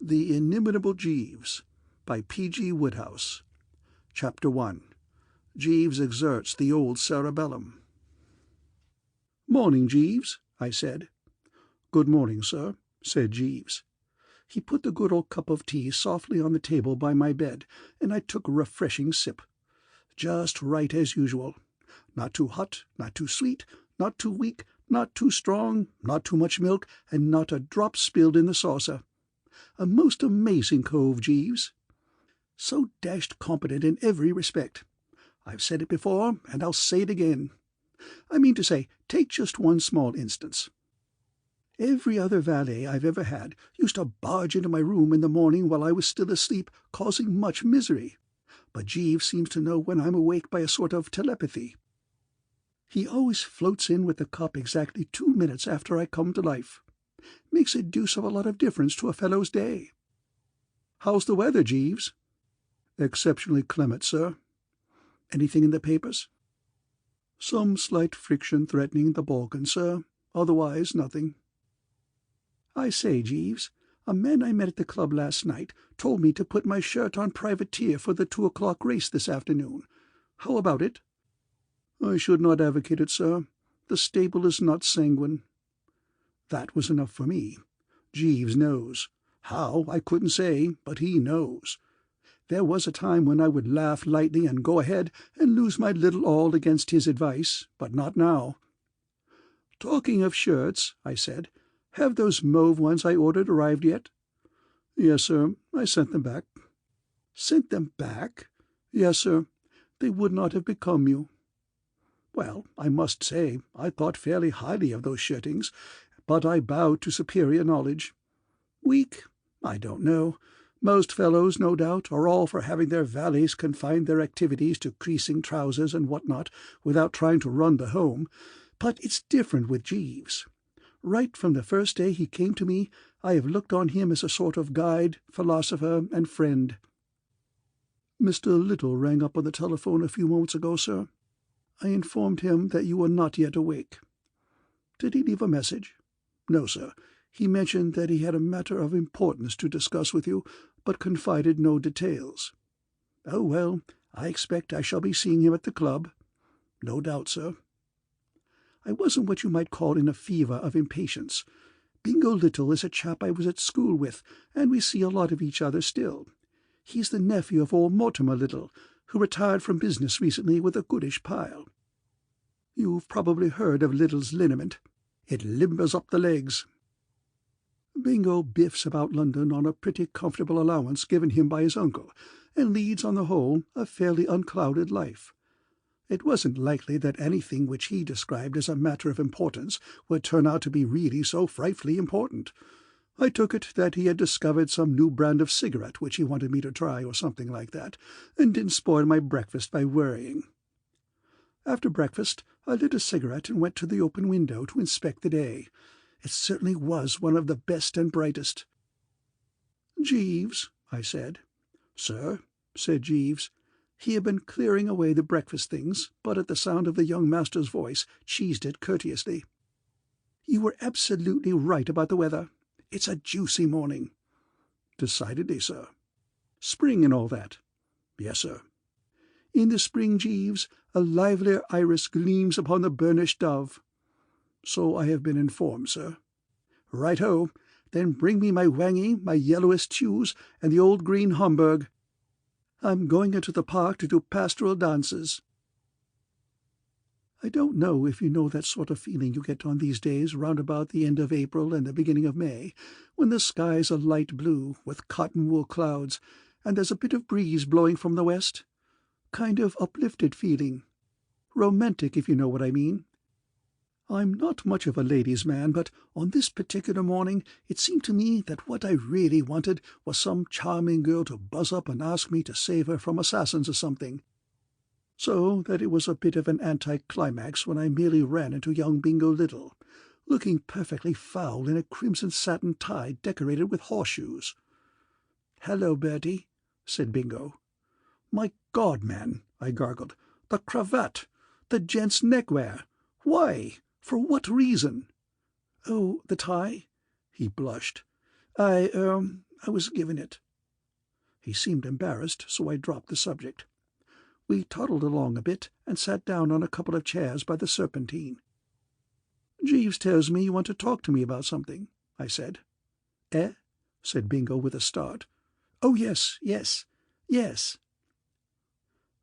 The Inimitable Jeeves, by P.G. Wodehouse. Chapter 1. Jeeves exerts the old cerebellum. "Morning, Jeeves," I said. "Good morning, sir," said Jeeves. He put the good old cup of tea softly on the table by my bed, and I took a refreshing sip. Just right as usual. Not too hot, not too sweet, not too weak, not too strong, not too much milk, and not a drop spilled in the saucer. A most amazing cove, Jeeves. So dashed competent in every respect. I've said it before, and I'll say it again. I mean to say, take just one small instance. Every other valet I've ever had used to barge into my room in the morning while I was still asleep, causing much misery. But Jeeves seems to know when I'm awake by a sort of telepathy. He always floats in with the cup exactly 2 minutes after I come to life. Makes a deuce of a lot of difference to a fellow's day. How's the weather, Jeeves?" "Exceptionally clement, sir." "Anything in the papers?" "Some slight friction threatening the Balkans, sir. Otherwise, nothing." "I say, Jeeves, a man I met at the club last night told me to put my shirt on privateer for the 2 o'clock race this afternoon. How about it?" "I should not advocate it, sir. The stable is not sanguine." That was enough for me. Jeeves knows. How, I couldn't say, but he knows. There was a time when I would laugh lightly and go ahead and lose my little all against his advice, but not now. "Talking of shirts," I said, "have those mauve ones I ordered arrived yet?" "Yes, sir. I sent them back." "Sent them back?" "Yes, sir. They would not have become you." Well, I must say, I thought fairly highly of those shirtings, but I bowed to superior knowledge. Weak? I don't know. Most fellows, no doubt, are all for having their valets confine their activities to creasing trousers and what not, without trying to run the home. But it's different with Jeeves. Right from the first day he came to me, I have looked on him as a sort of guide, philosopher, and friend." "Mr. Little rang up on the telephone a few moments ago, sir. I informed him that you were not yet awake." "Did he leave a message?" "No, sir. He mentioned that he had a matter of importance to discuss with you, but confided no details." "Oh, well, I expect I shall be seeing him at the club." "No doubt, sir." I wasn't what you might call in a fever of impatience. Bingo Little is a chap I was at school with, and we see a lot of each other still. He's the nephew of old Mortimer Little, who retired from business recently with a goodish pile. You've probably heard of Little's liniment. It limbers up the legs. Bingo biffs about London on a pretty comfortable allowance given him by his uncle, and leads, on the whole, a fairly unclouded life. It wasn't likely that anything which he described as a matter of importance would turn out to be really so frightfully important. I took it that he had discovered some new brand of cigarette which he wanted me to try, or something like that, and didn't spoil my breakfast by worrying. After breakfast I lit a cigarette and went to the open window to inspect the day. It certainly was one of the best and brightest. "Jeeves," I said. "Sir," said Jeeves. He had been clearing away the breakfast things, but at the sound of the young master's voice cheesed it courteously. "You were absolutely right about the weather. It's a juicy morning." "Decidedly, sir." "Spring and all that." "Yes, sir." "In the spring, Jeeves, a livelier iris gleams upon the burnished dove." "So I have been informed, sir." "Right-ho. Then bring me my whangee, my yellowest shoes, and the old green Homburg. I'm going into the park to do pastoral dances." I don't know if you know that sort of feeling you get on these days round about the end of April and the beginning of May, when the sky's a light blue, with cotton-wool clouds, and there's a bit of breeze blowing from the west. Kind of uplifted feeling. Romantic, if you know what I mean. I'm not much of a ladies' man, but on this particular morning it seemed to me that what I really wanted was some charming girl to buzz up and ask me to save her from assassins or something. So that it was a bit of an anti-climax when I merely ran into young Bingo Little, looking perfectly foul in a crimson satin tie decorated with horseshoes. "Hello, Bertie," said Bingo. "My God, man," I gargled, "the cravat! The gent's neckwear! Why? For what reason?" "Oh, the tie?" He blushed. I was given it." He seemed embarrassed, so I dropped the subject. We toddled along a bit and sat down on a couple of chairs by the Serpentine. "Jeeves tells me you want to talk to me about something," I said. "Eh?" said Bingo with a start. "Oh, yes, yes, yes."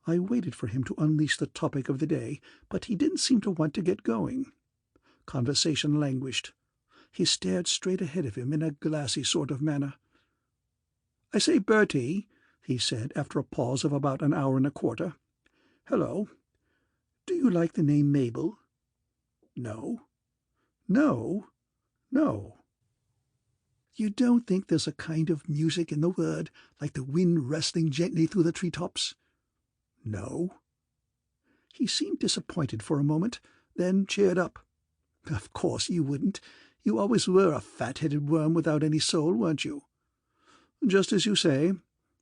I waited for him to unleash the topic of the day, but he didn't seem to want to get going. Conversation languished. He stared straight ahead of him in a glassy sort of manner. "I say, Bertie," he said after a pause of about an hour and a quarter. "Hello. Do you like the name Mabel?" "No." "No? No. You don't think there's a kind of music in the word, like the wind rustling gently through the tree-tops?" "No." He seemed disappointed for a moment, then cheered up. "Of course you wouldn't. You always were a fat-headed worm without any soul, weren't you?" "Just as you say.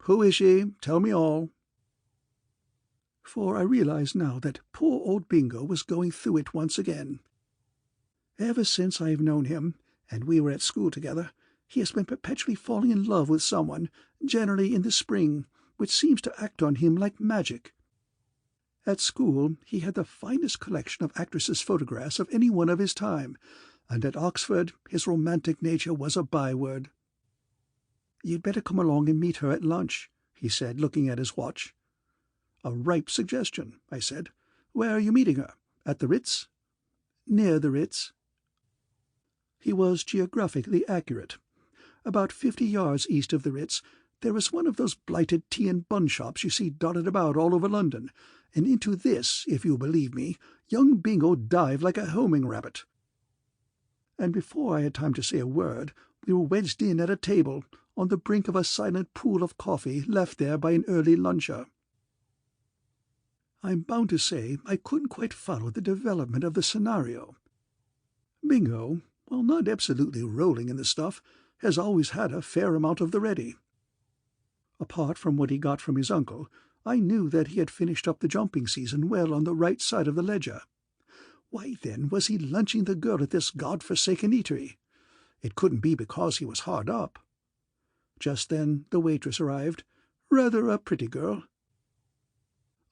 Who is she? Tell me all." For I realized now that poor old Bingo was going through it once again. Ever since I've known him, and we were at school together, he has been perpetually falling in love with someone, generally in the spring, which seems to act on him like magic. At school he had the finest collection of actresses' photographs of any one of his time, and at Oxford his romantic nature was a byword. "You'd better come along and meet her at lunch," he said, looking at his watch. "A ripe suggestion," I said. "Where are you meeting her? At the Ritz?" "Near the Ritz." He was geographically accurate. About 50 yards east of the Ritz there is one of those blighted tea and bun shops you see dotted about all over London, and into this, if you believe me, young Bingo dived like a homing rabbit. And before I had time to say a word, we were wedged in at a table, on the brink of a silent pool of coffee left there by an early luncher. I'm bound to say I couldn't quite follow the development of the scenario. Bingo, while not absolutely rolling in the stuff, has always had a fair amount of the ready. Apart from what he got from his uncle, I knew that he had finished up the jumping season well on the right side of the ledger. Why, then, was he lunching the girl at this god-forsaken eatery? It couldn't be because he was hard up. Just then the waitress arrived, rather a pretty girl.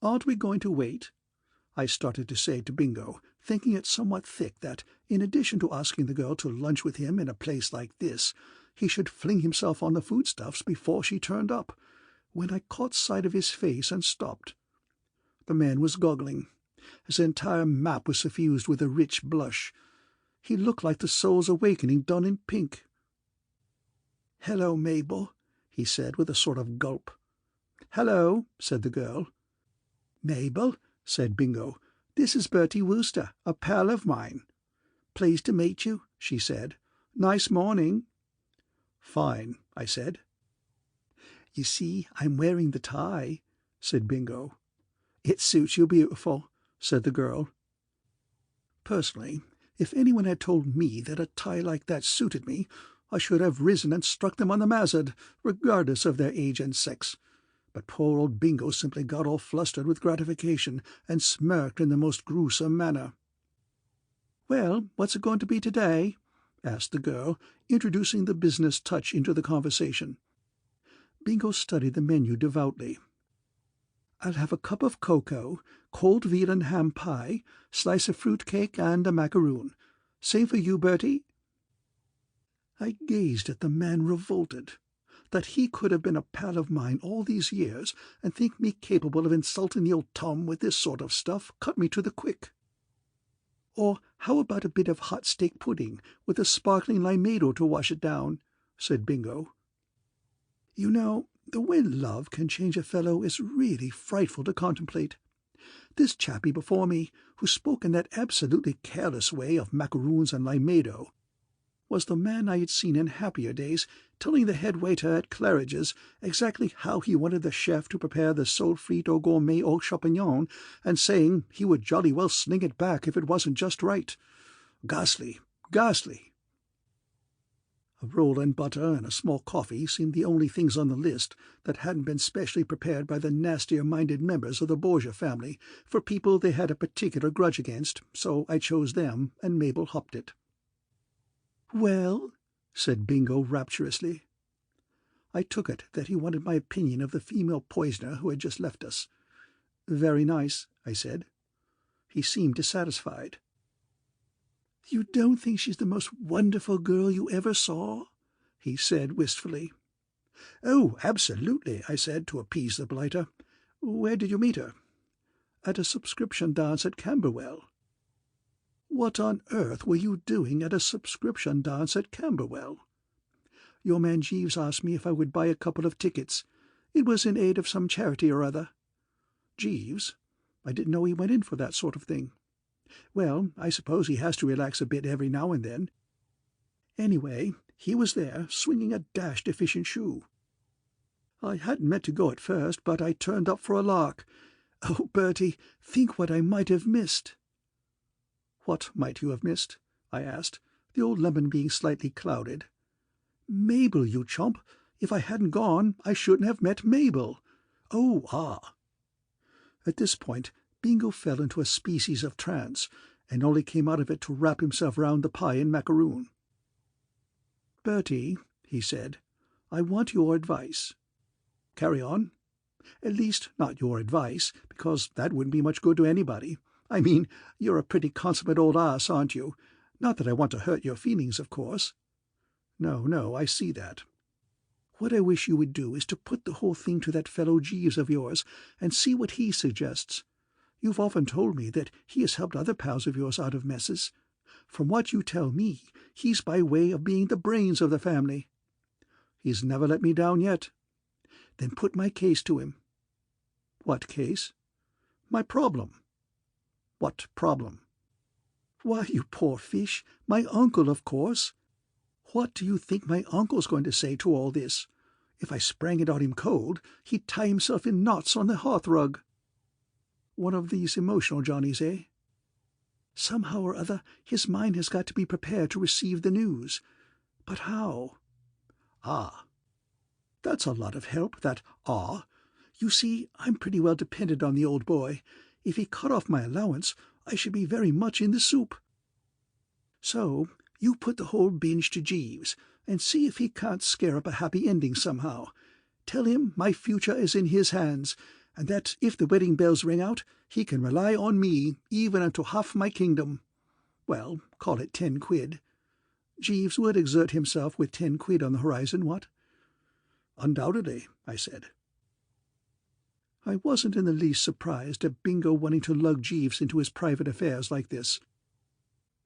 "Aren't we going to wait?" I started to say to Bingo, thinking it somewhat thick that, in addition to asking the girl to lunch with him in a place like this, he should fling himself on the foodstuffs before she turned up, when I caught sight of his face and stopped. The man was goggling. His entire map was suffused with a rich blush. He looked like the soul's awakening done in pink. "Hello, Mabel," he said with a sort of gulp. "Hello," said the girl. "Mabel," said Bingo, "this is Bertie Wooster, a pal of mine." "Pleased to meet you," she said. "Nice morning." "Fine," I said. "You see, I'm wearing the tie," said Bingo. "It suits you beautiful," said the girl. Personally, if anyone had told me that a tie like that suited me, I should have risen and struck them on the mazzard, regardless of their age and sex. But poor old Bingo simply got all flustered with gratification and smirked in the most gruesome manner. "Well, what's it going to be today?" asked the girl, introducing the business touch into the conversation. Bingo studied the menu devoutly. "I'll have a cup of cocoa, cold veal and ham pie, slice of fruit cake, and a macaroon. Same for you, Bertie?" I gazed at the man revolted. That he could have been a pal of mine all these years and think me capable of insulting the old Tom with this sort of stuff cut me to the quick. "Or how about a bit of hot steak pudding, with a sparkling limeado to wash it down?" said Bingo. "You know, the way love can change a fellow is really frightful to contemplate. This chappie before me, who spoke in that absolutely careless way of macaroons and limeado, was the man I had seen in happier days telling the head waiter at Claridge's exactly how he wanted the chef to prepare the sole frite au gourmet au champignon, and saying he would jolly well sling it back if it wasn't just right. Ghastly, ghastly. A roll and butter and a small coffee seemed the only things on the list that hadn't been specially prepared by the nastier-minded members of the Borgia family for people they had a particular grudge against, so I chose them, and Mabel hopped it. "Well?" said Bingo rapturously. I took it that he wanted my opinion of the female poisoner who had just left us. "Very nice," I said. He seemed dissatisfied. "You don't think she's the most wonderful girl you ever saw?" he said wistfully. "Oh, absolutely," I said, to appease the blighter. "Where did you meet her?" "At a subscription dance at Camberwell." "What on earth were you doing at a subscription dance at Camberwell?" "Your man Jeeves asked me if I would buy a couple of tickets. It was in aid of some charity or other." "Jeeves? I didn't know he went in for that sort of thing." "Well, I suppose he has to relax a bit every now and then. Anyway, he was there, swinging a dashed efficient shoe. I hadn't meant to go at first, but I turned up for a lark. Oh, Bertie, think what I might have missed." "What might you have missed?" I asked, the old lemon being slightly clouded. "Mabel, you chump! If I hadn't gone, I shouldn't have met Mabel. Oh, ah!" At this point, Bingo fell into a species of trance, and only came out of it to wrap himself round the pie and macaroon. "Bertie," he said, "I want your advice." "Carry on." "At least, not your advice, because that wouldn't be much good to anybody. I mean, you're a pretty consummate old ass, aren't you? Not that I want to hurt your feelings, of course." No, I see that." "What I wish you would do is to put the whole thing to that fellow Jeeves of yours, and see what he suggests. You've often told me that he has helped other pals of yours out of messes. From what you tell me, he's by way of being the brains of the family." "He's never let me down yet." "Then put my case to him." "What case?" "My problem." "What problem?" "Why, you poor fish, my uncle, of course. What do you think my uncle's going to say to all this? If I sprang it on him cold, he'd tie himself in knots on the hearth-rug." "One of these emotional Johnnies, eh?" "Somehow or other his mind has got to be prepared to receive the news. But how?" "Ah." "That's a lot of help, that 'ah.' You see, I'm pretty well dependent on the old boy. If he cut off my allowance, I should be very much in the soup. So you put the whole binge to Jeeves, and see if he can't scare up a happy ending somehow. Tell him my future is in his hands, and that if the wedding bells ring out, he can rely on me even unto half my kingdom. Well, call it 10 quid. Jeeves would exert himself with 10 quid on the horizon, what?" "Undoubtedly," I said. I wasn't in the least surprised at Bingo wanting to lug Jeeves into his private affairs like this.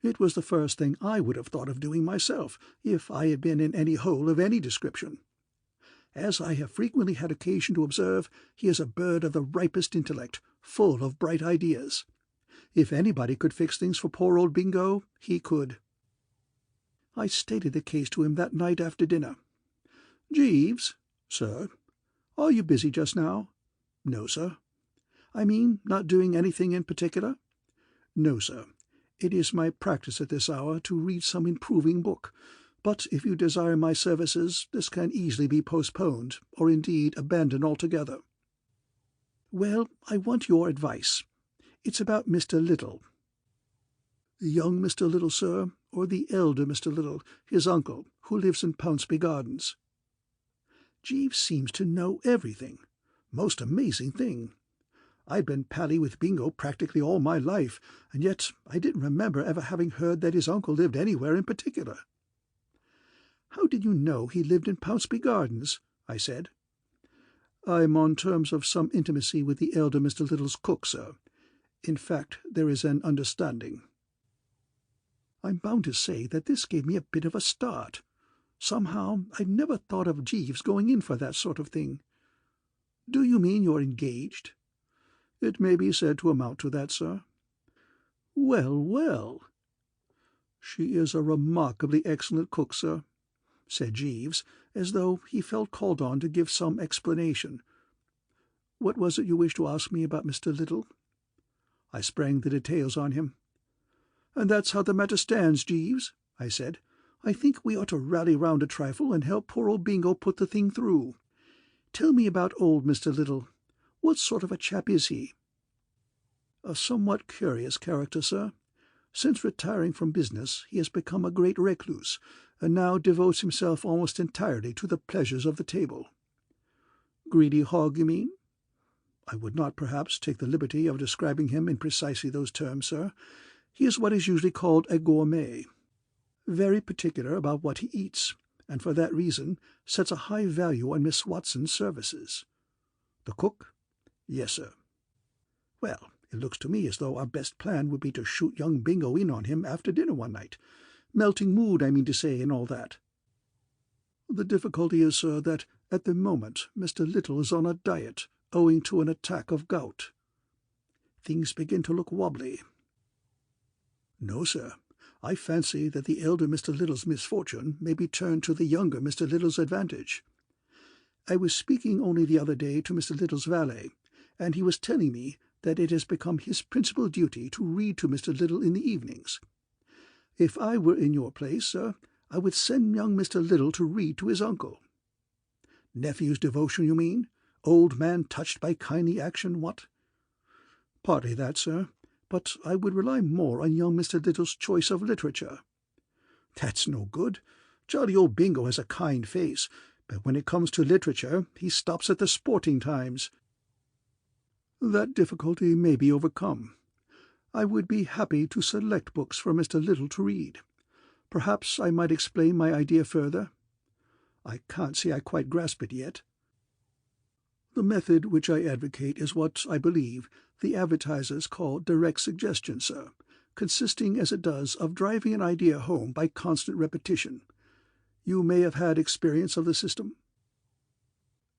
It was the first thing I would have thought of doing myself, if I had been in any hole of any description. As I have frequently had occasion to observe, he is a bird of the ripest intellect, full of bright ideas. If anybody could fix things for poor old Bingo, he could. I stated the case to him that night after dinner. "Jeeves." "Sir." "Are you busy just now?" "No, sir." "I mean, not doing anything in particular?" "No, sir. It is my practice at this hour to read some improving book, but if you desire my services, this can easily be postponed, or indeed abandoned altogether." "Well, I want your advice. It's about Mr. Little." "Young Mr. Little, sir, or the elder Mr. Little, his uncle, who lives in Pounceby Gardens?" Jeeves seems to know everything. Most amazing thing. I'd been pally with Bingo practically all my life, and yet I didn't remember ever having heard that his uncle lived anywhere in particular. "How did you know he lived in Pounceby Gardens?" I said. "I'm on terms of some intimacy with the elder Mr. Little's cook, sir. In fact, there is an understanding." I'm bound to say that this gave me a bit of a start. Somehow I'd never thought of Jeeves going in for that sort of thing. "Do you mean you're engaged?" "It may be said to amount to that, sir." "Well, well." "She is a remarkably excellent cook, sir," said Jeeves, as though he felt called on to give some explanation. "What was it you wished to ask me about Mr. Little?" I sprang the details on him. "And that's how the matter stands, Jeeves," I said. "I think we ought to rally round a trifle and help poor old Bingo put the thing through. Tell me about old Mr. Little. What sort of a chap is he?" "A somewhat curious character, sir. Since retiring from business he has become a great recluse, and now devotes himself almost entirely to the pleasures of the table." "Greedy hog, you mean?" "I would not, perhaps, take the liberty of describing him in precisely those terms, sir. He is what is usually called a gourmet, very particular about what he eats, and for that reason sets a high value on Miss Watson's services." "The cook?" "Yes, sir." "Well, it looks to me as though our best plan would be to shoot young Bingo in on him after dinner one night. Melting mood, I mean to say, and all that." "The difficulty is, sir, that at the moment Mr. Little is on a diet, owing to an attack of gout." "Things begin to look wobbly." "No, sir. I fancy that the elder Mr. Little's misfortune may be turned to the younger Mr. Little's advantage. I was speaking only the other day to Mr. Little's valet, and he was telling me that it has become his principal duty to read to Mr. Little in the evenings. If I were in your place, sir, I would send young Mr. Little to read to his uncle." "Nephew's devotion, you mean? Old man touched by kindly action, what?" "Partly that, sir, but I would rely more on young Mr. Little's choice of literature." "That's no good. Jolly old Bingo has a kind face, but when it comes to literature he stops at the Sporting Times." "That difficulty may be overcome. I would be happy to select books for Mr. Little to read. Perhaps I might explain my idea further. I can't say I quite grasp it yet. The method which I advocate is what, I believe, the advertisers call direct suggestion, sir, consisting as it does of driving an idea home by constant repetition. You may have had experience of the system?"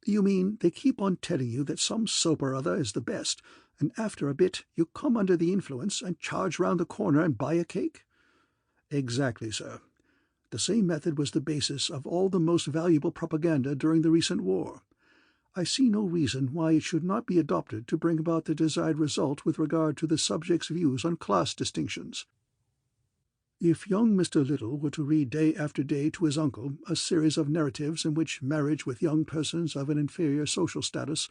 "You mean they keep on telling you that some soap or other is the best, and after a bit you come under the influence and charge round the corner and buy a cake?" "Exactly, sir. The same method was the basis of all the most valuable propaganda during the recent war. I see no reason why it should not be adopted to bring about the desired result with regard to the subject's views on class distinctions. If young Mr. Little were to read day after day to his uncle a series of narratives in which marriage with young persons of an inferior social status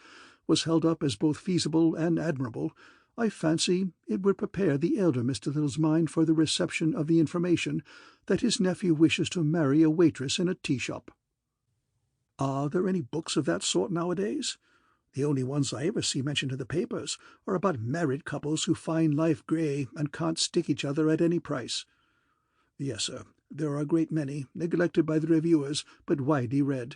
was held up as both feasible and admirable, I fancy it would prepare the elder Mr. Little's mind for the reception of the information that his nephew wishes to marry a waitress in a tea-shop." "Are there any books of that sort nowadays? The only ones I ever see mentioned in the papers are about married couples who find life grey and can't stick each other at any price." "Yes, sir, there are a great many, neglected by the reviewers, but widely read.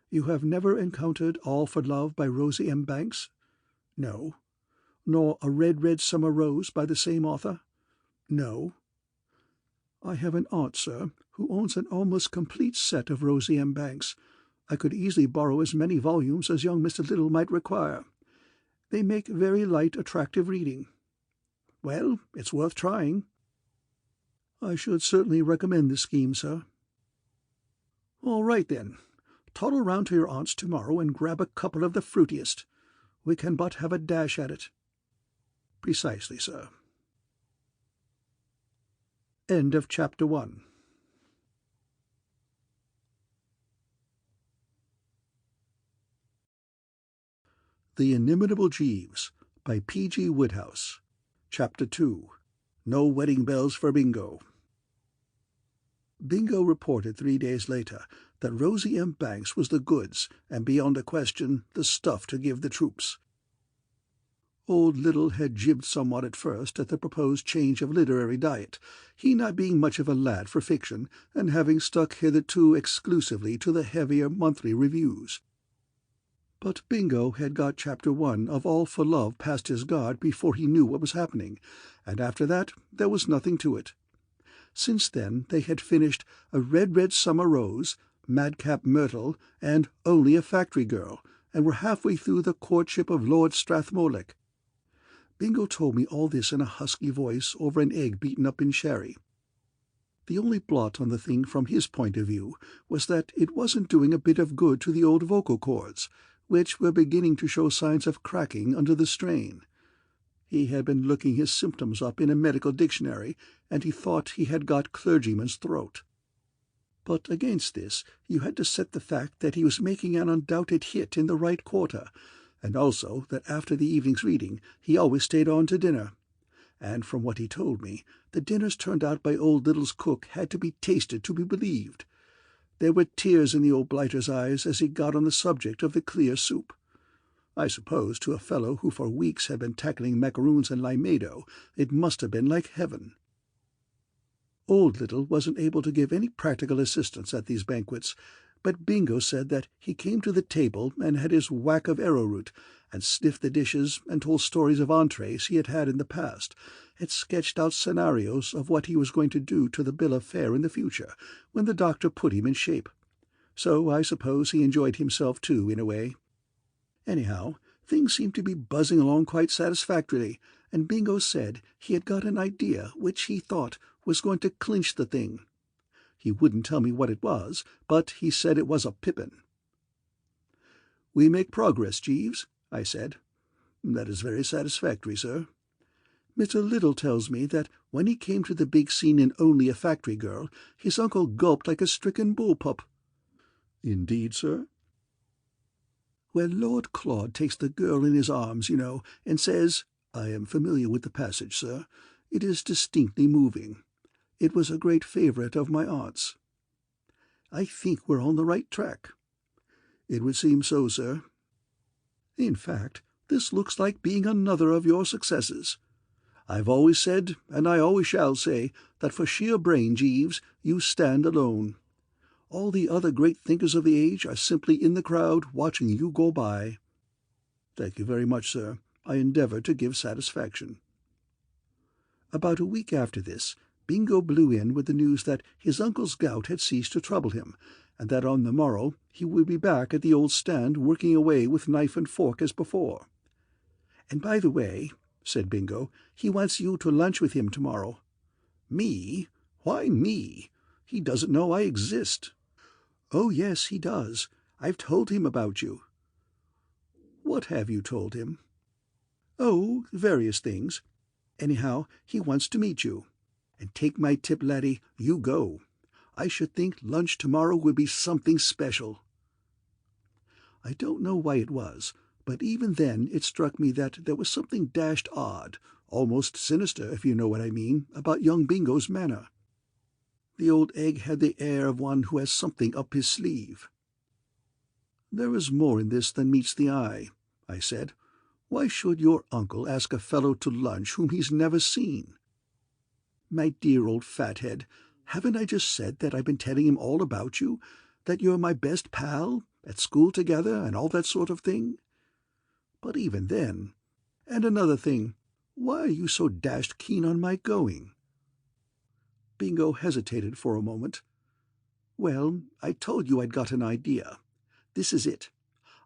You have never encountered All for Love by Rosie M. Banks?" "No." "Nor A Red, Red Summer Rose by the same author?" "No." "I have an aunt, sir, who owns an almost complete set of Rosie M. Banks. I could easily borrow as many volumes as young Mr. Little might require. They make very light, attractive reading." "Well, it's worth trying." "I should certainly recommend the scheme, sir." "All right, then. Toddle round to your aunt's tomorrow and grab a couple of the fruitiest. We can but have a dash at it." "Precisely, sir." End of Chapter 1. The Inimitable Jeeves by P.G. Wodehouse. Chapter 2. No Wedding Bells for Bingo. Bingo reported 3 days later that Rosie M. Banks was the goods, and beyond a question the stuff to give the troops. Old Little had jibbed somewhat at first at the proposed change of literary diet, he not being much of a lad for fiction, and having stuck hitherto exclusively to the heavier monthly reviews. But Bingo had got Chapter 1 of All for Love past his guard before he knew what was happening, and after that there was nothing to it. Since then they had finished A Red, Red Summer Rose, Madcap Myrtle, and Only a Factory Girl, and were halfway through The Courtship of Lord Strathmorlick. Bingo told me all this in a husky voice over an egg beaten up in sherry. The only blot on the thing from his point of view was that it wasn't doing a bit of good to the old vocal cords, which were beginning to show signs of cracking under the strain. He had been looking his symptoms up in a medical dictionary, and he thought he had got clergyman's throat. But against this you had to set the fact that he was making an undoubted hit in the right quarter, and also that after the evening's reading he always stayed on to dinner. and from what he told me, the dinners turned out by old Little's cook had to be tasted to be believed. There were tears in the old blighter's eyes as he got on the subject of the clear soup. I suppose to a fellow who for weeks had been tackling macaroons and limado, it must have been like heaven. Old Little wasn't able to give any practical assistance at these banquets, but Bingo said that he came to the table and had his whack of arrowroot, and sniffed the dishes and told stories of entrees he had had in the past, and sketched out scenarios of what he was going to do to the bill of fare in the future, when the doctor put him in shape. So I suppose he enjoyed himself too, in a way. Anyhow, things seemed to be buzzing along quite satisfactorily, and Bingo said he had got an idea which he thought was going to clinch the thing. He wouldn't tell me what it was, but he said it was a pippin. "We make progress, Jeeves," I said. "That is very satisfactory, sir. Mr. Little tells me that when he came to the big scene in Only a Factory Girl, his uncle gulped like a stricken bull-pup." "Indeed, sir?" "Well, Lord Claude takes the girl in his arms, you know, and says—" "I am familiar with the passage, sir. It is distinctly moving. It was a great favourite of my aunt's." "I think we're on the right track." "It would seem so, sir. In fact, this looks like being another of your successes. I've always said, and I always shall say, that for sheer brain, Jeeves, you stand alone. All the other great thinkers of the age are simply in the crowd watching you go by." "Thank you very much, sir. I endeavour to give satisfaction." About a week after this, Bingo blew in with the news that his uncle's gout had ceased to trouble him, and that on the morrow he would be back at the old stand working away with knife and fork as before. "And by the way," said Bingo, "he wants you to lunch with him tomorrow." "Me? Why me? He doesn't know I exist." "Oh, yes, he does. I've told him about you." "What have you told him?" "Oh, various things. Anyhow, he wants to meet you. And take my tip, laddie, you go. I should think lunch tomorrow would be something special." I don't know why it was, but even then it struck me that there was something dashed odd, almost sinister, if you know what I mean, about young Bingo's manner. The old egg had the air of one who has something up his sleeve. "There is more in this than meets the eye," I said. "Why should your uncle ask a fellow to lunch whom he's never seen?" "My dear old fathead, haven't I just said that I've been telling him all about you, that you're my best pal, at school together, and all that sort of thing? But even then... And another thing, why are you so dashed keen on my going?" Bingo hesitated for a moment. "Well, I told you I'd got an idea. This is it.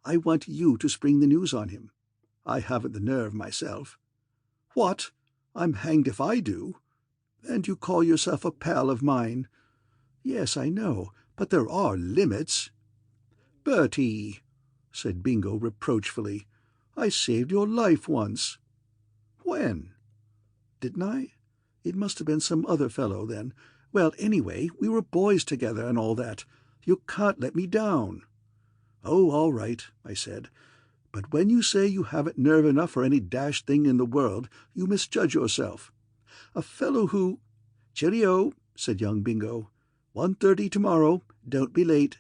I want you to spring the news on him. I haven't the nerve myself." "What? I'm hanged if I do." "And you call yourself a pal of mine." "Yes, I know, but there are limits." "Bertie," said Bingo reproachfully, "I saved your life once." "When?" "Didn't I? It must have been some other fellow then. Well, anyway, we were boys together and all that. You can't let me down." "Oh, all right," I said. "But when you say you haven't nerve enough for any dashed thing in the world, you misjudge yourself. A fellow who—" "Cheerio," said young Bingo. 1:30 tomorrow. Don't be late."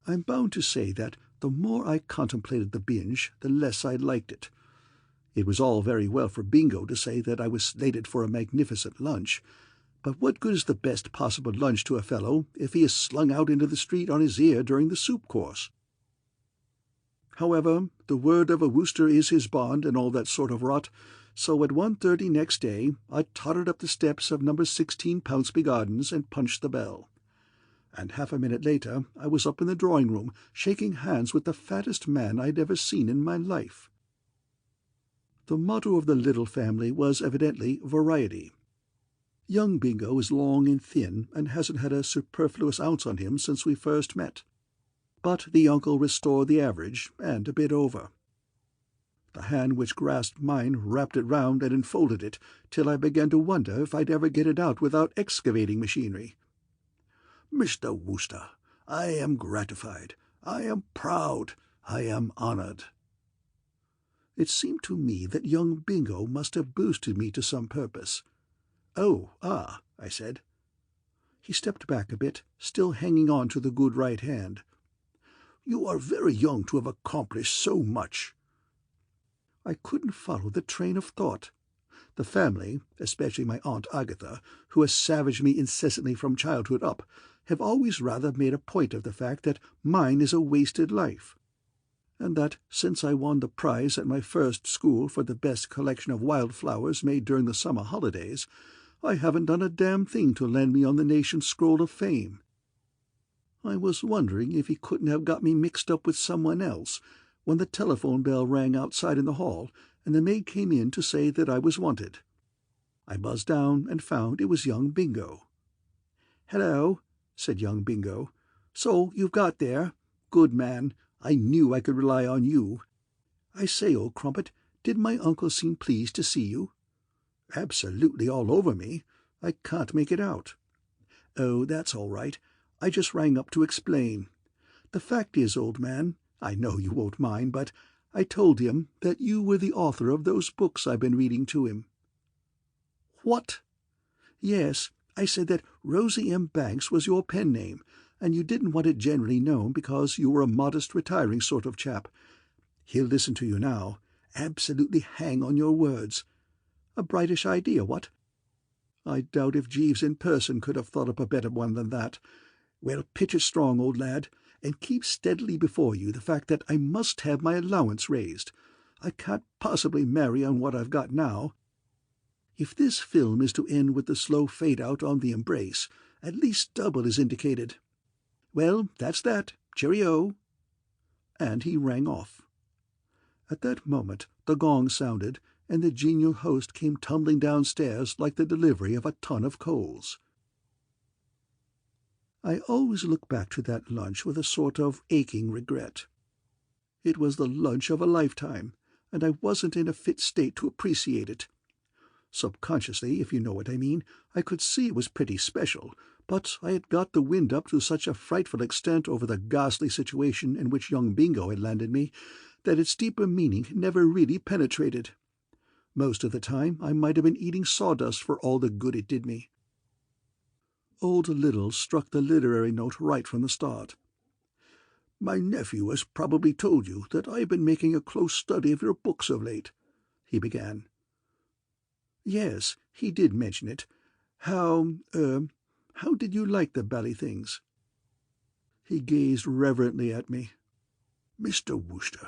I'm bound to say that the more I contemplated the binge, the less I liked it. It was all very well for Bingo to say that I was slated for a magnificent lunch, but what good is the best possible lunch to a fellow if he is slung out into the street on his ear during the soup course? However, the word of a Wooster is his bond and all that sort of rot, so at 1:30 next day I tottered up the steps of No. 16 Pounceby Gardens and punched the bell. And half a minute later I was up in the drawing-room, shaking hands with the fattest man I'd ever seen in my life. The motto of the Little family was evidently variety. Young Bingo is long and thin, and hasn't had a superfluous ounce on him since we first met. But the uncle restored the average, and a bit over. The hand which grasped mine wrapped it round and enfolded it, till I began to wonder if I'd ever get it out without excavating machinery. "Mr. Wooster, I am gratified. I am proud. I am honoured." It seemed to me that young Bingo must have boosted me to some purpose. "Oh, ah," I said. He stepped back a bit, still hanging on to the good right hand. "You are very young to have accomplished so much." I couldn't follow the train of thought. The family, especially my Aunt Agatha, who has savaged me incessantly from childhood up, have always rather made a point of the fact that mine is a wasted life, and that since I won the prize at my first school for the best collection of wildflowers made during the summer holidays, I haven't done a damn thing to land me on the nation's scroll of fame. I was wondering if he couldn't have got me mixed up with someone else when the telephone bell rang outside in the hall and the maid came in to say that I was wanted. I buzzed down and found it was young Bingo. "Hello," said young Bingo. "So you've got there. Good man. I knew I could rely on you. I say, old crumpet, did my uncle seem pleased to see you?" "Absolutely all over me. I can't make it out." "Oh, that's all right. I just rang up to explain. The fact is, old man, I know you won't mind, but I told him that you were the author of those books I've been reading to him." "What?" "Yes, I said that Rosie M. Banks was your pen name, and you didn't want it generally known because you were a modest, retiring sort of chap. He'll listen to you now. Absolutely hang on your words. A brightish idea, what? I doubt if Jeeves in person could have thought up a better one than that. Well, pitch it strong, old lad, and keep steadily before you the fact that I must have my allowance raised. I can't possibly marry on what I've got now. If this film is to end with the slow fade-out on the embrace, at least double is indicated. Well, that's that. Cheerio." And he rang off. At that moment the gong sounded, and the genial host came tumbling downstairs like the delivery of a ton of coals. I always look back to that lunch with a sort of aching regret. It was the lunch of a lifetime, and I wasn't in a fit state to appreciate it. Subconsciously, if you know what I mean, I could see it was pretty special, but I had got the wind up to such a frightful extent over the ghastly situation in which young Bingo had landed me that its deeper meaning never really penetrated. Most of the time I might have been eating sawdust for all the good it did me. Old Little struck the literary note right from the start. "My nephew has probably told you that I have been making a close study of your books of late," he began. "Yes, he did mention it. How did you like the bally things?" He gazed reverently at me. "Mr. Wooster,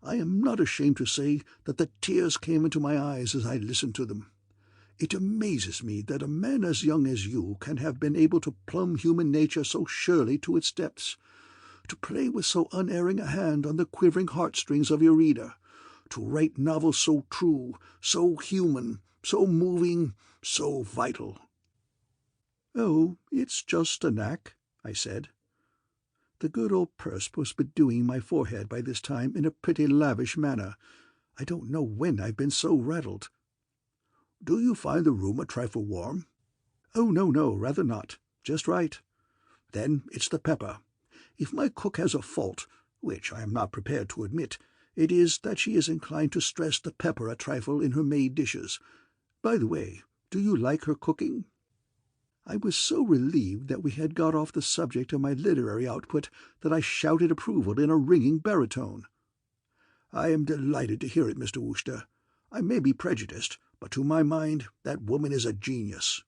I am not ashamed to say that the tears came into my eyes as I listened to them. It amazes me that a man as young as you can have been able to plumb human nature so surely to its depths, to play with so unerring a hand on the quivering heartstrings of your reader, to write novels so true, so human, so moving, so vital." "Oh, it's just a knack," I said. The good old persp was bedewing my forehead by this time in a pretty lavish manner. I don't know when I've been so rattled. "Do you find the room a trifle warm?" "Oh, no, rather not. Just right." "Then it's the pepper. If my cook has a fault, which I am not prepared to admit, it is that she is inclined to stress the pepper a trifle in her made dishes. By the way, do you like her cooking?" I was so relieved that we had got off the subject of my literary output that I shouted approval in a ringing baritone. "I am delighted to hear it, Mr. Wooster. I may be prejudiced, but to my mind that woman is a genius."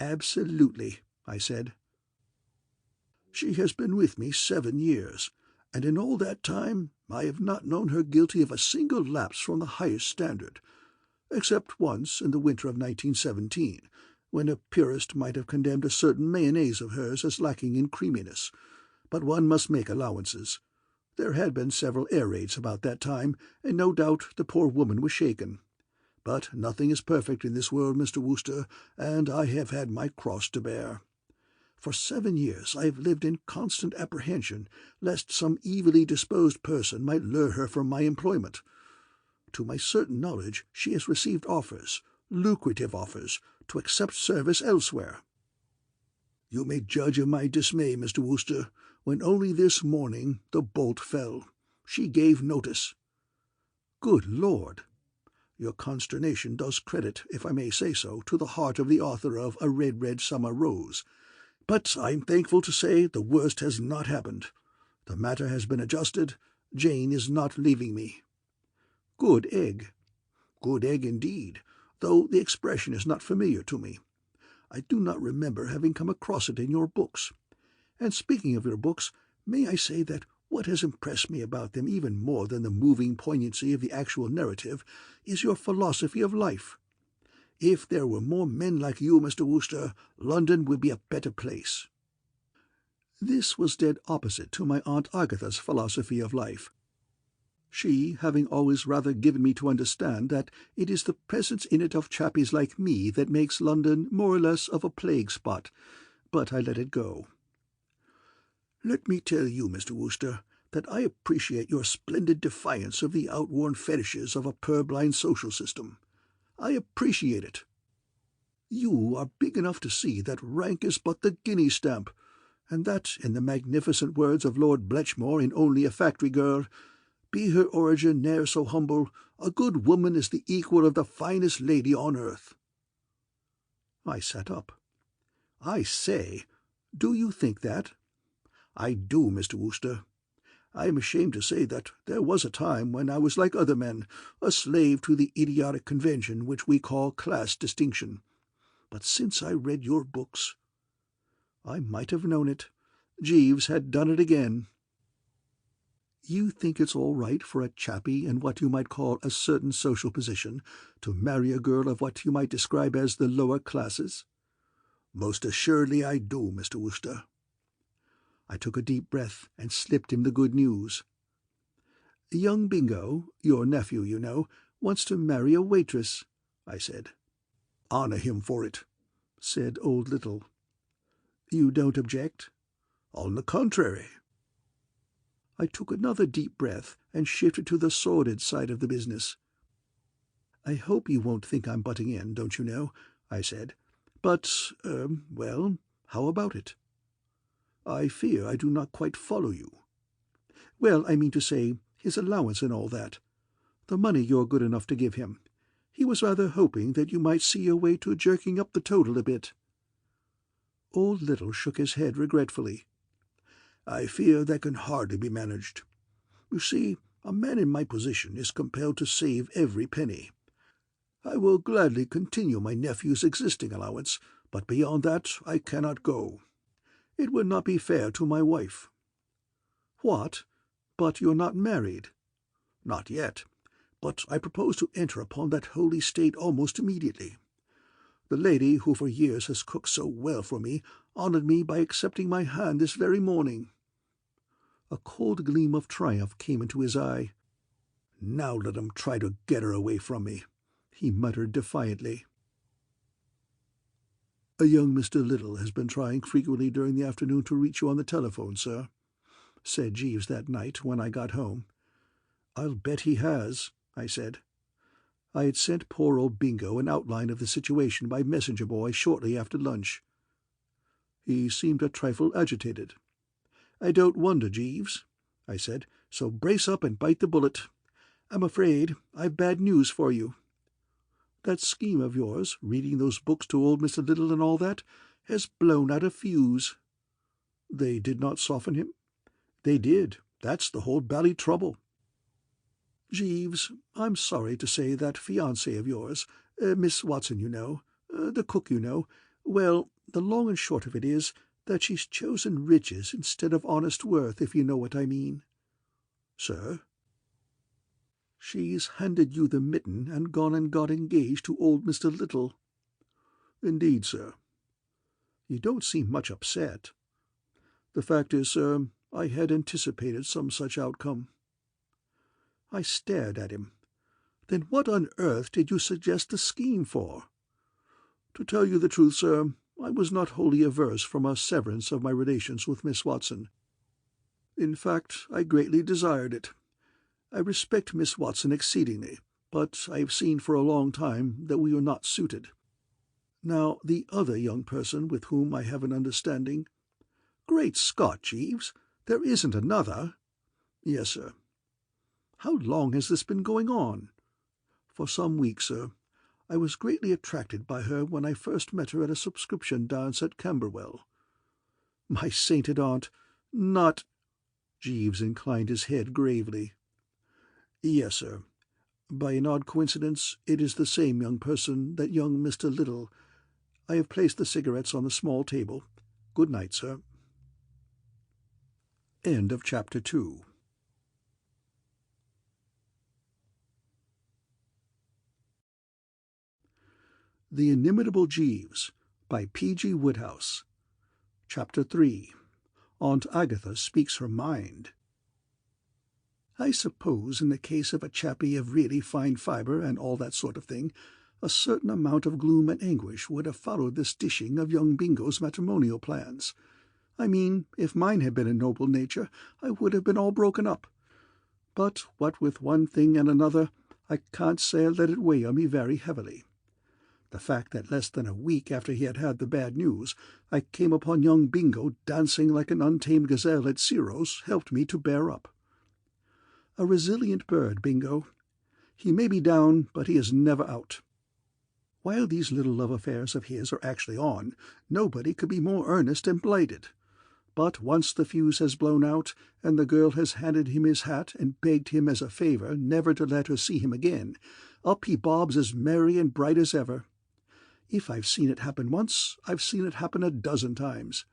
"Absolutely," I said. "She has been with me 7 years, and in all that time I have not known her guilty of a single lapse from the highest standard, except once in the winter of 1917, when a purist might have condemned a certain mayonnaise of hers as lacking in creaminess. But one must make allowances. There had been several air raids about that time, and no doubt the poor woman was shaken. But nothing is perfect in this world, Mr. Wooster, and I have had my cross to bear. For 7 years I have lived in constant apprehension lest some evilly disposed person might lure her from my employment. To my certain knowledge she has received offers, lucrative offers, to accept service elsewhere. You may judge of my dismay, Mr. Wooster, when only this morning the bolt fell. She gave notice." Good Lord! Your consternation does credit, if I may say so, to the heart of the author of A Red, Red Summer Rose. But I'm thankful to say the worst has not happened. The matter has been adjusted. Jane is not leaving me. Good egg. Good egg indeed, though the expression is not familiar to me. I do not remember having come across it in your books. And speaking of your books, may I say that what has impressed me about them even more than the moving poignancy of the actual narrative is your philosophy of life. If there were more men like you, Mr. Wooster, London would be a better place. This was dead opposite to my Aunt Agatha's philosophy of life, she having always rather given me to understand that it is the presence in it of chappies like me that makes London more or less of a plague spot, but I let it go. Let me tell you, Mr. Wooster, that I appreciate your splendid defiance of the outworn fetishes of a purblind social system. I appreciate it. You are big enough to see that rank is but the guinea stamp, and that, in the magnificent words of Lord Bletchmore in Only a Factory Girl, be her origin ne'er so humble, a good woman is the equal of the finest lady on earth. I sat up. I say, do you think that? I do, Mr. Wooster. I am ashamed to say that there was a time when I was like other men, a slave to the idiotic convention which we call class distinction. But since I read your books, I might have known it. Jeeves had done it again. You think it's all right for a chappie in what you might call a certain social position to marry a girl of what you might describe as the lower classes? Most assuredly I do, Mr. Wooster. I took a deep breath and slipped him the good news. Young Bingo, your nephew, you know, wants to marry a waitress, I said. Honour him for it, said old Little. You don't object? On the contrary. I took another deep breath and shifted to the sordid side of the business. I hope you won't think I'm butting in, don't you know, I said. But, well, how about it? I fear I do not quite follow you. Well, I mean to say, his allowance and all that. The money you're good enough to give him. He was rather hoping that you might see your way to jerking up the total a bit. Old Little shook his head regretfully. I fear that can hardly be managed. You see, a man in my position is compelled to save every penny. I will gladly continue my nephew's existing allowance, but beyond that I cannot go. It would not be fair to my wife. What? But you're not married? Not yet, but I propose to enter upon that holy state almost immediately. The lady who for years has cooked so well for me honoured me by accepting my hand this very morning. A cold gleam of triumph came into his eye. Now let him try to get her away from me, he muttered defiantly. A young Mr. Little has been trying frequently during the afternoon to reach you on the telephone, sir, said Jeeves that night when I got home. I'll bet he has, I said. I had sent poor old Bingo an outline of the situation by messenger boy shortly after lunch. He seemed a trifle agitated. I don't wonder, Jeeves, I said, so brace up and bite the bullet. I'm afraid I've bad news for you. That scheme of yours, reading those books to old Mr. Little and all that, has blown out a fuse. They did not soften him? They did. That's the whole bally trouble. Jeeves, I'm sorry to say that fiancée of yours, Miss Watson, you know, the cook, you know, well, the long and short of it is that she's chosen riches instead of honest worth, if you know what I mean. Sir? She's handed you the mitten and gone and got engaged to old Mr. Little. Indeed, sir. You don't seem much upset. The fact is, sir, I had anticipated some such outcome. I stared at him. Then what on earth did you suggest the scheme for? To tell you the truth, sir, I was not wholly averse from a severance of my relations with Miss Watson. In fact, I greatly desired it. I respect Miss Watson exceedingly, but I have seen for a long time that we are not suited. Now, the other young person with whom I have an understanding— Great Scott, Jeeves, there isn't another? Yes, sir. How long has this been going on?" "For some weeks, sir. I was greatly attracted by her when I first met her at a subscription dance at Camberwell." "My sainted aunt! Not—" Jeeves inclined his head gravely. "Yes, sir. By an odd coincidence, it is the same young person that young Mr. Little. I have placed the cigarettes on the small table. Good night, sir." End of Chapter 2. The Inimitable Jeeves, by P.G. Wodehouse. Chapter 3. Aunt Agatha Speaks Her Mind. I suppose in the case of a chappie of really fine fibre and all that sort of thing, a certain amount of gloom and anguish would have followed this dishing of young Bingo's matrimonial plans. I mean, if mine had been a noble nature, I would have been all broken up. But what with one thing and another, I can't say I let it weigh on me very heavily. The fact that less than a week after he had had the bad news, I came upon young Bingo dancing like an untamed gazelle at Ciro's helped me to bear up. A resilient bird, Bingo. He may be down, but he is never out. While these little love affairs of his are actually on, nobody could be more earnest and blighted. But once the fuse has blown out, and the girl has handed him his hat and begged him as a favour never to let her see him again, up he bobs as merry and bright as ever. If I've seen it happen once, I've seen it happen a dozen times.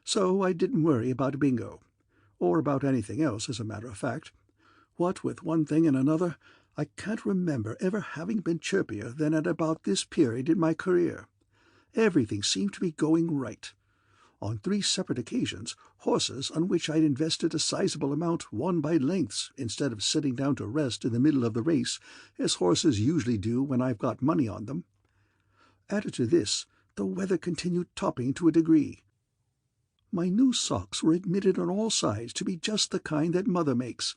So I didn't worry about Bingo, or about anything else, as a matter of fact. What with one thing and another, I can't remember ever having been chirpier than at about this period in my career. Everything seemed to be going right. On 3 separate occasions, horses on which I'd invested a sizable amount won by lengths instead of sitting down to rest in the middle of the race, as horses usually do when I've got money on them. Added to this, the weather continued topping to a degree. My new socks were admitted on all sides to be just the kind that Mother makes,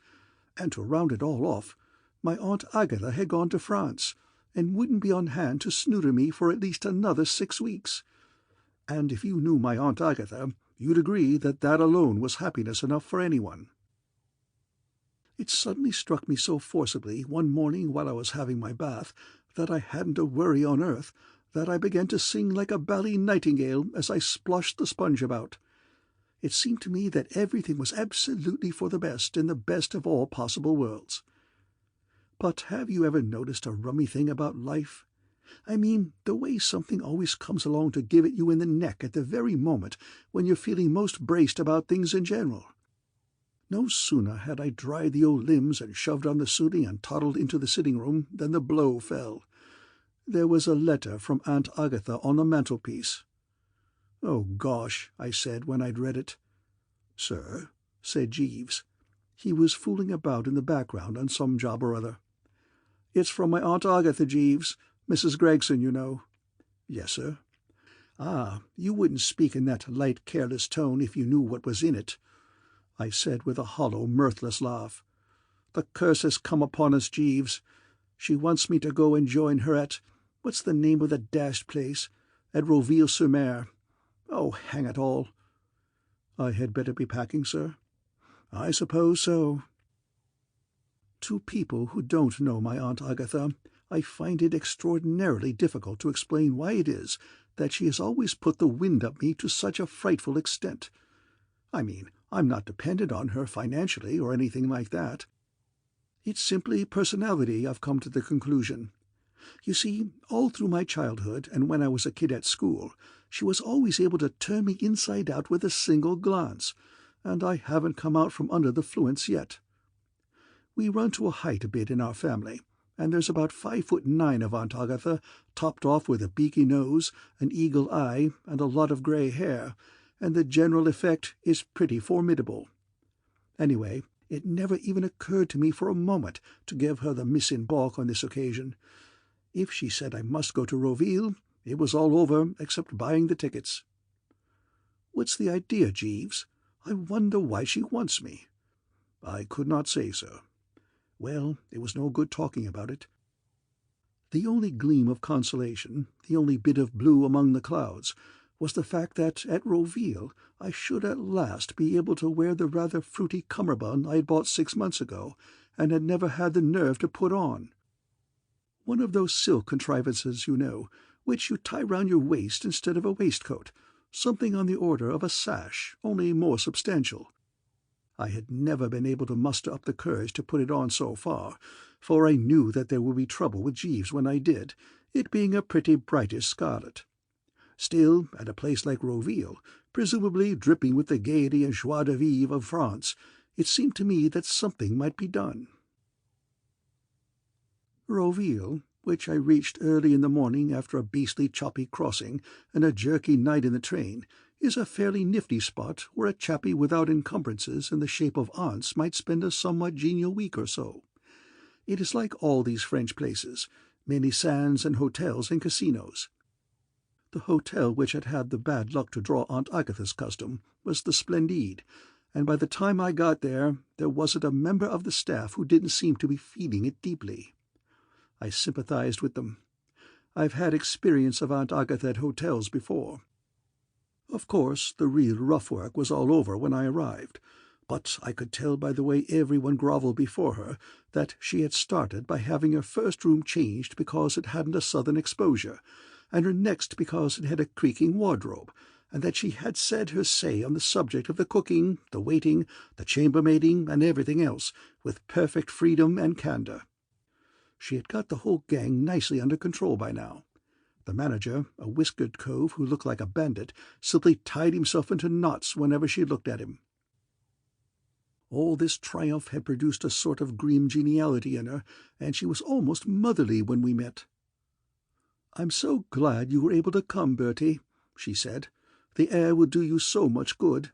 and to round it all off, my Aunt Agatha had gone to France, and wouldn't be on hand to snooter me for at least another 6 weeks. And if you knew my Aunt Agatha, you'd agree that that alone was happiness enough for anyone. It suddenly struck me so forcibly one morning while I was having my bath that I hadn't a worry on earth, that I began to sing like a bally nightingale as I splashed the sponge about. It seemed to me that everything was absolutely for the best in the best of all possible worlds. But have you ever noticed a rummy thing about life? I mean, the way something always comes along to give it you in the neck at the very moment when you're feeling most braced about things in general. No sooner had I dried the old limbs and shoved on the suiting and toddled into the sitting-room than the blow fell. There was a letter from Aunt Agatha on the mantelpiece. "Oh, gosh," I said when I'd read it. "Sir?" said Jeeves. He was fooling about in the background on some job or other. "It's from my Aunt Agatha, Jeeves. Mrs. Gregson, you know." "Yes, sir." "Ah, you wouldn't speak in that light, careless tone if you knew what was in it," I said with a hollow, mirthless laugh. "The curse has come upon us, Jeeves. She wants me to go and join her at—what's the name of the dashed place? At Roville-sur-Mer. Oh, hang it all!" "I had better be packing, sir?" "I suppose so." To people who don't know my Aunt Agatha, I find it extraordinarily difficult to explain why it is that she has always put the wind up me to such a frightful extent. I mean, I'm not dependent on her financially or anything like that. It's simply personality, I've come to the conclusion. You see, all through my childhood and when I was a kid at school, she was always able to turn me inside out with a single glance, and I haven't come out from under the fluence yet. We run to a height a bit in our family, and there's about 5'9" of Aunt Agatha, topped off with a beaky nose, an eagle eye, and a lot of grey hair, and the general effect is pretty formidable. Anyway, it never even occurred to me for a moment to give her the miss in baulk on this occasion. If she said I must go to Roville, it was all over except buying the tickets. What's the idea, Jeeves? I wonder why she wants me. I could not say, sir. Well, it was no good talking about it. The only gleam of consolation, the only bit of blue among the clouds, was the fact that at Roville I should at last be able to wear the rather fruity cummerbund I had bought 6 months ago and had never had the nerve to put on. One of those silk contrivances, you know, which you tie round your waist instead of a waistcoat, something on the order of a sash, only more substantial. I had never been able to muster up the courage to put it on so far, for I knew that there would be trouble with Jeeves when I did, it being a pretty brightish scarlet. Still, at a place like Roville, presumably dripping with the gaiety and joie de vivre of France, it seemed to me that something might be done. Roville, which I reached early in the morning after a beastly choppy crossing and a jerky night in the train, is a fairly nifty spot where a chappie without encumbrances in the shape of aunts might spend a somewhat genial week or so. It is like all these French places, many sands and hotels and casinos. The hotel which had had the bad luck to draw Aunt Agatha's custom was the Splendide, and by the time I got there wasn't a member of the staff who didn't seem to be feeling it deeply. I sympathized with them. I've had experience of Aunt Agatha at hotels before. Of course, the real rough work was all over when I arrived, but I could tell by the way everyone grovelled before her that she had started by having her first room changed because it hadn't a southern exposure, and her next because it had a creaking wardrobe, and that she had said her say on the subject of the cooking, the waiting, the chambermaiding, and everything else, with perfect freedom and candour. She had got the whole gang nicely under control by now. The manager, a whiskered cove who looked like a bandit, simply tied himself into knots whenever she looked at him. All this triumph had produced a sort of grim geniality in her, and she was almost motherly when we met. "I'm so glad you were able to come, Bertie," she said. "The air will do you so much good.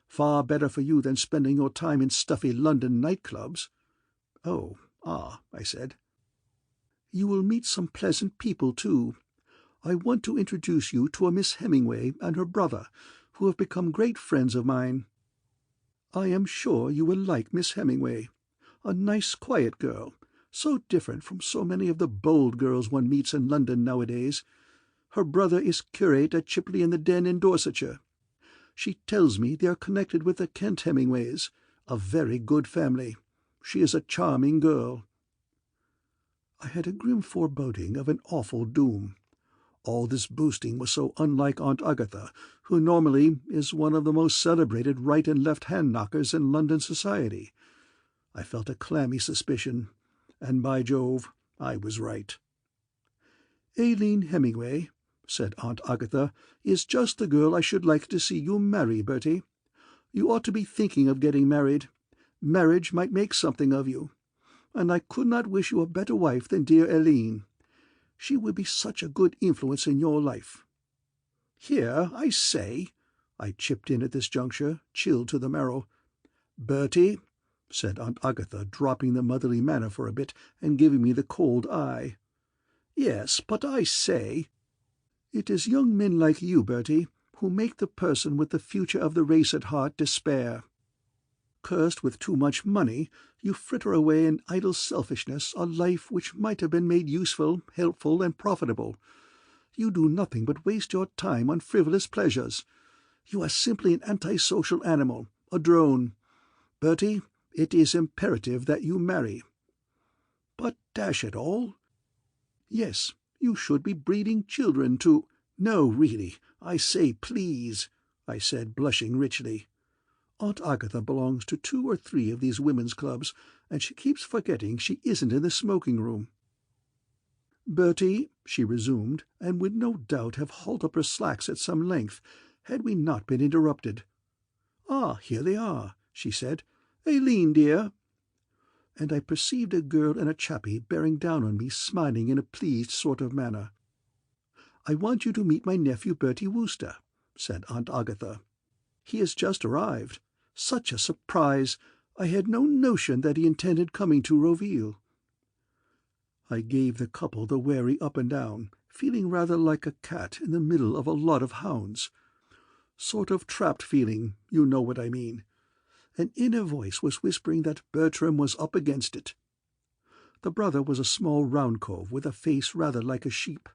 Far better for you than spending your time in stuffy London night-clubs." "Oh, I said. "You will meet some pleasant people, too. I want to introduce you to a Miss Hemingway and her brother, who have become great friends of mine. I am sure you will like Miss Hemingway. A nice, quiet girl, so different from so many of the bold girls one meets in London nowadays. Her brother is curate at Chipley in the Den in Dorsetshire. She tells me they are connected with the Kent Hemingways, a very good family. She is a charming girl." I had a grim foreboding of an awful doom. All this boosting was so unlike Aunt Agatha, who normally is one of the most celebrated right and left-hand knockers in London society. I felt a clammy suspicion, and by Jove, I was right. "Aileen Hemingway," said Aunt Agatha, "is just the girl I should like to see you marry, Bertie. You ought to be thinking of getting married. Marriage might make something of you, and I could not wish you a better wife than dear Aileen. She would be such a good influence in your life." "Here, I say," I chipped in at this juncture, chilled to the marrow. "Bertie," said Aunt Agatha, dropping the motherly manner for a bit and giving me the cold eye. "Yes, but I say—" "It is young men like you, Bertie, who make the person with the future of the race at heart despair. Cursed with too much money, you fritter away in idle selfishness a life which might have been made useful, helpful, and profitable. You do nothing but waste your time on frivolous pleasures. You are simply an antisocial animal, a drone. Bertie, it is imperative that you marry." "But, dash it all—" "Yes, you should be breeding children to—" "No, really, I say please," I said, blushing richly. Aunt Agatha belongs to 2 or 3 of these women's clubs, and she keeps forgetting she isn't in the smoking-room. "Bertie," she resumed, and would no doubt have hauled up her slacks at some length, had we not been interrupted. "Ah, here they are," she said. "Aileen, dear." And I perceived a girl and a chappie bearing down on me, smiling in a pleased sort of manner. "I want you to meet my nephew Bertie Wooster," said Aunt Agatha. "He has just arrived. Such a surprise! I had no notion that he intended coming to Roville." I gave the couple the wary up and down, feeling rather like a cat in the middle of a lot of hounds. Sort of trapped feeling, you know what I mean. An inner voice was whispering that Bertram was up against it. The brother was a small round cove with a face rather like a sheep.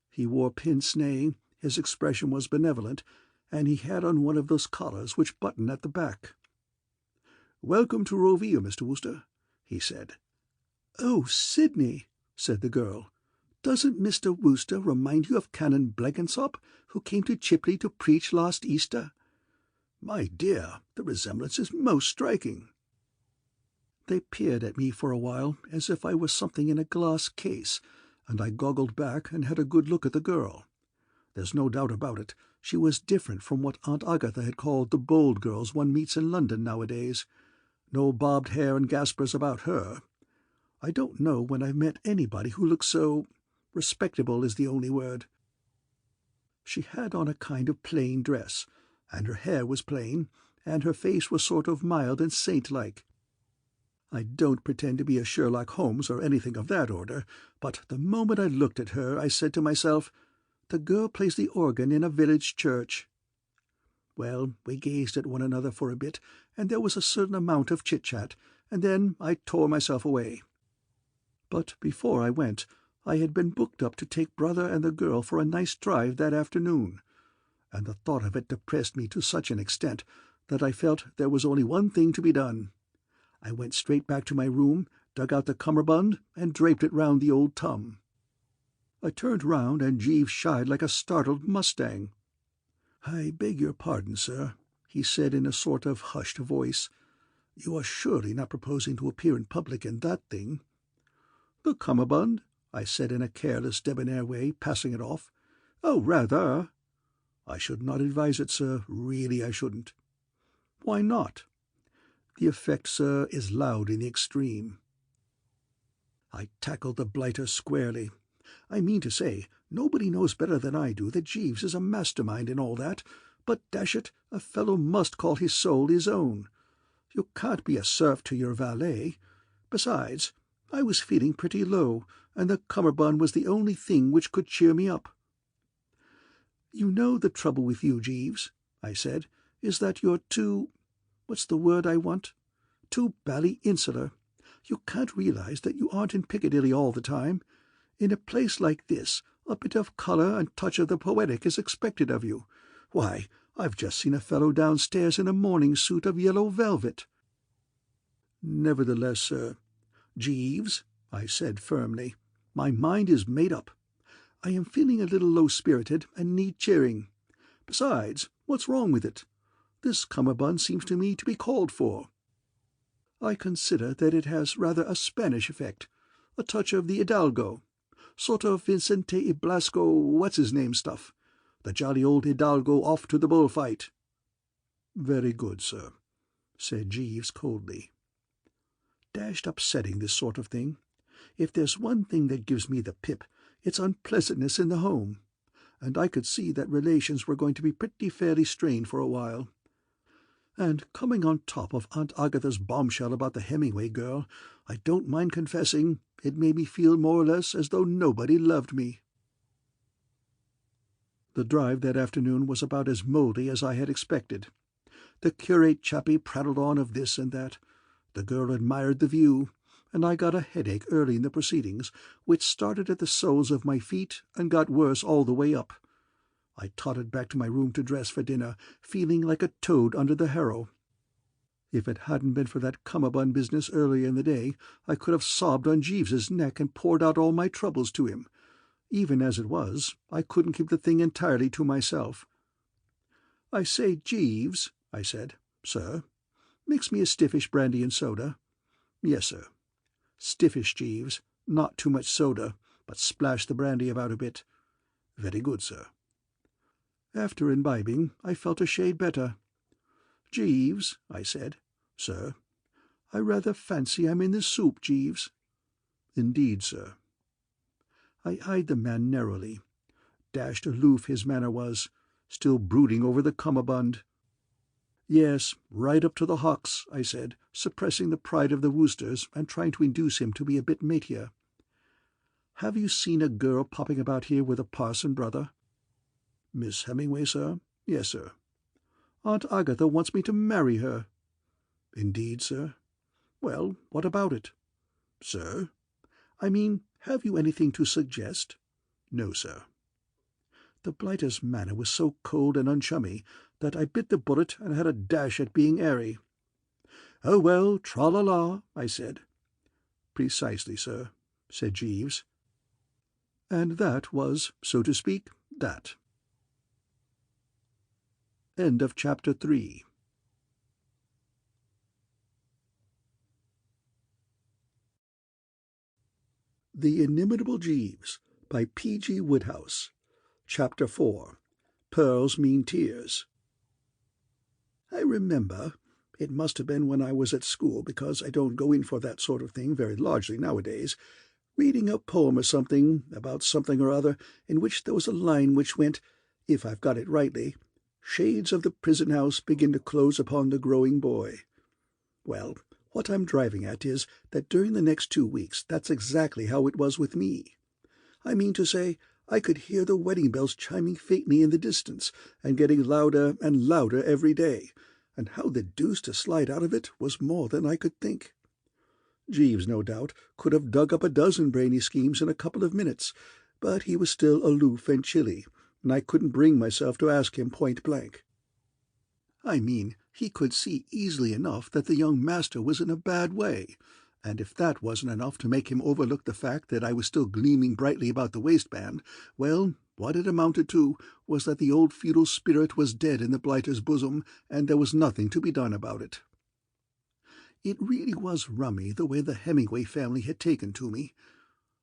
He wore pince-nez, His expression was benevolent, and he had on one of those collars which button at the back. "Welcome to Roville, Mr. Wooster," he said. "Oh, Sidney," said the girl, "doesn't Mr. Wooster remind you of Canon Blenkinsop, who came to Chipley to preach last Easter?" "My dear, the resemblance is most striking." They peered at me for a while as if I was something in a glass case, and I goggled back and had a good look at the girl. There's no doubt about it, she was different from what Aunt Agatha had called the bold girls one meets in London nowadays. No bobbed hair and gaspers about her. I don't know when I've met anybody who looked so— respectable is the only word. She had on a kind of plain dress, and her hair was plain, and her face was sort of mild and saint-like. I don't pretend to be a Sherlock Holmes or anything of that order, but the moment I looked at her I said to myself, "The girl plays the organ in a village church." Well, we gazed at one another for a bit, and there was a certain amount of chit-chat, and then I tore myself away. But before I went, I had been booked up to take brother and the girl for a nice drive that afternoon, and the thought of it depressed me to such an extent that I felt there was only one thing to be done. I went straight back to my room, dug out the cummerbund, and draped it round the old tum. I turned round, and Jeeves shied like a startled mustang. "I beg your pardon, sir," he said in a sort of hushed voice. "You are surely not proposing to appear in public in that thing?" "The cummerbund?" I said in a careless, debonair way, passing it off. "Oh, rather." "I should not advise it, sir. Really I shouldn't." "Why not?" "The effect, sir, is loud in the extreme." I tackled the blighter squarely. I mean to say, nobody knows better than I do that Jeeves is a mastermind and all that, but, dash it, a fellow must call his soul his own. You can't be a serf to your valet. Besides, I was feeling pretty low, and the cummerbund was the only thing which could cheer me up. "You know the trouble with you, Jeeves," I said, "is that you're too—what's the word I want? Too bally insular. You can't realize that you aren't in Piccadilly all the time. In a place like this, a bit of colour and touch of the poetic is expected of you. Why, I've just seen a fellow downstairs in a morning suit of yellow velvet." "Nevertheless, sir—" "Jeeves," I said firmly, "my mind is made up. I am feeling a little low-spirited and need cheering. Besides, what's wrong with it? This cummerbund seems to me to be called for. I consider that it has rather a Spanish effect, a touch of the Hidalgo, sort of Vicente y Blasco what's-his-name stuff, the jolly old Hidalgo off to the bullfight." "Very good, sir," said Jeeves coldly. Dashed upsetting, this sort of thing. If there's one thing that gives me the pip, it's unpleasantness in the home, and I could see that relations were going to be pretty fairly strained for a while. And coming on top of Aunt Agatha's bombshell about the Hemingway girl, I don't mind confessing, it made me feel more or less as though nobody loved me. The drive that afternoon was about as mouldy as I had expected. The curate chappie prattled on of this and that. The girl admired the view, and I got a headache early in the proceedings, which started at the soles of my feet and got worse all the way up. I tottered back to my room to dress for dinner, feeling like a toad under the harrow. If it hadn't been for that cummerbund business earlier in the day, I could have sobbed on Jeeves's neck and poured out all my troubles to him. Even as it was, I couldn't keep the thing entirely to myself. "I say, Jeeves," I said. "Sir?" "Mix me a stiffish brandy and soda." "Yes, sir." "Stiffish, Jeeves. Not too much soda, but splash the brandy about a bit." "Very good, sir." After imbibing, I felt a shade better. "Jeeves," I said. "Sir?" "I rather fancy I'm in the soup, Jeeves." "Indeed, sir." I eyed the man narrowly. Dashed aloof his manner was, still brooding over the cummerbund. "Yes, right up to the hocks," I said, suppressing the pride of the Woosters and trying to induce him to be a bit matier. "Have you seen a girl popping about here with a parson brother?" "Miss Hemingway, sir?" "Yes, sir." "Aunt Agatha wants me to marry her." "Indeed, sir?" "Well, what about it?" "Sir?" "I mean, have you anything to suggest?" "No, sir." The blighter's manner was so cold and unchummy that I bit the bullet and had a dash at being airy. "Oh, well, tra-la-la," I said. "Precisely, sir," said Jeeves. And that was, so to speak, that. End of Chapter 3. The Inimitable Jeeves, by P.G. Wodehouse. Chapter 4. Pearls Mean Tears. I remember, it must have been when I was at school, because I don't go in for that sort of thing very largely nowadays, reading a poem or something, about something or other, in which there was a line which went, if I've got it rightly, "Shades of the prison house begin to close upon the growing boy." Well, what I'm driving at is that during the next 2 weeks that's exactly how it was with me. I mean to say, I could hear the wedding bells chiming faintly in the distance, and getting louder and louder every day, and how the deuce to slide out of it was more than I could think. Jeeves, no doubt, could have dug up a dozen brainy schemes in a couple of minutes, but he was still aloof and chilly, and I couldn't bring myself to ask him point-blank. I mean, he could see easily enough that the young master was in a bad way, and if that wasn't enough to make him overlook the fact that I was still gleaming brightly about the waistband, well, what it amounted to was that the old feudal spirit was dead in the blighter's bosom, and there was nothing to be done about it. It really was rummy the way the Hemingway family had taken to me.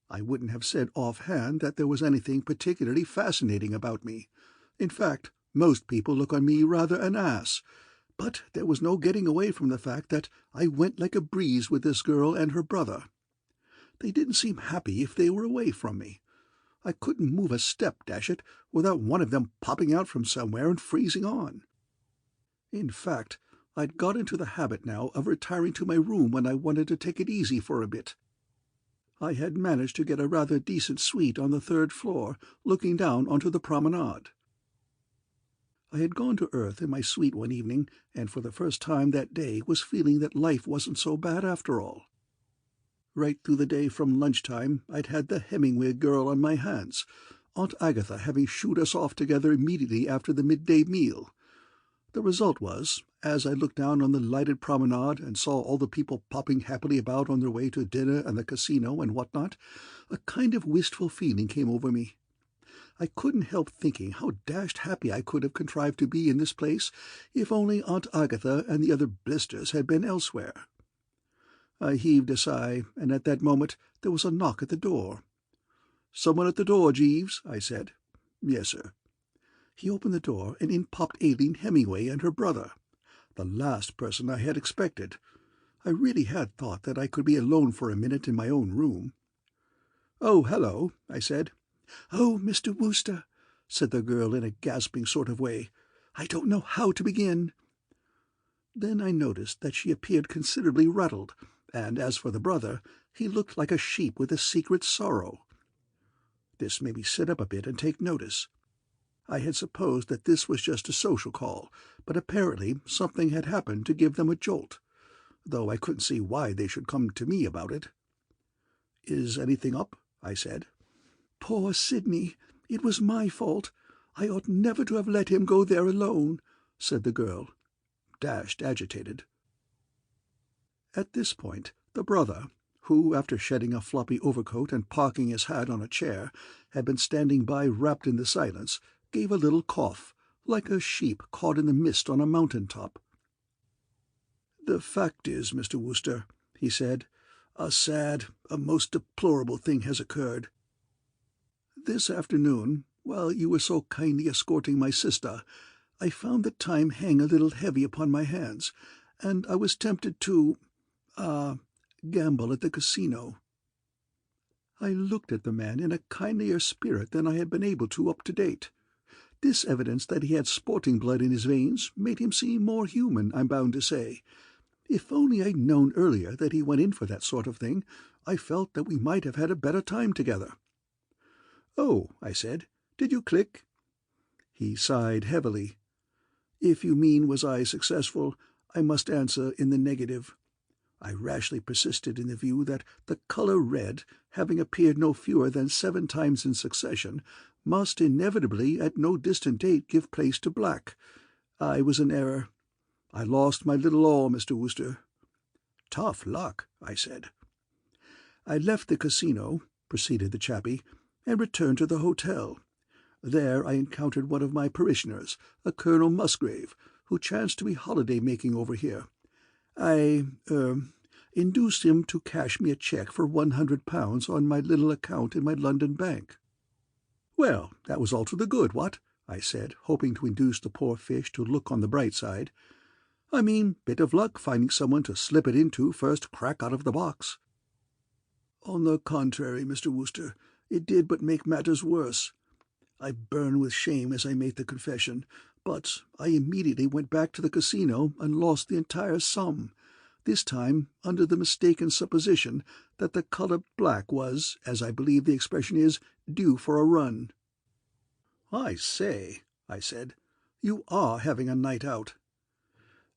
I wouldn't have said offhand that there was anything particularly fascinating about me. In fact, most people look on me rather an ass, but there was no getting away from the fact that I went like a breeze with this girl and her brother. They didn't seem happy if they were away from me. I couldn't move a step, dash it, without one of them popping out from somewhere and freezing on. In fact, I'd got into the habit now of retiring to my room when I wanted to take it easy for a bit. I had managed to get a rather decent suite on the 3rd floor, looking down onto the promenade. I had gone to earth in my suite one evening, and for the first time that day was feeling that life wasn't so bad after all. Right through the day from lunchtime I'd had the Hemingway girl on my hands, Aunt Agatha having shooed us off together immediately after the midday meal. The result was, as I looked down on the lighted promenade and saw all the people popping happily about on their way to dinner and the casino and what-not, a kind of wistful feeling came over me. I couldn't help thinking how dashed happy I could have contrived to be in this place if only Aunt Agatha and the other blisters had been elsewhere. I heaved a sigh, and at that moment there was a knock at the door. "Someone at the door, Jeeves," I said. "Yes, sir." He opened the door, and in popped Aileen Hemingway and her brother, the last person I had expected. I really had thought that I could be alone for a minute in my own room. "Oh, hello," I said. "Oh, Mr. Wooster," said the girl in a gasping sort of way. "I don't know how to begin." Then I noticed that she appeared considerably rattled, and as for the brother, he looked like a sheep with a secret sorrow. This made me sit up a bit and take notice. I had supposed that this was just a social call, but apparently something had happened to give them a jolt, though I couldn't see why they should come to me about it. "Is anything up?" I said. "Poor Sidney! It was my fault. I ought never to have let him go there alone," said the girl, dashed agitated. At this point the brother, who, after shedding a floppy overcoat and parking his hat on a chair, had been standing by wrapped in the silence, gave a little cough, like a sheep caught in the mist on a mountain-top. "The fact is, Mr. Wooster," he said, "a sad, a most deplorable thing has occurred. This afternoon, while you were so kindly escorting my sister, I found the time hang a little heavy upon my hands, and I was tempted to, gamble at the casino." I looked at the man in a kindlier spirit than I had been able to up to date. This evidence that he had sporting blood in his veins made him seem more human, I'm bound to say. If only I'd known earlier that he went in for that sort of thing, I felt that we might have had a better time together. "Oh," I said, "did you click?" He sighed heavily. "If you mean was I successful, I must answer in the negative." I rashly persisted in the view that the colour red, having appeared no fewer than 7 times in succession, must inevitably at no distant date give place to black. I was in error. I lost my little all, Mr. Wooster." "Tough luck," I said. "I left the casino," proceeded the chappie, "and returned to the hotel. There I encountered one of my parishioners, a Colonel Musgrave, who chanced to be holiday-making over here. I induced him to cash me a cheque for £100 on my little account in my London bank." "Well, that was all to the good, what?" I said, hoping to induce the poor fish to look on the bright side. "I mean, bit of luck finding someone to slip it into first crack out of the box." "On the contrary, Mr. Wooster, it did but make matters worse. I burn with shame as I make the confession, but I immediately went back to the casino and lost the entire sum, this time under the mistaken supposition that the colour black was, as I believe the expression is, due for a run." "I say," I said, "you are having a night out."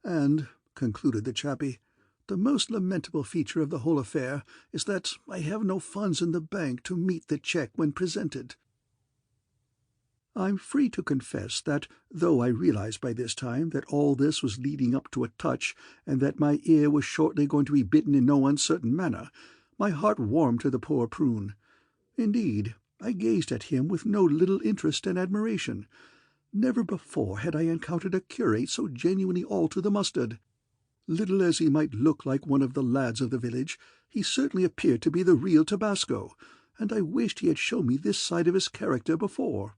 "And," concluded the chappie, "the most lamentable feature of the whole affair is that I have no funds in the bank to meet the cheque when presented." I'm free to confess that, though I realized by this time that all this was leading up to a touch, and that my ear was shortly going to be bitten in no uncertain manner, my heart warmed to the poor prune. Indeed, I gazed at him with no little interest and admiration. Never before had I encountered a curate so genuinely all to the mustard. Little as he might look like one of the lads of the village, he certainly appeared to be the real Tabasco, and I wished he had shown me this side of his character before.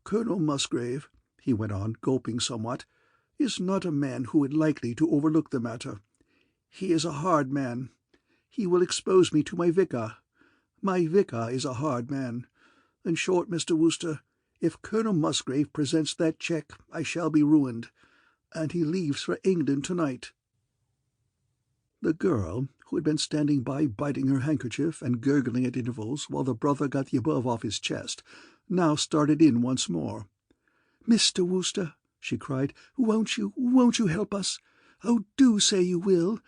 "Colonel Musgrave," he went on, gulping somewhat, "is not a man who would likely to overlook the matter. He is a hard man. He will expose me to my vicar. My vicar is a hard man. In short, Mr. Wooster, if Colonel Musgrave presents that cheque, I shall be ruined. And he leaves for England to-night." The girl, who had been standing by biting her handkerchief and gurgling at intervals while the brother got the above off his chest, now started in once more. "Mr. Wooster," she cried, won't you help us? Oh, do say you will.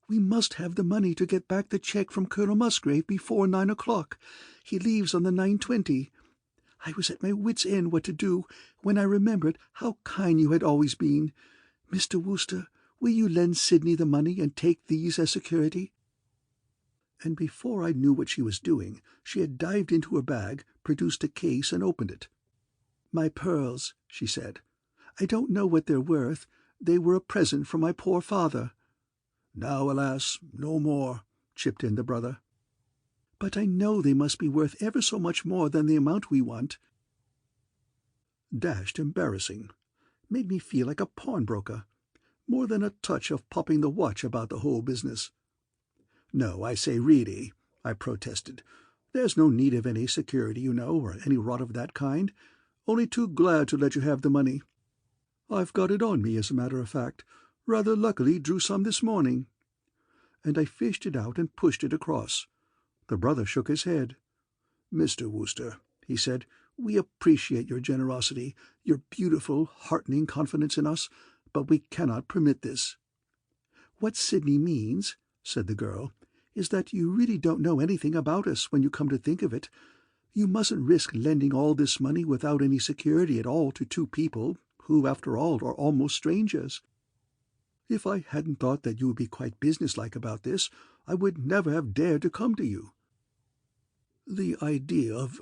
We must have the money to get back the cheque from Colonel Musgrave before 9 o'clock. He leaves on the 9:20. I was at my wits' end what to do when I remembered how kind you had always been. Mr. Wooster, will you lend Sidney the money and take these as security?" And before I knew what she was doing, she had dived into her bag, produced a case, and opened it. "My pearls," she said. "I don't know what they're worth. They were a present from my poor father." "Now, alas, no more," chipped in the brother. "But I know they must be worth ever so much more than the amount we want." Dashed embarrassing. Made me feel like a pawnbroker. More than a touch of popping the watch about the whole business. "No, I say really," I protested. "There's no need of any security, you know, or any rot of that kind. Only too glad to let you have the money. I've got it on me, as a matter of fact. Rather luckily drew some this morning." And I fished it out and pushed it across. The brother shook his head. "Mr. Wooster," he said, "we appreciate your generosity, your beautiful, heartening confidence in us, but we cannot permit this." "What Sidney means," said the girl, "is that you really don't know anything about us when you come to think of it. You mustn't risk lending all this money without any security at all to two people who, after all, are almost strangers. If I hadn't thought that you would be quite businesslike about this, I would never have dared to come to you." "The idea of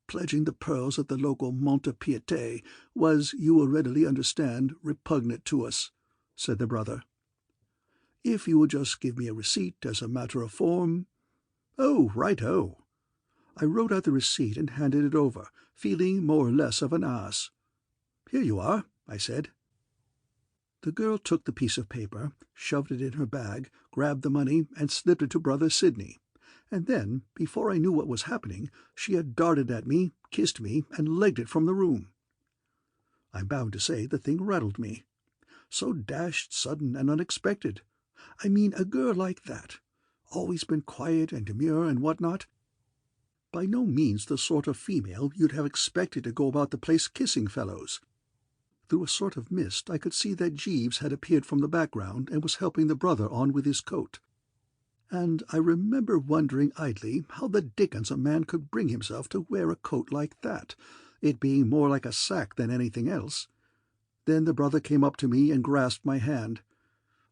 pledging the pearls at the local Mont-de-Piété was, you will readily understand, repugnant to us," said the brother. "If you will just give me a receipt as a matter of form—" "Oh, right-o." I wrote out the receipt and handed it over, feeling more or less of an ass. "Here you are," I said. The girl took the piece of paper, shoved it in her bag, grabbed the money, and slipped it to brother Sidney. And then, before I knew what was happening, she had darted at me, kissed me, and legged it from the room. I'm bound to say the thing rattled me. So dashed sudden and unexpected. I mean, a girl like that. Always been quiet and demure and what-not. By no means the sort of female you'd have expected to go about the place kissing fellows. Through a sort of mist I could see that Jeeves had appeared from the background and was helping the brother on with his coat. and I remember wondering idly how the dickens a man could bring himself to wear a coat like that, it being more like a sack than anything else. Then the brother came up to me and grasped my hand.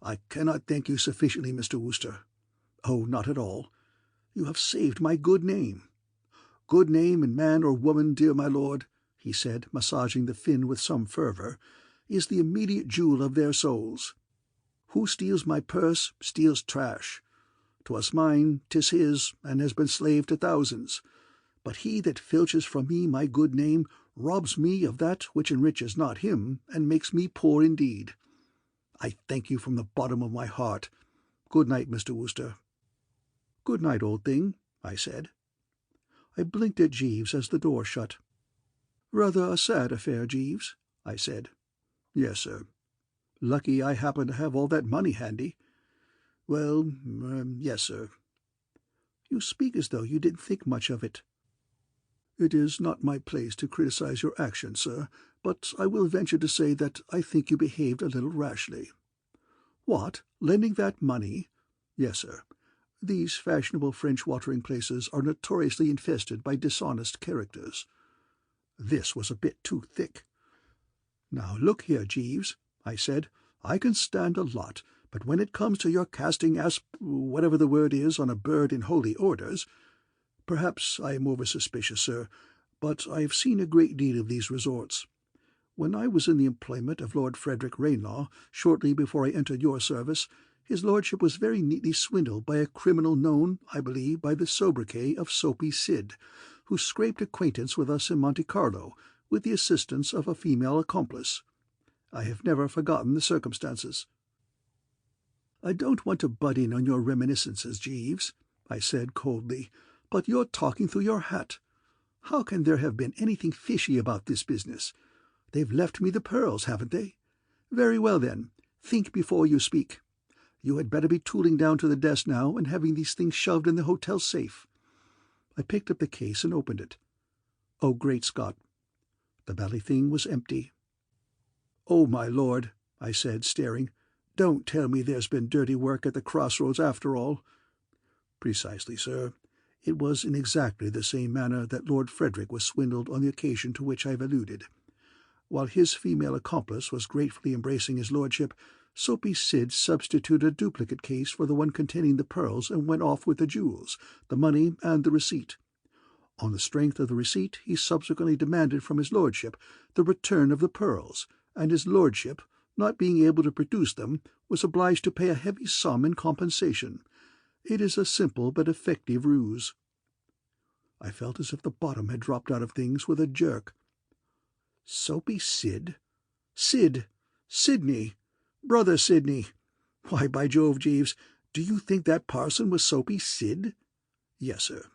"I cannot thank you sufficiently, Mr. Wooster." "Oh, not at all. You have saved my good name." "Good name in man or woman, dear my lord," he said, massaging the fin with some fervour, "is the immediate jewel of their souls. Who steals my purse steals trash. 'Twas mine, 'tis his, and has been slave to thousands. But he that filches from me my good name robs me of that which enriches not him, and makes me poor indeed. I thank you from the bottom of my heart. Good night, Mr. Wooster." "Good night, old thing," I said. I blinked at Jeeves as the door shut. "Rather a sad affair, Jeeves," I said. "Yes, sir." "Lucky I happen to have all that money handy." "Well, yes, sir." "You speak as though you didn't think much of it." "It is not my place to criticize your actions, sir, but I will venture to say that I think you behaved a little rashly." "What, lending that money?" "Yes, sir. These fashionable French watering-places are notoriously infested by dishonest characters." This was a bit too thick. "Now look here, Jeeves," I said, "I can stand a lot, but when it comes to your casting whatever the word is on a bird in holy orders— Perhaps I am over-suspicious, sir, but I have seen a great deal of these resorts. When I was in the employment of Lord Frederick Rainlaw, shortly before I entered your service, his lordship was very neatly swindled by a criminal known, I believe, by the sobriquet of Soapy Sid, who scraped acquaintance with us in Monte Carlo, with the assistance of a female accomplice. I have never forgotten the circumstances." "I don't want to butt in on your reminiscences, Jeeves," I said coldly, "but you're talking through your hat. How can there have been anything fishy about this business? They've left me the pearls, haven't they? Very well, then, think before you speak. You had better be tooling down to the desk now and having these things shoved in the hotel safe." I picked up the case and opened it. Oh, great Scott! The bally thing was empty. "Oh, my lord," I said, staring, "don't tell me there's been dirty work at the crossroads after all." "Precisely, sir. It was in exactly the same manner that Lord Frederick was swindled on the occasion to which I have alluded. While his female accomplice was gratefully embracing his lordship, Soapy Sid substituted a duplicate case for the one containing the pearls and went off with the jewels, the money, and the receipt. On the strength of the receipt he subsequently demanded from his lordship the return of the pearls, and his lordship, not being able to produce them, was obliged to pay a heavy sum in compensation. It is a simple but effective ruse." I felt as if the bottom had dropped out of things with a jerk. Soapy Sid? Sidney! Brother Sidney! Why, by Jove, Jeeves, do you think that parson was Soapy Sid?" "Yes, sir."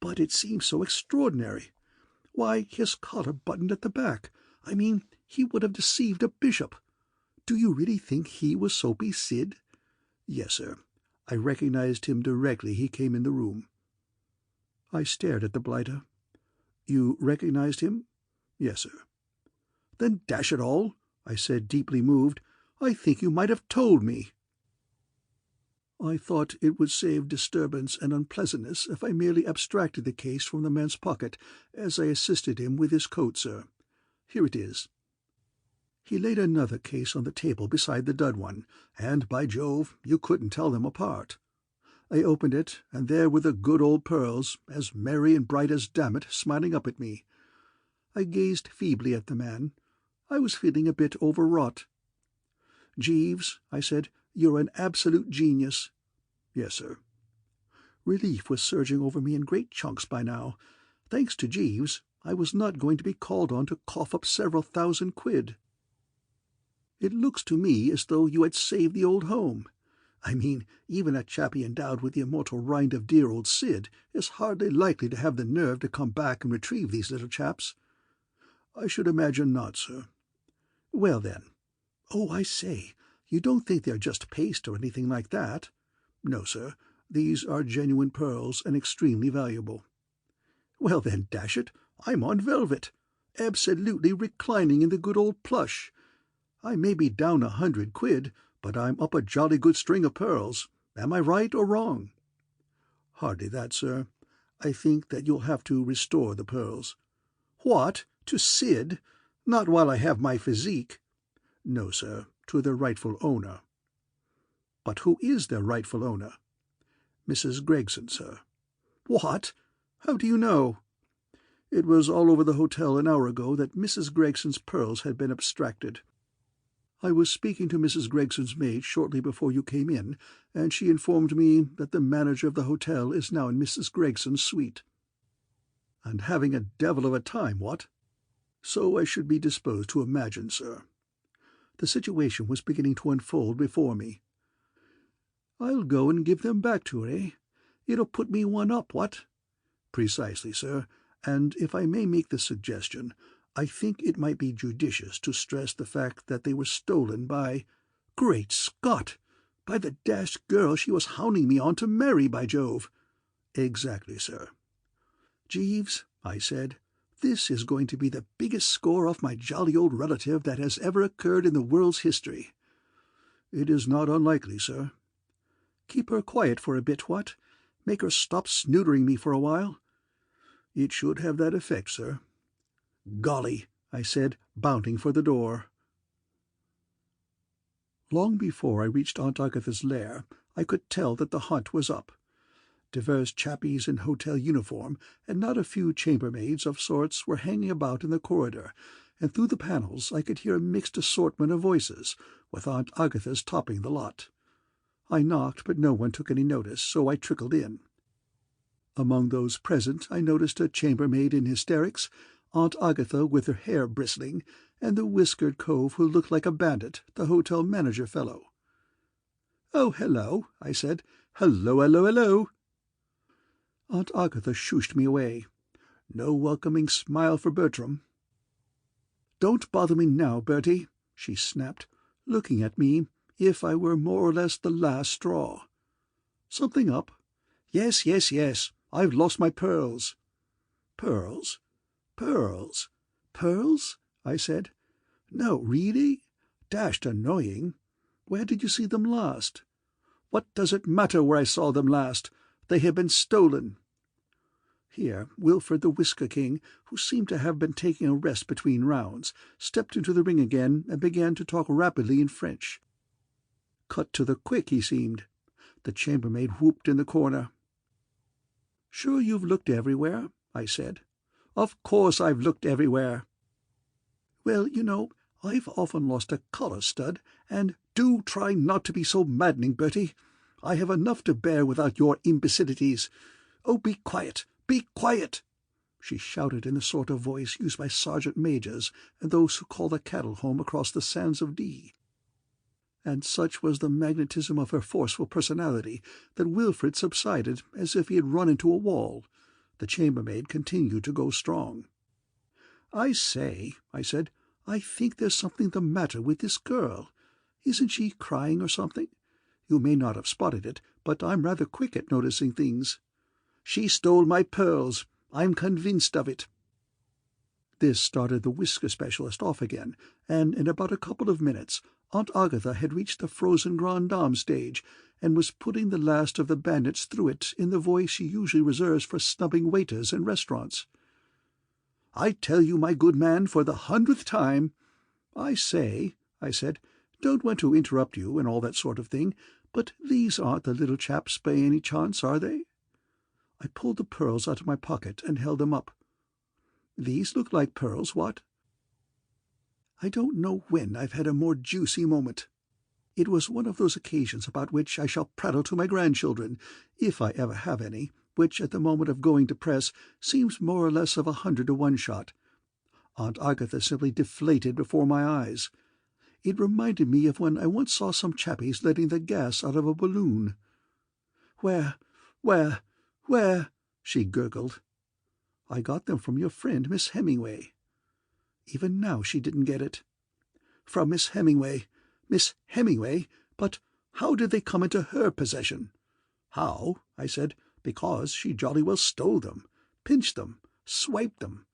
"But it seems so extraordinary. Why, his collar buttoned at the back. I mean, he would have deceived a bishop. Do you really think he was Soapy Sid?" "Yes, sir. I recognized him directly he came in the room." I stared at the blighter. "You recognized him?" "Yes, sir." "Then, dash it all," I said, deeply moved, "I think you might have told me." "I thought it would save disturbance and unpleasantness if I merely abstracted the case from the man's pocket as I assisted him with his coat, sir. Here it is." He laid another case on the table beside the dud one, and, by Jove, you couldn't tell them apart. I opened it, and there were the good old pearls, as merry and bright as Dammit, smiling up at me. I gazed feebly at the man. I was feeling a bit overwrought. "Jeeves," I said, "you're an absolute genius." "Yes, sir." Relief was surging over me in great chunks by now. Thanks to Jeeves, I was not going to be called on to cough up several thousand quid. "It looks to me as though you had saved the old home. I mean, even a chappie endowed with the immortal rind of dear old Sid is hardly likely to have the nerve to come back and retrieve these little chaps." "I should imagine not, sir." "Well, then. Oh, I say, you don't think they're just paste or anything like that?" "No, sir. These are genuine pearls and extremely valuable." "Well, then, dash it, I'm on velvet. Absolutely reclining in the good old plush. I may be down 100 quid, but I'm up a jolly good string of pearls. Am I right or wrong?" "Hardly that, sir. I think that you'll have to restore the pearls." "What? To Sid? Not while I have my physique." "No, sir, to their rightful owner." "But who is their rightful owner?" "Mrs. Gregson, sir." "What? How do you know?" "It was all over the hotel an hour ago that Mrs. Gregson's pearls had been abstracted. I was speaking to Mrs. Gregson's maid shortly before you came in, and she informed me that the manager of the hotel is now in Mrs. Gregson's suite." "And having a devil of a time, what?" "So I should be disposed to imagine, sir." The situation was beginning to unfold before me. "I'll go and give them back to her, eh? It'll put me one up, what?" "Precisely, sir, and if I may make the suggestion, I think it might be judicious to stress the fact that they were stolen by— Great Scott! By the dashed girl she was hounding me on to marry, by Jove!" "Exactly, sir." "Jeeves," I said, "this is going to be the biggest score off my jolly old relative that has ever occurred in the world's history." "It is not unlikely, sir." "Keep her quiet for a bit, what? Make her stop snootering me for a while?" "It should have that effect, sir." "Golly," I said, bounding for the door. Long before I reached Aunt Agatha's lair, I could tell that the hunt was up. Divers chappies in hotel uniform, and not a few chambermaids of sorts, were hanging about in the corridor, and through the panels I could hear a mixed assortment of voices, with Aunt Agatha's topping the lot. I knocked, but no one took any notice, so I trickled in. Among those present I noticed a chambermaid in hysterics, Aunt Agatha with her hair bristling, and the whiskered cove who looked like a bandit, the hotel manager fellow. "Oh, hello," I said. "Hello, hello, hello." Aunt Agatha shooshed me away. No welcoming smile for Bertram. "Don't bother me now, Bertie," she snapped, looking at me if I were more or less the last straw. "Something up?" "Yes, yes, yes. I've lost my pearls." "Pearls? Pearls? Pearls?" I said. "No, really? Dashed annoying. Where did you see them last?" "What does it matter where I saw them last? They have been stolen." Here Wilfred the Whisker King, who seemed to have been taking a rest between rounds, stepped into the ring again and began to talk rapidly in French. Cut to the quick, he seemed. The chambermaid whooped in the corner. "Sure you've looked everywhere?" I said. "Of course I've looked everywhere." "Well, you know, I've often lost a collar stud, and—" "Do try not to be so maddening, Bertie. I have enough to bear without your imbecilities. Oh, be quiet! Be quiet!" she shouted in the sort of voice used by sergeant majors and those who call the cattle home across the sands of Dee. And such was the magnetism of her forceful personality that Wilfred subsided as if he had run into a wall. The chambermaid continued to go strong. "I say," I said, "I think there's something the matter with this girl. Isn't she crying or something? You may not have spotted it, but I'm rather quick at noticing things." "She stole my pearls. I'm convinced of it." This started the whisker specialist off again, and in about a couple of minutes Aunt Agatha had reached the frozen grande dame stage, and was putting the last of the bandits through it in the voice she usually reserves for snubbing waiters in restaurants. "I tell you, my good man, for the 100th time—" "I say," I said, "don't want to interrupt you and all that sort of thing, but these aren't the little chaps by any chance, are they?" I pulled the pearls out of my pocket and held them up. "These look like pearls, what?" I don't know when I've had a more juicy moment. It was one of those occasions about which I shall prattle to my grandchildren, if I ever have any, which at the moment of going to press seems more or less of 100 to 1 shot. Aunt Agatha simply deflated before my eyes. It reminded me of when I once saw some chappies letting the gas out of a balloon. Where, where, she gurgled. "I got them from your friend, Miss Hemingway." Even now she didn't get it. "From Miss Hemingway. Miss Hemingway? But how did they come into her possession?" "How?" I said. "Because she jolly well stole them, pinched them, swiped them.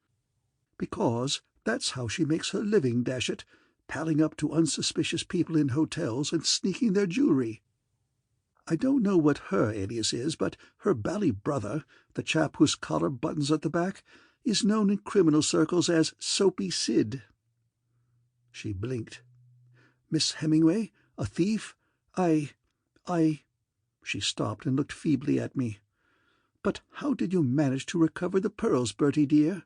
Because that's how she makes her living, dash it, palling up to unsuspicious people in hotels and sneaking their jewelry." I don't know what her alias is, but her bally brother, the chap whose collar buttons at the back, is known in criminal circles as Soapy Sid." She blinked. "Miss Hemingway? A thief? I... She stopped and looked feebly at me. "But how did you manage to recover the pearls, Bertie dear?"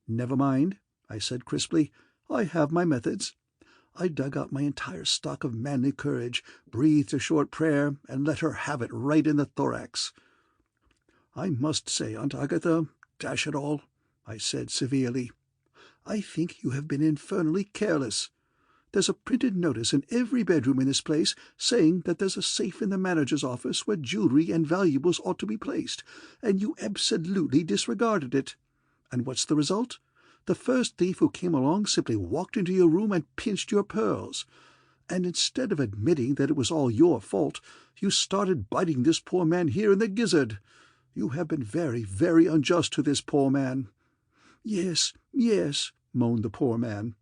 "Never mind," I said crisply. "I have my methods." I dug out my entire stock of manly courage, breathed a short prayer, and let her have it right in the thorax. "I must say, Aunt Agatha, dash it all," I said severely, "I think you have been infernally careless. There's a printed notice in every bedroom in this place saying that there's a safe in the manager's office where jewelry and valuables ought to be placed, and you absolutely disregarded it. And what's the result? The first thief who came along simply walked into your room and pinched your pearls. And instead of admitting that it was all your fault, you started biting this poor man here in the gizzard. You have been very, very unjust to this poor man." "Yes, yes," moaned the poor man.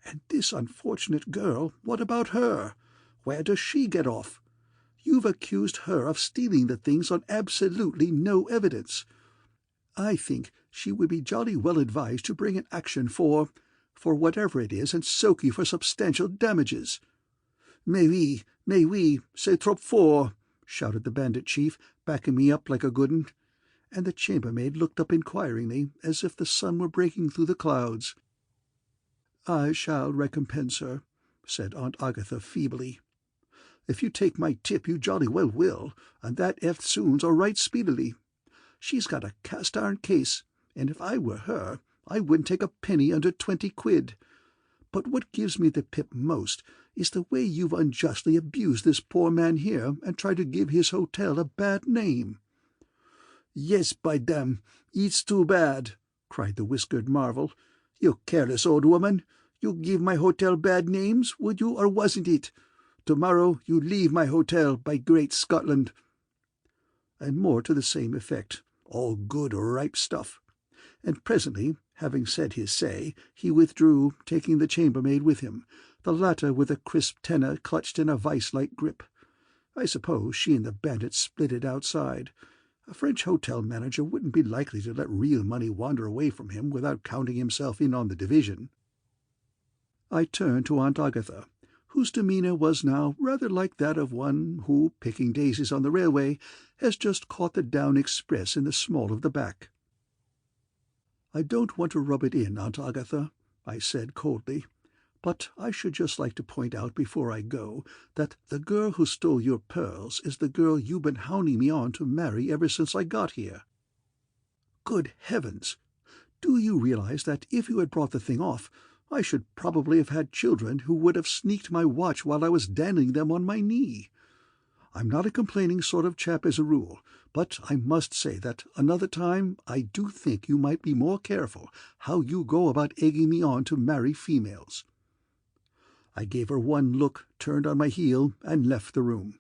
"And this unfortunate girl, what about her? Where does she get off? You've accused her of stealing the things on absolutely no evidence. I think she would be jolly well advised to bring an action for whatever it is and soak you for substantial damages." Mais oui, c'est trop fort," shouted the bandit chief, backing me up like a good 'un, and the chambermaid looked up inquiringly, as if the sun were breaking through the clouds. "I shall recompense her," said Aunt Agatha feebly. "If you take my tip, you jolly well will, and that eftsoons or right speedily. She's got a cast-iron case, and if I were her, I wouldn't take a penny under 20 quid. But what gives me the pip most is the way you've unjustly abused this poor man here and tried to give his hotel a bad name." "Yes, by damn, it's too bad," cried the whiskered marvel. "You careless old woman, you give my hotel bad names, would you, or wasn't it? Tomorrow you leave my hotel, by great Scotland." And more to the same effect, all good ripe stuff. And presently, having said his say, he withdrew, taking the chambermaid with him, the latter with a crisp tenner clutched in a vice-like grip. I suppose she and the bandit split it outside. A French hotel manager wouldn't be likely to let real money wander away from him without counting himself in on the division. I turned to Aunt Agatha, whose demeanour was now rather like that of one who, picking daisies on the railway, has just caught the down express in the small of the back. "I don't want to rub it in, Aunt Agatha," I said coldly, "but I should just like to point out before I go that the girl who stole your pearls is the girl you've been hounding me on to marry ever since I got here. Good heavens! Do you realize that if you had brought the thing off, I should probably have had children who would have sneaked my watch while I was dandling them on my knee? I'm not a complaining sort of chap as a rule, but I must say that another time I do think you might be more careful how you go about egging me on to marry females." I gave her one look, turned on my heel, and left the room.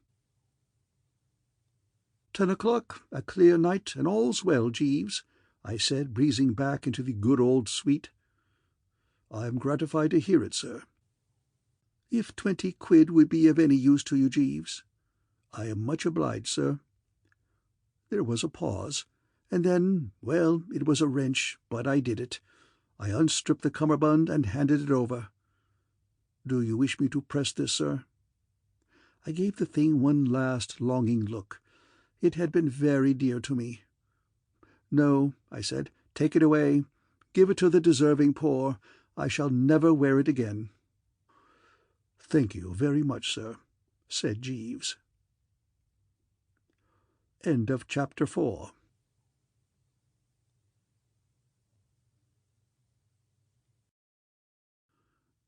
10 o'clock, a clear night, and all's well, Jeeves," I said, breezing back into the good old suite. "I am gratified to hear it, sir." "If 20 quid would be of any use to you, Jeeves." "I am much obliged, sir." There was a pause, and then, well, it was a wrench, but I did it. I unstripped the cummerbund and handed it over. "Do you wish me to press this, sir?" I gave the thing one last longing look. It had been very dear to me. "No," I said, "take it away. Give it to the deserving poor. I shall never wear it again." "Thank you very much, sir," said Jeeves. End of Chapter 4.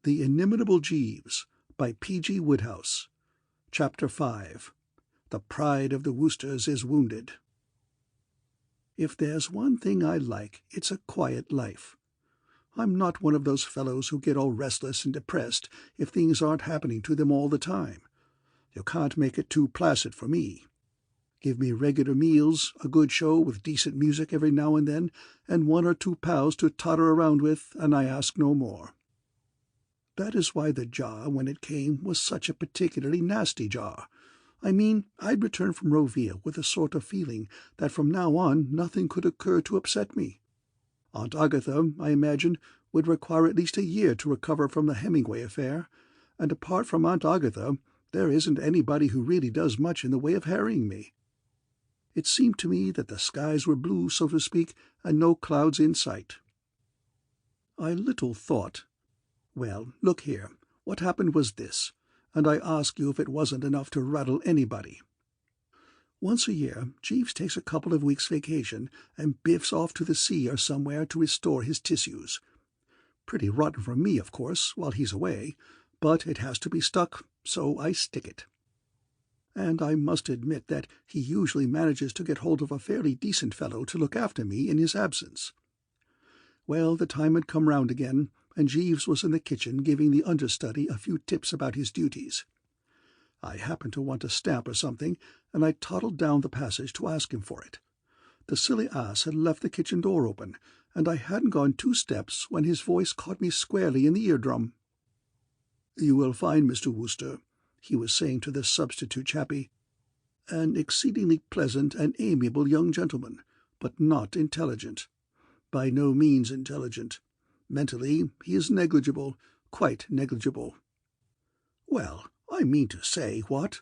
The Inimitable Jeeves, by P.G. Wodehouse. Chapter 5. The Pride of the Woosters is Wounded. If there's one thing I like, it's a quiet life. I'm not one of those fellows who get all restless and depressed if things aren't happening to them all the time. You can't make it too placid for me. Give me regular meals, a good show with decent music every now and then, and 1 or 2 pals to totter around with, and I ask no more. That is why the jar, when it came, was such a particularly nasty jar. I mean, I'd returned from Roville with a sort of feeling that from now on nothing could occur to upset me. Aunt Agatha, I imagined, would require at least a year to recover from the Hemingway affair, and apart from Aunt Agatha, there isn't anybody who really does much in the way of harrying me. It seemed to me that the skies were blue, so to speak, and no clouds in sight. I little thought. Well, look here, what happened was this, and I ask you if it wasn't enough to rattle anybody. Once a year, Jeeves takes a couple of weeks' vacation and biffs off to the sea or somewhere to restore his tissues. Pretty rotten for me, of course, while he's away, but it has to be stuck, so I stick it. And I must admit that he usually manages to get hold of a fairly decent fellow to look after me in his absence. Well, the time had come round again, and Jeeves was in the kitchen giving the understudy a few tips about his duties. I happened to want a stamp or something, and I toddled down the passage to ask him for it. The silly ass had left the kitchen door open, and I hadn't gone 2 steps when his voice caught me squarely in the eardrum. "You will find, Mr. Wooster," he was saying to the substitute chappie, "an exceedingly pleasant and amiable young gentleman, but not intelligent. By no means intelligent. Mentally, he is negligible, quite negligible." Well, I mean to say, what?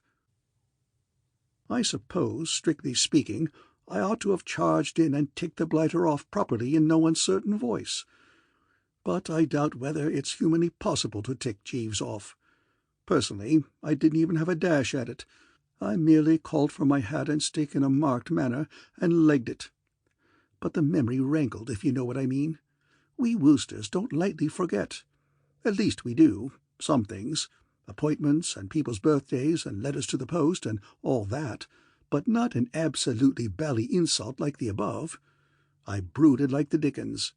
I suppose, strictly speaking, I ought to have charged in and ticked the blighter off properly in no uncertain voice. But I doubt whether it's humanly possible to tick Jeeves off. Personally, I didn't even have a dash at it. I merely called for my hat and stick in a marked manner and legged it. But the memory rankled, if you know what I mean. We Woosters don't lightly forget. At least we do, some things. Appointments and people's birthdays and letters to the post and all that, but not an absolutely bally insult like the above. I brooded like the dickens.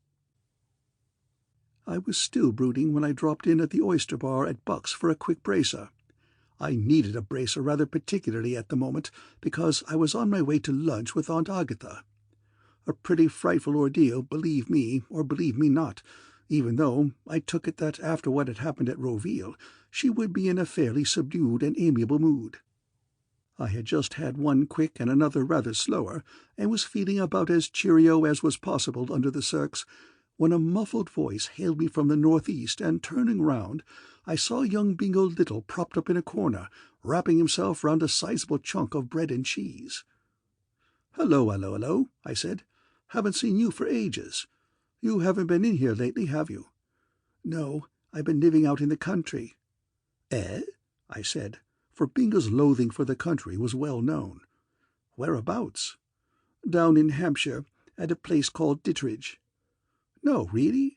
I was still brooding when I dropped in at the oyster bar at Buck's for a quick bracer. I needed a bracer rather particularly at the moment, because I was on my way to lunch with Aunt Agatha. A pretty frightful ordeal, believe me or believe me not, even though I took it that after what had happened at Roville, she would be in a fairly subdued and amiable mood. I had just had one quick and another rather slower, and was feeling about as cheerio as was possible under the circs, when a muffled voice hailed me from the northeast, and turning round, I saw young Bingo Little propped up in a corner, wrapping himself round a sizable chunk of bread and cheese. "Hello, hello, hello," I said. "Haven't seen you for ages. You haven't been in here lately, have you?" "No, I've been living out in the country." "Eh?" I said, for Bingo's loathing for the country was well known. "Whereabouts?" "Down in Hampshire, at a place called Ditteridge." "No, really?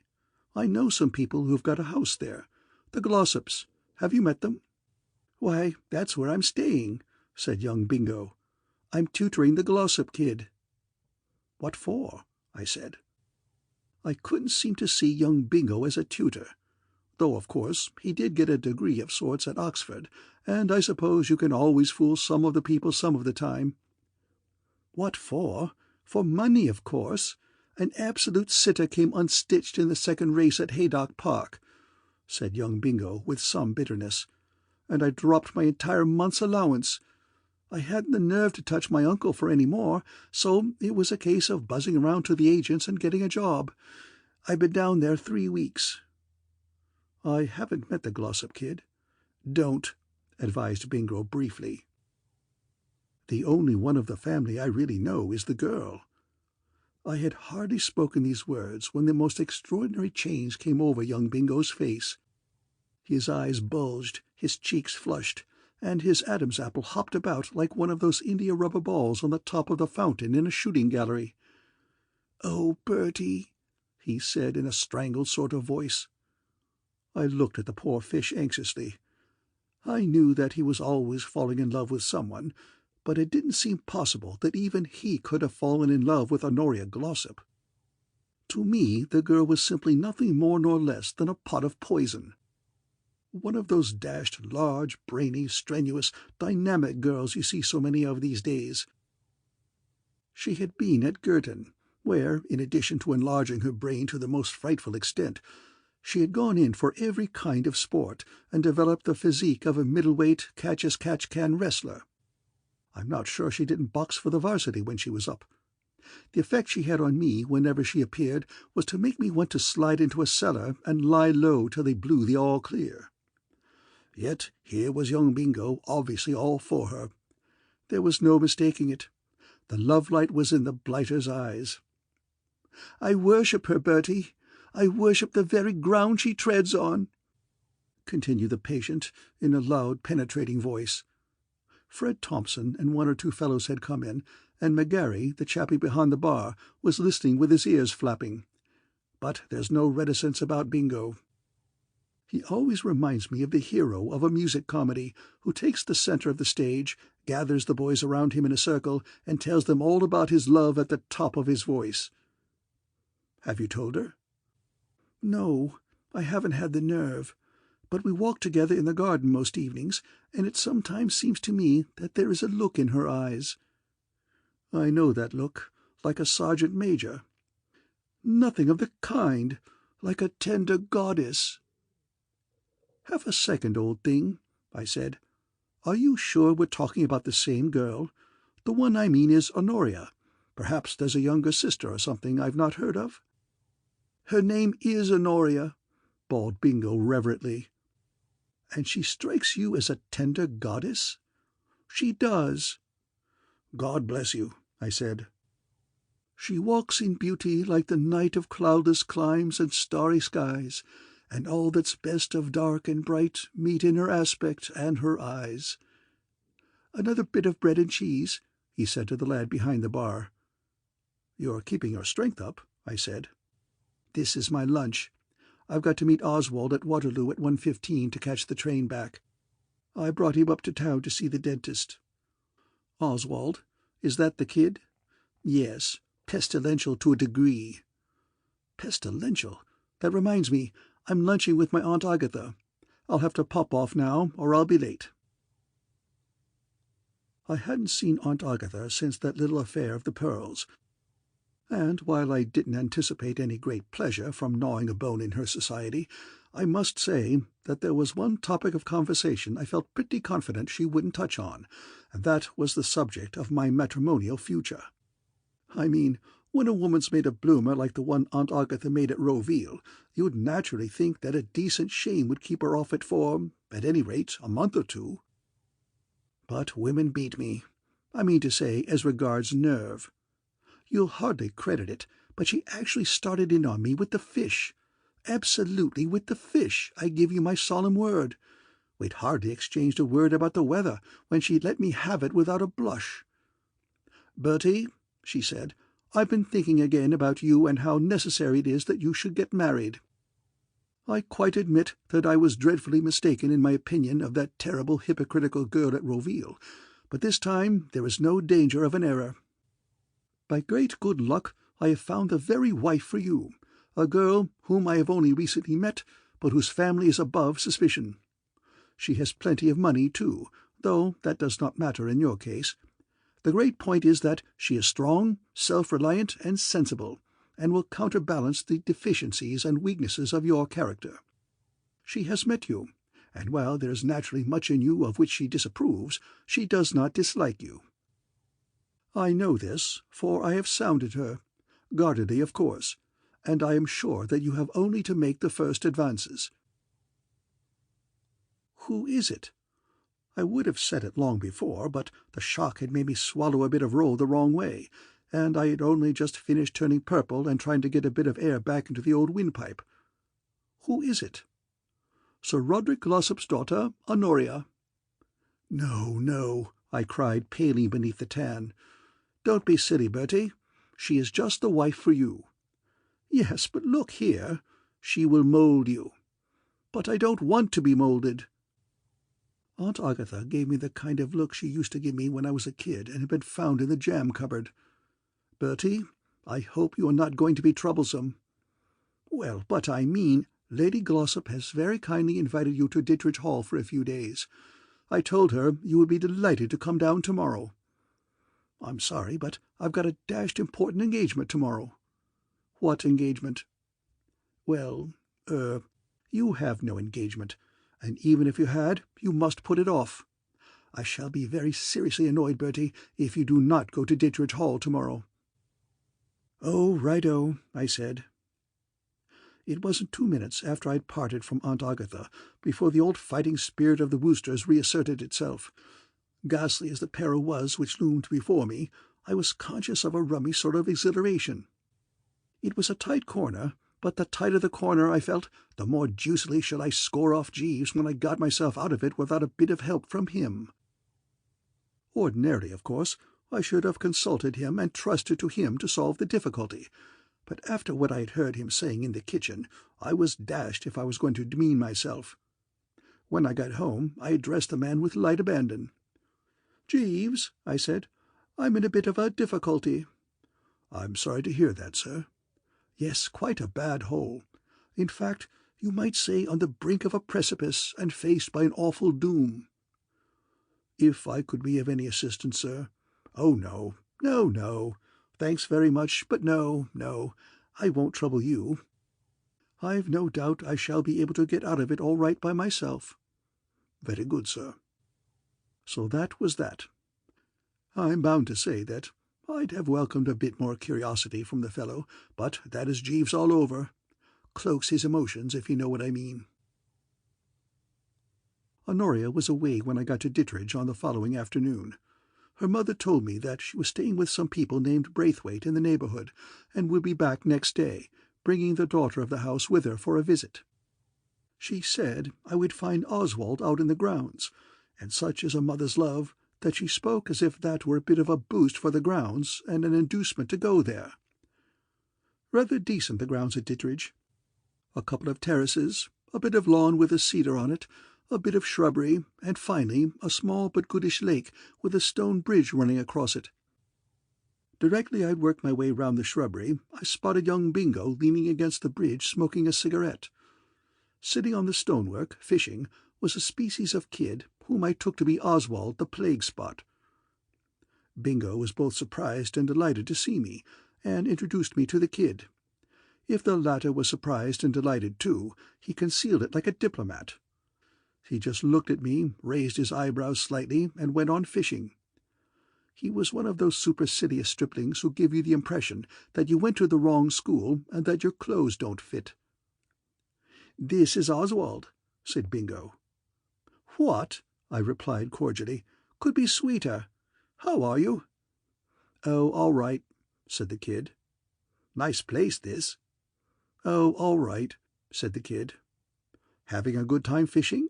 I know some people who've got a house there. The Glossops. Have you met them?" "Why, that's where I'm staying," said young Bingo. "I'm tutoring the Glossop kid." "What for?" I said. I couldn't seem to see young Bingo as a tutor, though, of course, he did get a degree of sorts at Oxford, and I suppose you can always fool some of the people some of the time. "What for? For money, of course. An absolute sitter came unstitched in the second race at Haydock Park," said young Bingo with some bitterness, "and I dropped my entire month's allowance. I hadn't the nerve to touch my uncle for any more, so it was a case of buzzing around to the agents and getting a job. I've been down there 3 weeks. "I haven't met the Glossop kid." "Don't," advised Bingo briefly. "The only one of the family I really know is the girl." I had hardly spoken these words when the most extraordinary change came over young Bingo's face. His eyes bulged, his cheeks flushed, and his Adam's apple hopped about like one of those India-rubber balls on the top of the fountain in a shooting gallery. "Oh, Bertie," he said in a strangled sort of voice. I looked at the poor fish anxiously. I knew that he was always falling in love with someone, but it didn't seem possible that even he could have fallen in love with Honoria Glossop. To me, the girl was simply nothing more nor less than a pot of poison. One of those dashed, large, brainy, strenuous, dynamic girls you see so many of these days. She had been at Girton, where, in addition to enlarging her brain to the most frightful extent, she had gone in for every kind of sport and developed the physique of a middleweight catch-as-catch-can wrestler. I'm not sure she didn't box for the varsity when she was up. The effect she had on me whenever she appeared was to make me want to slide into a cellar and lie low till they blew the all clear. Yet here was young Bingo obviously all for her. There was no mistaking it. The love-light was in the blighter's eyes. "I worship her, Bertie. I worship the very ground she treads on," continued the patient in a loud, penetrating voice. Fred Thompson and one or two fellows had come in, and McGarry, the chappie behind the bar, was listening with his ears flapping. But there's no reticence about Bingo. He always reminds me of the hero of a music comedy who takes the centre of the stage, gathers the boys around him in a circle, and tells them all about his love at the top of his voice. "Have you told her?" "No, I haven't had the nerve. But we walk together in the garden most evenings, and it sometimes seems to me that there is a look in her eyes." "I know that look, like a sergeant major." "Nothing of the kind, like a tender goddess." "Have a second, old thing," I said. "Are you sure we're talking about the same girl? The one I mean is Honoria. Perhaps there's a younger sister or something I've not heard of." "Her name is Honoria," bawled Bingo reverently. "And she strikes you as a tender goddess?" "She does." "God bless you," I said. "She walks in beauty like the night of cloudless climes and starry skies, and all that's best of dark and bright meet in her aspect and her eyes." "Another bit of bread and cheese?" he said to the lad behind the bar. "You're keeping your strength up," I said. "This is my lunch. I've got to meet Oswald at Waterloo at 1:15 to catch the train back. I brought him up to town to see the dentist." "Oswald? Is that the kid?" "Yes, pestilential to a degree." "Pestilential? That reminds me, I'm lunching with my Aunt Agatha. I'll have to pop off now, or I'll be late." I hadn't seen Aunt Agatha since that little affair of the pearls, and while I didn't anticipate any great pleasure from gnawing a bone in her society, I must say that there was one topic of conversation I felt pretty confident she wouldn't touch on, and that was the subject of my matrimonial future. I mean, when a woman's made a bloomer like the one Aunt Agatha made at Roville, you'd naturally think that a decent shame would keep her off it for, at any rate, a month or two. But women beat me. I mean to say, as regards nerve. You'll hardly credit it, but she actually started in on me with the fish. Absolutely with the fish, I give you my solemn word. We'd hardly exchanged a word about the weather when she let me have it without a blush. "Bertie," she said, "I've been thinking again about you and how necessary it is that you should get married. I quite admit that I was dreadfully mistaken in my opinion of that terrible hypocritical girl at Roville, but this time there is no danger of an error. By great good luck I have found the very wife for you, a girl whom I have only recently met, but whose family is above suspicion. She has plenty of money, too, though that does not matter in your case. The great point is that she is strong, self-reliant, and sensible, and will counterbalance the deficiencies and weaknesses of your character. She has met you, and while there is naturally much in you of which she disapproves, she does not dislike you. I know this, for I have sounded her, guardedly of course, and I am sure that you have only to make the first advances." "Who is it?" I would have said it long before, but the shock had made me swallow a bit of roll the wrong way, and I had only just finished turning purple and trying to get a bit of air back into the old windpipe. "Who is it?" "Sir Roderick Glossop's daughter, Honoria." "No, no," I cried, paling beneath the tan. "Don't be silly, Bertie. She is just the wife for you." "Yes, but look here. She will mould you." "But I don't want to be moulded." Aunt Agatha gave me the kind of look she used to give me when I was a kid and had been found in the jam cupboard. "Bertie, I hope you are not going to be troublesome." "Well, but I mean, Lady Glossop has very kindly invited you to Ditteridge Hall for a few days. I told her you would be delighted to come down tomorrow." "I'm sorry, but I've got a dashed important engagement tomorrow." "What engagement?" "Well, you have no engagement, and even if you had, you must put it off. I shall be very seriously annoyed, Bertie, if you do not go to Ditteridge Hall tomorrow." "Oh, right-o," I said. It wasn't 2 minutes after I'd parted from Aunt Agatha before the old fighting spirit of the Woosters reasserted itself. Ghastly as the peril was which loomed before me, I was conscious of a rummy sort of exhilaration. It was a tight corner, but the tighter the corner I felt, the more juicily should I score off Jeeves when I got myself out of it without a bit of help from him. Ordinarily, of course, I should have consulted him and trusted to him to solve the difficulty, but after what I had heard him saying in the kitchen, I was dashed if I was going to demean myself. When I got home, I addressed the man with light abandon. "Jeeves," I said, "I'm in a bit of a difficulty." "I'm sorry to hear that, sir." "Yes, quite a bad hole. In fact, you might say on the brink of a precipice and faced by an awful doom." "If I could be of any assistance, sir—" "Oh, no, no, no. Thanks very much, but no, no. I won't trouble you. I've no doubt I shall be able to get out of it all right by myself." "Very good, sir." So that was that. I'm bound to say that I'd have welcomed a bit more curiosity from the fellow, but that is Jeeves all over. Cloaks his emotions, if you know what I mean. Honoria was away when I got to Ditteridge on the following afternoon. Her mother told me that she was staying with some people named Braithwaite in the neighbourhood, and would be back next day, bringing the daughter of the house with her for a visit. She said I would find Oswald out in the grounds, and such is a mother's love that she spoke as if that were a bit of a boost for the grounds and an inducement to go there. Rather decent, the grounds at Ditteridge. A couple of terraces, a bit of lawn with a cedar on it, a bit of shrubbery, and finally a small but goodish lake with a stone bridge running across it. Directly I'd worked my way round the shrubbery, I spotted young Bingo leaning against the bridge smoking a cigarette. Sitting on the stonework, fishing, was a species of kid whom I took to be Oswald the Plague Spot. Bingo was both surprised and delighted to see me, and introduced me to the kid. If the latter was surprised and delighted too, he concealed it like a diplomat. He just looked at me, raised his eyebrows slightly, and went on fishing. He was one of those supercilious striplings who give you the impression that you went to the wrong school and that your clothes don't fit. "This is Oswald," said Bingo. "What," I replied cordially, "could be sweeter? How are you?" "Oh, all right," said the kid. "Nice place, this." "Oh, all right," said the kid. "Having a good time fishing?"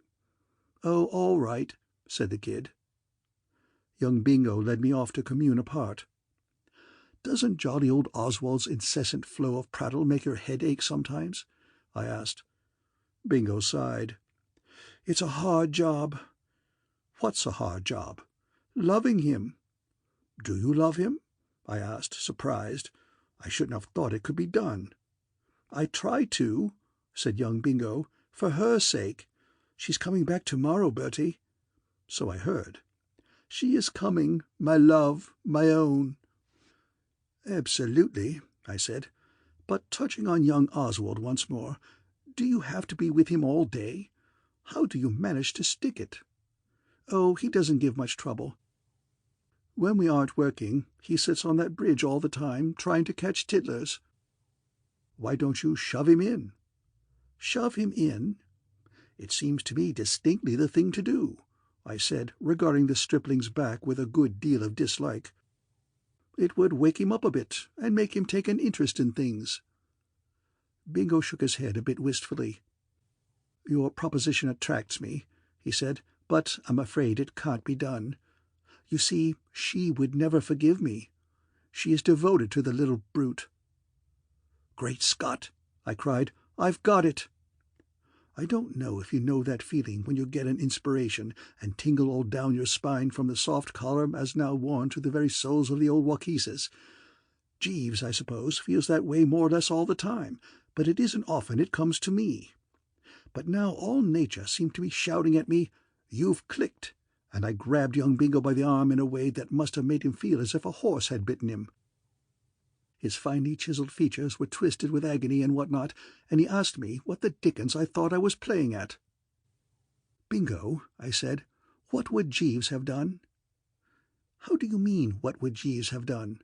"Oh, all right," said the kid. Young Bingo led me off to commune apart. "Doesn't jolly old Oswald's incessant flow of prattle make your head ache sometimes?" I asked. Bingo sighed. "It's a hard job." "What's a hard job?" "Loving him." "Do you love him?" I asked, surprised. I shouldn't have thought it could be done. "I try to," said young Bingo, "for her sake. She's coming back tomorrow, Bertie." "So I heard." "She is coming, my love, my own." "Absolutely," I said. "But touching on young Oswald once more, do you have to be with him all day? How do you manage to stick it?" "Oh, he doesn't give much trouble. When we aren't working, he sits on that bridge all the time, trying to catch tiddlers." "Why don't you shove him in?" "Shove him in? It seems to me distinctly the thing to do," I said, regarding the stripling's back with a good deal of dislike. "It would wake him up a bit, and make him take an interest in things." Bingo shook his head a bit wistfully. "Your proposition attracts me," he said, "but I'm afraid it can't be done. You see, she would never forgive me. She is devoted to the little brute." "Great Scott!" I cried. "I've got it!" I don't know if you know that feeling when you get an inspiration and tingle all down your spine from the soft collar as now worn to the very soles of the old Waukeesis. Jeeves, I suppose, feels that way more or less all the time, but it isn't often it comes to me. But now all nature seemed to be shouting at me, "You've clicked," and I grabbed young Bingo by the arm in a way that must have made him feel as if a horse had bitten him. His finely chiselled features were twisted with agony and what-not, and he asked me what the dickens I thought I was playing at. "Bingo," I said, What would Jeeves have done?" "How do you mean, what would Jeeves have done?"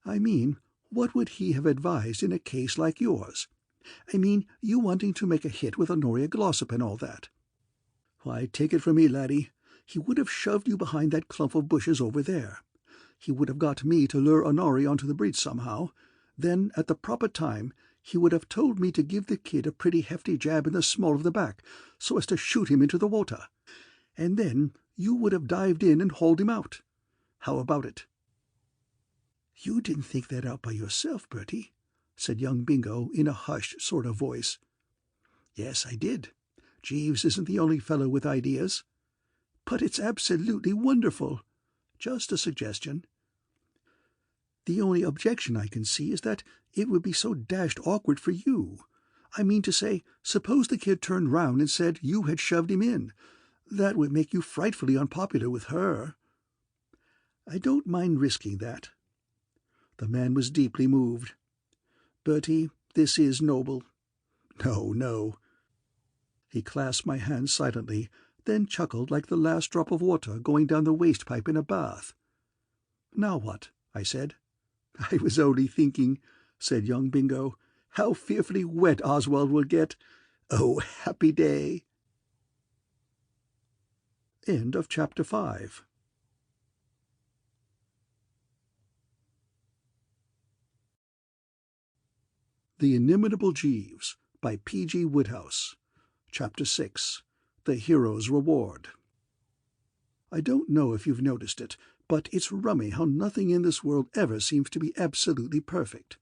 "I mean, what would he have advised in a case like yours? I mean, you wanting to make a hit with Honoria Glossop and all that. Why, take it from me, laddie, he would have shoved you behind that clump of bushes over there. He would have got me to lure Honoria onto the bridge somehow. Then, at the proper time, he would have told me to give the kid a pretty hefty jab in the small of the back, so as to shoot him into the water. And then you would have dived in and hauled him out. How about it?" "You didn't think that out by yourself, Bertie," said young Bingo in a hushed sort of voice. "Yes, I did. Jeeves isn't the only fellow with ideas. But it's absolutely wonderful. Just a suggestion. The only objection I can see is that it would be so dashed awkward for you. I mean to say, suppose the kid turned round and said you had shoved him in. That would make you frightfully unpopular with her." "I don't mind risking that." The man was deeply moved. "Bertie, this is noble." "No, no." He clasped my hand silently, then chuckled like the last drop of water going down the waste-pipe in a bath. "Now what?" I said. "I was only thinking," said young Bingo, "how fearfully wet Oswald will get. Oh, happy day!" End of Chapter 5. The Inimitable Jeeves by P.G. Wodehouse. Chapter 6. The Hero's Reward. I don't know if you've noticed it, but it's rummy how nothing in this world ever seems to be absolutely perfect.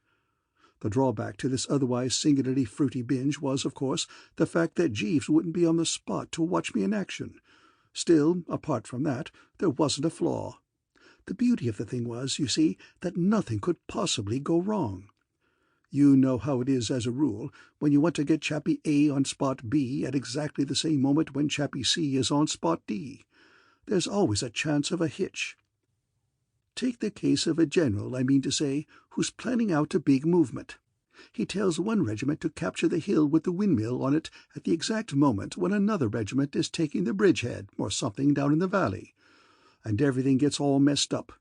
The drawback to this otherwise singularly fruity binge was, of course, the fact that Jeeves wouldn't be on the spot to watch me in action. Still, apart from that, there wasn't a flaw. The beauty of the thing was, you see, that nothing could possibly go wrong. You know how it is as a rule, when you want to get Chappie A on spot B at exactly the same moment when Chappie C is on spot D. There's always a chance of a hitch. Take the case of a general, I mean to say, who's planning out a big movement. He tells one regiment to capture the hill with the windmill on it at the exact moment when another regiment is taking the bridgehead or something down in the valley. And everything gets all messed up.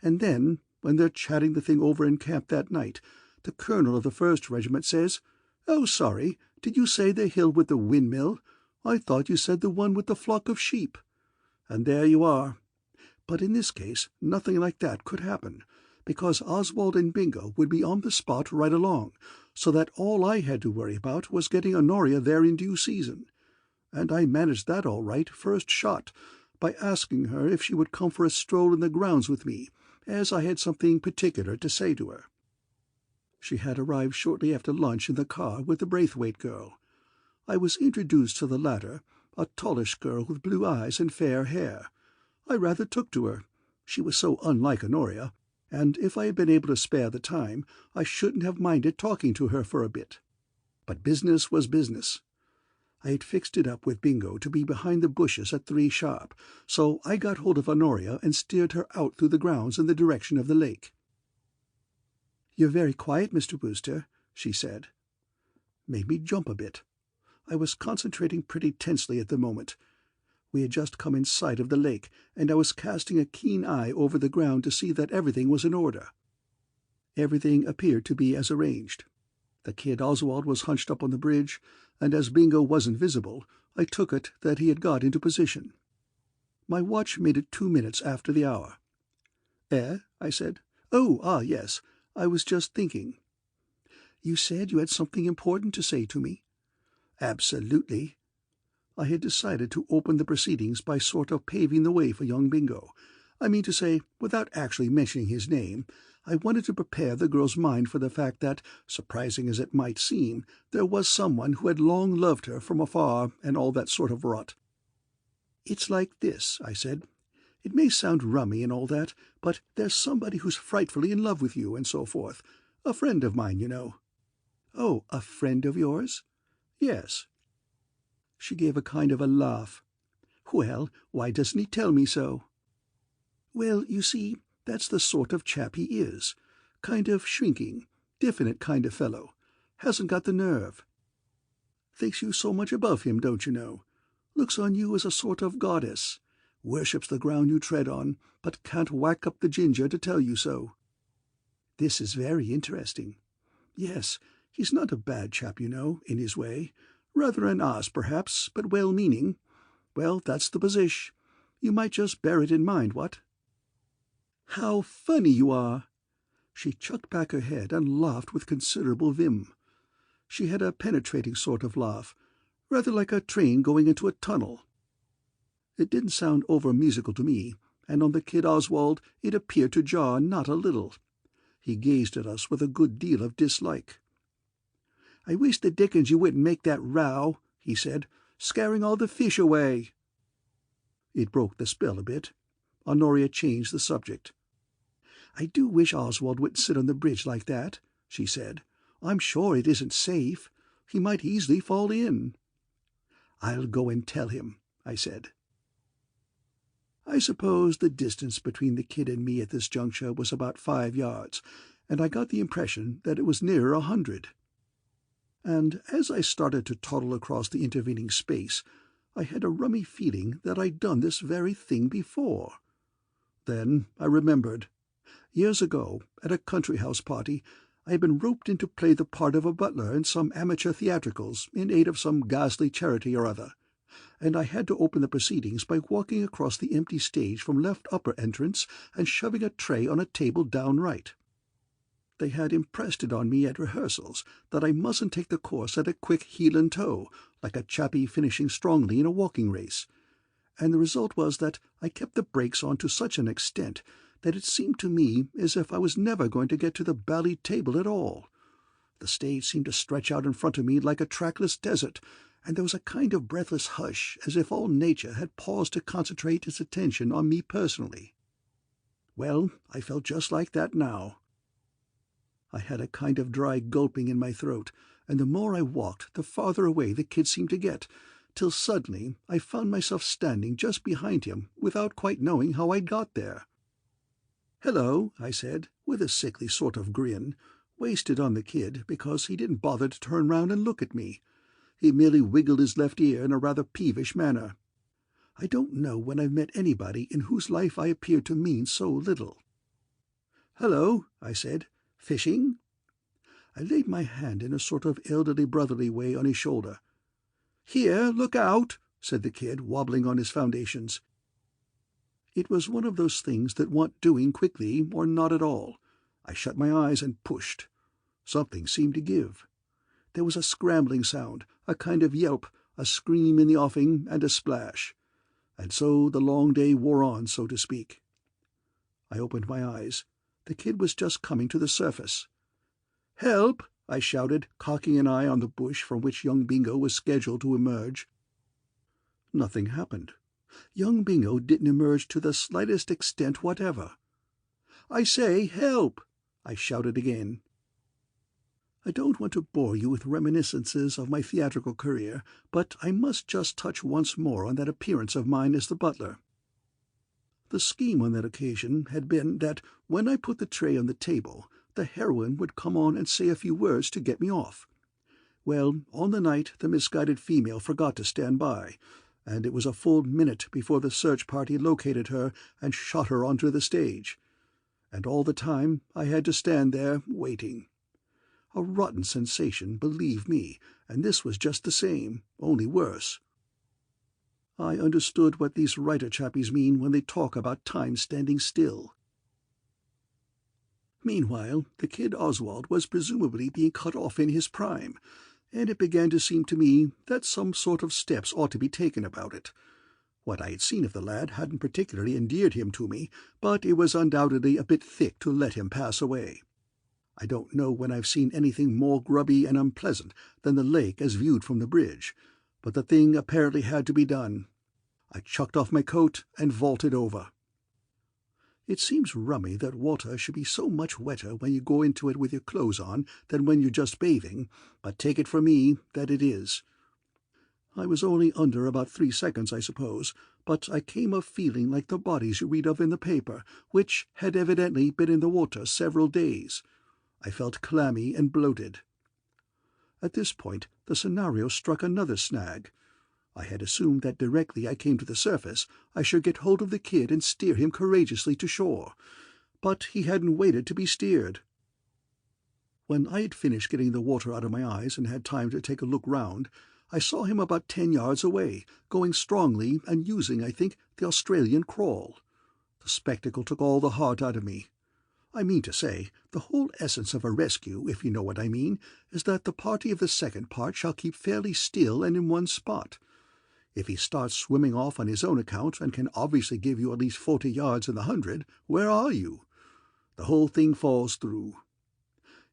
And then, when they're chatting the thing over in camp that night, the colonel of the 1st Regiment says, "Oh, sorry, did you say the hill with the windmill? I thought you said the one with the flock of sheep." And there you are. But in this case nothing like that could happen, because Oswald and Bingo would be on the spot right along, so that all I had to worry about was getting Honoria there in due season. And I managed that all right first shot, by asking her if she would come for a stroll in the grounds with me, as I had something particular to say to her. She had arrived shortly after lunch in the car with the Braithwaite girl. I was introduced to the latter, a tallish girl with blue eyes and fair hair. I rather took to her. She was so unlike Honoria, and if I had been able to spare the time, I shouldn't have minded talking to her for a bit. But business was business. I had fixed it up with Bingo to be behind the bushes at 3 sharp, so I got hold of Honoria and steered her out through the grounds in the direction of the lake. "You're very quiet, Mr. Wooster," she said. Made me jump a bit. I was concentrating pretty tensely at the moment. We had just come in sight of the lake, and I was casting a keen eye over the ground to see that everything was in order. Everything appeared to be as arranged. The kid Oswald was hunched up on the bridge, and as Bingo wasn't visible, I took it that he had got into position. My watch made it 2 minutes after the hour. "Eh?" I said. Yes. I was just thinking." "You said you had something important to say to me?" "Absolutely." I had decided to open the proceedings by sort of paving the way for young Bingo. I mean to say, without actually mentioning his name, I wanted to prepare the girl's mind for the fact that, surprising as it might seem, there was someone who had long loved her from afar and all that sort of rot. "It's like this," I said. "It may sound rummy and all that, but there's somebody who's frightfully in love with you and so forth. A friend of mine, you know." "Oh, a friend of yours?" "Yes." She gave a kind of a laugh. "Well, why doesn't he tell me so?" "Well, you see, that's the sort of chap he is. Kind of shrinking, diffident kind of fellow. Hasn't got the nerve. Thinks you so much above him, don't you know. Looks on you as a sort of goddess. Worships the ground you tread on, but can't whack up the ginger to tell you so." "This is very interesting." "Yes, he's not a bad chap, you know, in his way. Rather an ass, perhaps, but well-meaning. Well, that's the position. You might just bear it in mind, what?" "How funny you are!" She chucked back her head and laughed with considerable vim. She had a penetrating sort of laugh, rather like a train going into a tunnel. It didn't sound over-musical to me, and on the kid Oswald it appeared to jar not a little. He gazed at us with a good deal of dislike. "I wish the dickens you wouldn't make that row," he said, "scaring all the fish away." It broke the spell a bit. Honoria changed the subject. "I do wish Oswald wouldn't sit on the bridge like that," she said. "I'm sure it isn't safe. He might easily fall in." "I'll go and tell him," I said. I suppose the distance between the kid and me at this juncture was about 5 yards, and I got the impression that it was nearer 100. And as I started to toddle across the intervening space, I had a rummy feeling that I'd done this very thing before. Then I remembered. Years ago, at a country-house party, I had been roped in to play the part of a butler in some amateur theatricals in aid of some ghastly charity or other, and I had to open the proceedings by walking across the empty stage from left upper entrance and shoving a tray on a table down right. They had impressed it on me at rehearsals that I mustn't take the course at a quick heel and toe, like a chappie finishing strongly in a walking race, and the result was that I kept the brakes on to such an extent that it seemed to me as if I was never going to get to the bally table at all. The stage seemed to stretch out in front of me like a trackless desert, and there was a kind of breathless hush, as if all nature had paused to concentrate its attention on me personally. Well, I felt just like that now. I had a kind of dry gulping in my throat, and the more I walked, the farther away the kid seemed to get, till suddenly I found myself standing just behind him without quite knowing how I'd got there. "Hello," I said, with a sickly sort of grin, wasted on the kid because he didn't bother to turn round and look at me. He merely wiggled his left ear in a rather peevish manner. I don't know when I've met anybody in whose life I appeared to mean so little. "Hello," I said. "Fishing?" I laid my hand in a sort of elderly brotherly way on his shoulder. "Here, look out," said the kid, wobbling on his foundations. It was one of those things that want doing quickly or not at all. I shut my eyes and pushed. Something seemed to give. There was a scrambling sound, a kind of yelp, a scream in the offing, and a splash. And so the long day wore on, so to speak. I opened my eyes. The kid was just coming to the surface. "Help!" I shouted, cocking an eye on the bush from which young Bingo was scheduled to emerge. Nothing happened. Young Bingo didn't emerge to the slightest extent whatever. "I say, help!" I shouted again. I don't want to bore you with reminiscences of my theatrical career, but I must just touch once more on that appearance of mine as the butler. The scheme on that occasion had been that when I put the tray on the table, the heroine would come on and say a few words to get me off. Well, on the night the misguided female forgot to stand by, and it was a full minute before the search party located her and shot her onto the stage. And all the time I had to stand there waiting. A rotten sensation, believe me, and this was just the same, only worse. I understood what these writer chappies mean when they talk about time standing still. Meanwhile, the kid Oswald was presumably being cut off in his prime, and it began to seem to me that some sort of steps ought to be taken about it. What I had seen of the lad hadn't particularly endeared him to me, but it was undoubtedly a bit thick to let him pass away. I don't know when I've seen anything more grubby and unpleasant than the lake as viewed from the bridge, but the thing apparently had to be done. I chucked off my coat and vaulted over. It seems rummy that water should be so much wetter when you go into it with your clothes on than when you're just bathing, but take it from me that it is. I was only under about 3 seconds, I suppose, but I came of feeling like the bodies you read of in the paper, which had evidently been in the water several days. I felt clammy and bloated. At this point the scenario struck another snag. I had assumed that directly I came to the surface I should get hold of the kid and steer him courageously to shore, but he hadn't waited to be steered. When I had finished getting the water out of my eyes and had time to take a look round, I saw him about 10 yards away, going strongly and using, I think, the Australian crawl. The spectacle took all the heart out of me. I mean to say, the whole essence of a rescue, if you know what I mean, is that the party of the second part shall keep fairly still and in one spot. If he starts swimming off on his own account and can obviously give you at least 40 yards in the 100, where are you? The whole thing falls through.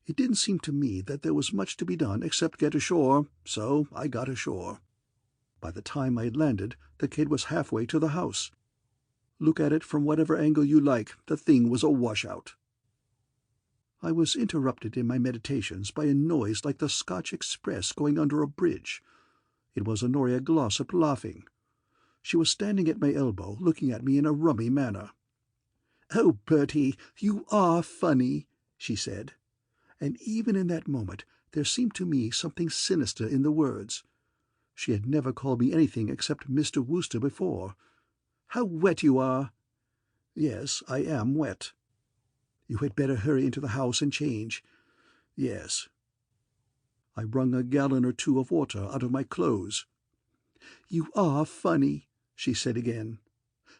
It didn't seem to me that there was much to be done except get ashore, so I got ashore. By the time I had landed, the kid was halfway to the house. Look at it from whatever angle you like, the thing was a washout. I was interrupted in my meditations by a noise like the Scotch Express going under a bridge. It was Honoria Glossop laughing. She was standing at my elbow, looking at me in a rummy manner. "Oh, Bertie, you are funny," she said. And even in that moment there seemed to me something sinister in the words. She had never called me anything except Mr. Wooster before. "How wet you are!" "Yes, I am wet." "You had better hurry into the house and change." "Yes." I wrung a gallon or two of water out of my clothes. "You are funny," she said again.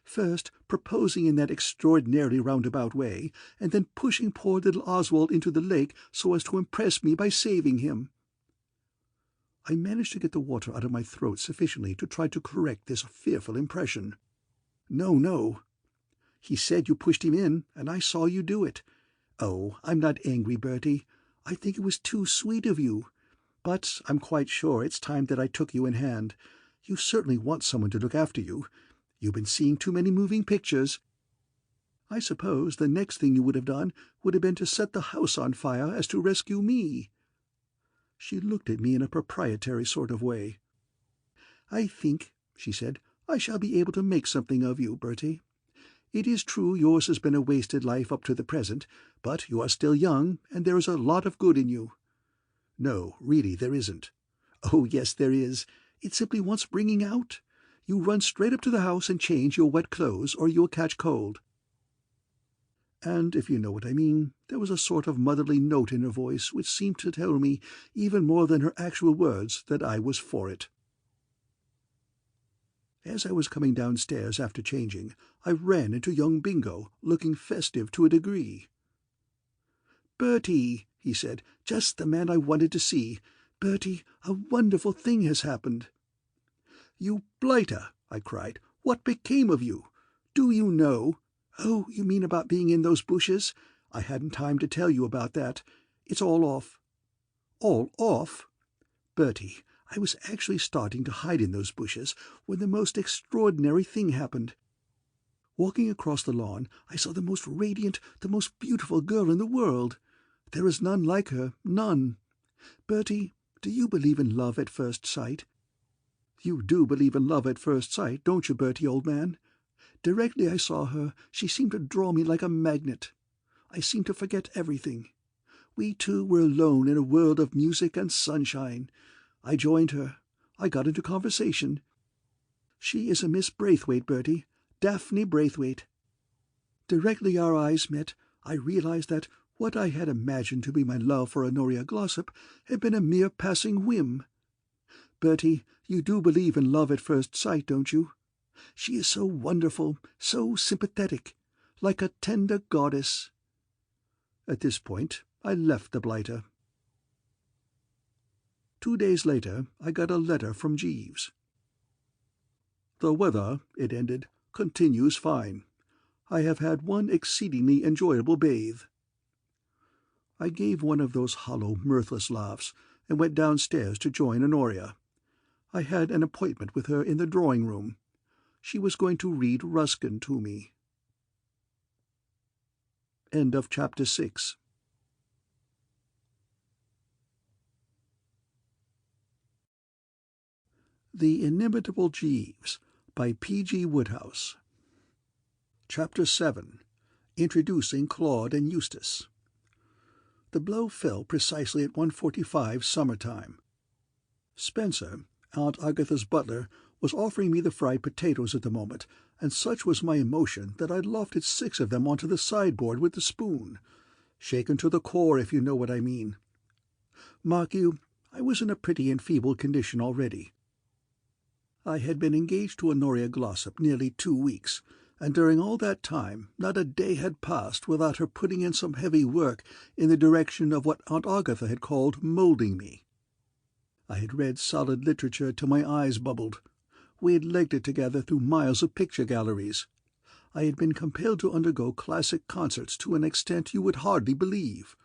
"First proposing in that extraordinarily roundabout way, and then pushing poor little Oswald into the lake so as to impress me by saving him." I managed to get the water out of my throat sufficiently to try to correct this fearful impression. "No, no. He said you pushed him in, and I saw you do it. Oh, I'm not angry, Bertie. I think it was too sweet of you. But I'm quite sure it's time that I took you in hand. You certainly want someone to look after you. You've been seeing too many moving pictures. I suppose the next thing you would have done would have been to set the house on fire as to rescue me." She looked at me in a proprietary sort of way. "I think," she said, "I shall be able to make something of you, Bertie. It is true yours has been a wasted life up to the present, but you are still young, and there is a lot of good in you." "No, really there isn't." "Oh, yes, there is. It simply wants bringing out. You run straight up to the house and change your wet clothes, or you'll catch cold." And, if you know what I mean, there was a sort of motherly note in her voice which seemed to tell me, even more than her actual words, that I was for it. As I was coming downstairs after changing, I ran into young Bingo, looking festive to a degree. "Bertie," he said, "just the man I wanted to see. Bertie, a wonderful thing has happened." "You blighter!" I cried. "What became of you? Do you know—" "Oh, you mean about being in those bushes? I hadn't time to tell you about that. It's all off." "All off?" "Bertie, I was actually starting to hide in those bushes when the most extraordinary thing happened. Walking across the lawn, I saw the most radiant, the most beautiful girl in the world. There is none like her, none. Bertie, do you believe in love at first sight? You do believe in love at first sight, don't you, Bertie, old man? Directly I saw her, she seemed to draw me like a magnet. I seemed to forget everything. We two were alone in a world of music and sunshine. I joined her. I got into conversation. She is a Miss Braithwaite, Bertie, Daphne Braithwaite. Directly our eyes met, I realized that what I had imagined to be my love for Honoria Glossop had been a mere passing whim. Bertie, you do believe in love at first sight, don't you? She is so wonderful, so sympathetic, like a tender goddess." At this point I left the blighter. 2 days later I got a letter from Jeeves. "The weather," it ended, "continues fine. I have had one exceedingly enjoyable bathe." I gave one of those hollow, mirthless laughs, and went downstairs to join Honoria. I had an appointment with her in the drawing-room. She was going to read Ruskin to me. End of Chapter 6. The Inimitable Jeeves by P.G. Wodehouse. Chapter 7. Introducing Claude and Eustace. The blow fell precisely at 1:45 summer-time. Spencer, Aunt Agatha's butler, was offering me the fried potatoes at the moment, and such was my emotion that I lofted 6 of them onto the sideboard with the spoon. Shaken to the core, if you know what I mean. Mark you, I was in a pretty enfeebled condition already. I had been engaged to Honoria Glossop nearly 2 weeks, and during all that time not a day had passed without her putting in some heavy work in the direction of what Aunt Agatha had called moulding me. I had read solid literature till my eyes bubbled. We had legged it together through miles of picture galleries. I had been compelled to undergo classic concerts to an extent you would hardly believe.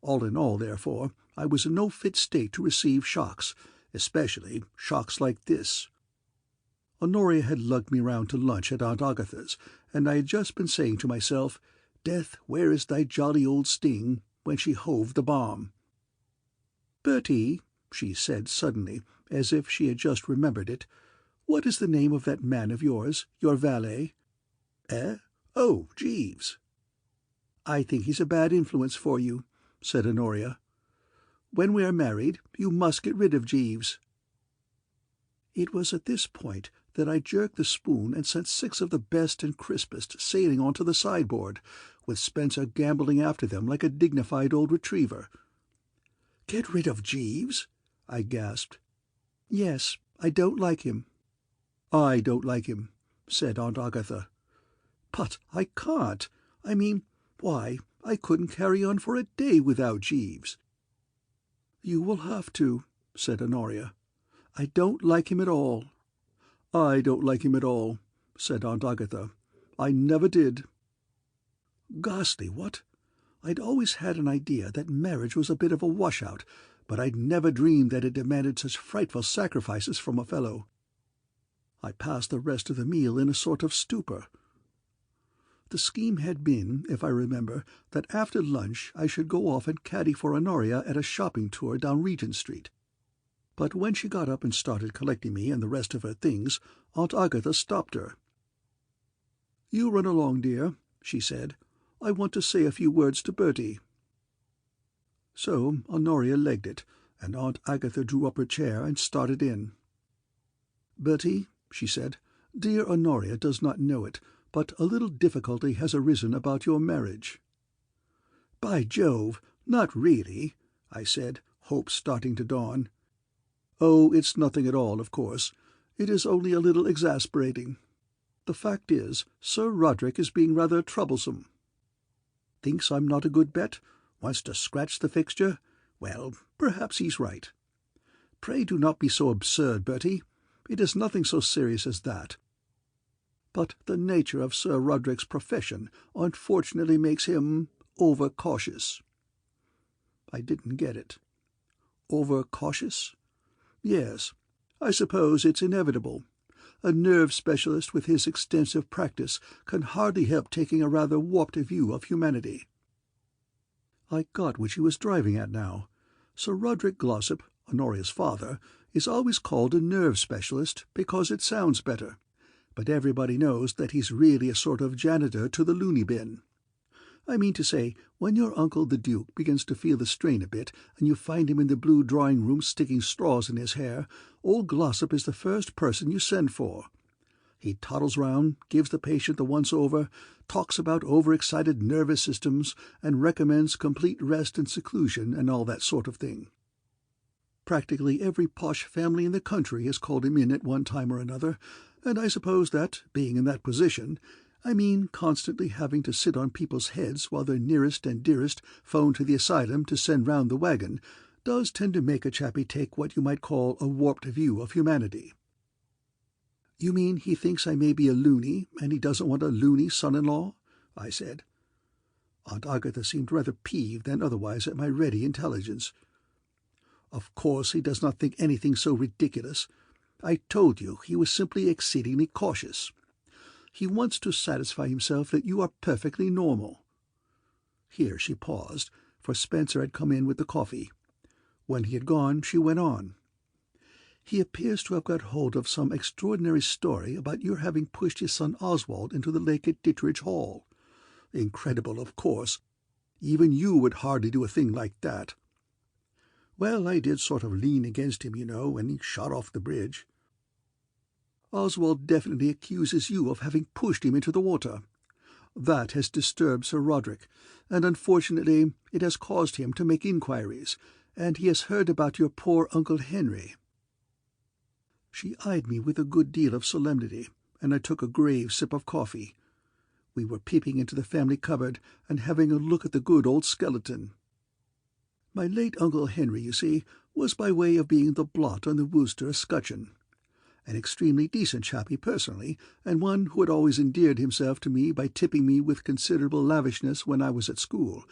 All in all, therefore, I was in no fit state to receive shocks, especially shocks like this. Honoria had lugged me round to lunch at Aunt Agatha's, and I had just been saying to myself, "Death, where is thy jolly old sting?" when she hove the bomb. "Bertie," she said suddenly, as if she had just remembered it, "what is the name of that man of yours, your valet?" "Eh? Oh, Jeeves." "I think he's a bad influence for you," said Honoria. "When we are married, you must get rid of Jeeves." It was at this point that I jerked the spoon and sent 6 of the best and crispest sailing onto the sideboard, with Spencer gambolling after them like a dignified old retriever. "Get rid of Jeeves?" I gasped. "Yes, I don't like him." "I don't like him," said Aunt Agatha. "But I can't. I mean, why, I couldn't carry on for a day without Jeeves." "You will have to," said Honoria. "I don't like him at all." "I don't like him at all," said Aunt Agatha. "I never did." Ghastly, what? I'd always had an idea that marriage was a bit of a washout, but I'd never dreamed that it demanded such frightful sacrifices from a fellow. I passed the rest of the meal in a sort of stupor. The scheme had been, if I remember, that after lunch I should go off and caddy for Honoria at a shopping tour down Regent Street. But when she got up and started collecting me and the rest of her things, Aunt Agatha stopped her. "You run along, dear," she said. "I want to say a few words to Bertie." So Honoria legged it, and Aunt Agatha drew up her chair and started in. "Bertie," she said, "dear Honoria does not know it, but a little difficulty has arisen about your marriage." "By Jove, not really," I said, hope starting to dawn. "Oh, it's nothing at all, of course. It is only a little exasperating. The fact is, Sir Roderick is being rather troublesome. Thinks I'm not a good bet? Wants to scratch the fixture? Well, perhaps he's right. Pray do not be so absurd, Bertie. It is nothing so serious as that. But the nature of Sir Roderick's profession unfortunately makes him over-cautious." I didn't get it. Over-cautious? Yes, I suppose it's inevitable. A nerve specialist with his extensive practice can hardly help taking a rather warped view of humanity. I got what she was driving at now. Sir Roderick Glossop, Honoria's father, is always called a nerve specialist because it sounds better, but everybody knows that he's really a sort of janitor to the loony bin. I mean to say, when your uncle the Duke begins to feel the strain a bit, and you find him in the blue drawing-room sticking straws in his hair, old Glossop is the first person you send for. He toddles round, gives the patient the once-over, talks about overexcited nervous systems, and recommends complete rest and seclusion and all that sort of thing. Practically every posh family in the country has called him in at one time or another, and I suppose that, being in that position, I mean constantly having to sit on people's heads while their nearest and dearest phone to the asylum to send round the wagon, does tend to make a chappie take what you might call a warped view of humanity." "You mean he thinks I may be a loony, and he doesn't want a loony son-in-law?" I said. Aunt Agatha seemed rather peeved than otherwise at my ready intelligence. "Of course he does not think anything so ridiculous. I told you he was simply exceedingly cautious. He wants to satisfy himself that you are perfectly normal." Here she paused, for Spencer had come in with the coffee. When he had gone, she went on. "He appears to have got hold of some extraordinary story about your having pushed his son Oswald into the lake at Ditteridge Hall. Incredible, of course. Even you would hardly do a thing like that. Well, I did sort of lean against him, you know, when he shot off the bridge." Oswald definitely accuses you of having pushed him into the water. That has disturbed Sir Roderick, and unfortunately it has caused him to make inquiries, and he has heard about your poor Uncle Henry." She eyed me with a good deal of solemnity, and I took a grave sip of coffee. We were peeping into the family cupboard and having a look at the good old skeleton. My late Uncle Henry, you see, was by way of being the blot on the Wooster escutcheon. An extremely decent chappie personally, and one who had always endeared himself to me by tipping me with considerable lavishness when I was at school,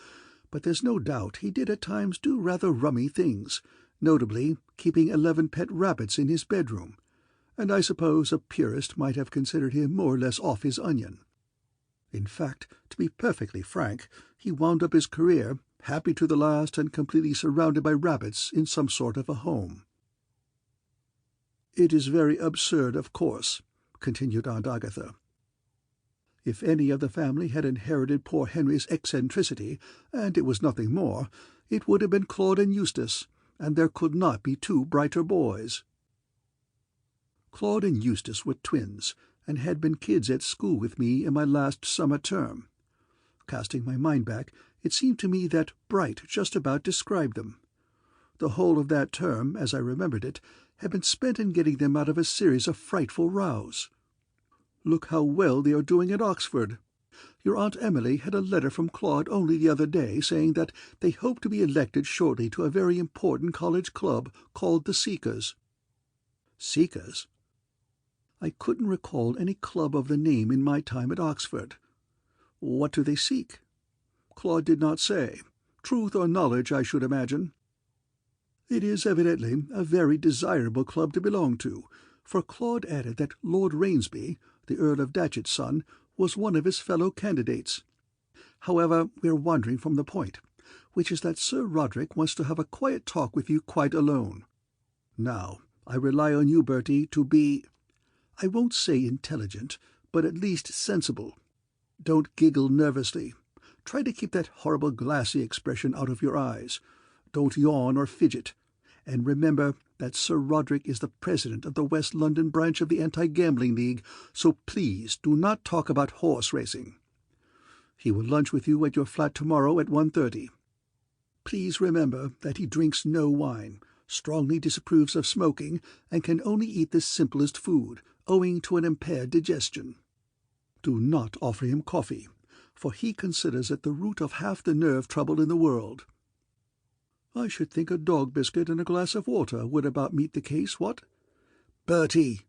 but there's no doubt he did at times do rather rummy things, notably keeping 11 pet rabbits in his bedroom, and I suppose a purist might have considered him more or less off his onion. In fact, to be perfectly frank, he wound up his career, happy to the last and completely surrounded by rabbits in some sort of a home. "It is very absurd, of course," continued Aunt Agatha. "If any of the family had inherited poor Henry's eccentricity, and it was nothing more, it would have been Claude and Eustace, and there could not be two brighter boys." Claude and Eustace were twins, and had been kids at school with me in my last summer term. Casting my mind back, it seemed to me that bright just about described them. The whole of that term, as I remembered it, had been spent in getting them out of a series of frightful rows. Look how well they are doing at Oxford. Your Aunt Emily had a letter from Claude only the other day saying that they hope to be elected shortly to a very important college club called the Seekers. Seekers? I couldn't recall any club of the name in my time at Oxford. What do they seek? Claude did not say. Truth or knowledge, I should imagine. It is evidently a very desirable club to belong to, for Claude added that Lord Rainsby, the Earl of Datchet's son, was one of his fellow candidates. However, we are wandering from the point, which is that Sir Roderick wants to have a quiet talk with you quite alone. Now, I rely on you, Bertie, to be, I won't say intelligent, but at least sensible. Don't giggle nervously. Try to keep that horrible glassy expression out of your eyes. Don't yawn or fidget. And remember that Sir Roderick is the president of the West London branch of the Anti-Gambling League, so please do not talk about horse racing. He will lunch with you at your flat tomorrow at 1:30. Please remember that he drinks no wine, strongly disapproves of smoking, and can only eat the simplest food, owing to an impaired digestion. Do not offer him coffee, for he considers it the root of half the nerve trouble in the world. I should think a dog biscuit and a glass of water would about meet the case, what? Bertie!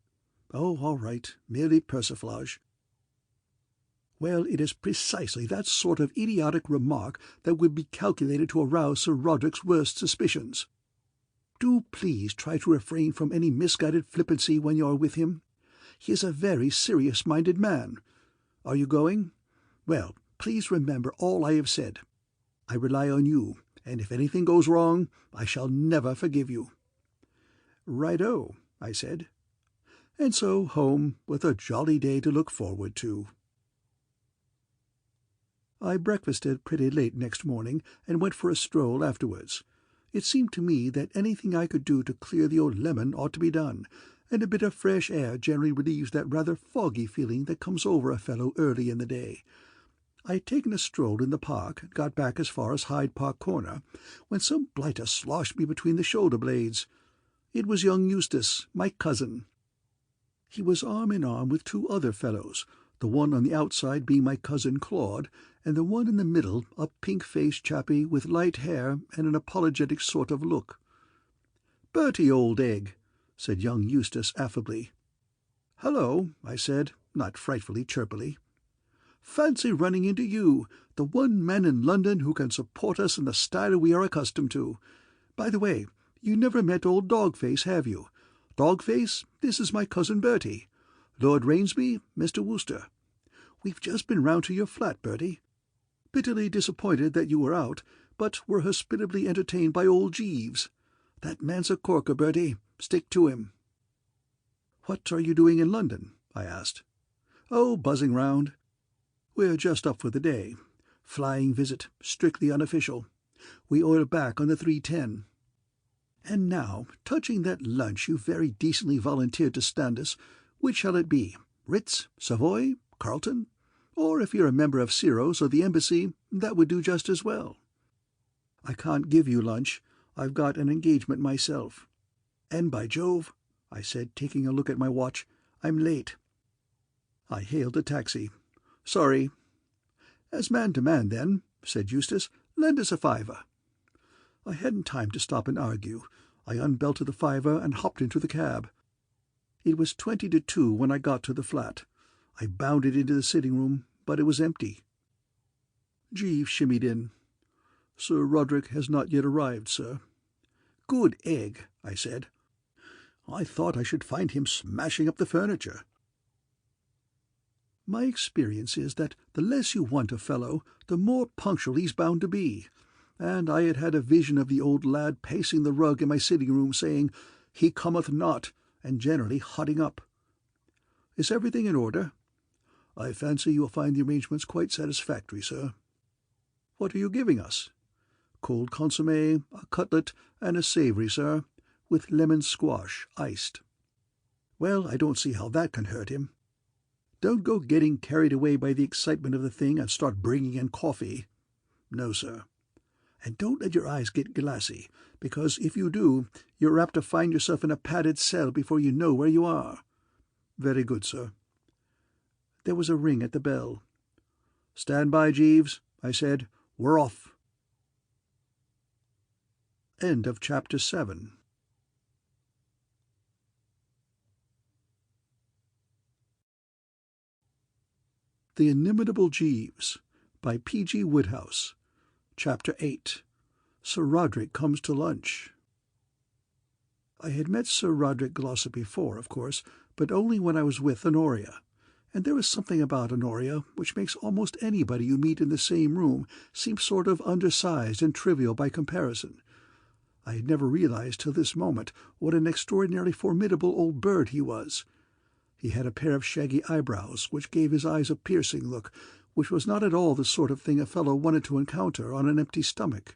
Oh, all right, merely persiflage. Well, it is precisely that sort of idiotic remark that would be calculated to arouse Sir Roderick's worst suspicions. Do please try to refrain from any misguided flippancy when you are with him. He is a very serious-minded man. Are you going? Well, please remember all I have said. I rely on you, and if anything goes wrong, I shall never forgive you." "Right-o," I said. And so home, with a jolly day to look forward to. I breakfasted pretty late next morning, and went for a stroll afterwards. It seemed to me that anything I could do to clear the old lemon ought to be done, and a bit of fresh air generally relieves that rather foggy feeling that comes over a fellow early in the day. I had taken a stroll in the park, and got back as far as Hyde Park Corner, when some blighter sloshed me between the shoulder-blades. It was young Eustace, my cousin. He was arm in arm with two other fellows, the one on the outside being my cousin Claude, and the one in the middle a pink-faced chappie with light hair and an apologetic sort of look. "Bertie, old egg," said young Eustace affably. "Hello," I said, not frightfully chirpily. "Fancy running into you, the one man in London who can support us in the style we are accustomed to. By the way, you never met old Dog-Face, have you? Dog-Face, this is my cousin Bertie. Lord Rainsby, Mr. Wooster. We've just been round to your flat, Bertie. Bitterly disappointed that you were out, but were hospitably entertained by old Jeeves. That man's a corker, Bertie. Stick to him." "What are you doing in London?" I asked. "Oh, buzzing round. We're just up for the day. Flying visit, strictly unofficial. We oil back on the 3:10. And now, touching that lunch you very decently volunteered to stand us, Which shall it be? Ritz, Savoy, Carlton? Or if you're a member of Ciro's or the Embassy, that would do just as well." "I can't give you lunch. I've got an engagement myself. And by Jove," I said, taking a look at my watch, "I'm late." I hailed a taxi. "Sorry." "As man to man, then," said Eustace, "lend us a fiver." I hadn't time to stop and argue. I unbelted the fiver and hopped into the cab. It was 20 to 2 when I got to the flat. I bounded into the sitting-room, but it was empty. Jeeves shimmied in. "Sir Roderick has not yet arrived, sir." "Good egg," I said. "I thought I should find him smashing up the furniture." My experience is that the less you want a fellow, the more punctual he's bound to be, and I had had a vision of the old lad pacing the rug in my sitting-room, saying, "He cometh not," and generally hotting up. "Is everything in order?" "I fancy you'll find the arrangements quite satisfactory, sir." "What are you giving us?" "Cold consommé, a cutlet, and a savoury, sir, with lemon squash, iced." "Well, I don't see how that can hurt him." "Don't go getting carried away by the excitement of the thing and start bringing in coffee." "No, sir." "And don't let your eyes get glassy, because if you do, you're apt to find yourself in a padded cell before you know where you are." "Very good, sir." There was a ring at the bell. "Stand by, Jeeves," I said. "We're off." End of Chapter 7. The Inimitable Jeeves, by P.G. Wodehouse. Chapter 8. Sir Roderick comes to lunch. I had met Sir Roderick Glossop before, of course, but only when I was with Honoria, and there is something about Honoria which makes almost anybody you meet in the same room seem sort of undersized and trivial by comparison. I had never realized till this moment what an extraordinarily formidable old bird he was. He had a pair of shaggy eyebrows which gave his eyes a piercing look, which was not at all the sort of thing a fellow wanted to encounter on an empty stomach.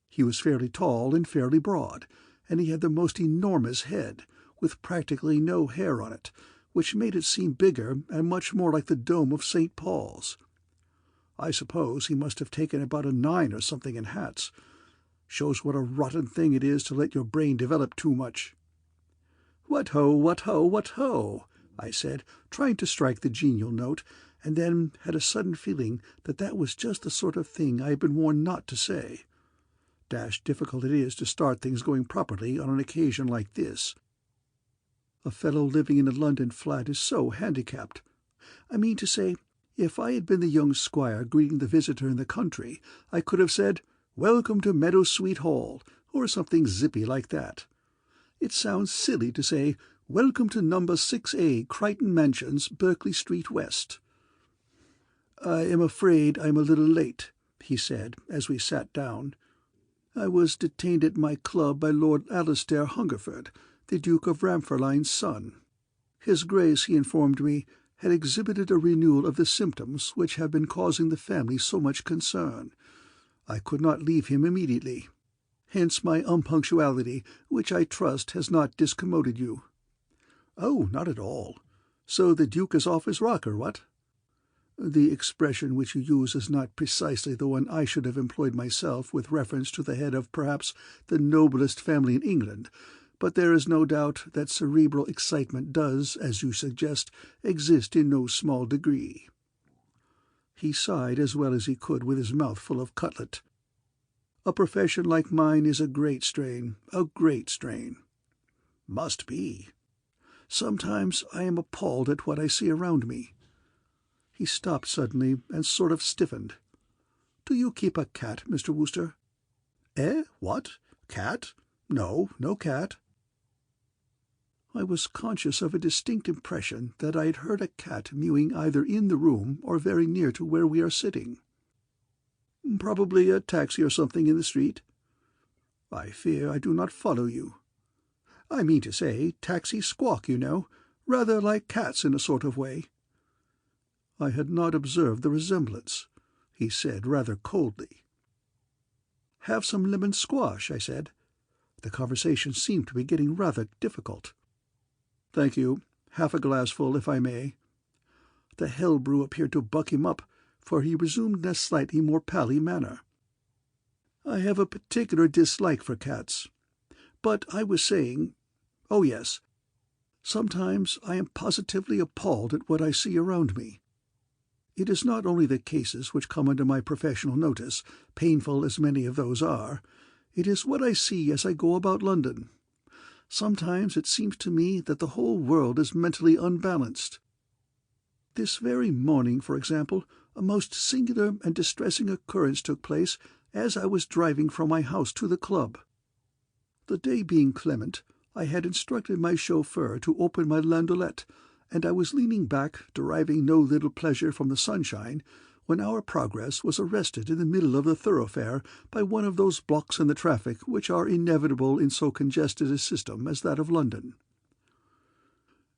He was fairly tall and fairly broad, and he had the most enormous head, with practically no hair on it, which made it seem bigger and much more like the dome of St. Paul's. I suppose he must have taken about a 9 or something in hats. Shows what a rotten thing it is to let your brain develop too much. "What ho, what ho, what ho!" I said, trying to strike the genial note, and then had a sudden feeling that that was just the sort of thing I had been warned not to say. Dashed difficult it is to start things going properly on an occasion like this. A fellow living in a London flat is so handicapped. I mean to say, if I had been the young squire greeting the visitor in the country, I could have said, "Welcome to Meadowsweet Hall," or something zippy like that. It sounds silly to say, "Welcome to number 6A, Crichton Mansions, Berkeley Street West." "I am afraid I'm a little late," he said, as we sat down. "I was detained at my club by Lord Alastair Hungerford, the Duke of Ramfurline's son. His Grace, he informed me, had exhibited a renewal of the symptoms which have been causing the family so much concern. I could not leave him immediately. Hence my unpunctuality, which I trust has not discommoded you." "Oh, not at all. So the Duke is off his rocker, what?" "The expression which you use is not precisely the one I should have employed myself with reference to the head of perhaps the noblest family in England, but there is no doubt that cerebral excitement does, as you suggest, exist in no small degree." He sighed as well as he could with his mouth full of cutlet. "A profession like mine is a great strain, a great strain." "Must be." "Sometimes I am appalled at what I see around me." He stopped suddenly and sort of stiffened. "Do you keep a cat, Mr. Wooster?" "Eh? What? Cat? No, no cat." I was conscious of a distinct impression that I had heard a cat mewing either in the room or very near to where we are sitting. "Probably a taxi or something in the street." "I fear I do not follow you." "I mean to say, taxis squawk, you know, rather like cats in a sort of way." I had not observed the resemblance. He said rather coldly. "Have some lemon squash," I said. The conversation seemed to be getting rather difficult. "Thank you. half a glassful, if I may." The hell brew appeared to buck him up, for he resumed in a slightly more pally manner. "I have a particular dislike for cats. But I was saying— oh, yes, sometimes I am positively appalled at what I see around me. It is not only the cases which come under my professional notice, painful as many of those are, it is what I see as I go about London. Sometimes it seems to me that the whole world is mentally unbalanced. This very morning, for example, a most singular and distressing occurrence took place as I was driving from my house to the club. The day being clement, I had instructed my chauffeur to open my landaulet, and I was leaning back, deriving no little pleasure from the sunshine, when our progress was arrested in the middle of the thoroughfare by one of those blocks in the traffic which are inevitable in so congested a system as that of London.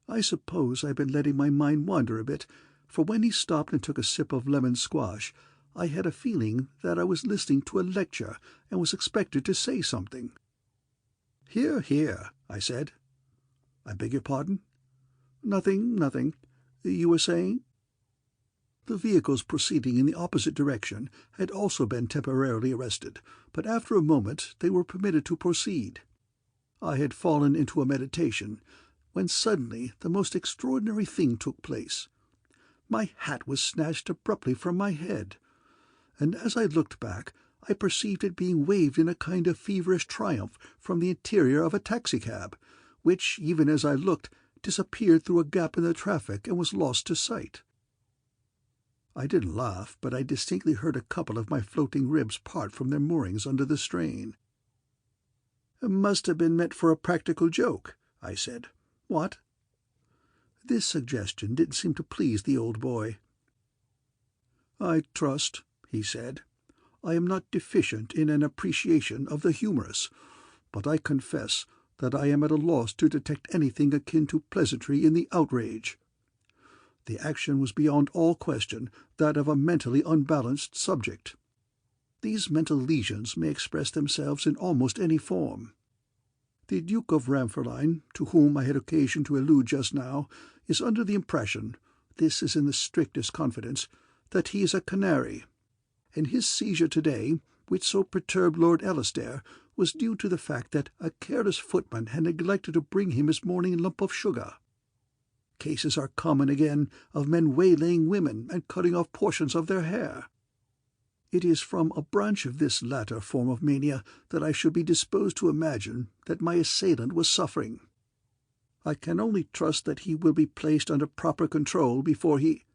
I suppose I've been letting my mind wander a bit, for when he stopped and took a sip of lemon squash, I had a feeling that I was listening to a lecture and was expected to say something. "Hear, hear," I said. "I beg your pardon?" Nothing. You were saying?" The vehicles proceeding in the opposite direction had also been temporarily arrested, but after a moment they were permitted to proceed. I had fallen into a meditation, when suddenly the most extraordinary thing took place. My hat was snatched abruptly from my head, and as I looked back I perceived it being waved in a kind of feverish triumph from the interior of a taxicab, which, even as I looked, disappeared through a gap in the traffic and was lost to sight. I didn't laugh, but I distinctly heard a couple of my floating ribs part from their moorings under the strain. "It must have been meant for a practical joke," I said. "What?" This suggestion didn't seem to please the old boy. "I trust," he said, "I am not deficient in an appreciation of the humorous, but I confess that I am at a loss to detect anything akin to pleasantry in the outrage. The action was beyond all question that of a mentally unbalanced subject. These mental lesions may express themselves in almost any form. The Duke of Ramfurline, to whom I had occasion to allude just now, is under the impression, this is in the strictest confidence, that he is a canary, and his seizure to-day, which so perturbed Lord Alistair, was due to the fact that a careless footman had neglected to bring him his morning lump of sugar. Cases are common again of men waylaying women and cutting off portions of their hair. It is from a branch of this latter form of mania that I should be disposed to imagine that my assailant was suffering. I can only trust that he will be placed under proper control before he—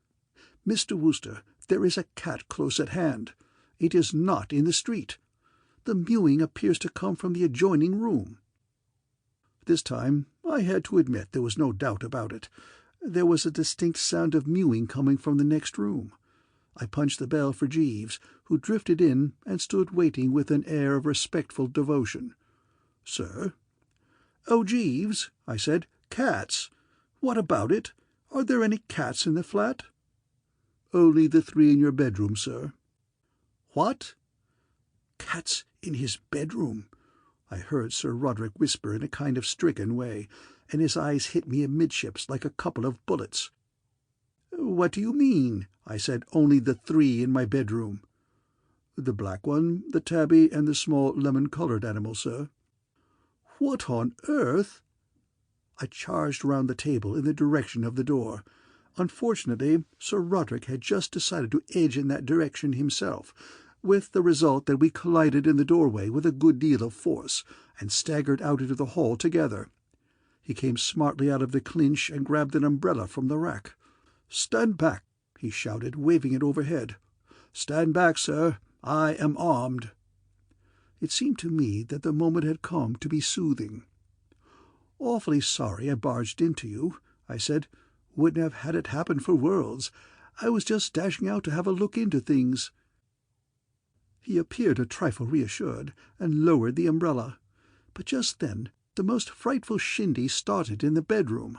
Mr. Wooster, there is a cat close at hand. It is not in the street. The mewing appears to come from the adjoining room." This time I had to admit there was no doubt about it. There was a distinct sound of mewing coming from the next room. I punched the bell for Jeeves, who drifted in and stood waiting with an air of respectful devotion. "Sir?" "Oh, Jeeves," I said, "cats. What about it? Are there any cats in the flat?" "Only the 3 in your bedroom, sir." "What? Cats in his bedroom?" I heard Sir Roderick whisper in a kind of stricken way, and his eyes hit me amidships like a couple of bullets. "What do you mean?" I said. "Only the 3 in my bedroom." "The black one, the tabby, and the small lemon-coloured animal, sir." "What on earth—" I charged round the table in the direction of the door. Unfortunately, Sir Roderick had just decided to edge in that direction himself, with the result that we collided in the doorway with a good deal of force, and staggered out into the hall together. He came smartly out of the clinch and grabbed an umbrella from the rack. "Stand back!" he shouted, waving it overhead. "Stand back, sir. I am armed." It seemed to me that the moment had come to be soothing. "Awfully sorry I barged into you," I said. "Wouldn't have had it happen for worlds. I was just dashing out to have a look into things." He appeared a trifle reassured, and lowered the umbrella. But just then the most frightful shindy started in the bedroom.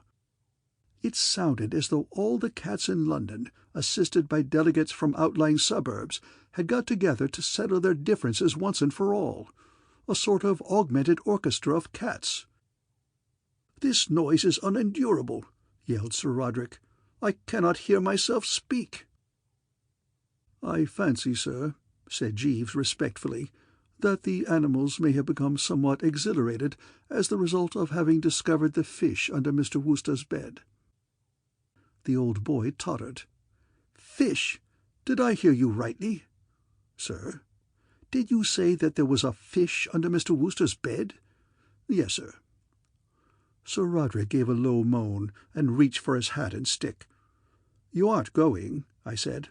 It sounded as though all the cats in London, assisted by delegates from outlying suburbs, had got together to settle their differences once and for all. A sort of augmented orchestra of cats. "This noise is unendurable. yelled Sir Roderick. "I cannot hear myself speak." "I fancy, sir," said Jeeves respectfully, "that the animals may have become somewhat exhilarated as the result of having discovered the fish under Mr. Wooster's bed." The old boy tottered. "Fish? Did I hear you rightly?" "Sir?" "Did you say that there was a fish under Mr. Wooster's bed?" "Yes, sir." Sir Roderick gave a low moan and reached for his hat and stick. "You aren't going?" I said.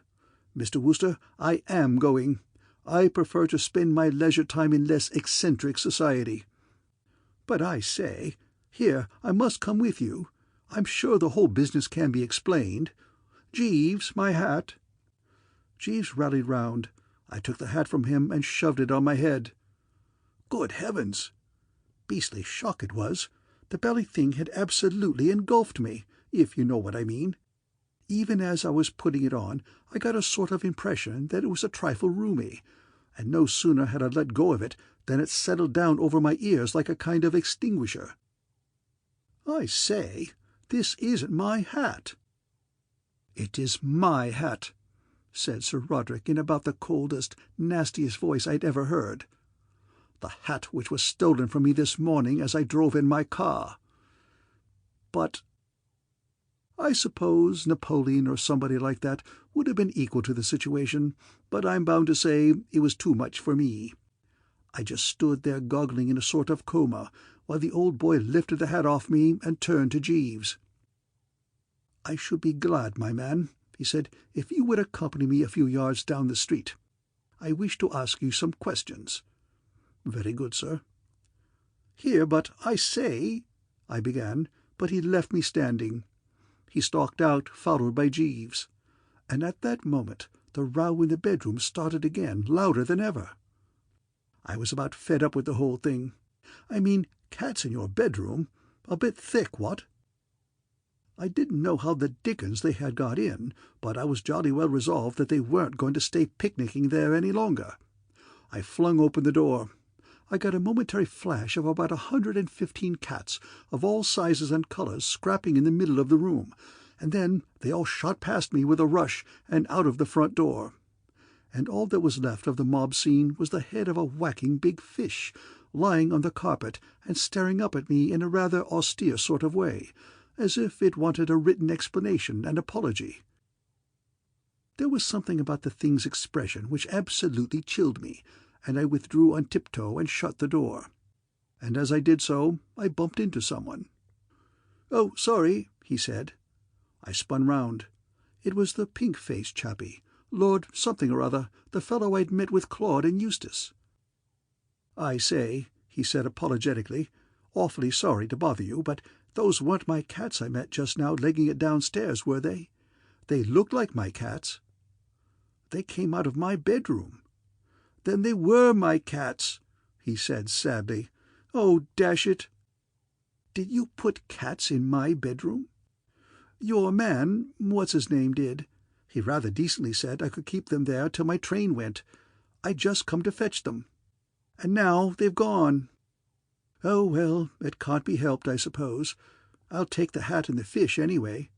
"Mr. Wooster, I am going. I prefer to spend my leisure time in less eccentric society." "But I say, here, I must come with you. I'm sure the whole business can be explained. Jeeves, my hat." Jeeves rallied round. I took the hat from him and shoved it on my head. Good heavens! Beastly shock it was. The bally thing had absolutely engulfed me, if you know what I mean. Even as I was putting it on, I got a sort of impression that it was a trifle roomy, and no sooner had I let go of it than it settled down over my ears like a kind of extinguisher. "I say, this isn't my hat." "It is my hat," said Sir Roderick in about the coldest, nastiest voice I'd ever heard. "The hat which was stolen from me this morning as I drove in my car. But I suppose Napoleon or somebody like that would have been equal to the situation, but I'm bound to say it was too much for me. I just stood there goggling in a sort of coma, while the old boy lifted the hat off me and turned to Jeeves. "I should be glad, my man," he said, "if you would accompany me a few yards down the street. I wish to ask you some questions." "Very good, sir." "Here, but I say—" I began, but he left me standing. He stalked out, followed by Jeeves, and at that moment the row in the bedroom started again, louder than ever. I was about fed up with the whole thing. I mean, cats in your bedroom? A bit thick, what? I didn't know how the dickens they had got in, but I was jolly well resolved that they weren't going to stay picnicking there any longer. I flung open the door. I got a momentary flash of about 115 cats of all sizes and colours scrapping in the middle of the room, and then they all shot past me with a rush and out of the front door. And all that was left of the mob scene was the head of a whacking big fish, lying on the carpet and staring up at me in a rather austere sort of way, as if it wanted a written explanation and apology. There was something about the thing's expression which absolutely chilled me, and I withdrew on tiptoe and shut the door. And as I did so, I bumped into someone. "Oh, sorry," he said. I spun round. It was the pink-faced chappie, Lord something or other, the fellow I'd met with Claude and Eustace. "I say," he said apologetically, "awfully sorry to bother you, but those weren't my cats I met just now legging it downstairs, were they? They looked like my cats." "They came out of my bedroom." "Then they were my cats," he said sadly. "Oh, dash it!" "Did you put cats in my bedroom?" "Your man, what's-his-name, did. He rather decently said I could keep them there till my train went. I'd just come to fetch them. And now they've gone. Oh, well, it can't be helped, I suppose. I'll take the hat and the fish anyway."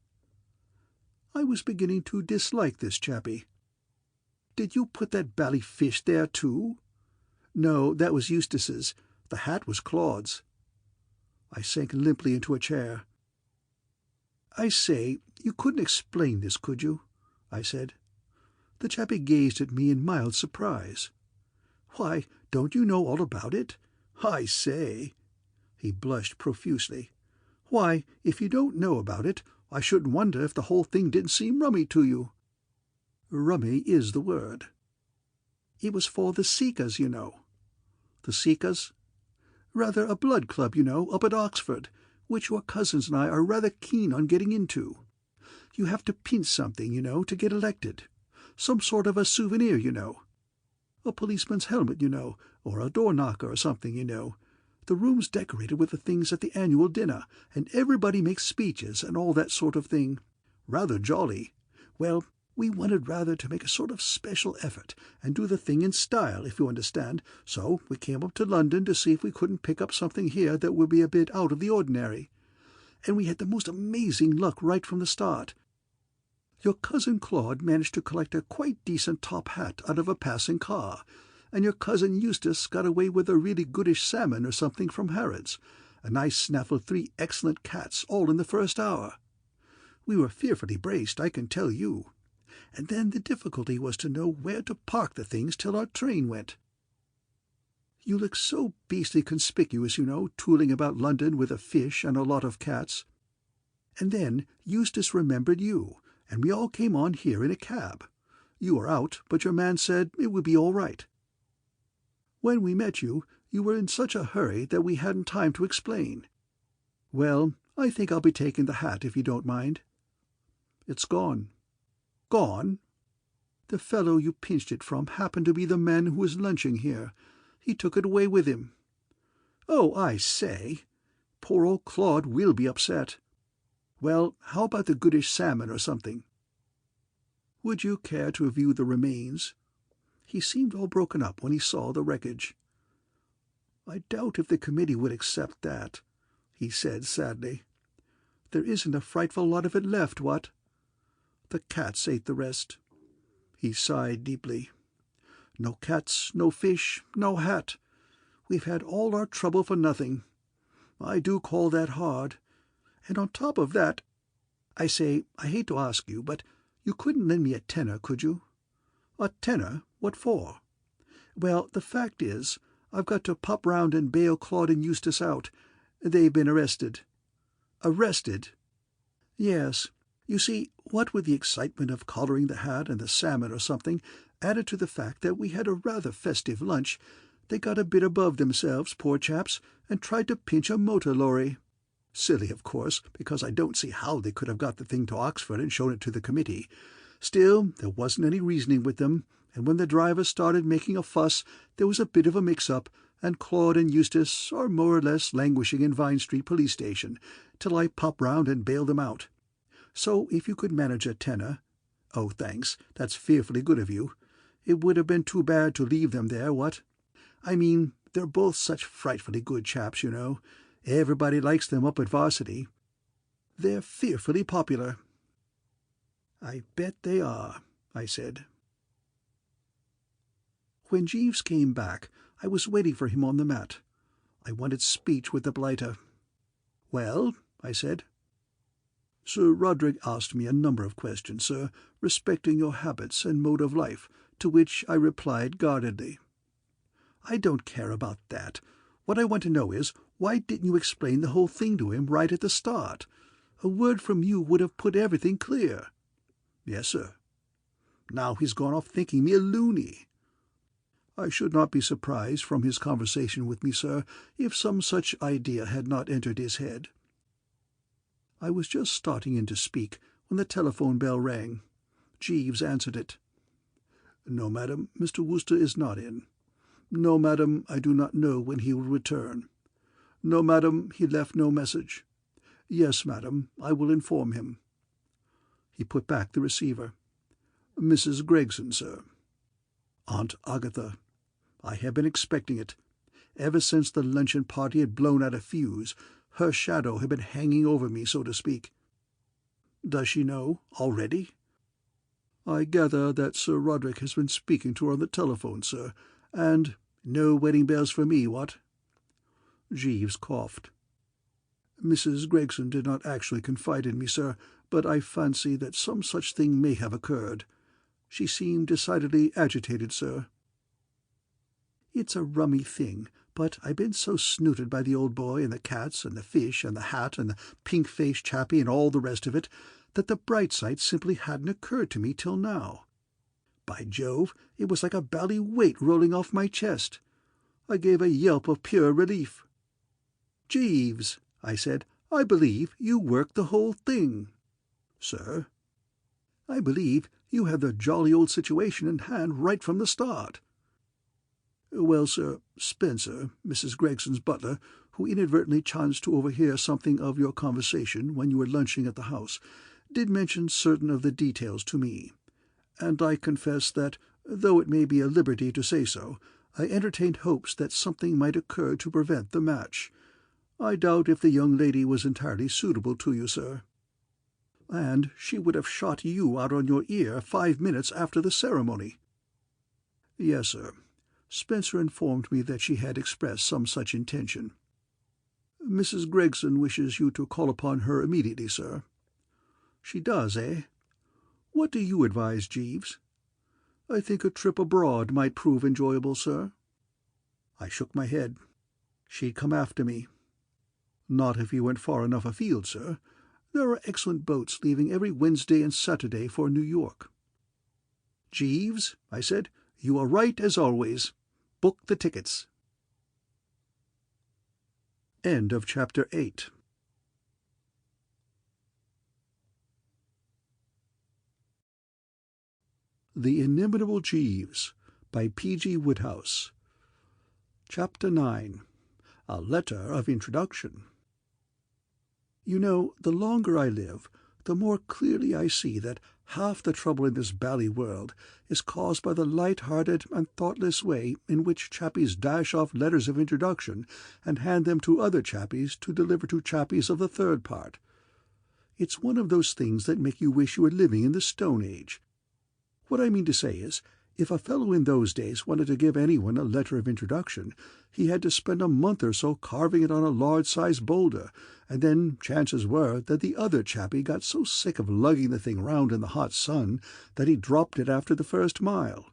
I was beginning to dislike this chappie. "Did you put that bally fish there too?" "No, that was Eustace's. The hat was Claude's." I sank limply into a chair. "I say, you couldn't explain this, could you?" I said. The chappie gazed at me in mild surprise. "Why, don't you know all about it? I say!" He blushed profusely. "Why, if you don't know about it, I shouldn't wonder if the whole thing didn't seem rummy to you." "Rummy is the word." "It was for the Seekers, you know." "The Seekers?" "Rather a blood club, you know, up at Oxford, which your cousins and I are rather keen on getting into. You have to pinch something, you know, to get elected. Some sort of a souvenir, you know. A policeman's helmet, you know, or a door-knocker or something, you know. The room's decorated with the things at the annual dinner, and everybody makes speeches and all that sort of thing. Rather jolly. Well, we wanted rather to make a sort of special effort and do the thing in style, if you understand, so we came up to London to see if we couldn't pick up something here that would be a bit out of the ordinary. and we had the most amazing luck right from the start. Your cousin Claude managed to collect a quite decent top hat out of a passing car, and your cousin Eustace got away with a really goodish salmon or something from Harrod's, a nice snaffle 3 excellent cats all in the first hour. We were fearfully braced, I can tell you. And then the difficulty was to know where to park the things till our train went. You look so beastly conspicuous, you know, tooling about London with a fish and a lot of cats. And then Eustace remembered you, and we all came on here in a cab. You were out, but your man said it would be all right. When we met you, you were in such a hurry that we hadn't time to explain. Well, I think I'll be taking the hat, if you don't mind. It's gone. Gone? The fellow you pinched it from happened to be the man who was lunching here. He took it away with him. Oh, I say! Poor old Claude will be upset. Well, how about the goodish salmon or something? Would you care to view the remains? He seemed all broken up when he saw the wreckage. I doubt if the committee would accept that, he said sadly. There isn't a frightful lot of it left, what? The cats ate the rest. He sighed deeply. No cats, no fish, no hat. We've had all our trouble for nothing. I do call that hard. And on top of that, I say, I hate to ask you, but you couldn't lend me a tenner, could you? A tenner? What for? Well, the fact is, I've got to pop round and bail Claude and Eustace out. They've been arrested. Arrested? Yes. You see, what with the excitement of collaring the hat and the salmon or something, added to the fact that we had a rather festive lunch, they got a bit above themselves, poor chaps, and tried to pinch a motor lorry. Silly, of course, because I don't see how they could have got the thing to Oxford and shown it to the committee. Still, there wasn't any reasoning with them, and when the driver started making a fuss, there was a bit of a mix-up, and Claude and Eustace are more or less languishing in Vine Street Police Station, till I pop round and bail them out. So if you could manage a tenner— Oh, thanks, that's fearfully good of you. It would have been too bad to leave them there, what? I mean, they're both such frightfully good chaps, you know. Everybody likes them up at Varsity. They're fearfully popular. I bet they are, I said. When Jeeves came back, I was waiting for him on the mat. I wanted speech with the blighter. Well, I said. Sir Roderick asked me a number of questions, sir, respecting your habits and mode of life, to which I replied guardedly. I don't care about that. What I want to know is, why didn't you explain the whole thing to him right at the start? A word from you would have put everything clear. Yes, sir. Now he's gone off thinking me a loony. I should not be surprised from his conversation with me, sir, if some such idea had not entered his head. I was just starting in to speak when the telephone bell rang. Jeeves answered it. No, madam, Mr. Wooster is not in. No, madam, I do not know when he will return. No, madam, he left no message. Yes, madam, I will inform him. He put back the receiver. Mrs. Gregson, sir. Aunt Agatha. I have been expecting it. Ever since the luncheon party had blown out a fuse, her shadow had been hanging over me, so to speak. Does she know already? I gather that Sir Roderick has been speaking to her on the telephone, sir, and no wedding bells for me, what? Jeeves coughed. Mrs. Gregson did not actually confide in me, sir, but I fancy that some such thing may have occurred. She seemed decidedly agitated, sir. It's a rummy thing, but I've been so snooted by the old boy and the cats and the fish and the hat and the pink-faced chappie and all the rest of it that the bright side simply hadn't occurred to me till now. By Jove, it was like a bally weight rolling off my chest. I gave a yelp of pure relief. Jeeves, I said, I believe you worked the whole thing. Sir? I believe you had the jolly old situation in hand right from the start. Well, sir, Spencer, Mrs. Gregson's butler, who inadvertently chanced to overhear something of your conversation when you were lunching at the house, did mention certain of the details to me, and I confess that, though it may be a liberty to say so, I entertained hopes that something might occur to prevent the match. I doubt if the young lady was entirely suitable to you, sir. And she would have shot you out on your ear 5 minutes after the ceremony." "Yes, sir. Spencer informed me that she had expressed some such intention." "Mrs. Gregson wishes you to call upon her immediately, sir." "She does, eh? What do you advise, Jeeves?" "I think a trip abroad might prove enjoyable, sir." I shook my head. She'd come after me. "Not if you went far enough afield, sir. There are excellent boats leaving every Wednesday and Saturday for New York." "Jeeves," I said, "you are right as always. Book the tickets." End of Chapter 8. The Inimitable Jeeves by P.G. Wodehouse. Chapter 9. A Letter of Introduction. You know, the longer I live, the more clearly I see that half the trouble in this bally world is caused by the light-hearted and thoughtless way in which chappies dash off letters of introduction and hand them to other chappies to deliver to chappies of the third part. It's one of those things that make you wish you were living in the Stone Age. What I mean to say is, if a fellow in those days wanted to give anyone a letter of introduction, he had to spend a month or so carving it on a large-sized boulder, and then chances were that the other chappie got so sick of lugging the thing round in the hot sun that he dropped it after the first mile.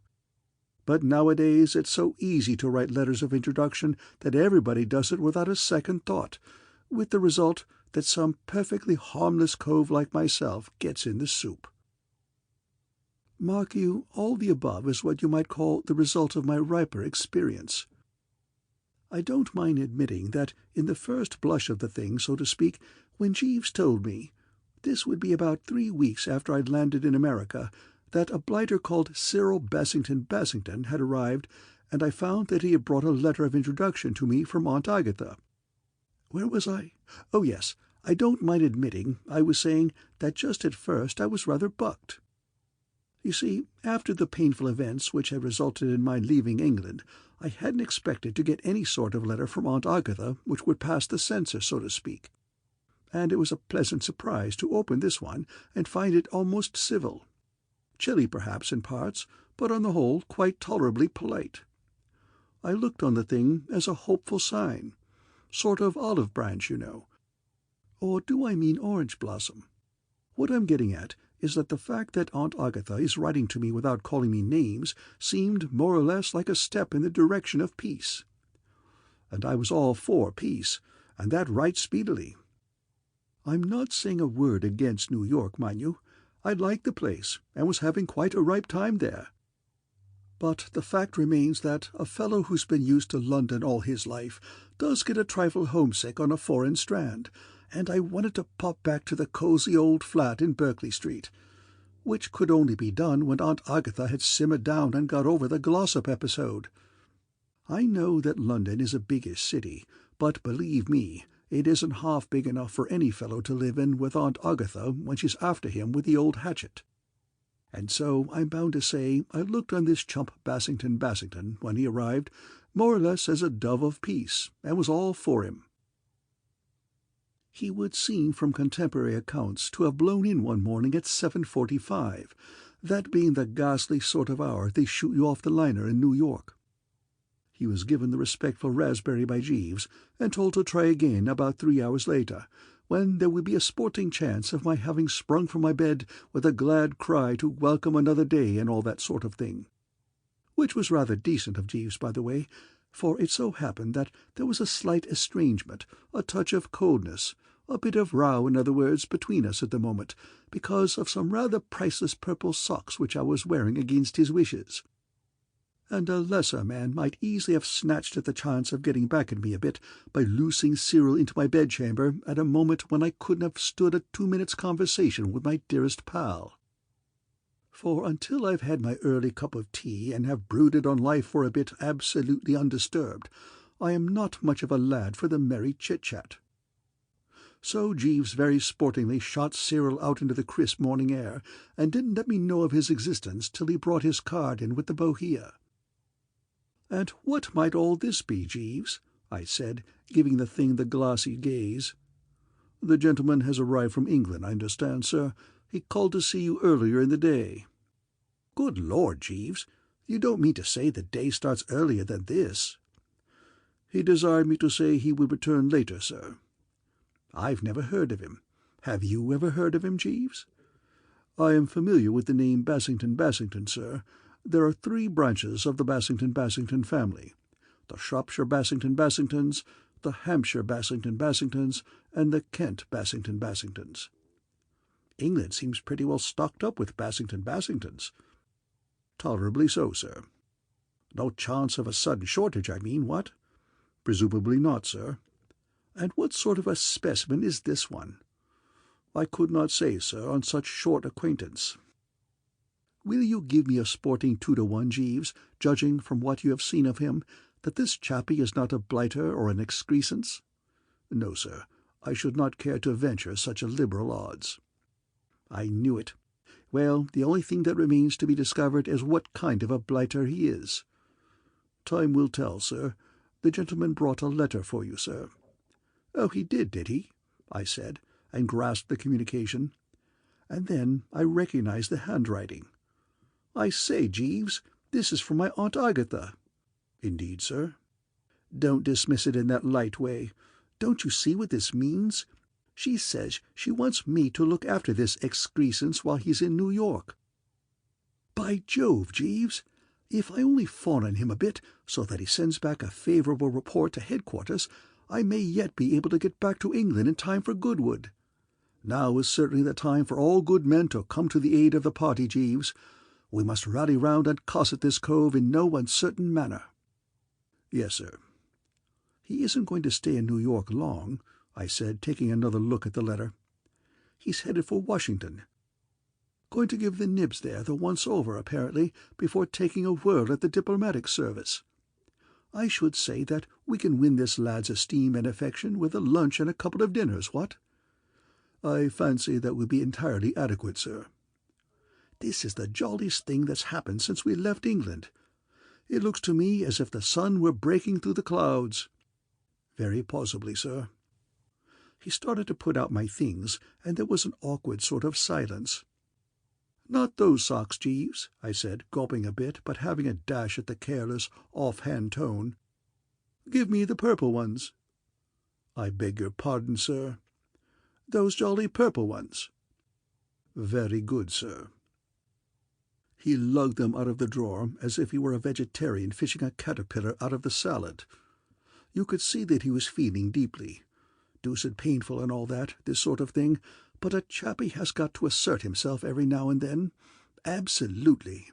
But nowadays it's so easy to write letters of introduction that everybody does it without a second thought, with the result that some perfectly harmless cove like myself gets in the soup. Mark you, all the above is what you might call the result of my riper experience. I don't mind admitting that in the first blush of the thing, so to speak, when Jeeves told me, this would be about 3 weeks after I'd landed in America, that a blighter called Cyril Bassington had arrived, and I found that he had brought a letter of introduction to me from Aunt Agatha. Where was I? Oh, yes, I don't mind admitting I was saying that just at first I was rather bucked. You see, after the painful events which had resulted in my leaving England, I hadn't expected to get any sort of letter from Aunt Agatha which would pass the censor, so to speak. And it was a pleasant surprise to open this one and find it almost civil. Chilly, perhaps, in parts, but on the whole quite tolerably polite. I looked on the thing as a hopeful sign. Sort of olive branch, you know. Or do I mean orange blossom? What I'm getting at is that the fact that Aunt Agatha is writing to me without calling me names seemed more or less like a step in the direction of peace. And I was all for peace, and that right speedily. I'm not saying a word against New York, mind you. I liked the place, and was having quite a ripe time there. But the fact remains that a fellow who's been used to London all his life does get a trifle homesick on a foreign strand, and I wanted to pop back to the cosy old flat in Berkeley Street, which could only be done when Aunt Agatha had simmered down and got over the Glossop episode. I know that London is a biggish city, but believe me, it isn't half big enough for any fellow to live in with Aunt Agatha when she's after him with the old hatchet. And so I'm bound to say I looked on this chump Bassington, when he arrived, more or less as a dove of peace, and was all for him. He would seem from contemporary accounts to have blown in one morning at 7:45, that being the ghastly sort of hour they shoot you off the liner in New York. He was given the respectful raspberry by Jeeves, and told to try again about 3 hours later, when there would be a sporting chance of my having sprung from my bed with a glad cry to welcome another day and all that sort of thing. Which was rather decent of Jeeves, by the way, for it so happened that there was a slight estrangement, a touch of coldness, a bit of row, in other words, between us at the moment, because of some rather priceless purple socks which I was wearing against his wishes. And a lesser man might easily have snatched at the chance of getting back at me a bit by loosing Cyril into my bedchamber at a moment when I couldn't have stood a 2 minutes' conversation with my dearest pal. For until I've had my early cup of tea and have brooded on life for a bit absolutely undisturbed, I am not much of a lad for the merry chit-chat. So Jeeves very sportingly shot Cyril out into the crisp morning air, and didn't let me know of his existence till he brought his card in with the bohea. "And what might all this be, Jeeves?" I said, giving the thing the glassy gaze. "The gentleman has arrived from England, I understand, sir. He called to see you earlier in the day." "Good Lord, Jeeves, you don't mean to say the day starts earlier than this?" "He desired me to say he would return later, sir." "I've never heard of him. Have you ever heard of him, Jeeves?" "I am familiar with the name Bassington, sir. There are 3 branches of the Bassington family: the Shropshire Bassingtons, the Hampshire Bassingtons, and the Kent Bassingtons. England seems pretty well stocked up with Bassingtons." "Tolerably so, sir." "No chance of a sudden shortage, I mean, what?" "Presumably not, sir." "And what sort of a specimen is this one?" "I could not say, sir, on such short acquaintance." "Will you give me a sporting 2-to-1, Jeeves, judging from what you have seen of him, that this chappie is not a blighter or an excrescence?" "No, sir, I should not care to venture such a liberal odds." "I knew it. Well, the only thing that remains to be discovered is what kind of a blighter he is." "Time will tell, sir. The gentleman brought a letter for you, sir." "Oh, he did he?" I said, and grasped the communication. And then I recognized the handwriting. "I say, Jeeves, this is from my Aunt Agatha." "Indeed, sir?" "Don't dismiss it in that light way. Don't you see what this means? She says she wants me to look after this excrescence while he's in New York. By Jove, Jeeves, if I only fawn on him a bit, so that he sends back a favourable report to headquarters, I may yet be able to get back to England in time for Goodwood. Now is certainly the time for all good men to come to the aid of the party, Jeeves. We must rally round and cosset this cove in no uncertain manner." "Yes, sir." "He isn't going to stay in New York long," I said, taking another look at the letter. "He's headed for Washington. Going to give the nibs there the once-over, apparently, before taking a whirl at the diplomatic service. I should say that we can win this lad's esteem and affection with a lunch and a couple of dinners, what?" "I fancy that will be entirely adequate, sir." "This is the jolliest thing that's happened since we left England. It looks to me as if the sun were breaking through the clouds." "Very possibly, sir." He started to put out my things, and there was an awkward sort of silence. "Not those socks, Jeeves," I said, gulping a bit, but having a dash at the careless, off-hand tone. "Give me the purple ones." "I beg your pardon, sir." "Those jolly purple ones." "Very good, sir." He lugged them out of the drawer as if he were a vegetarian fishing a caterpillar out of the salad. You could see that he was feeling deeply. Deuced painful and all that, this sort of thing, but a chappie has got to assert himself every now and then. Absolutely.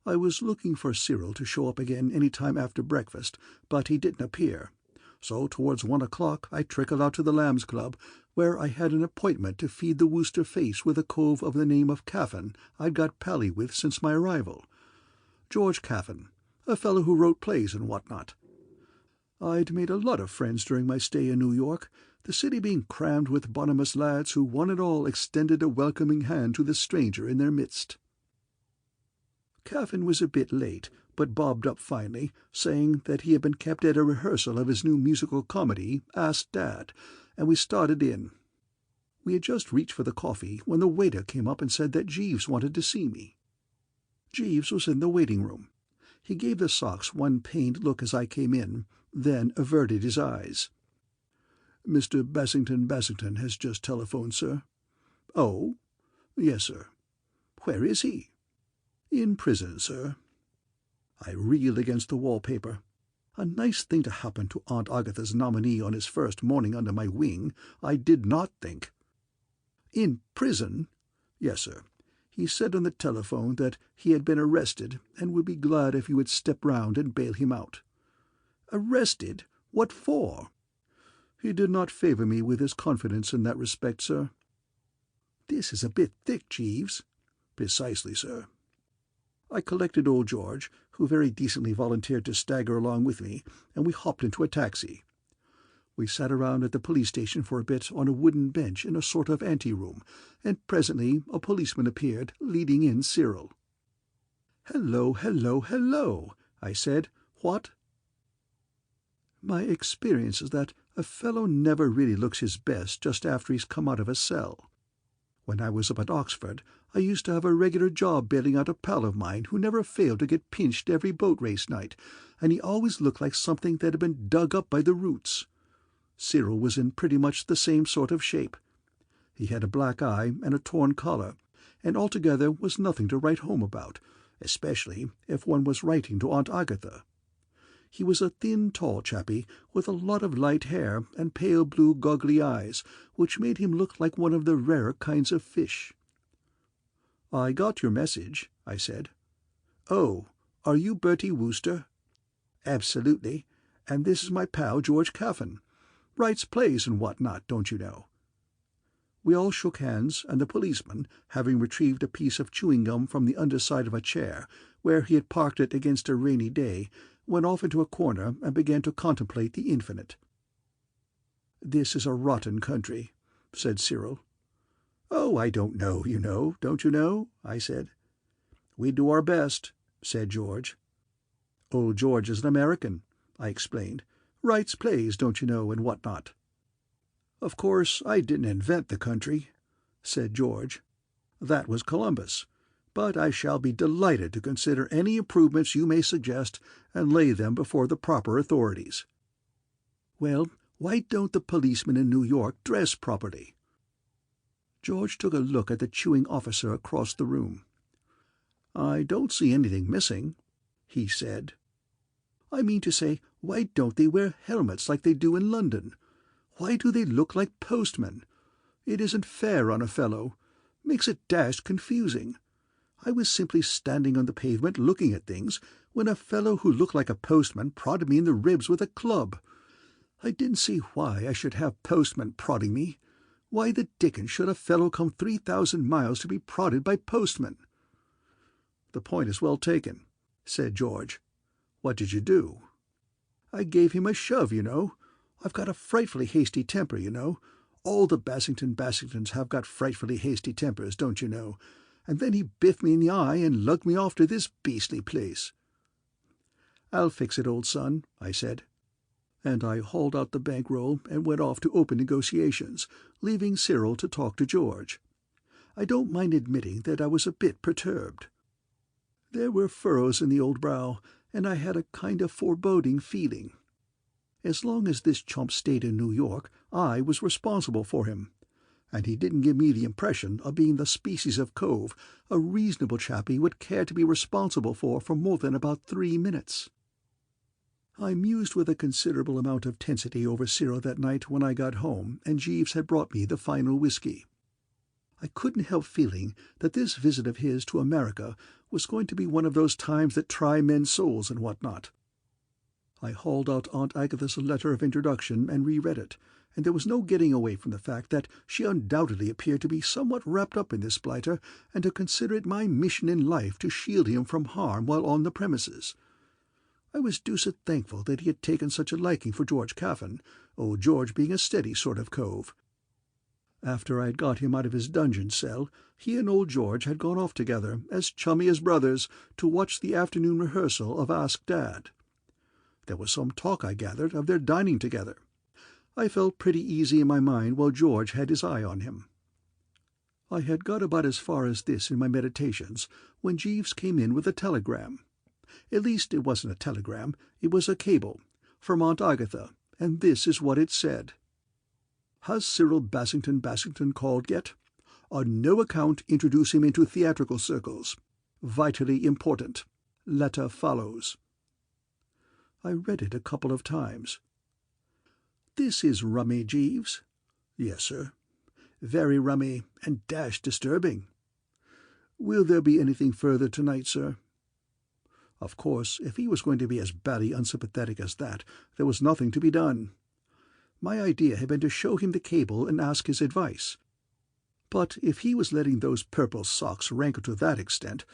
I was looking for Cyril to show up again any time after breakfast, but he didn't appear. So towards 1 o'clock I trickled out to the Lambs Club, where I had an appointment to feed the Wooster face with a cove of the name of Caffin I'd got pally with since my arrival. George Caffin, a fellow who wrote plays and what not. I'd made a lot of friends during my stay in New York, the city being crammed with bonhomous lads who one and all extended a welcoming hand to the stranger in their midst. Caffin was a bit late, but bobbed up finally, saying that he had been kept at a rehearsal of his new musical comedy, Ask Dad, and we started in. We had just reached for the coffee when the waiter came up and said that Jeeves wanted to see me. Jeeves was in the waiting-room. He gave the socks one pained look as I came in, then averted his eyes. "Mr. Bassington has just telephoned, sir." "Oh?" "Yes, sir." "Where is he?" "In prison, sir." I reeled against the wallpaper. A nice thing to happen to Aunt Agatha's nominee on his first morning under my wing, I did not think. "In prison?" "Yes, sir. He said on the telephone that he had been arrested and would be glad if you would step round and bail him out." "Arrested? What for?" "He did not favour me with his confidence in that respect, sir." "This is a bit thick, Jeeves." "Precisely, sir." I collected old George, who very decently volunteered to stagger along with me, and we hopped into a taxi. We sat around at the police station for a bit on a wooden bench in a sort of ante-room, and presently a policeman appeared, leading in Cyril. "Hello, hello, hello," I said. "What?" My experience is that a fellow never really looks his best just after he's come out of a cell. When I was up at Oxford, I used to have a regular job bailing out a pal of mine who never failed to get pinched every boat race night, and he always looked like something that had been dug up by the roots. Cyril was in pretty much the same sort of shape. He had a black eye and a torn collar, and altogether was nothing to write home about, especially if one was writing to Aunt Agatha. He was a thin, tall chappie, with a lot of light hair and pale blue goggly eyes, which made him look like one of the rarer kinds of fish. "I got your message," I said. "Oh, are you Bertie Wooster?" "Absolutely, and this is my pal George Caffin. Writes plays and what not, don't you know?" We all shook hands, and the policeman, having retrieved a piece of chewing gum from the underside of a chair, where he had parked it against a rainy day, went off into a corner and began to contemplate the infinite. "This is a rotten country," said Cyril. "Oh, I don't know, don't you know?" I said. "We do our best," said George. "Old George is an American," I explained. "Writes plays, don't you know, and what not." "Of course, I didn't invent the country," said George. "That was Columbus. But I shall be delighted to consider any improvements you may suggest and lay them before the proper authorities." "Well, why don't the policemen in New York dress properly?" George took a look at the chewing officer across the room. "I don't see anything missing," he said. "I mean to say, why don't they wear helmets like they do in London? Why do they look like postmen? It isn't fair on a fellow. Makes it dashed confusing. I was simply standing on the pavement looking at things, when a fellow who looked like a postman prodded me in the ribs with a club. I didn't see why I should have postmen prodding me. Why the dickens should a fellow come 3,000 miles to be prodded by postmen?" "The point is well taken," said George. "What did you do?" "I gave him a shove, you know. I've got a frightfully hasty temper, you know. All the Bassingtons have got frightfully hasty tempers, don't you know. And then he biffed me in the eye and lugged me off to this beastly place." "I'll fix it, old son," I said. And I hauled out the bankroll and went off to open negotiations, leaving Cyril to talk to George. I don't mind admitting that I was a bit perturbed. There were furrows in the old brow, and I had a kind of foreboding feeling. As long as this chump stayed in New York, I was responsible for him, and he didn't give me the impression of being the species of cove a reasonable chappie would care to be responsible for more than about 3 minutes. I mused with a considerable amount of tensity over Cyril that night when I got home and Jeeves had brought me the final whiskey. I couldn't help feeling that this visit of his to America was going to be one of those times that try men's souls and what not. I hauled out Aunt Agatha's letter of introduction and reread it, and there was no getting away from the fact that she undoubtedly appeared to be somewhat wrapped up in this blighter, and to consider it my mission in life to shield him from harm while on the premises. I was deuced thankful that he had taken such a liking for George Caffin, old George being a steady sort of cove. After I had got him out of his dungeon cell, he and old George had gone off together, as chummy as brothers, to watch the afternoon rehearsal of Ask Dad. There was some talk, I gathered, of their dining together. I felt pretty easy in my mind while George had his eye on him. I had got about as far as this in my meditations when Jeeves came in with a telegram. At least it wasn't a telegram, it was a cable, from Aunt Agatha, and this is what it said. "Has Cyril Bassington called yet? On no account introduce him into theatrical circles. Vitally important. Letter follows." I read it a couple of times. "This is rummy, Jeeves." "Yes, sir." "Very rummy, and dashed disturbing." "Will there be anything further tonight, sir?" Of course, if he was going to be as bally unsympathetic as that, there was nothing to be done. My idea had been to show him the cable and ask his advice. But if he was letting those purple socks rankle to that extent,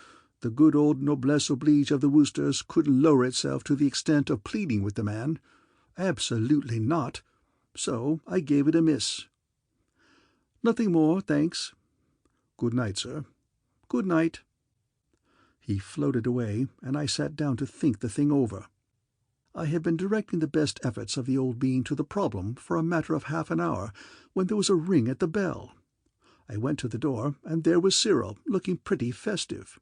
the good old noblesse oblige of the Woosters couldn't lower itself to the extent of pleading with the man. Absolutely not. So I gave it a miss. "Nothing more, thanks." "Good night, sir." "Good night." He floated away, and I sat down to think the thing over. I had been directing the best efforts of the old bean to the problem for a matter of half an hour when there was a ring at the bell. I went to the door, and there was Cyril, looking pretty festive.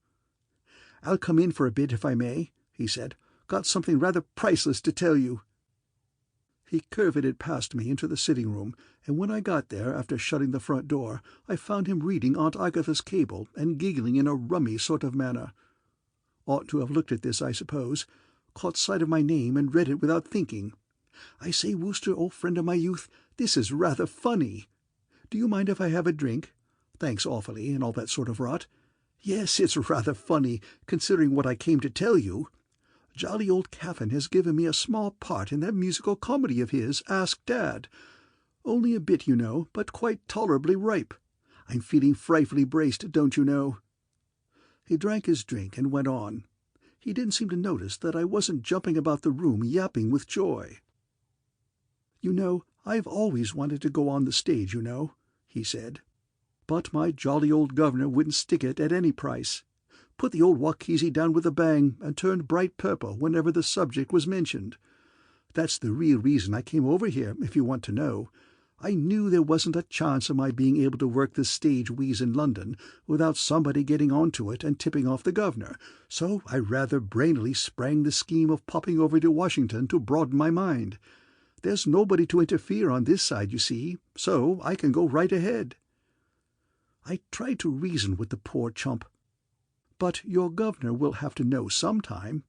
"I'll come in for a bit, if I may," he said. "Got something rather priceless to tell you." He curveted past me into the sitting-room, and when I got there, after shutting the front door, I found him reading Aunt Agatha's cable and giggling in a rummy sort of manner. Ought to have looked at this, I suppose. Caught sight of my name and read it without thinking. "I say, Wooster, old friend of my youth, this is rather funny. Do you mind if I have a drink? Thanks awfully, and all that sort of rot. Yes, it's rather funny, considering what I came to tell you. Jolly old Caffin has given me a small part in that musical comedy of his, Ask Dad. Only a bit, you know, but quite tolerably ripe. I'm feeling frightfully braced, don't you know." He drank his drink and went on. He didn't seem to notice that I wasn't jumping about the room yapping with joy. "You know, I've always wanted to go on the stage, you know," he said. "But my jolly old governor wouldn't stick it at any price. Put the old Wachisi down with a bang, and turned bright purple whenever the subject was mentioned. That's the real reason I came over here, if you want to know. I knew there wasn't a chance of my being able to work this stage wheeze in London without somebody getting on to it and tipping off the governor, so I rather brainily sprang the scheme of popping over to Washington to broaden my mind. There's nobody to interfere on this side, you see, so I can go right ahead." I tried to reason with the poor chump. "But your governor will have to know some time."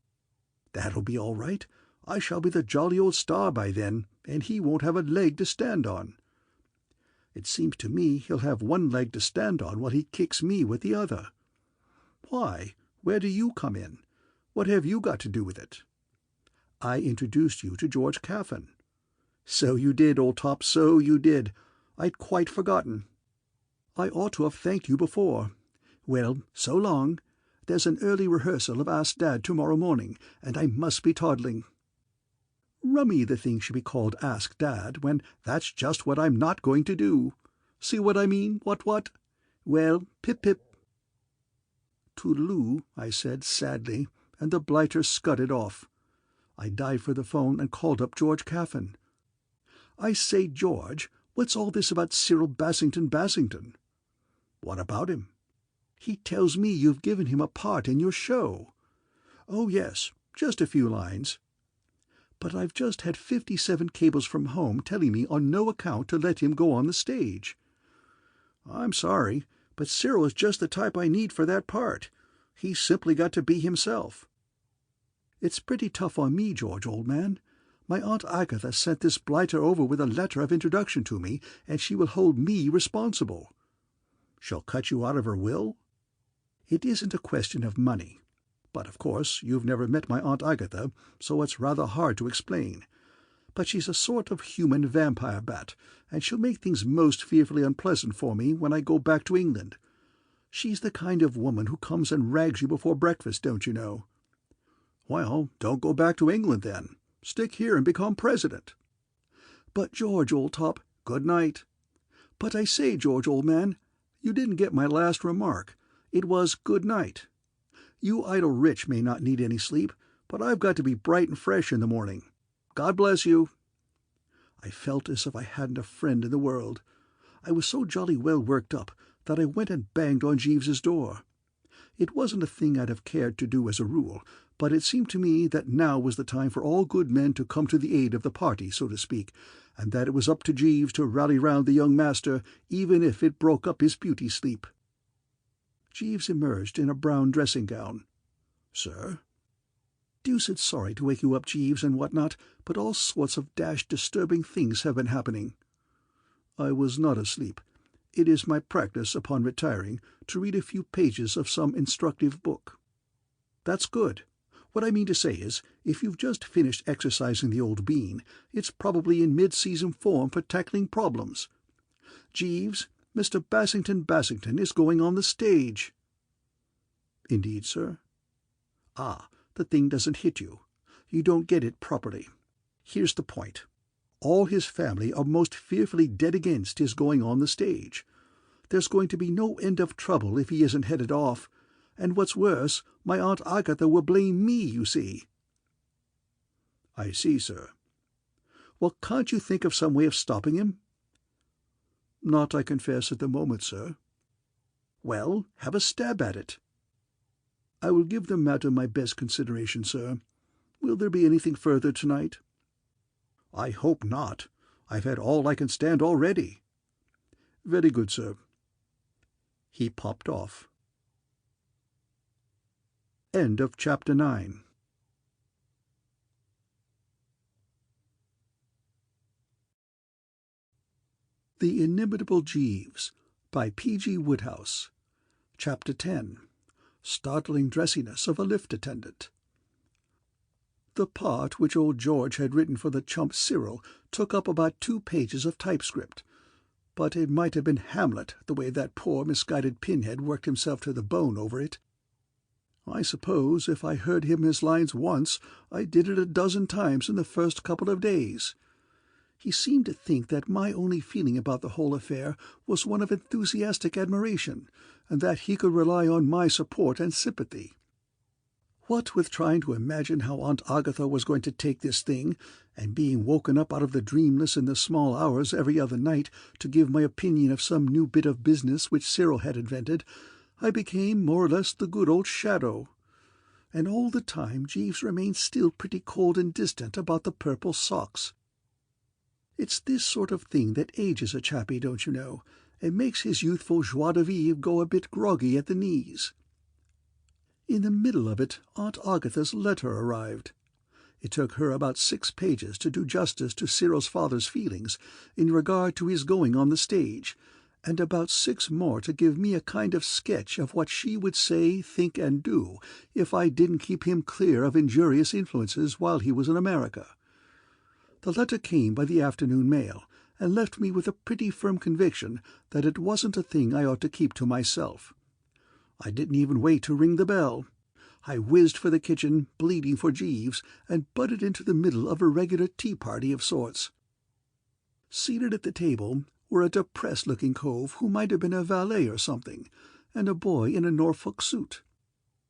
"That'll be all right. I shall be the jolly old star by then, and he won't have a leg to stand on." "It seems to me he'll have one leg to stand on while he kicks me with the other." "Why, where do you come in? What have you got to do with it?" "I introduced you to George Caffin." "So you did, old top, so you did. I'd quite forgotten." "I ought to have thanked you before. Well, so long. There's an early rehearsal of Ask Dad tomorrow morning, and I must be toddling." Rummy the thing should be called Ask Dad, when that's just what I'm not going to do. See what I mean, what? Well, pip-pip. "Toodaloo," I said sadly, and the blighter scudded off. I dived for the phone and called up George Caffin. "I say, George, what's all this about Cyril Bassington?" "What about him?" "He tells me you've given him a part in your show." "Oh, yes, just a few lines." "But I've just had 57 cables from home telling me on no account to let him go on the stage." "I'm sorry, but Cyril is just the type I need for that part. He's simply got to be himself." "It's pretty tough on me, George, old man. My Aunt Agatha sent this blighter over with a letter of introduction to me, and she will hold me responsible." "She'll cut you out of her will?" "It isn't a question of money. But, of course, you've never met my Aunt Agatha, so it's rather hard to explain. But she's a sort of human vampire bat, and she'll make things most fearfully unpleasant for me when I go back to England. She's the kind of woman who comes and rags you before breakfast, don't you know." "Well, don't go back to England, then. Stick here and become president." "But, George, old top—" "Good night." "But I say, George, old man, you didn't get my last remark. It was good night. You idle rich may not need any sleep, but I've got to be bright and fresh in the morning. God bless you." I felt as if I hadn't a friend in the world. I was so jolly well worked up that I went and banged on Jeeves's door. It wasn't a thing I'd have cared to do as a rule, but it seemed to me that now was the time for all good men to come to the aid of the party, so to speak, and that it was up to Jeeves to rally round the young master, even if it broke up his beauty sleep. Jeeves emerged in a brown dressing-gown. "Sir?" "Deuced sorry to wake you up, Jeeves, and what not, but all sorts of dashed disturbing things have been happening." "I was not asleep. It is my practice, upon retiring, to read a few pages of some instructive book." "That's good. What I mean to say is, if you've just finished exercising the old bean, it's probably in mid-season form for tackling problems. Jeeves, Mr. Bassington is going on the stage." "Indeed, sir?" "Ah, the thing doesn't hit you. You don't get it properly. Here's the point. All his family are most fearfully dead against his going on the stage. There's going to be no end of trouble if he isn't headed off, and what's worse, my Aunt Agatha will blame me, you see." "I see, sir." "Well, can't you think of some way of stopping him?" "Not, I confess, at the moment, sir." "Well, have a stab at it." "I will give the matter my best consideration, sir. Will there be anything further to-night?" "I hope not. I've had all I can stand already." "Very good, sir." He popped off. End of Chapter 9. The Inimitable Jeeves, by P.G. Wodehouse. Chapter 10. Startling Dressiness of a Lift Attendant. The part which old George had written for the chump Cyril took up about 2 pages of typescript, but it might have been Hamlet the way that poor misguided Pinhead worked himself to the bone over it. I suppose if I heard him his lines once, I did it a dozen times in the first couple of days. He seemed to think that my only feeling about the whole affair was one of enthusiastic admiration, and that he could rely on my support and sympathy. What with trying to imagine how Aunt Agatha was going to take this thing, and being woken up out of the dreamless in the small hours every other night to give my opinion of some new bit of business which Cyril had invented, I became more or less the good old Shadow. And all the time Jeeves remained still pretty cold and distant about the purple socks. It's this sort of thing that ages a chappie, don't you know, and makes his youthful joie de vivre go a bit groggy at the knees. In the middle of it Aunt Agatha's letter arrived. It took her about 6 pages to do justice to Cyril's father's feelings in regard to his going on the stage, and about 6 more to give me a kind of sketch of what she would say, think, and do if I didn't keep him clear of injurious influences while he was in America. The letter came by the afternoon mail, and left me with a pretty firm conviction that it wasn't a thing I ought to keep to myself. I didn't even wait to ring the bell. I whizzed for the kitchen, bleeding for Jeeves, and butted into the middle of a regular tea-party of sorts. Seated at the table were a depressed-looking cove who might have been a valet or something, and a boy in a Norfolk suit.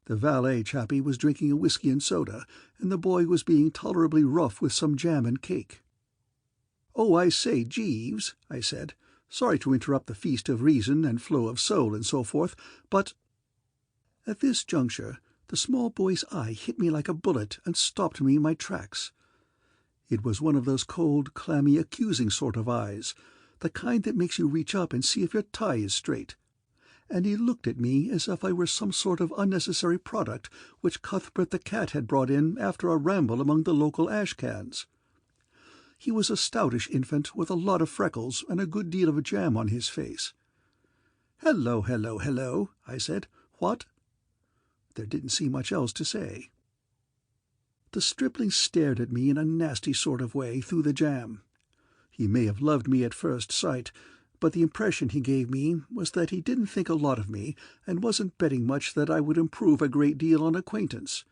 The valet chappie was drinking a whisky and soda, and the boy was being tolerably rough with some jam and cake. "Oh, I say, Jeeves," I said, "sorry to interrupt the feast of reason and flow of soul and so forth, but—" At this juncture the small boy's eye hit me like a bullet and stopped me in my tracks. It was one of those cold, clammy, accusing sort of eyes, the kind that makes you reach up and see if your tie is straight. And he looked at me as if I were some sort of unnecessary product which Cuthbert the cat had brought in after a ramble among the local ash-cans. He was a stoutish infant with a lot of freckles and a good deal of jam on his face. "Hello, hello, hello," I said. "What?" There didn't seem much else to say. The stripling stared at me in a nasty sort of way through the jam. He may have loved me at first sight, but the impression he gave me was that he didn't think a lot of me and wasn't betting much that I would improve a great deal on acquaintance.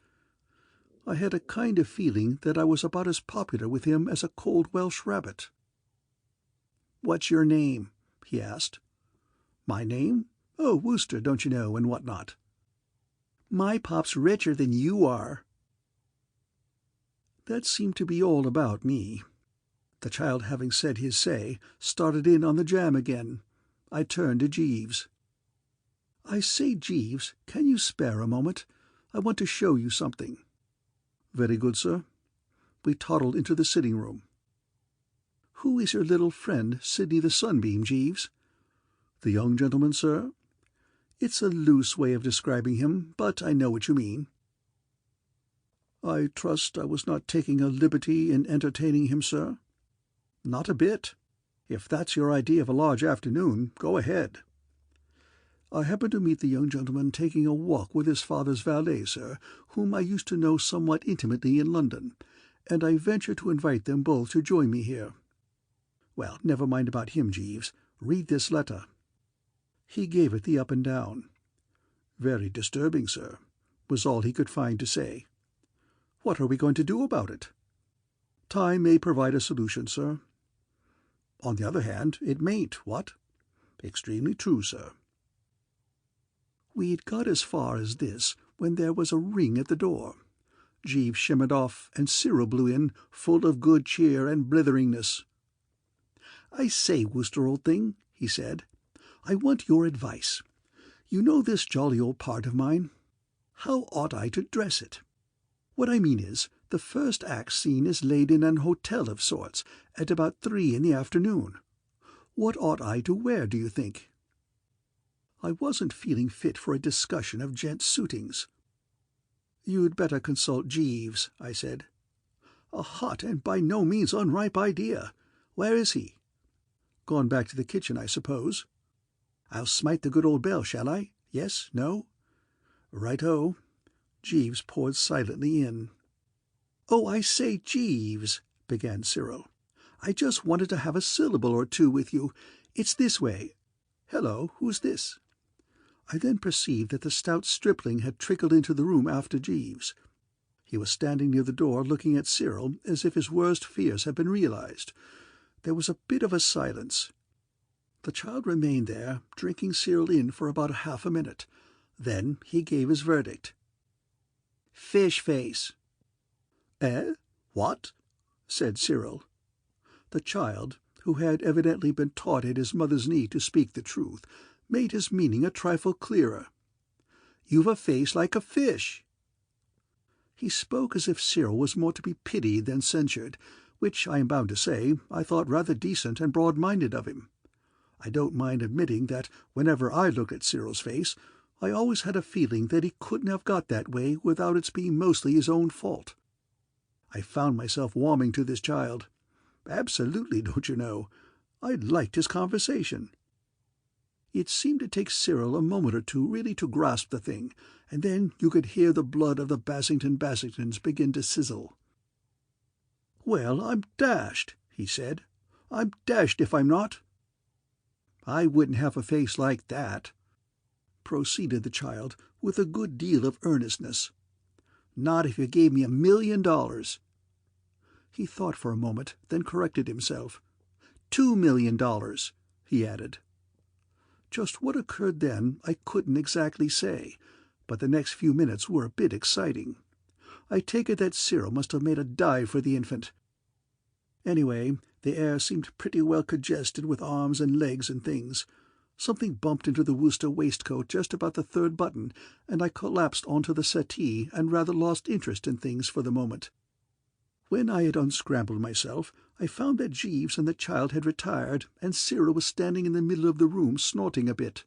I had a kind of feeling that I was about as popular with him as a cold Welsh rabbit. "What's your name?" he asked. "My name? Oh, Wooster, don't you know, and what not." "My pop's richer than you are." That seemed to be all about me. The child, having said his say, started in on the jam again. I turned to Jeeves. "I say, Jeeves, can you spare a moment? I want to show you something." "Very good, sir." We toddled into the sitting-room. "Who is your little friend, Sidney the Sunbeam, Jeeves?" "The young gentleman, sir?" "It's a loose way of describing him, but I know what you mean." "I trust I was not taking a liberty in entertaining him, sir?" "Not a bit. If that's your idea of a large afternoon, go ahead." "I happened to meet the young gentleman taking a walk with his father's valet, sir, whom I used to know somewhat intimately in London, and I venture to invite them both to join me here. Well, never mind about him, Jeeves. Read this letter." He gave it the up and down. "Very disturbing, sir," was all he could find to say. "What are we going to do about it?" "Time may provide a solution, sir." "On the other hand, it mayn't, what?" "Extremely true, sir." We'd got as far as this when there was a ring at the door. Jeeves shimmered off, and Cyril blew in, full of good cheer and blitheringness. "I say, Wooster, old thing," he said, "I want your advice. You know this jolly old part of mine? How ought I to dress it? What I mean is, the first act scene is laid in an hotel of sorts, at about 3 in the afternoon. What ought I to wear, do you think?" I wasn't feeling fit for a discussion of gents' suitings. "You'd better consult Jeeves," I said. "A hot and by no means unripe idea. Where is he?" "Gone back to the kitchen, I suppose." "I'll smite the good old bell, shall I? Yes? No?" "Right-o." Jeeves poured silently in. "Oh, I say, Jeeves," began Cyril. "I just wanted to have a syllable or two with you. It's this way. Hello, who's this?" I then perceived that the stout stripling had trickled into the room after Jeeves. He was standing near the door looking at Cyril as if his worst fears had been realized. There was a bit of a silence. The child remained there, drinking Cyril in for about half a minute. Then he gave his verdict. "Fish face." "Eh? What?" said Cyril. The child, who had evidently been taught at his mother's knee to speak the truth, made his meaning a trifle clearer. "You've a face like a fish." He spoke as if Cyril was more to be pitied than censured, which, I am bound to say, I thought rather decent and broad-minded of him. I don't mind admitting that whenever I looked at Cyril's face, I always had a feeling that he couldn't have got that way without its being mostly his own fault. I found myself warming to this child. Absolutely, don't you know. I liked his conversation. It seemed to take Cyril a moment or two really to grasp the thing, and then you could hear the blood of the Bassingtons begin to sizzle. "Well, I'm dashed," he said. "I'm dashed if I'm not." "I wouldn't have a face like that," proceeded the child, with a good deal of earnestness. "Not if you gave me $1,000,000. He thought for a moment, then corrected himself. $2,000,000, he added. Just what occurred then I couldn't exactly say, but the next few minutes were a bit exciting. I take it that Cyril must have made a dive for the infant. Anyway, the air seemed pretty well congested with arms and legs and things. Something bumped into the Wooster waistcoat just about the 3rd button, and I collapsed onto the settee and rather lost interest in things for the moment. When I had unscrambled myself, I found that Jeeves and the child had retired, and Cyril was standing in the middle of the room snorting a bit.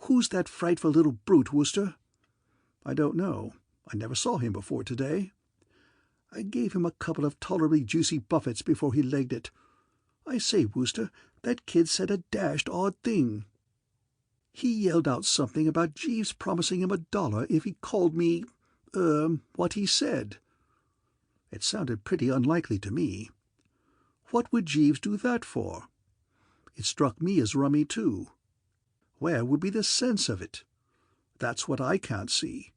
"Who's that frightful little brute, Wooster?" "I don't know. I never saw him before today." "I gave him a couple of tolerably juicy buffets before he legged it. I say, Wooster, that kid said a dashed odd thing. He yelled out something about Jeeves promising him $1 if he called me, what he said. It sounded pretty unlikely to me. What would Jeeves do that for? It struck me as rummy, too. Where would be the sense of it? That's what I can't see.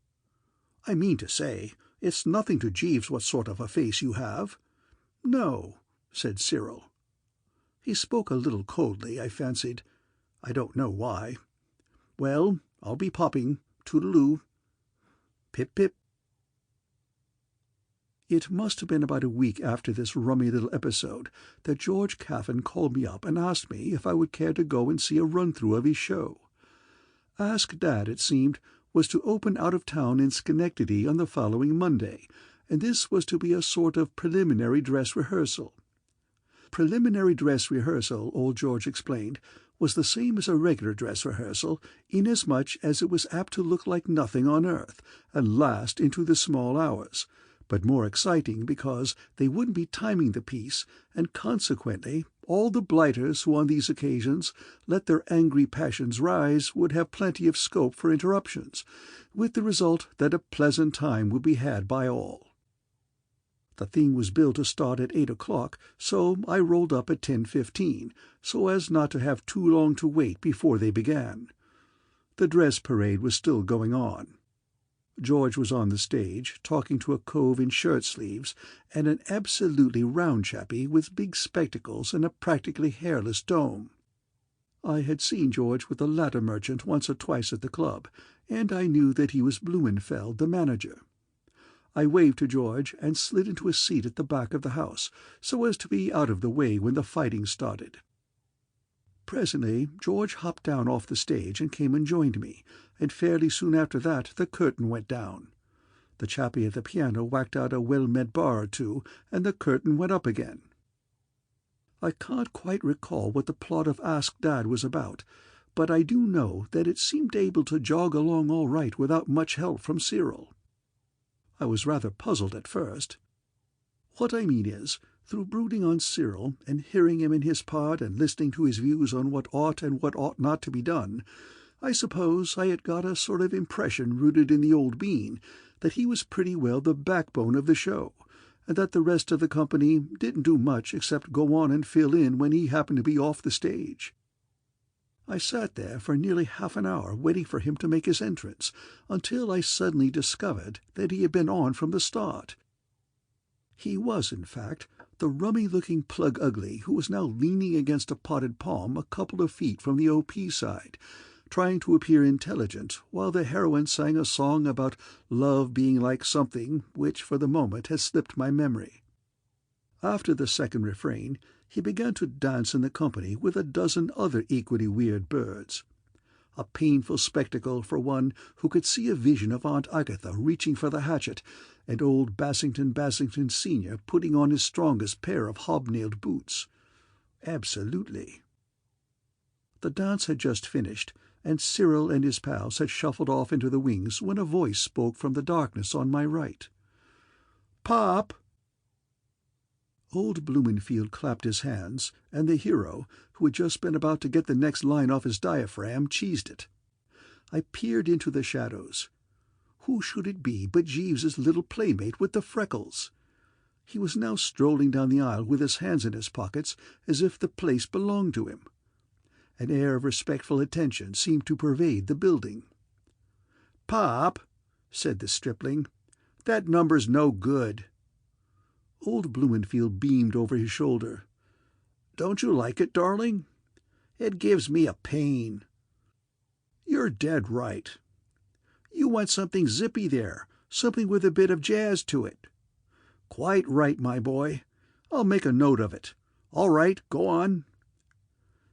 I mean to say, it's nothing to Jeeves what sort of a face you have." "No," said Cyril. He spoke a little coldly, I fancied. I don't know why. "Well, I'll be popping. Toodaloo." Pip-pip. It must have been about a week after this rummy little episode that George Caffin called me up and asked me if I would care to go and see a run-through of his show. Ask Dad, it seemed, was to open out of town in Schenectady on the following Monday, and this was to be a sort of preliminary dress rehearsal. Preliminary dress rehearsal, old George explained, was the same as a regular dress rehearsal, inasmuch as it was apt to look like nothing on earth, and last into the small hours, but more exciting because they wouldn't be timing the piece, and consequently all the blighters who on these occasions let their angry passions rise would have plenty of scope for interruptions, with the result that a pleasant time would be had by all. The thing was billed to start at 8 o'clock, so I rolled up at 10:15, so as not to have too long to wait before they began. The dress parade was still going on. George was on the stage, talking to a cove in shirt-sleeves, and an absolutely round chappie with big spectacles and a practically hairless dome. I had seen George with the latter merchant once or twice at the club, and I knew that he was Blumenfeld, the manager. I waved to George and slid into a seat at the back of the house, so as to be out of the way when the fighting started. Presently George hopped down off the stage and came and joined me, and fairly soon after that the curtain went down. The chappie at the piano whacked out a well-meant bar or two, and the curtain went up again. I can't quite recall what the plot of Ask Dad was about, but I do know that it seemed able to jog along all right without much help from Cyril. I was rather puzzled at first. What I mean is, through brooding on Cyril, and hearing him in his part, and listening to his views on what ought and what ought not to be done, I suppose I had got a sort of impression rooted in the old bean that he was pretty well the backbone of the show, and that the rest of the company didn't do much except go on and fill in when he happened to be off the stage. I sat there for nearly half an hour waiting for him to make his entrance, until I suddenly discovered that he had been on from the start. He was, in fact, the rummy-looking plug-ugly who was now leaning against a potted palm a couple of feet from the O.P. side, trying to appear intelligent, while the heroine sang a song about love being like something which for the moment has slipped my memory. After the second refrain, he began to dance in the company with a dozen other equally weird birds. A painful spectacle for one who could see a vision of Aunt Agatha reaching for the hatchet, and old Bassington Senior putting on his strongest pair of hobnailed boots. Absolutely. The dance had just finished, and Cyril and his pals had shuffled off into the wings when a voice spoke from the darkness on my right. "Pop!" Old Blumenfield clapped his hands, and the hero, who had just been about to get the next line off his diaphragm, cheesed it. I peered into the shadows. Who should it be but Jeeves's little playmate with the freckles? He was now strolling down the aisle with his hands in his pockets, as if the place belonged to him. An air of respectful attention seemed to pervade the building. "Pop," said the stripling, "that number's no good." Old Blumenfield beamed over his shoulder. "Don't you like it, darling? It gives me a pain." "You're dead right. You want something zippy there, something with a bit of jazz to it." "Quite right, my boy. I'll make a note of it. All right, go on."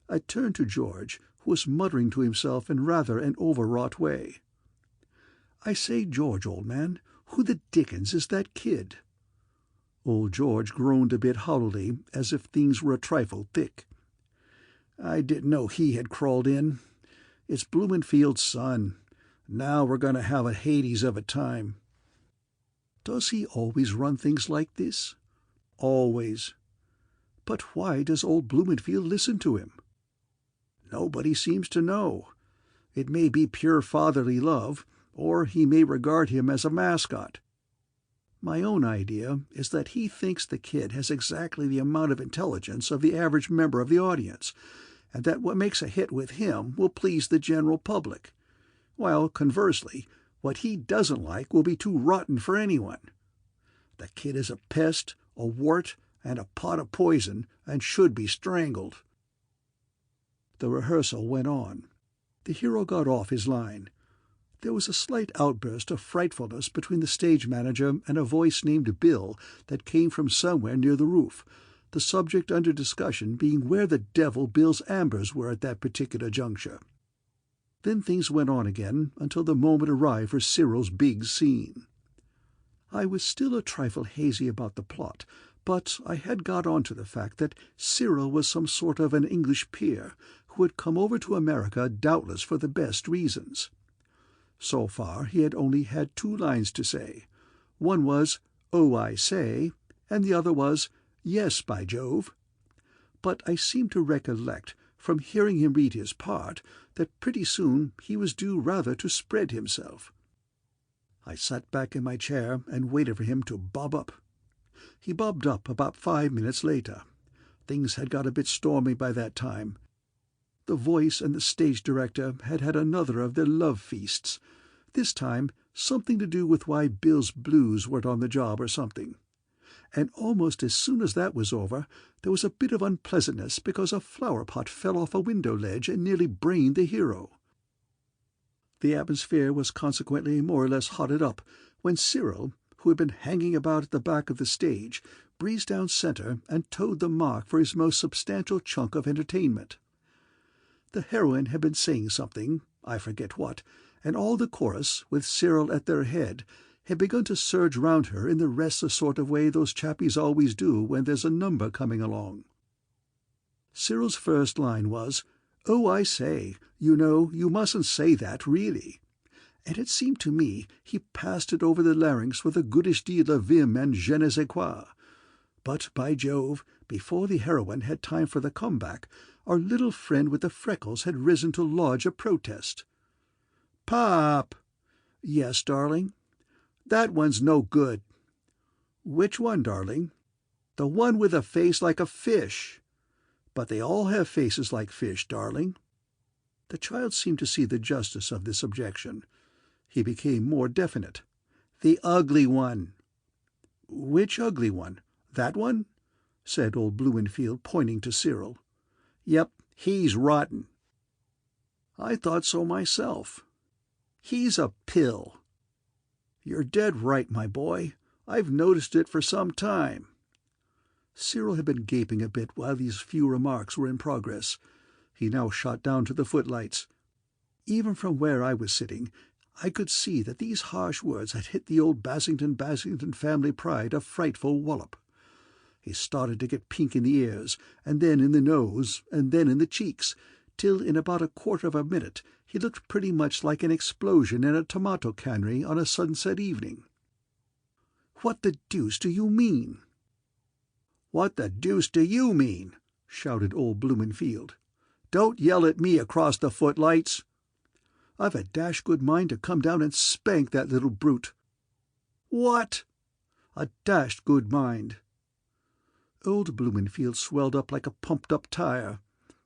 I turned to George, who was muttering to himself in rather an overwrought way. "I say, George, old man, who the dickens is that kid?" Old George groaned a bit hollowly, as if things were a trifle thick. "I didn't know he had crawled in. It's Blumenfield's son. Now we're going to have a Hades of a time." "Does he always run things like this?" "Always." "But why does old Blumenfield listen to him?" "Nobody seems to know. It may be pure fatherly love, or he may regard him as a mascot. My own idea is that he thinks the kid has exactly the amount of intelligence of the average member of the audience, and that what makes a hit with him will please the general public, while, conversely, what he doesn't like will be too rotten for anyone. The kid is a pest, a wart, and a pot of poison, and should be strangled." The rehearsal went on. The hero got off his line. There was a slight outburst of frightfulness between the stage manager and a voice named Bill that came from somewhere near the roof, the subject under discussion being where the devil Bill's ambers were at that particular juncture. Then things went on again until the moment arrived for Cyril's big scene. I was still a trifle hazy about the plot, but I had got on to the fact that Cyril was some sort of an English peer who had come over to America doubtless for the best reasons. So far he had only had 2 lines to say. One was, "Oh, I say," and the other was, "Yes, by Jove." But I seem to recollect, from hearing him read his part, that pretty soon he was due rather to spread himself. I sat back in my chair and waited for him to bob up. He bobbed up about 5 minutes later. Things had got a bit stormy by that time. The voice and the stage director had had another of their love feasts, this time something to do with why Bill's blues weren't on the job or something. And almost as soon as that was over, there was a bit of unpleasantness because a flower-pot fell off a window ledge and nearly brained the hero. The atmosphere was consequently more or less hotted up when Cyril, who had been hanging about at the back of the stage, breezed down center and toed the mark for his most substantial chunk of entertainment. The heroine had been saying something, I forget what, and all the chorus, with Cyril at their head, had begun to surge round her in the restless sort of way those chappies always do when there's a number coming along. Cyril's first line was, "Oh, I say, you know, you mustn't say that, really." And it seemed to me he passed it over the larynx with a goodish deal of vim and je ne sais quoi. But, by Jove, before the heroine had time for the comeback, our little friend with the freckles had risen to lodge a protest. "Pop!" "Yes, darling?" "That one's no good." "Which one, darling?" "The one with a face like a fish." "But they all have faces like fish, darling." The child seemed to see the justice of this objection. He became more definite. "The ugly one." "Which ugly one? That one?" said old Blumenfield, pointing to Cyril. "Yep, he's rotten." "I thought so myself." "He's a pill." "You're dead right, my boy. I've noticed it for some time." Cyril had been gaping a bit while these few remarks were in progress. He now shot down to the footlights. Even from where I was sitting, I could see that these harsh words had hit the old Bassington family pride a frightful wallop. He started to get pink in the ears, and then in the nose, and then in the cheeks, till in about a quarter of a minute he looked pretty much like an explosion in a tomato cannery on a sunset evening. "What the deuce do you mean?" "What the deuce do you mean?" shouted old Blumenfield. "Don't yell at me across the footlights." "I've a dashed good mind to come down and spank that little brute." "What?" "A dashed good mind." Old Blumenfield swelled up like a pumped-up tire.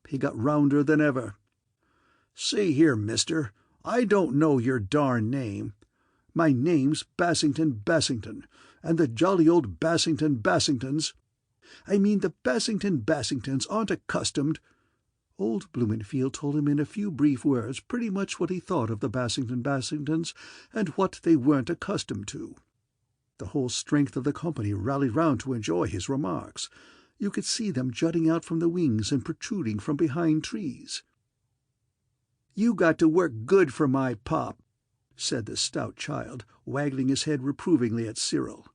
He got rounder than ever. "See here, mister, I don't know your darn name." "My name's Bassington, and the jolly old Bassingtons— I mean the Bassingtons aren't accustomed—" Old Blumenfield told him in a few brief words pretty much what he thought of the Bassingtons and what they weren't accustomed to. The whole strength of the company rallied round to enjoy his remarks. You could see them jutting out from the wings and protruding from behind trees. "You got to work good for my pop," said the stout child, waggling his head reprovingly at Cyril.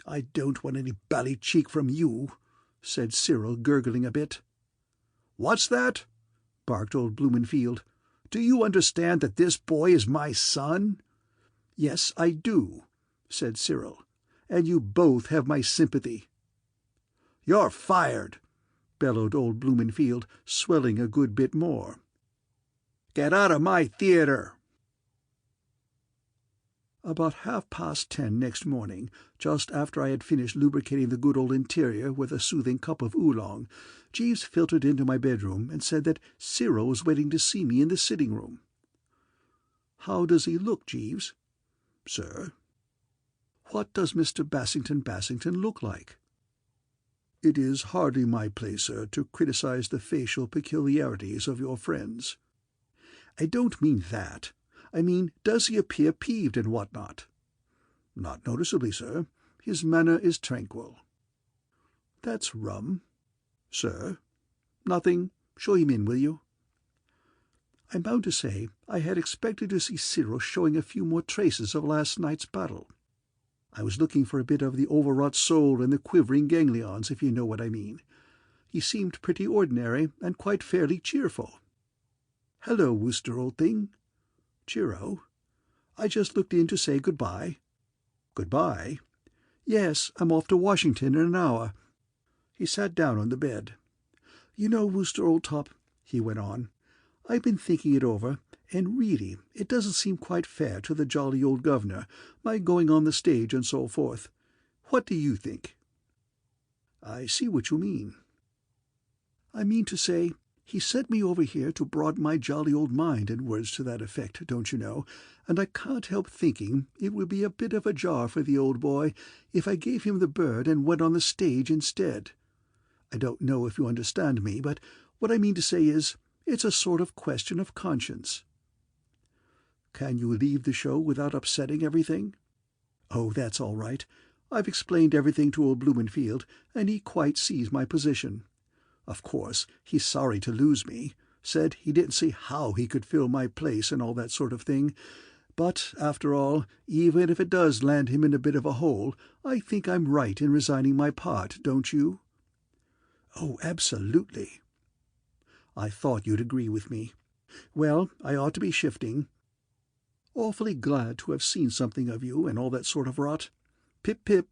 "I don't want any bally cheek from you," said Cyril, gurgling a bit. "What's that?" barked old Blumenfield. "Do you understand that this boy is my son?" "Yes, I do," said Cyril, "and you both have my sympathy." "You're fired," bellowed old Blumenfield, swelling a good bit more. "Get out of my theatre." About 10:30 next morning, just after I had finished lubricating the good old interior with a soothing cup of oolong, Jeeves filtered into my bedroom and said that Cyril was waiting to see me in the sitting-room. "How does he look, Jeeves?" "Sir?" "What does Mr. Bassington look like?" "It is hardly my place, sir, to criticize the facial peculiarities of your friends." "I don't mean that. I mean, does he appear peeved and what not?" "Not noticeably, sir. His manner is tranquil." "That's rum." "Sir?" "Nothing. Show him in, will you?" I'm bound to say I had expected to see Cyril showing a few more traces of last night's battle. I was looking for a bit of the overwrought soul and the quivering ganglions, if you know what I mean. He seemed pretty ordinary and quite fairly cheerful. "Hello, Wooster, old thing." "Cheero." "I just looked in to say good-bye." "Good-bye?" "Yes, I'm off to Washington in an hour." He sat down on the bed. "You know, Wooster, old top," he went on, "I've been thinking it over, and really it doesn't seem quite fair to the jolly old governor, my going on the stage and so forth. What do you think?" "I see what you mean." "I mean to say, he sent me over here to broaden my jolly old mind in words to that effect, don't you know, and I can't help thinking it would be a bit of a jar for the old boy if I gave him the bird and went on the stage instead. I don't know if you understand me, but what I mean to say is, it's a sort of question of conscience." "Can you leave the show without upsetting everything?" "Oh, that's all right. I've explained everything to old Blumenfield, and he quite sees my position. Of course, he's sorry to lose me, said he didn't see how he could fill my place and all that sort of thing. But, after all, even if it does land him in a bit of a hole, I think I'm right in resigning my part, don't you?" "Oh, absolutely." "I thought you'd agree with me. Well, I ought to be shifting. Awfully glad to have seen something of you and all that sort of rot. Pip-pip.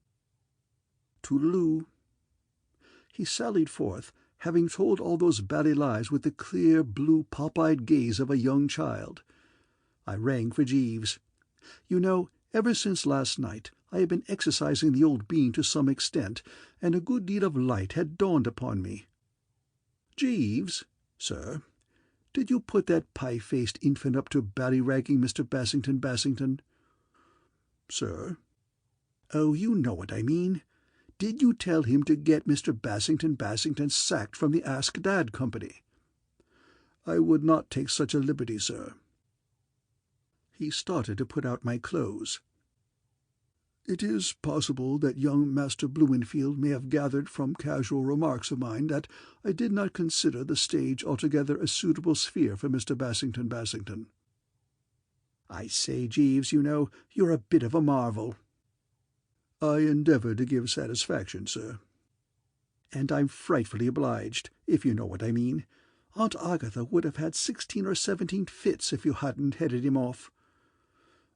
Toodaloo." He sallied forth, having told all those bally lies with the clear, blue, pop-eyed gaze of a young child. I rang for Jeeves. You know, ever since last night I had been exercising the old bean to some extent, and a good deal of light had dawned upon me. "Jeeves, sir, did you put that pie-faced infant up to ballyragging Mr. Bassington?" "Sir?" "Oh, you know what I mean. Did you tell him to get Mr. Bassington sacked from the Ask Dad Company?" "I would not take such a liberty, sir." He started to put out my clothes. "It is possible that young Master Blumenfield may have gathered from casual remarks of mine that I did not consider the stage altogether a suitable sphere for Mr. Bassington. I say, Jeeves, you know, you're a bit of a marvel." "I endeavour to give satisfaction, sir." "And I'm frightfully obliged, if you know what I mean. Aunt Agatha would have had 16 or 17 fits if you hadn't headed him off."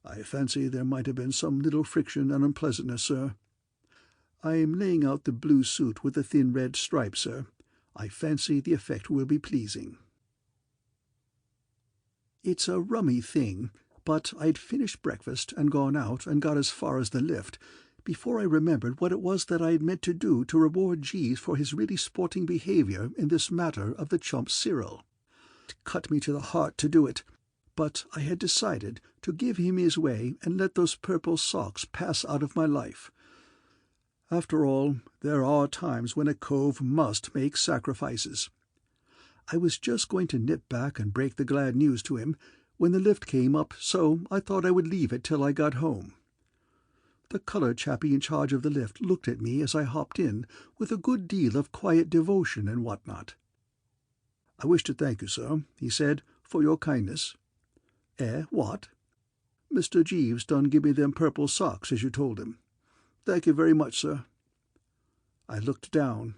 "I fancy there might have been some little friction and unpleasantness, sir." "I am laying out the blue suit with the thin red stripe, sir. I fancy the effect will be pleasing." It's a rummy thing, but I'd finished breakfast and gone out and got as far as the lift before I remembered what it was that I had meant to do to reward Jeeves for his really sporting behaviour in this matter of the chump Cyril. It cut me to the heart to do it, but I had decided to give him his way and let those purple socks pass out of my life. After all, there are times when a cove must make sacrifices. I was just going to nip back and break the glad news to him when the lift came up, so I thought I would leave it till I got home. The coloured chappie in charge of the lift looked at me as I hopped in with a good deal of quiet devotion and what not. "I wish to thank you, sir," he said, "for your kindness." What?" "Mr. Jeeves done give me them purple socks, as you told him." "Thank you very much, sir." I looked down.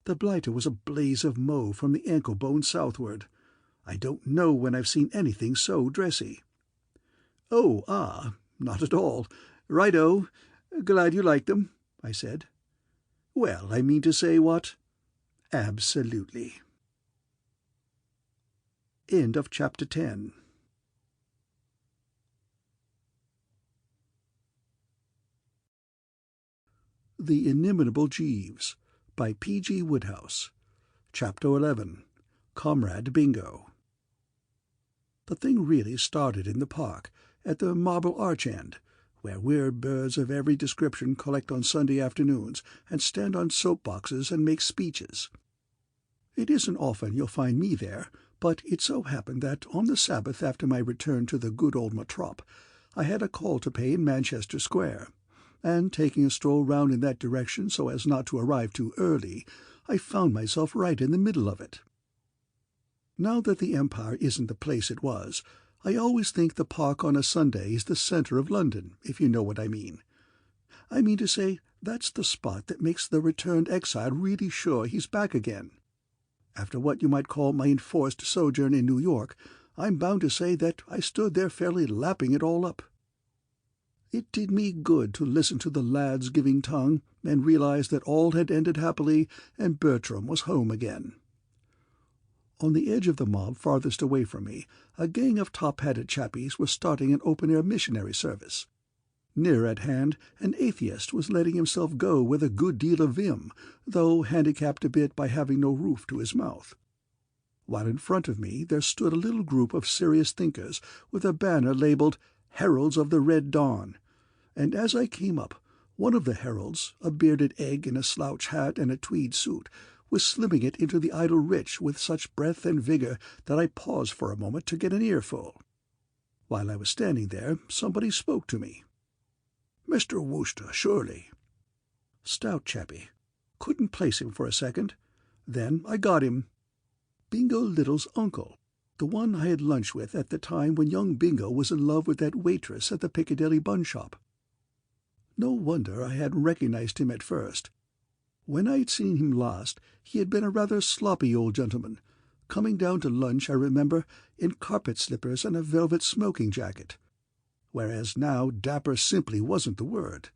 The blighter was a blaze of mauve from the ankle-bone southward. I don't know when I've seen anything so dressy. Not at all. Right-o. Glad you liked them," I said. "Well, I mean to say what?" "Absolutely." End of Chapter 10. The Inimitable Jeeves, by P.G. Wodehouse. Chapter 11. Comrade Bingo. The thing really started in the park, at the Marble Arch end, where weird birds of every description collect on Sunday afternoons and stand on soap-boxes and make speeches. It isn't often you'll find me there, but it so happened that on the Sabbath after my return to the good old Metrop, I had a call to pay in Manchester Square, and taking a stroll round in that direction so as not to arrive too early, I found myself right in the middle of it. Now that the Empire isn't the place it was, I always think the Park on a Sunday is the centre of London, if you know what I mean. I mean to say, that's the spot that makes the returned exile really sure he's back again. After what you might call my enforced sojourn in New York, I'm bound to say that I stood there fairly lapping it all up. It did me good to listen to the lads giving tongue and realize that all had ended happily and Bertram was home again. On the edge of the mob farthest away from me, a gang of top-hatted chappies was starting an open-air missionary service. Near at hand, an atheist was letting himself go with a good deal of vim, though handicapped a bit by having no roof to his mouth. While in front of me there stood a little group of serious thinkers with a banner labelled Heralds of the Red Dawn, and as I came up, one of the heralds, a bearded egg in a slouch hat and a tweed suit, was slimming it into the idle rich with such breath and vigour that I paused for a moment to get an earful. While I was standing there, somebody spoke to me. Mr. Wooster, surely." Stout chappie. Couldn't place him for a second. Then I got him. Bingo Little's uncle, the one I had lunch with at the time when young Bingo was in love with that waitress at the Piccadilly bun shop. No wonder I hadn't recognized him at first. When I had seen him last, he had been a rather sloppy old gentleman, coming down to lunch, I remember, in carpet slippers and a velvet smoking jacket, whereas now dapper simply wasn't the word.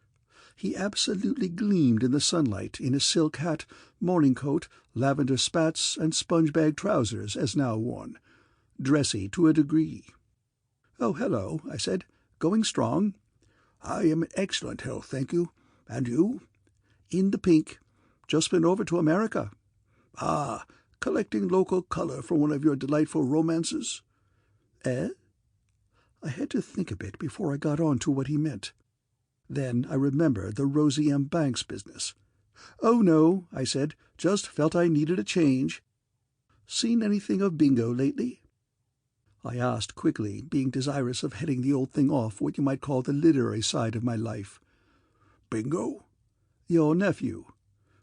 He absolutely gleamed in the sunlight in his silk hat, morning coat, lavender spats, and sponge-bag trousers, as now worn. Dressy to a degree. "Oh, hello," I said. "Going strong?" "I am in excellent health, thank you. And you?" "In the pink. Just been over to America." "Ah, collecting local colour for one of your delightful romances?" "Eh?" I had to think a bit before I got on to what he meant. Then I remembered the Rosie M. Banks business. "Oh, no," I said. "Just felt I needed a change." "Seen anything of Bingo lately?" I asked quickly, being desirous of heading the old thing off what you might call the literary side of my life. "Bingo?" "Your nephew."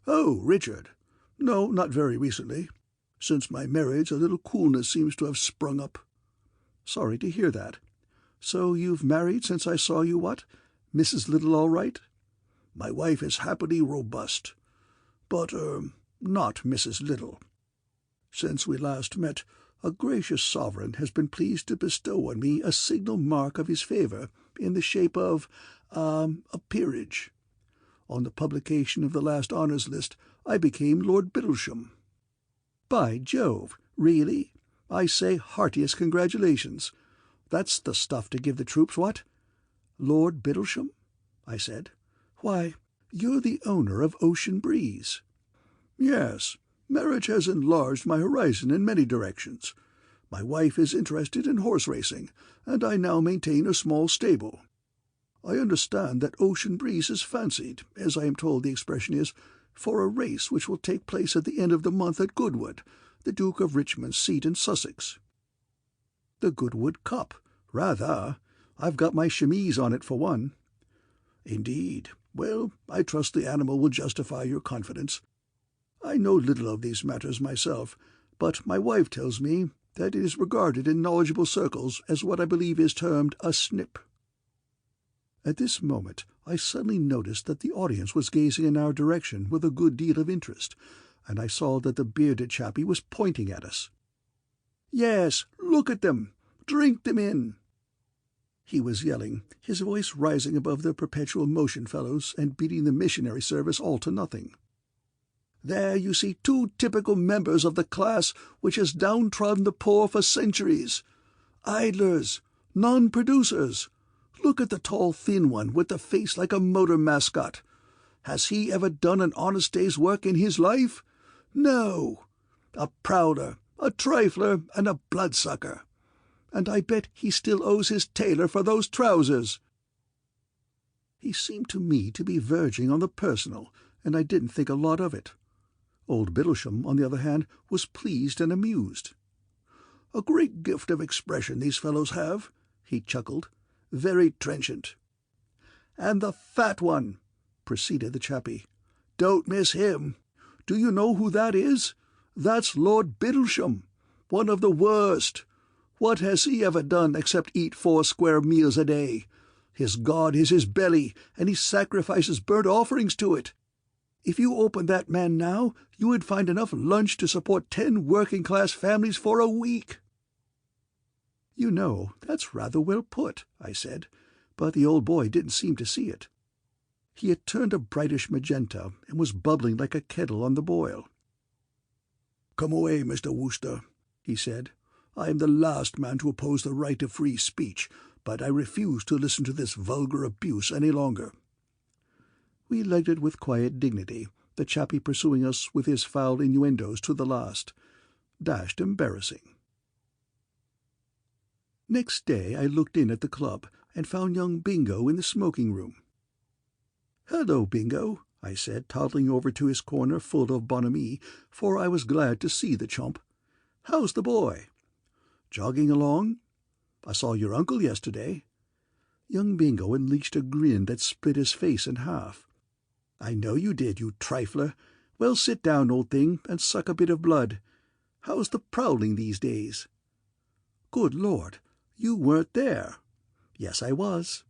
"Oh, Richard. No, not very recently. Since my marriage a little coolness seems to have sprung up." "Sorry to hear that. So you've married since I saw you, what? Mrs. Little all right?" "My wife is happily robust. But, not Mrs. Little. Since we last met, a gracious sovereign has been pleased to bestow on me a signal mark of his favour in the shape of, a peerage. On the publication of the last honours list, I became Lord Bittlesham." "By Jove, really? I say heartiest congratulations. That's the stuff to give the troops, what? Lord Bittlesham?" I said. "Why, you're the owner of Ocean Breeze." "Yes, marriage has enlarged my horizon in many directions. My wife is interested in horse racing, and I now maintain a small stable. I understand that Ocean Breeze is fancied, as I am told the expression is, for a race which will take place at the end of the month at Goodwood, the Duke of Richmond's seat in Sussex." "The Goodwood Cup? Rather. I've got my chemise on it for one." "Indeed. Well, I trust the animal will justify your confidence. I know little of these matters myself, but my wife tells me that it is regarded in knowledgeable circles as what I believe is termed a snip." At this moment I suddenly noticed that the audience was gazing in our direction with a good deal of interest, and I saw that the bearded chappie was pointing at us. "Yes, look at them! Drink them in!" He was yelling, his voice rising above the perpetual motion fellows and beating the missionary service all to nothing. "There you see two typical members of the class which has downtrodden the poor for centuries. Idlers, non-producers. Look at the tall thin one with the face like a motor mascot. Has he ever done an honest day's work in his life? No. A prowler, a trifler, and a bloodsucker. And I bet he still owes his tailor for those trousers." He seemed to me to be verging on the personal, and I didn't think a lot of it. Old Bittlesham, on the other hand, was pleased and amused. "A great gift of expression these fellows have," he chuckled. "Very trenchant." "And the fat one," proceeded the chappie. "Don't miss him. Do you know who that is? That's Lord Bittlesham, one of the worst. What has he ever done except eat 4 square meals a day? His god is his belly, and he sacrifices burnt offerings to it. If you opened that man now, you would find enough lunch to support 10 working-class families for a week." "You know, that's rather well put," I said, but the old boy didn't seem to see it. He had turned a brightish magenta and was bubbling like a kettle on the boil. "Come away, Mr. Wooster," he said. "I am the last man to oppose the right of free speech, but I refuse to listen to this vulgar abuse any longer." We legged it with quiet dignity, the chappie pursuing us with his foul innuendos to the last. Dashed embarrassing. Next day I looked in at the club, and found young Bingo in the smoking-room. "Hello, Bingo," I said, toddling over to his corner full of bonhomie, for I was glad to see the chump. "How's the boy?" "Jogging along. I saw your uncle yesterday." Young Bingo unleashed a grin that split his face in half. "I know you did, you trifler. Well, sit down, old thing, and suck a bit of blood. How's the prowling these days?" "Good Lord, you weren't there." "Yes, I was."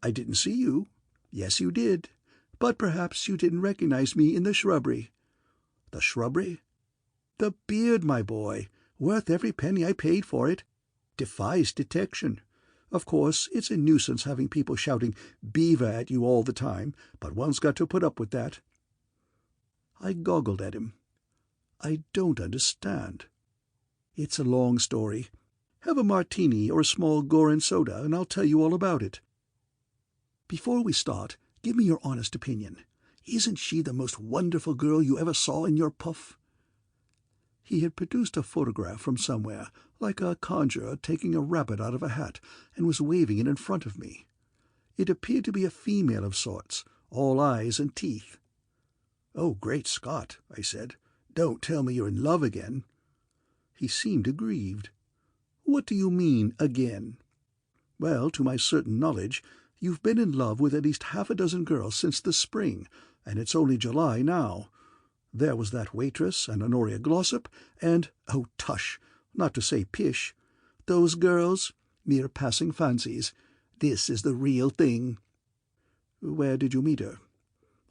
"I didn't see you." "Yes, you did. But perhaps you didn't recognize me in the shrubbery." "The shrubbery?" "The beard, my boy. Worth every penny I paid for it. Defies detection. Of course, it's a nuisance having people shouting 'Beaver' at you all the time, but one's got to put up with that." I goggled at him. "I don't understand." "It's a long story. Have a martini or a small Gorin soda, and I'll tell you all about it." "Before we start, give me your honest opinion. Isn't she the most wonderful girl you ever saw in your puff?" He had produced a photograph from somewhere, like a conjurer taking a rabbit out of a hat, and was waving it in front of me. It appeared to be a female of sorts, all eyes and teeth. "Oh, great Scott," I said. "Don't tell me you're in love again." He seemed aggrieved. "What do you mean, again?" "Well, to my certain knowledge, you've been in love with at least half a dozen girls since the spring, and it's only July now. There was that waitress, and Honoria Glossop, and, oh, tush, not to say pish. Those girls, mere passing fancies. This is the real thing." "Where did you meet her?"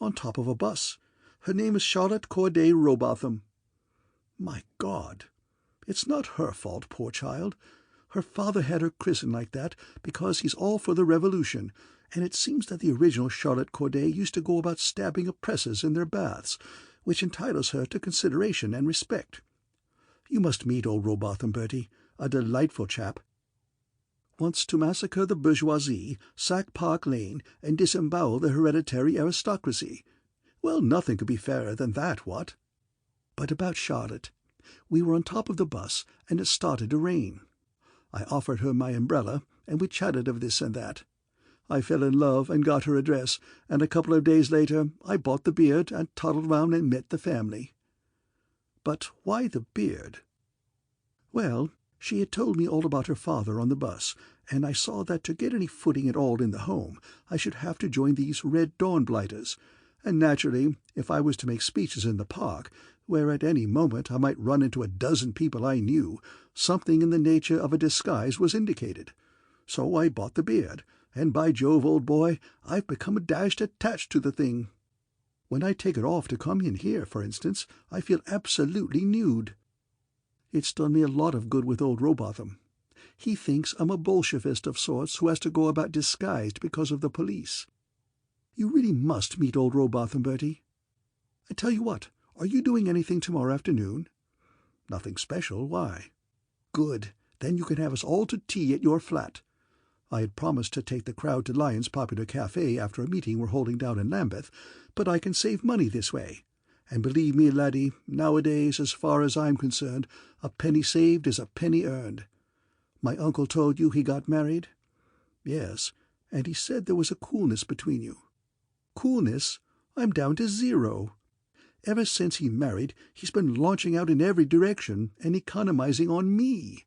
"On top of a bus. Her name is Charlotte Corday Robotham." "My God! It's not her fault, poor child. Her father had her christened like that because he's all for the Revolution, and it seems that the original Charlotte Corday used to go about stabbing oppressors in their baths, which entitles her to consideration and respect. You must meet old Robotham, Bertie. A delightful chap. Wants to massacre the bourgeoisie, sack Park Lane, and disembowel the hereditary aristocracy. Well, nothing could be fairer than that, what? But about Charlotte. We were on top of the bus, and it started to rain. I offered her my umbrella, and we chatted of this and that. I fell in love and got her address, and a couple of days later I bought the beard and toddled round and met the family." "But why the beard?" "Well, she had told me all about her father on the bus, and I saw that to get any footing at all in the home I should have to join these Red Dawn blighters, and naturally, if I was to make speeches in the park, where at any moment I might run into a dozen people I knew, something in the nature of a disguise was indicated. So I bought the beard, and by Jove, old boy, I've become dashed attached to the thing. When I take it off to come in here, for instance, I feel absolutely nude. It's done me a lot of good with old Robotham. He thinks I'm a Bolshevist of sorts who has to go about disguised because of the police. You really must meet old Robotham, Bertie. I tell you what, are you doing anything tomorrow afternoon?" "Nothing special. Why?" "Good. Then you can have us all to tea at your flat. I had promised to take the crowd to Lyon's Popular Cafe after a meeting we're holding down in Lambeth, but I can save money this way. And believe me, laddie, nowadays, as far as I'm concerned, a penny saved is a penny earned. My uncle told you he got married?" "Yes, and he said there was a coolness between you." "Coolness? I'm down to zero. Ever since he married, he's been launching out in every direction and economizing on me.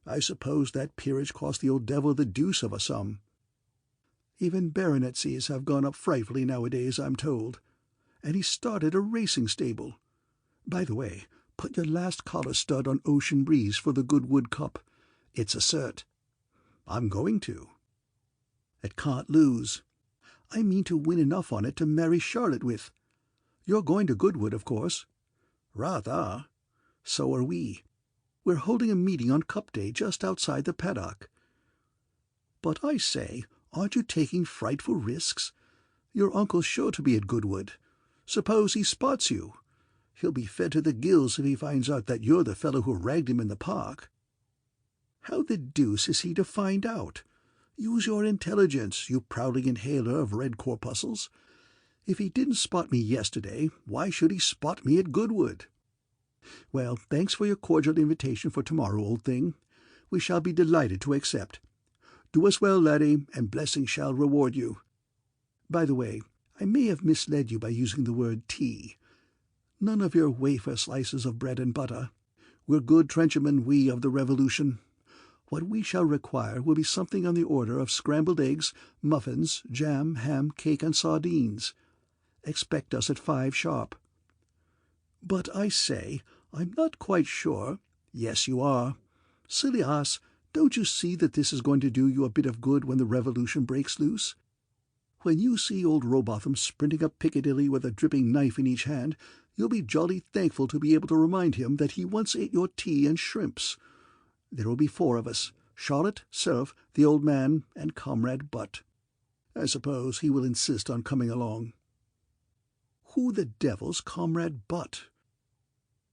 I suppose that peerage cost the old devil the deuce of a sum. Even baronetcies have gone up frightfully nowadays, I'm told. And he started a racing stable. By the way, put your last collar stud on Ocean Breeze for the Goodwood Cup. It's a cert." "I'm going to." "It can't lose. I mean to win enough on it to marry Charlotte with. You're going to Goodwood, of course?" "Rather." "So are we. We're holding a meeting on Cup Day just outside the paddock." "But I say, aren't you taking frightful risks? Your uncle's sure to be at Goodwood. Suppose he spots you? He'll be fed to the gills if he finds out that you're the fellow who ragged him in the park." "How the deuce is he to find out? Use your intelligence, you prowling inhaler of red corpuscles. If he didn't spot me yesterday, why should he spot me at Goodwood? Well, thanks for your cordial invitation for tomorrow, old thing. We shall be delighted to accept. Do us well, laddie, and blessing shall reward you. By the way, I may have misled you by using the word tea. None of your wafer slices of bread and butter. We're good trenchermen, we of the Revolution. What we shall require will be something on the order of scrambled eggs, muffins, jam, ham, cake, and sardines. Expect us at 5 sharp." "But I say, I'm not quite sure—" "Yes, you are. Silly ass, don't you see that this is going to do you a bit of good when the revolution breaks loose? When you see old Robotham sprinting up Piccadilly with a dripping knife in each hand, you'll be jolly thankful to be able to remind him that he once ate your tea and shrimps. There will be 4 of us: Charlotte, Seraph, the old man, and Comrade Butt. I suppose he will insist on coming along." "Who the devil's Comrade Butt?"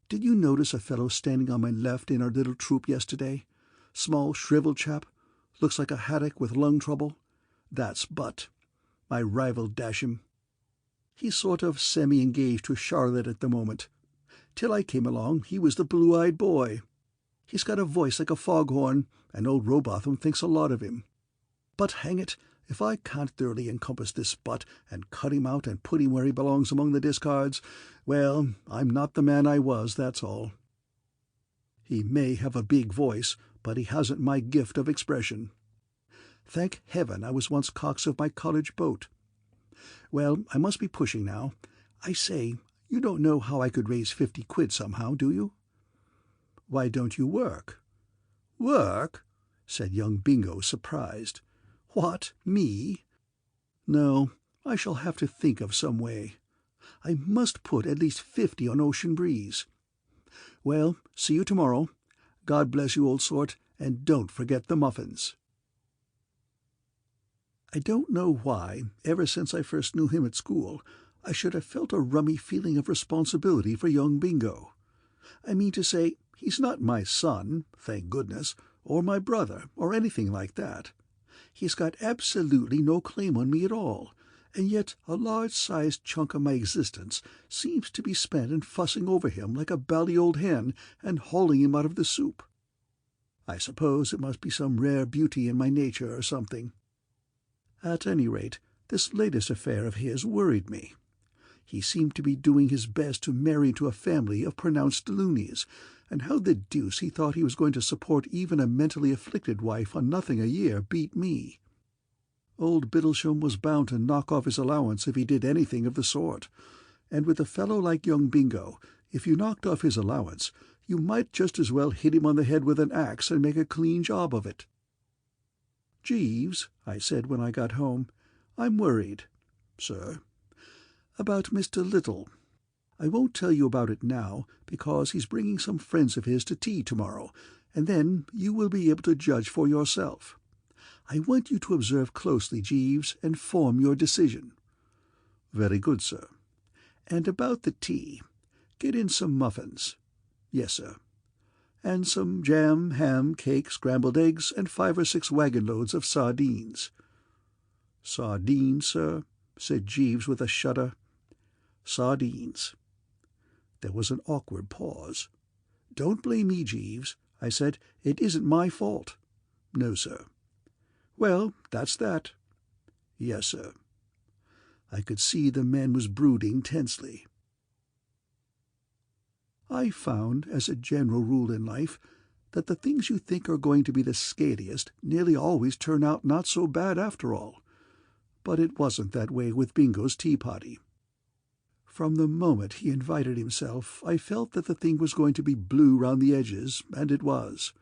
"Did you notice a fellow standing on my left in our little troop yesterday? Small, shriveled chap. Looks like a haddock with lung trouble. That's Butt. My rival, dash him. He's sort of semi-engaged to Charlotte at the moment. Till I came along, he was the blue-eyed boy. He's got a voice like a foghorn, and old Robotham thinks a lot of him. But hang it, if I can't thoroughly encompass this Butt and cut him out and put him where he belongs among the discards, well, I'm not the man I was, that's all. He may have a big voice, but he hasn't my gift of expression. Thank heaven I was once cox of my college boat. Well, I must be pushing now. I say, you don't know how I could raise 50 quid somehow, do you?" "Why don't you work?" "Work?" said young Bingo, surprised. "What, me?" "No, I shall have to think of some way. I must put at least 50 on Ocean Breeze. Well, see you tomorrow. God bless you, old sort, and don't forget the muffins." I don't know why, ever since I first knew him at school, I should have felt a rummy feeling of responsibility for young Bingo. I mean to say, he's not my son, thank goodness, or my brother, or anything like that. He's got absolutely no claim on me at all, and yet a large-sized chunk of my existence seems to be spent in fussing over him like a bally old hen and hauling him out of the soup. I suppose it must be some rare beauty in my nature or something. At any rate, this latest affair of his worried me. He seemed to be doing his best to marry into a family of pronounced loonies, and how the deuce he thought he was going to support even a mentally afflicted wife on nothing a year beat me. Old Bittlesham was bound to knock off his allowance if he did anything of the sort, and with a fellow like young Bingo, if you knocked off his allowance, you might just as well hit him on the head with an axe and make a clean job of it. "Jeeves," I said when I got home, "I'm worried." "Sir?" "About Mr. Little. I won't tell you about it now, because he's bringing some friends of his to tea tomorrow, and then you will be able to judge for yourself. I want you to observe closely, Jeeves, and form your decision." "Very good, sir." "And about the tea. Get in some muffins." "Yes, sir." "And some jam, ham, cake, scrambled eggs, and 5 or 6 wagon-loads of sardines." "Sardines, sir?" said Jeeves with a shudder. "Sardines." There was an awkward pause. "Don't blame me, Jeeves," I said. "It isn't my fault." "No, sir." "Well, that's that." "Yes, sir." I could see the man was brooding tensely. I found, as a general rule in life, that the things you think are going to be the scaliest nearly always turn out not so bad after all. But it wasn't that way with Bingo's tea-party. From the moment he invited himself, I felt that the thing was going to be blue round the edges, and it was.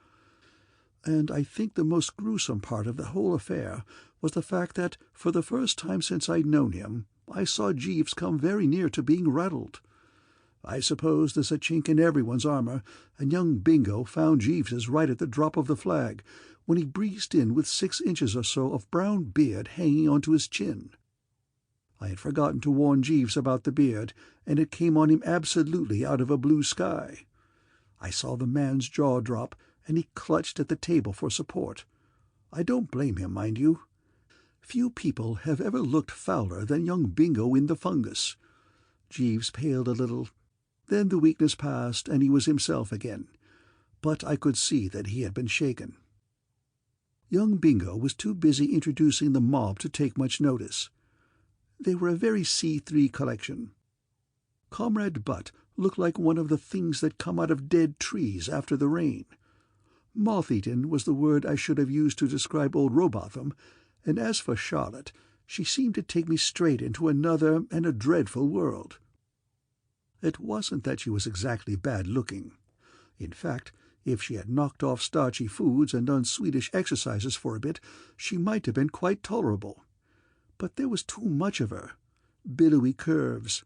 And I think the most gruesome part of the whole affair was the fact that, for the first time since I'd known him, I saw Jeeves come very near to being rattled. I suppose there's a chink in everyone's armour, and young Bingo found Jeeves's right at the drop of the flag, when he breezed in with 6 inches or so of brown beard hanging onto his chin. I had forgotten to warn Jeeves about the beard, and it came on him absolutely out of a blue sky. I saw the man's jaw drop, and he clutched at the table for support. I don't blame him, mind you. Few people have ever looked fouler than young Bingo in the fungus. Jeeves paled a little. Then the weakness passed, and he was himself again. But I could see that he had been shaken. Young Bingo was too busy introducing the mob to take much notice. They were a very C3 collection. Comrade Butt looked like one of the things that come out of dead trees after the rain. Moth-eaten was the word I should have used to describe old Robotham, and as for Charlotte, she seemed to take me straight into another and a dreadful world. It wasn't that she was exactly bad-looking. In fact, if she had knocked off starchy foods and done Swedish exercises for a bit, she might have been quite tolerable. But there was too much of her. Billowy curves.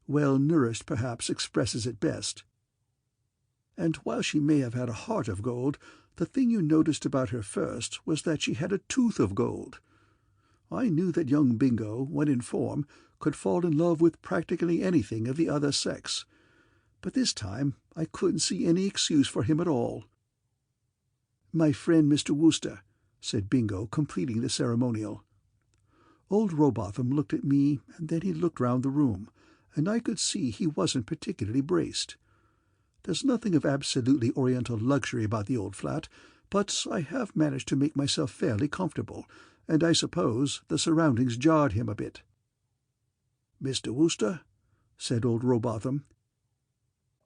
Well-nourished, perhaps, expresses it best. And while she may have had a heart of gold, the thing you noticed about her first was that she had a tooth of gold. I knew that young Bingo, when in form, could fall in love with practically anything of the other sex, but this time I couldn't see any excuse for him at all. "My friend Mr. Wooster," said Bingo, completing the ceremonial. Old Robotham looked at me, and then he looked round the room, and I could see he wasn't particularly braced. There's nothing of absolutely oriental luxury about the old flat, but I have managed to make myself fairly comfortable, and I suppose the surroundings jarred him a bit. "Mr. Wooster," said old Robotham.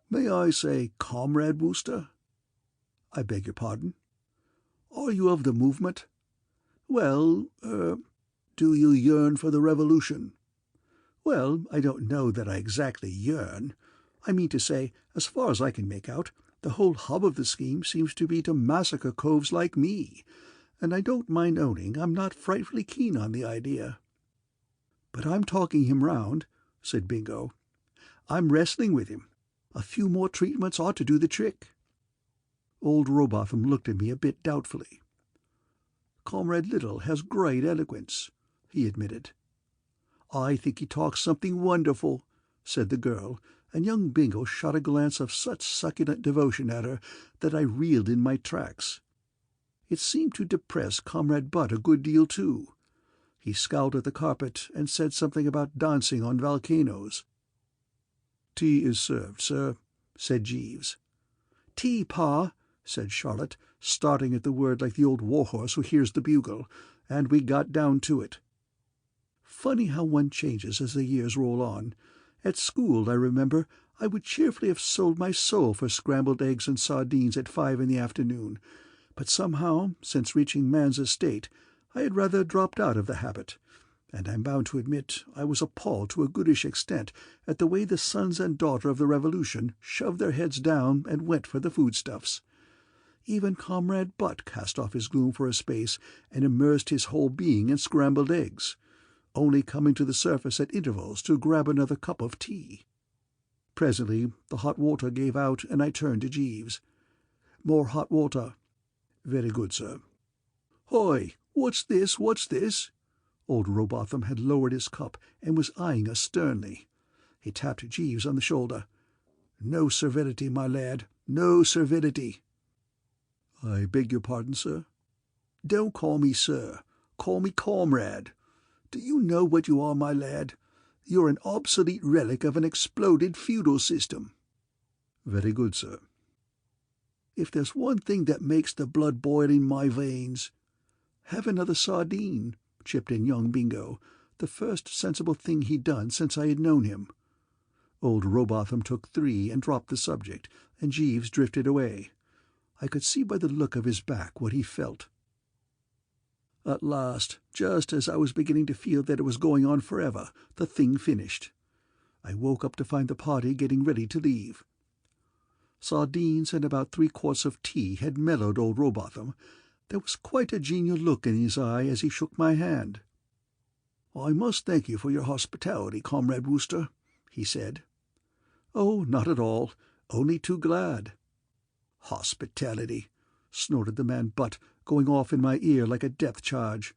"May I say Comrade Wooster?" "I beg your pardon?" "Are you of the movement? Well, do you yearn for the revolution?" "Well, I don't know that I exactly yearn. I mean to say, as far as I can make out, the whole hub of the scheme seems to be to massacre coves like me, and I don't mind owning I'm not frightfully keen on the idea." "But I'm talking him round," said Bingo. "I'm wrestling with him. A few more treatments ought to do the trick." Old Robotham looked at me a bit doubtfully. "Comrade Little has great eloquence," he admitted. "I think he talks something wonderful," said the girl, and young Bingo shot a glance of such succulent devotion at her that I reeled in my tracks. It seemed to depress Comrade Butt a good deal too. He scowled at the carpet and said something about dancing on volcanoes. "Tea is served, sir," said Jeeves. "Tea, Pa," said Charlotte, starting at the word like the old warhorse who hears the bugle, and we got down to it. Funny how one changes as the years roll on. At school, I remember, I would cheerfully have sold my soul for scrambled eggs and sardines at 5 in the afternoon, but somehow, since reaching man's estate, I had rather dropped out of the habit, and I'm bound to admit I was appalled to a goodish extent at the way the sons and daughter of the Revolution shoved their heads down and went for the foodstuffs. Even Comrade Butt cast off his gloom for a space and immersed his whole being in scrambled eggs, only coming to the surface at intervals to grab another cup of tea. Presently the hot water gave out, and I turned to Jeeves. "More hot water." "Very good, sir." "Hoy, what's this, what's this?" Old Robotham had lowered his cup and was eyeing us sternly. He tapped Jeeves on the shoulder. "No servility, my lad, no servility." "I beg your pardon, sir?" "Don't call me sir. Call me comrade. Do you know what you are, my lad? You're an obsolete relic of an exploded feudal system." "Very good, sir." "If there's one thing that makes the blood boil in my veins—" "Have another sardine," chipped in young Bingo, the first sensible thing he'd done since I had known him. Old Robotham took 3 and dropped the subject, and Jeeves drifted away. I could see by the look of his back what he felt. At last, just as I was beginning to feel that it was going on forever, the thing finished. I woke up to find the party getting ready to leave. Sardines and about 3 quarts of tea had mellowed old Robotham. There was quite a genial look in his eye as he shook my hand. "I must thank you for your hospitality, Comrade Wooster," he said. "Oh, not at all. Only too glad." "Hospitality," snorted the man Butt, going off in my ear like a depth charge.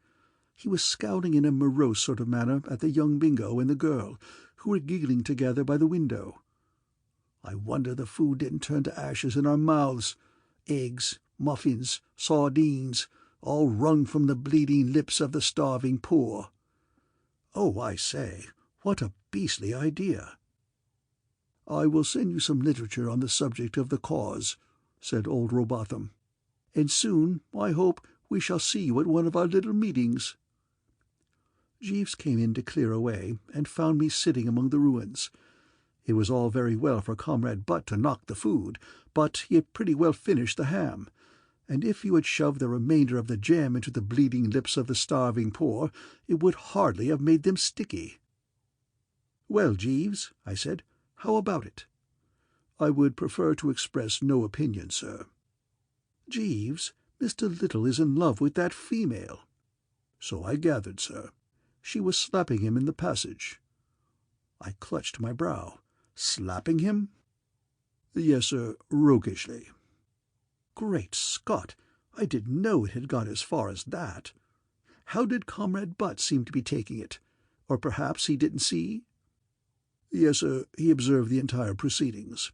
He was scowling in a morose sort of manner at the young Bingo and the girl, who were giggling together by the window. "I wonder the food didn't turn to ashes in our mouths. Eggs, muffins, sardines, all wrung from the bleeding lips of the starving poor. Oh, I say, what a beastly idea." "I will send you some literature on the subject of the cause," said old Robotham. "And soon, I hope, we shall see you at one of our little meetings." Jeeves came in to clear away, and found me sitting among the ruins. It was all very well for Comrade Butt to knock the food, but he had pretty well finished the ham, and if you had shoved the remainder of the jam into the bleeding lips of the starving poor, it would hardly have made them sticky. "Well, Jeeves," I said, "how about it?" "I would prefer to express no opinion, sir." "Jeeves, Mr. Little is in love with that female." "So I gathered, sir. She was slapping him in the passage." I clutched my brow. "Slapping him?" "Yes, sir, roguishly." Great Scott! I didn't know it had gone as far as that. How did Comrade Butt seem to be taking it? Or perhaps he didn't see? "Yes, sir, he observed the entire proceedings.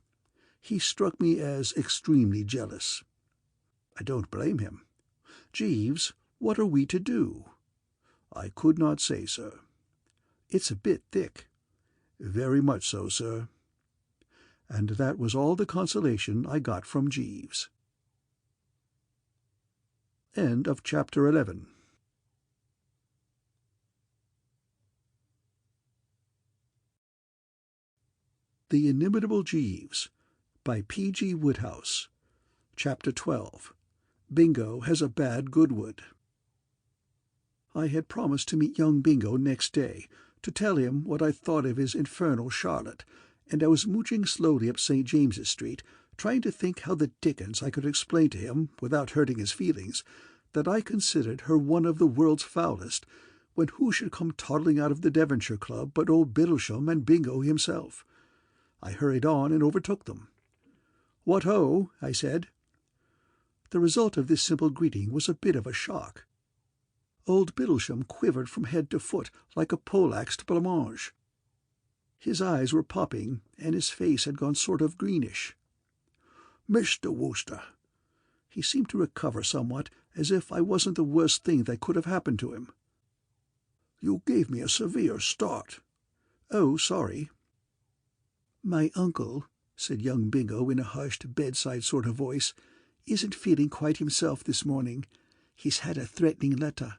He struck me as extremely jealous." I don't blame him. "Jeeves, what are we to do?" "I could not say, sir." "It's a bit thick." "Very much so, sir." And that was all the consolation I got from Jeeves. End of chapter 11. The Inimitable Jeeves, by P.G. Wodehouse. Chapter 12. Bingo has a bad Goodwood. I had promised to meet young Bingo next day, to tell him what I thought of his infernal Charlotte, and I was mooching slowly up St. James's Street, trying to think how the dickens I could explain to him, without hurting his feelings, that I considered her one of the world's foulest, when who should come toddling out of the Devonshire Club but old Bittlesham and Bingo himself. I hurried on and overtook them. "What ho!" I said. The result of this simple greeting was a bit of a shock. Old Bittlesham quivered from head to foot like a poleaxed blancmange. His eyes were popping, and his face had gone sort of greenish. "Mr. Wooster." He seemed to recover somewhat, as if I wasn't the worst thing that could have happened to him. "You gave me a severe start." "Oh, sorry." "My uncle," said young Bingo in a hushed, bedside sort of voice, "isn't feeling quite himself this morning. He's had a threatening letter."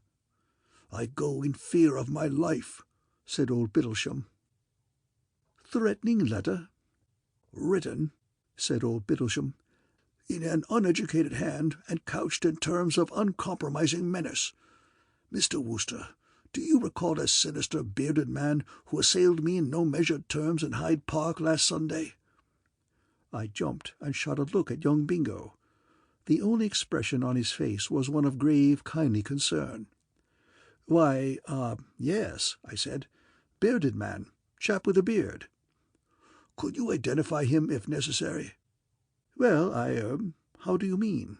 "I go in fear of my life," said old Bittlesham. "Threatening letter?" "Written," said old Bittlesham, "in an uneducated hand and couched in terms of uncompromising menace. Mr. Wooster, do you recall a sinister bearded man who assailed me in no measured terms in Hyde Park last Sunday?" I jumped and shot a look at young Bingo. The only expression on his face was one of grave, kindly concern. "Why, yes," I said. "Bearded man. Chap with a beard." "Could you identify him if necessary?" "Well, how do you mean?"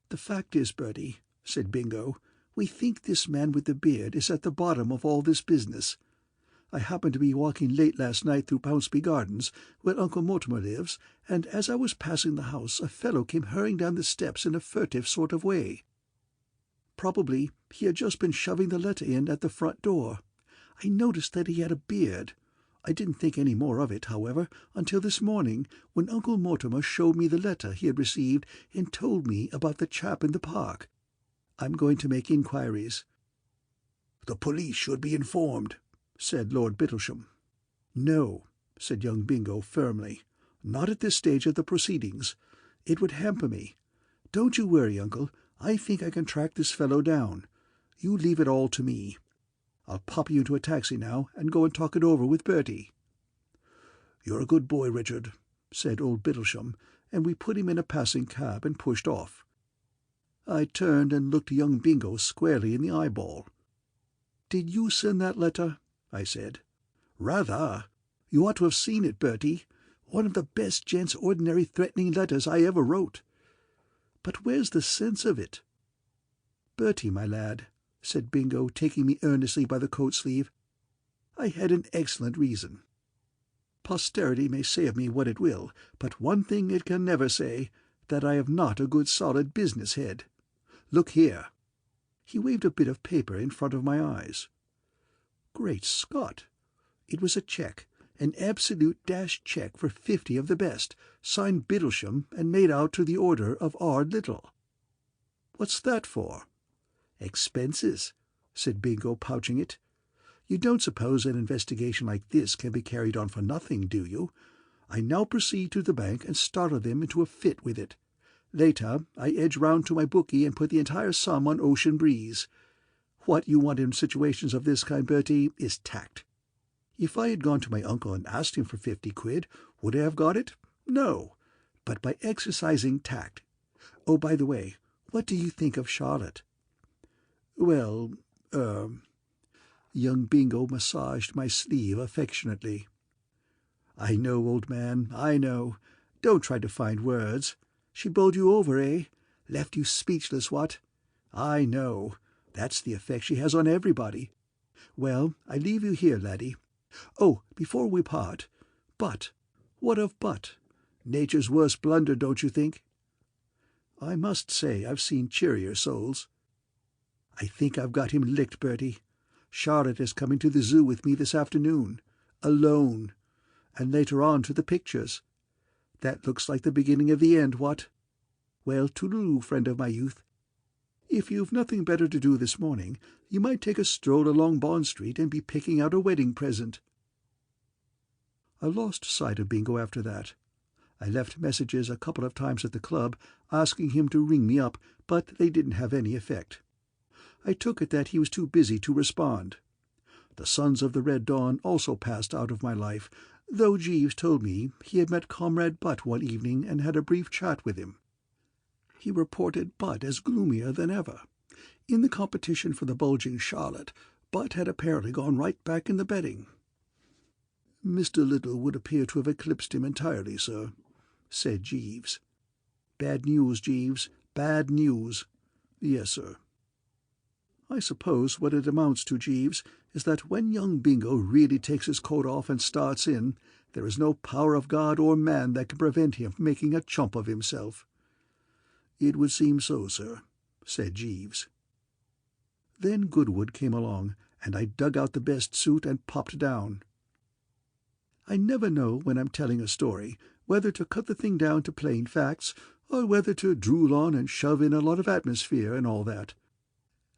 "The fact is, Bertie," said Bingo, "we think this man with the beard is at the bottom of all this business. I happened to be walking late last night through Pounceby Gardens, where Uncle Mortimer lives, and as I was passing the house a fellow came hurrying down the steps in a furtive sort of way. Probably he had just been shoving the letter in at the front door. I noticed that he had a beard. I didn't think any more of it, however, until this morning, when Uncle Mortimer showed me the letter he had received and told me about the chap in the park. I'm going to make inquiries." "The police should be informed," said Lord Bittlesham. "No," said young Bingo firmly. "Not at this stage of the proceedings. It would hamper me. Don't you worry, Uncle. I think I can track this fellow down. You leave it all to me. I'll pop you into a taxi now and go and talk it over with Bertie." "You're a good boy, Richard," said old Bittlesham, and we put him in a passing cab and pushed off. I turned and looked young Bingo squarely in the eyeball. "Did you send that letter?" I said. "Rather. You ought to have seen it, Bertie. One of the best gent's ordinary threatening letters I ever wrote." "But where's the sense of it?" "Bertie, my lad," said Bingo, taking me earnestly by the coat-sleeve, "I had an excellent reason. Posterity may say of me what it will, but one thing it can never say, that I have not a good solid business head. Look here." He waved a bit of paper in front of my eyes. Great Scott! It was a cheque, an absolute dash cheque for 50 of the best, signed Bittlesham and made out to the order of R. Little. "What's that for?" "Expenses," said Bingo, pouching it. "You don't suppose an investigation like this can be carried on for nothing, do you? I now proceed to the bank and startle them into a fit with it. Later, I edge round to my bookie and put the entire sum on Ocean Breeze. What you want in situations of this kind, Bertie, is tact. If I had gone to my uncle and asked him for 50 quid, would I have got it? No, but by exercising tact. Oh, by the way, what do you think of Charlotte?" "Well, Young Bingo massaged my sleeve affectionately. "I know, old man, I know. Don't try to find words. She bowled you over, eh? Left you speechless, what? I know. That's the effect she has on everybody. Well, I leave you here, laddie. Oh, before we part, Butt. What of Butt? Nature's worst blunder, don't you think?" "I must say I've seen cheerier souls." "I think I've got him licked, Bertie. Charlotte is coming to the zoo with me this afternoon. Alone. And later on to the pictures. That looks like the beginning of the end, what? Well, toodaloo, friend of my youth. If you've nothing better to do this morning, you might take a stroll along Bond Street and be picking out a wedding present." I lost sight of Bingo after that. I left messages a couple of times at the club, asking him to ring me up, but they didn't have any effect. I took it that he was too busy to respond. The Sons of the Red Dawn also passed out of my life, though Jeeves told me he had met Comrade Butt one evening and had a brief chat with him. He reported Butt as gloomier than ever. In the competition for the bulging Charlotte, Butt had apparently gone right back in the betting. "Mr. Little would appear to have eclipsed him entirely, sir," said Jeeves. "Bad news, Jeeves, bad news." "Yes, sir." "I suppose what it amounts to, Jeeves, is that when young Bingo really takes his coat off and starts in, there is no power of God or man that can prevent him from making a chump of himself." "It would seem so, sir," said Jeeves. Then Goodwood came along, and I dug out the best suit and popped down. I never know when I'm telling a story whether to cut the thing down to plain facts, or whether to drool on and shove in a lot of atmosphere and all that.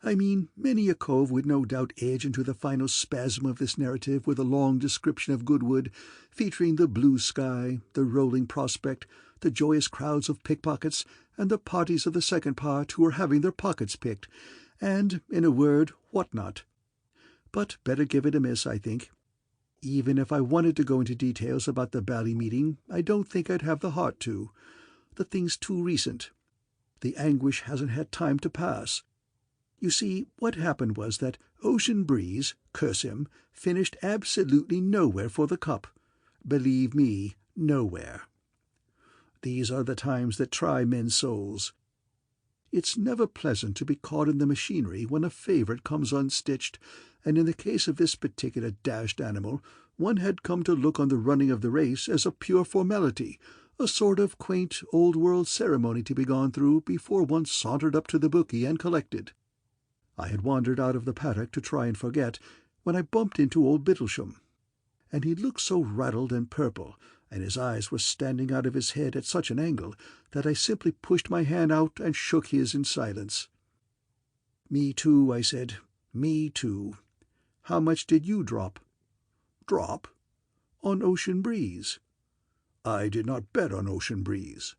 I mean, many a cove would no doubt edge into the final spasm of this narrative with a long description of Goodwood, featuring the blue sky, the rolling prospect, the joyous crowds of pickpockets, and the parties of the second part who were having their pockets picked, and, in a word, what not. But better give it a miss, I think. Even if I wanted to go into details about the Bally meeting, I don't think I'd have the heart to. The thing's too recent. The anguish hasn't had time to pass. You see, what happened was that Ocean Breeze, curse him, finished absolutely nowhere for the cup. Believe me, nowhere. These are the times that try men's souls. It's never pleasant to be caught in the machinery when a favourite comes unstitched, and in the case of this particular dashed animal, one had come to look on the running of the race as a pure formality, a sort of quaint old-world ceremony to be gone through before one sauntered up to the bookie and collected. I had wandered out of the paddock to try and forget, when I bumped into old Bittlesham, and he looked so rattled and purple, and his eyes were standing out of his head at such an angle, that I simply pushed my hand out and shook his in silence. "Me too," I said. "Me too. How much did you drop?" "Drop?" "On Ocean Breeze." "I did not bet on Ocean Breeze."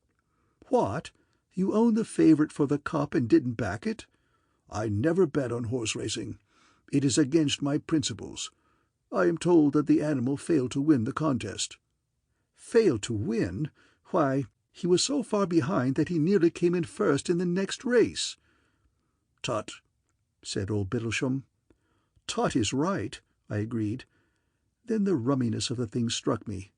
"What? You own the favourite for the cup and didn't back it?" "I never bet on horse racing. It is against my principles. I am told that the animal failed to win the contest." "Failed to win? Why, he was so far behind that he nearly came in first in the next race." "Tut," said old Bittlesham. "Tut is right," I agreed. Then the rumminess of the thing struck me.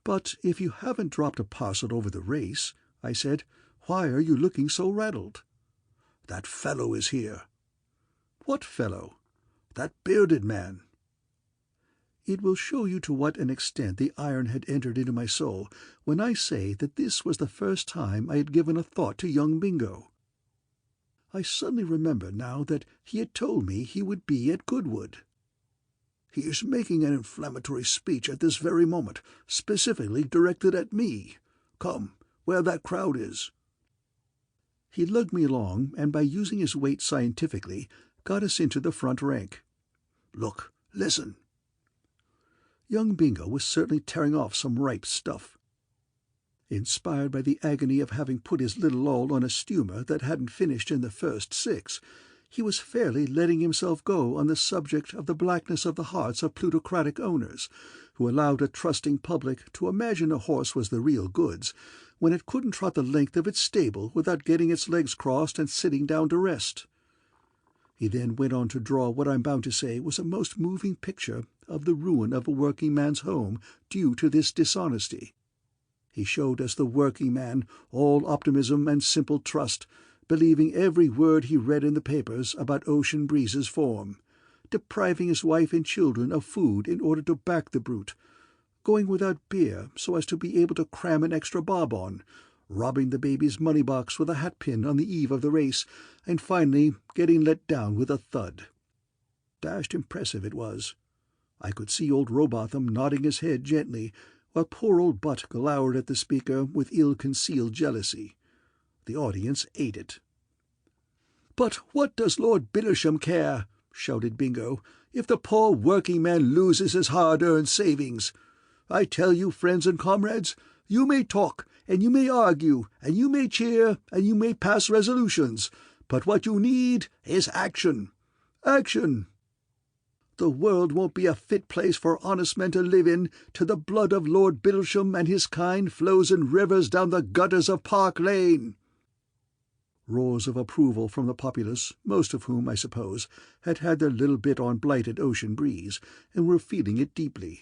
"But if you haven't dropped a parcel over the race," I said, "why are you looking so rattled?" "That fellow is here." "What fellow?" "That bearded man." It will show you to what an extent the iron had entered into my soul when I say that this was the first time I had given a thought to young Bingo. I suddenly remembered now that he had told me he would be at Goodwood. "He is making an inflammatory speech at this very moment, specifically directed at me. Come, where that crowd is." He lugged me along, and by using his weight scientifically, got us into the front rank. "Look, listen." Young Bingo was certainly tearing off some ripe stuff. Inspired by the agony of having put his little all on a steamer that hadn't finished in the first 6, he was fairly letting himself go on the subject of the blackness of the hearts of plutocratic owners, who allowed a trusting public to imagine a horse was the real goods, when it couldn't trot the length of its stable without getting its legs crossed and sitting down to rest. He then went on to draw what I'm bound to say was a most moving picture of the ruin of a working man's home due to this dishonesty. He showed us the working man, all optimism and simple trust, believing every word he read in the papers about Ocean Breeze's form, depriving his wife and children of food in order to back the brute, going without beer so as to be able to cram an extra bob on, robbing the baby's money-box with a hat-pin on the eve of the race, and finally getting let down with a thud. Dashed impressive it was. I could see old Robotham nodding his head gently, while poor old Butt glowered at the speaker with ill-concealed jealousy. The audience ate it. "But what does Lord Bittlesham care," shouted Bingo, "if the poor working man loses his hard-earned savings? I tell you, friends and comrades, you may talk, and you may argue, and you may cheer, and you may pass resolutions, but what you need is action. Action! The world won't be a fit place for honest men to live in till the blood of Lord Bittlesham and his kind flows in rivers down the gutters of Park Lane." Roars of approval from the populace, most of whom, I suppose, had had their little bit on blighted Ocean Breeze, and were feeling it deeply.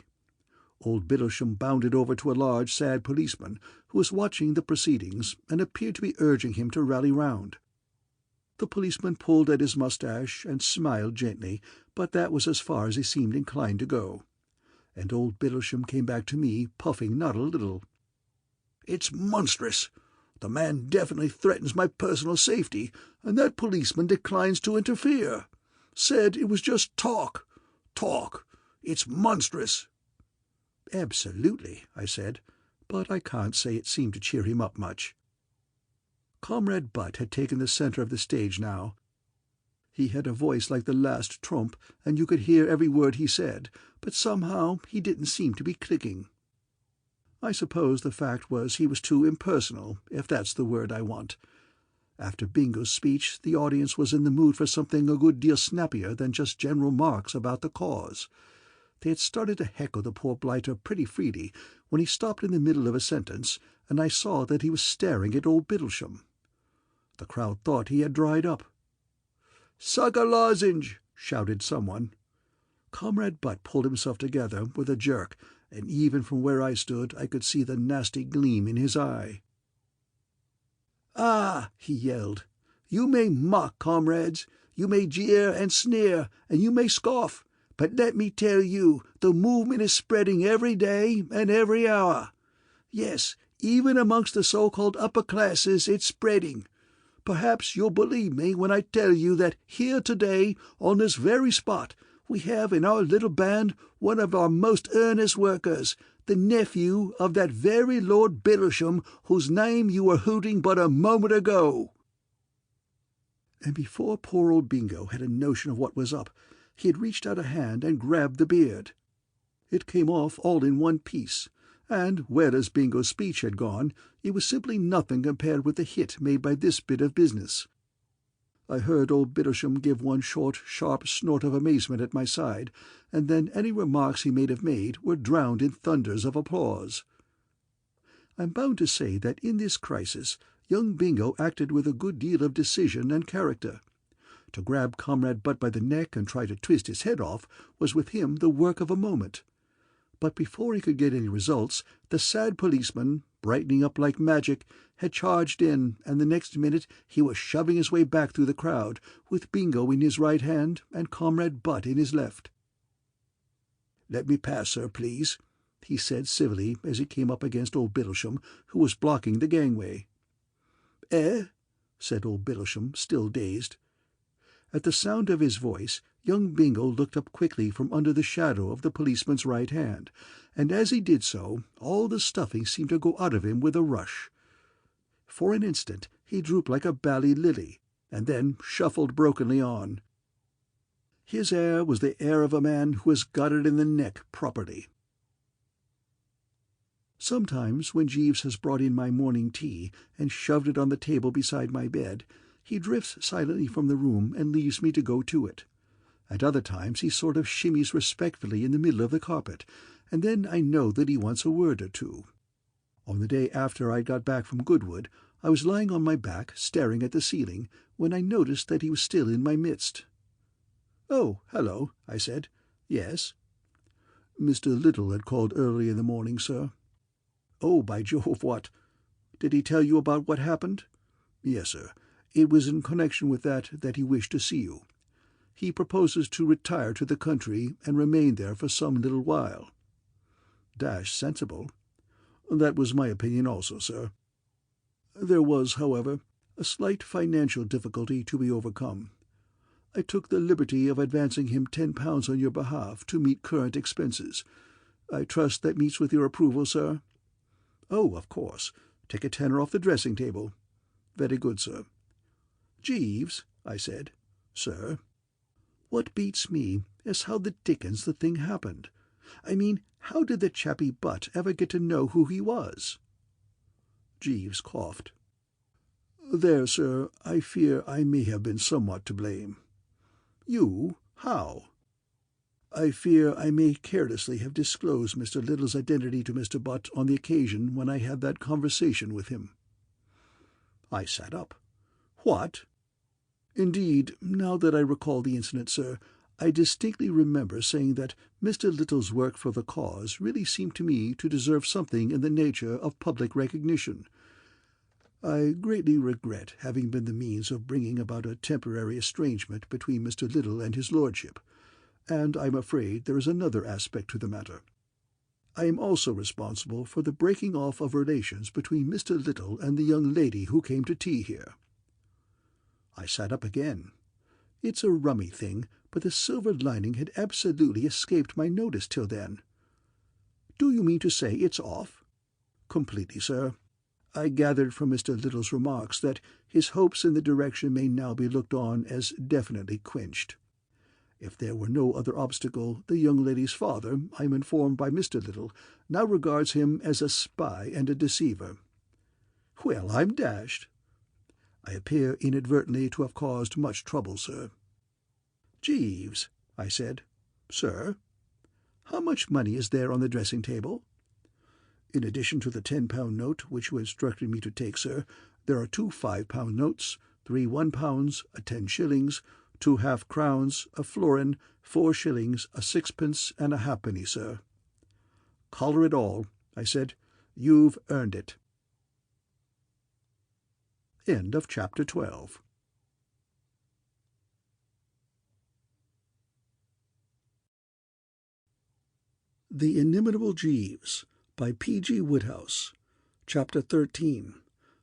Old Bittlesham bounded over to a large, sad policeman, who was watching the proceedings, and appeared to be urging him to rally round. The policeman pulled at his moustache and smiled gently, but that was as far as he seemed inclined to go. And old Bittlesham came back to me, puffing not a little. "It's monstrous! The man definitely threatens my personal safety, and that policeman declines to interfere. Said it was just talk. Talk. It's monstrous." "Absolutely," I said, but I can't say it seemed to cheer him up much. Comrade Butt had taken the centre of the stage now. He had a voice like the last trump, and you could hear every word he said, but somehow he didn't seem to be clicking. I suppose the fact was he was too impersonal, if that's the word I want. After Bingo's speech, the audience was in the mood for something a good deal snappier than just general remarks about the cause. They had started to heckle the poor blighter pretty freely when he stopped in the middle of a sentence, and I saw that he was staring at old Bittlesham. The crowd thought he had dried up. "Suck a lozenge!" shouted someone. Comrade Butt pulled himself together with a jerk, and even from where I stood I could see the nasty gleam in his eye. "Ah!" he yelled. "You may mock, comrades, you may jeer and sneer, and you may scoff, but let me tell you, the movement is spreading every day and every hour. Yes, even amongst the so-called upper classes it's spreading. Perhaps you'll believe me when I tell you that here today, on this very spot, we have in our little band one of our most earnest workers, the nephew of that very Lord Bittlesham whose name you were hooting but a moment ago." And before poor old Bingo had a notion of what was up, he had reached out a hand and grabbed the beard. It came off all in one piece, and whereas Bingo's speech had gone, it was simply nothing compared with the hit made by this bit of business. I heard old Bittlesham give one short, sharp snort of amazement at my side, and then any remarks he may have made were drowned in thunders of applause. I'm bound to say that in this crisis young Bingo acted with a good deal of decision and character. To grab Comrade Butt by the neck and try to twist his head off was with him the work of a moment. But before he could get any results, the sad policeman, brightening up like magic, had charged in, and the next minute he was shoving his way back through the crowd, with Bingo in his right hand and Comrade Butt in his left. "Let me pass, sir, please," he said civilly as he came up against old Bittlesham, who was blocking the gangway. "Eh?" said old Bittlesham, still dazed. At the sound of his voice, young Bingo looked up quickly from under the shadow of the policeman's right hand, and as he did so, all the stuffing seemed to go out of him with a rush. For an instant he drooped like a bally lily, and then shuffled brokenly on. His air was the air of a man who has got it in the neck properly. Sometimes, when Jeeves has brought in my morning tea and shoved it on the table beside my bed, he drifts silently from the room and leaves me to go to it. At other times he sort of shimmies respectfully in the middle of the carpet, and then I know that he wants a word or two. On the day after I got back from Goodwood, I was lying on my back, staring at the ceiling, when I noticed that he was still in my midst. "Oh, hello," I said. "Yes." "Mr. Little had called early in the morning, sir." "Oh, by Jove, what? Did he tell you about what happened?" "Yes, sir. It was in connection with that he wished to see you. He proposes to retire to the country and remain there for some little while." "Dashed sensible." "That was my opinion also, sir. There was, however, a slight financial difficulty to be overcome. I took the liberty of advancing him £10 on your behalf to meet current expenses. I trust that meets with your approval, sir?" "Oh, of course. Take a tenner off the dressing-table." "Very good, sir." "Jeeves," I said. "Sir?" "What beats me is how the dickens the thing happened. I mean, how did the chappie Butt ever get to know who he was?" Jeeves coughed. "There, sir, I fear I may have been somewhat to blame." "You? How?" "I fear I may carelessly have disclosed Mr. Little's identity to Mr. Butt on the occasion when I had that conversation with him." I sat up. "What?" "Indeed, now that I recall the incident, sir, I distinctly remember saying that Mr. Little's work for the cause really seemed to me to deserve something in the nature of public recognition. I greatly regret having been the means of bringing about a temporary estrangement between Mr. Little and his lordship, and I'm afraid there is another aspect to the matter. I am also responsible for the breaking off of relations between Mr. Little and the young lady who came to tea here." I sat up again. It's a rummy thing, but the silver lining had absolutely escaped my notice till then. "Do you mean to say it's off?" "Completely, sir. I gathered from Mr. Little's remarks that his hopes in the direction may now be looked on as definitely quenched. If there were no other obstacle, the young lady's father, I am informed by Mr. Little, now regards him as a spy and a deceiver." "Well, I'm dashed." "I appear inadvertently to have caused much trouble, sir." "Jeeves," I said. "Sir?" "How much money is there on the dressing-table?" "In addition to the £10 note which you instructed me to take, sir, there are 2 £5 notes, 3 £1, a 10 shillings, 2 half-crowns, a florin, 4 shillings, a sixpence, and a halfpenny, sir." "Collar it all," I said. "You've earned it." End of chapter 12. The Inimitable Jeeves, by P.G. Wodehouse. Chapter 13.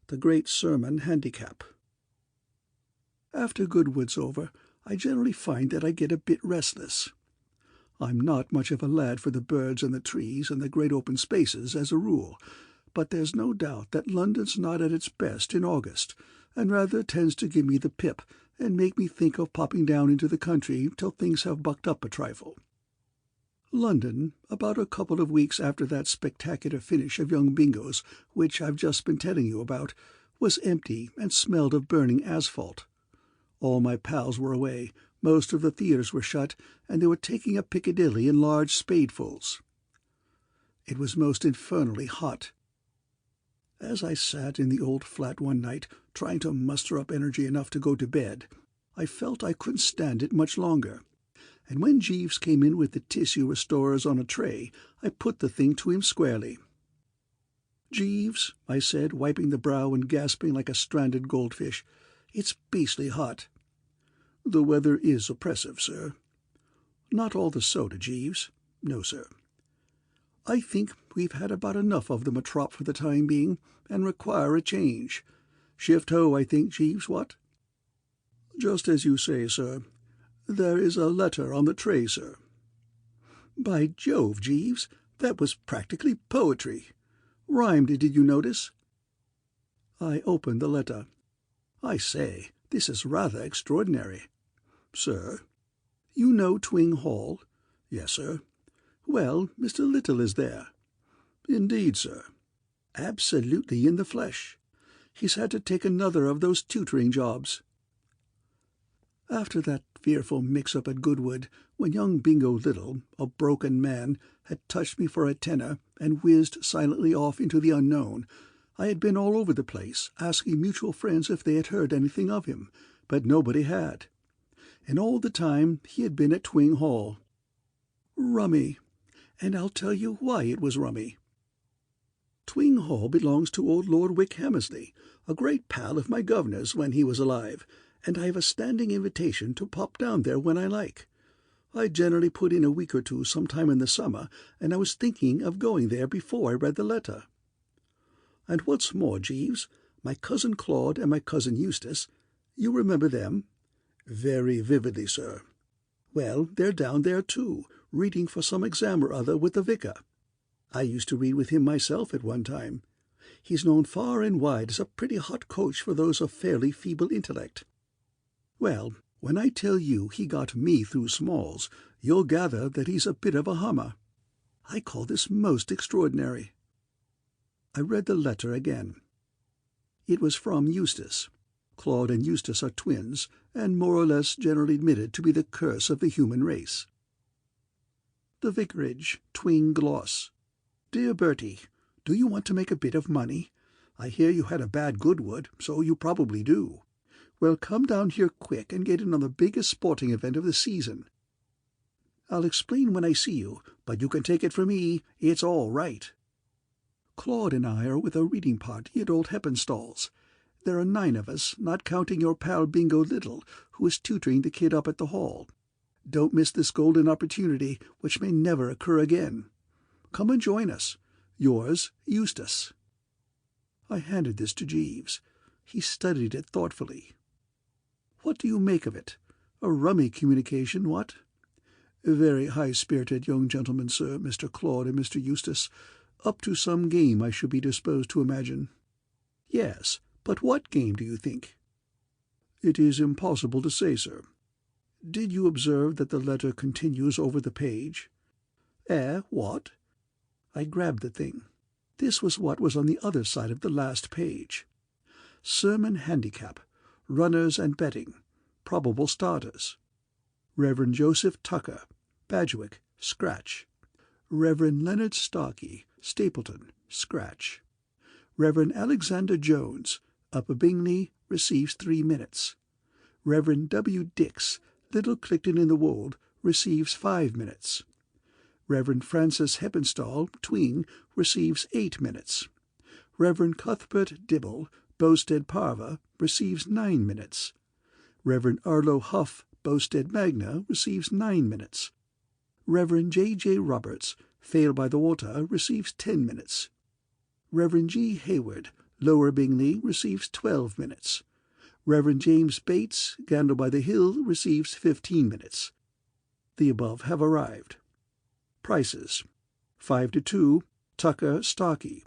The Great Sermon Handicap. After Goodwood's over, I generally find that I get a bit restless. I'm not much of a lad for the birds and the trees and the great open spaces, as a rule, but there's no doubt that London's not at its best in August, and rather tends to give me the pip and make me think of popping down into the country till things have bucked up a trifle. London, about a couple of weeks after that spectacular finish of young Bingo's, which I've just been telling you about, was empty and smelled of burning asphalt. All my pals were away, most of the theatres were shut, and they were taking up Piccadilly in large spadefuls. It was most infernally hot. As I sat in the old flat one night, trying to muster up energy enough to go to bed, I felt I couldn't stand it much longer, and when Jeeves came in with the tissue restorers on a tray, I put the thing to him squarely. "Jeeves," I said, wiping the brow and gasping like a stranded goldfish, "it's beastly hot." "The weather is oppressive, sir." "Not all the soda, Jeeves." "No, sir." "I think we've had about enough of the Metrop for the time being, and require a change. Shift-ho, I think, Jeeves, what?" "Just as you say, sir. There is a letter on the tray, sir." "By Jove, Jeeves, that was practically poetry. Rhymed, did you notice?" I opened the letter. "I say, this is rather extraordinary." "Sir?" "You know Twing Hall?" "Yes, sir." "Well, Mr. Little is there." "Indeed, sir. Absolutely in the flesh. He's had to take another of those tutoring jobs. After that fearful mix-up at Goodwood, when young Bingo Little, a broken man, had touched me for a tenner and whizzed silently off into the unknown, I had been all over the place, asking mutual friends if they had heard anything of him, but nobody had. And all the time he had been at Twing Hall. Rummy. And I'll tell you why it was rummy. Twing Hall belongs to old Lord Wick Hammersley, a great pal of my governor's when he was alive, and I have a standing invitation to pop down there when I like. I generally put in a week or two sometime in the summer, and I was thinking of going there before I read the letter. And what's more, Jeeves, my cousin Claude and my cousin Eustace, you remember them? Very vividly, sir. Well, they're down there too, reading for some exam or other with the vicar. I used to read with him myself at one time. He's known far and wide as a pretty hot coach for those of fairly feeble intellect. Well, when I tell you he got me through Smalls, you'll gather that he's a bit of a hummer. I call this most extraordinary. I read the letter again. It was from Eustace. Claude and Eustace are twins, and more or less generally admitted to be the curse of the human race. The Vicarage, Twing Gloss. Dear Bertie, do you want to make a bit of money? I hear you had a bad Goodwood, so you probably do. Well, come down here quick and get in on the biggest sporting event of the season. I'll explain when I see you, but you can take it from me, it's all right. Claude and I are with a reading party at old Heppenstall's. There are 9 of us, not counting your pal Bingo Little, who is tutoring the kid up at the hall. Don't miss this golden opportunity, which may never occur again. Come and join us. Yours, Eustace. I handed this to Jeeves. He studied it thoughtfully. What do you make of it? A rummy communication, what? Very high-spirited young gentlemen, sir, Mr. Claude and Mr. Eustace. Up to some game, I should be disposed to imagine. Yes, but what game, do you think? It is impossible to say, sir. Did you observe that the letter continues over the page? What? I grabbed the thing. This was what was on the other side of the last page. Sermon handicap, runners and betting, probable starters. Reverend Joseph Tucker, Badgwick, scratch. Reverend Leonard Starkey, Stapleton, scratch. Reverend Alexander Jones, Upper Bingley, receives 3 minutes. Reverend W. Dix, Little Clifton in the Wold, receives 5 minutes. Reverend Francis Heppenstall, Twing, receives 8 minutes. Reverend Cuthbert Dibble, Bowstead Parva, receives 9 minutes. Reverend Arlo Huff, Bowstead Magna, receives 9 minutes. Reverend J. J. Roberts, Fail by the Water, receives 10 minutes. Reverend G. Hayward, Lower Bingley, receives 12 minutes. Reverend James Bates, Gandle by the Hill, receives 15 minutes. The above have arrived. Prices: 5 to 2, Tucker, Starkey;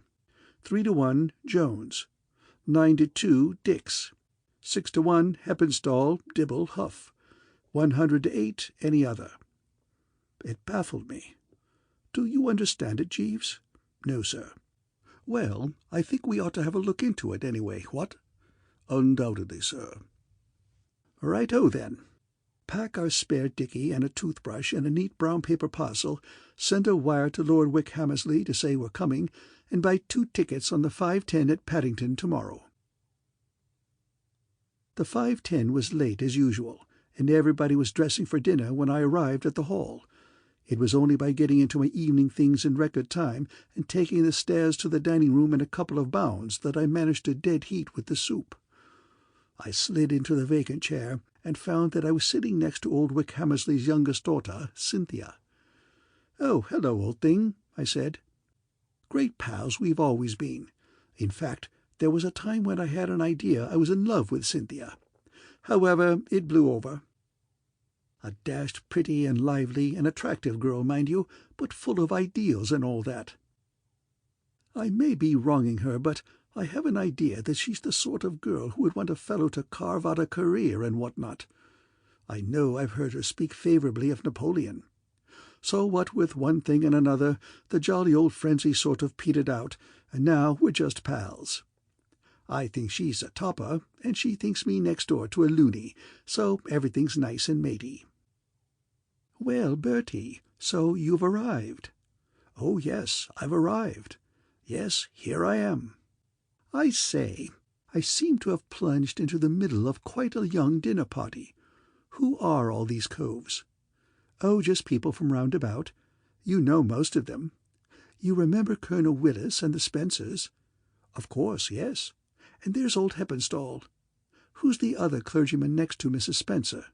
3 to 1, Jones; 9 to 2, Dix; 6 to 1, Heppenstall, Dibble, Huff; 100 to 8, any other. It baffled me. Do you understand it, Jeeves? No, sir. Well, I think we ought to have a look into it anyway, what? Undoubtedly, sir. Right-o, then. Pack our spare dickey and a toothbrush in a neat brown paper parcel, send a wire to Lord Wick Hammersley to say we're coming, and buy 2 tickets on the 5:10 at Paddington tomorrow. The 5:10 was late as usual, and everybody was dressing for dinner when I arrived at the hall. It was only by getting into my evening things in record time and taking the stairs to the dining-room in a couple of bounds that I managed to dead heat with the soup. I slid into the vacant chair and found that I was sitting next to old Wick Hammersley's youngest daughter, Cynthia. "Oh, hello, old thing," I said. Great pals we've always been. In fact, there was a time when I had an idea I was in love with Cynthia. However, it blew over. A dashed pretty and lively and attractive girl, mind you, but full of ideals and all that. I may be wronging her, but I have an idea that she's the sort of girl who would want a fellow to carve out a career and what not. I know I've heard her speak favourably of Napoleon. So what with one thing and another, the jolly old frenzy sort of petered out, and now we're just pals. I think she's a topper, and she thinks me next door to a loony, so everything's nice and matey." "Well, Bertie, so you've arrived." "Oh, yes, I've arrived. Yes, here I am. I say, I seem to have plunged into the middle of quite a young dinner party. Who are all these coves?" "Oh, just people from round about. You know most of them. You remember Colonel Willis and the Spencers?" "Of course, yes. And there's old Heppenstall. Who's the other clergyman next to Mrs. Spencer?"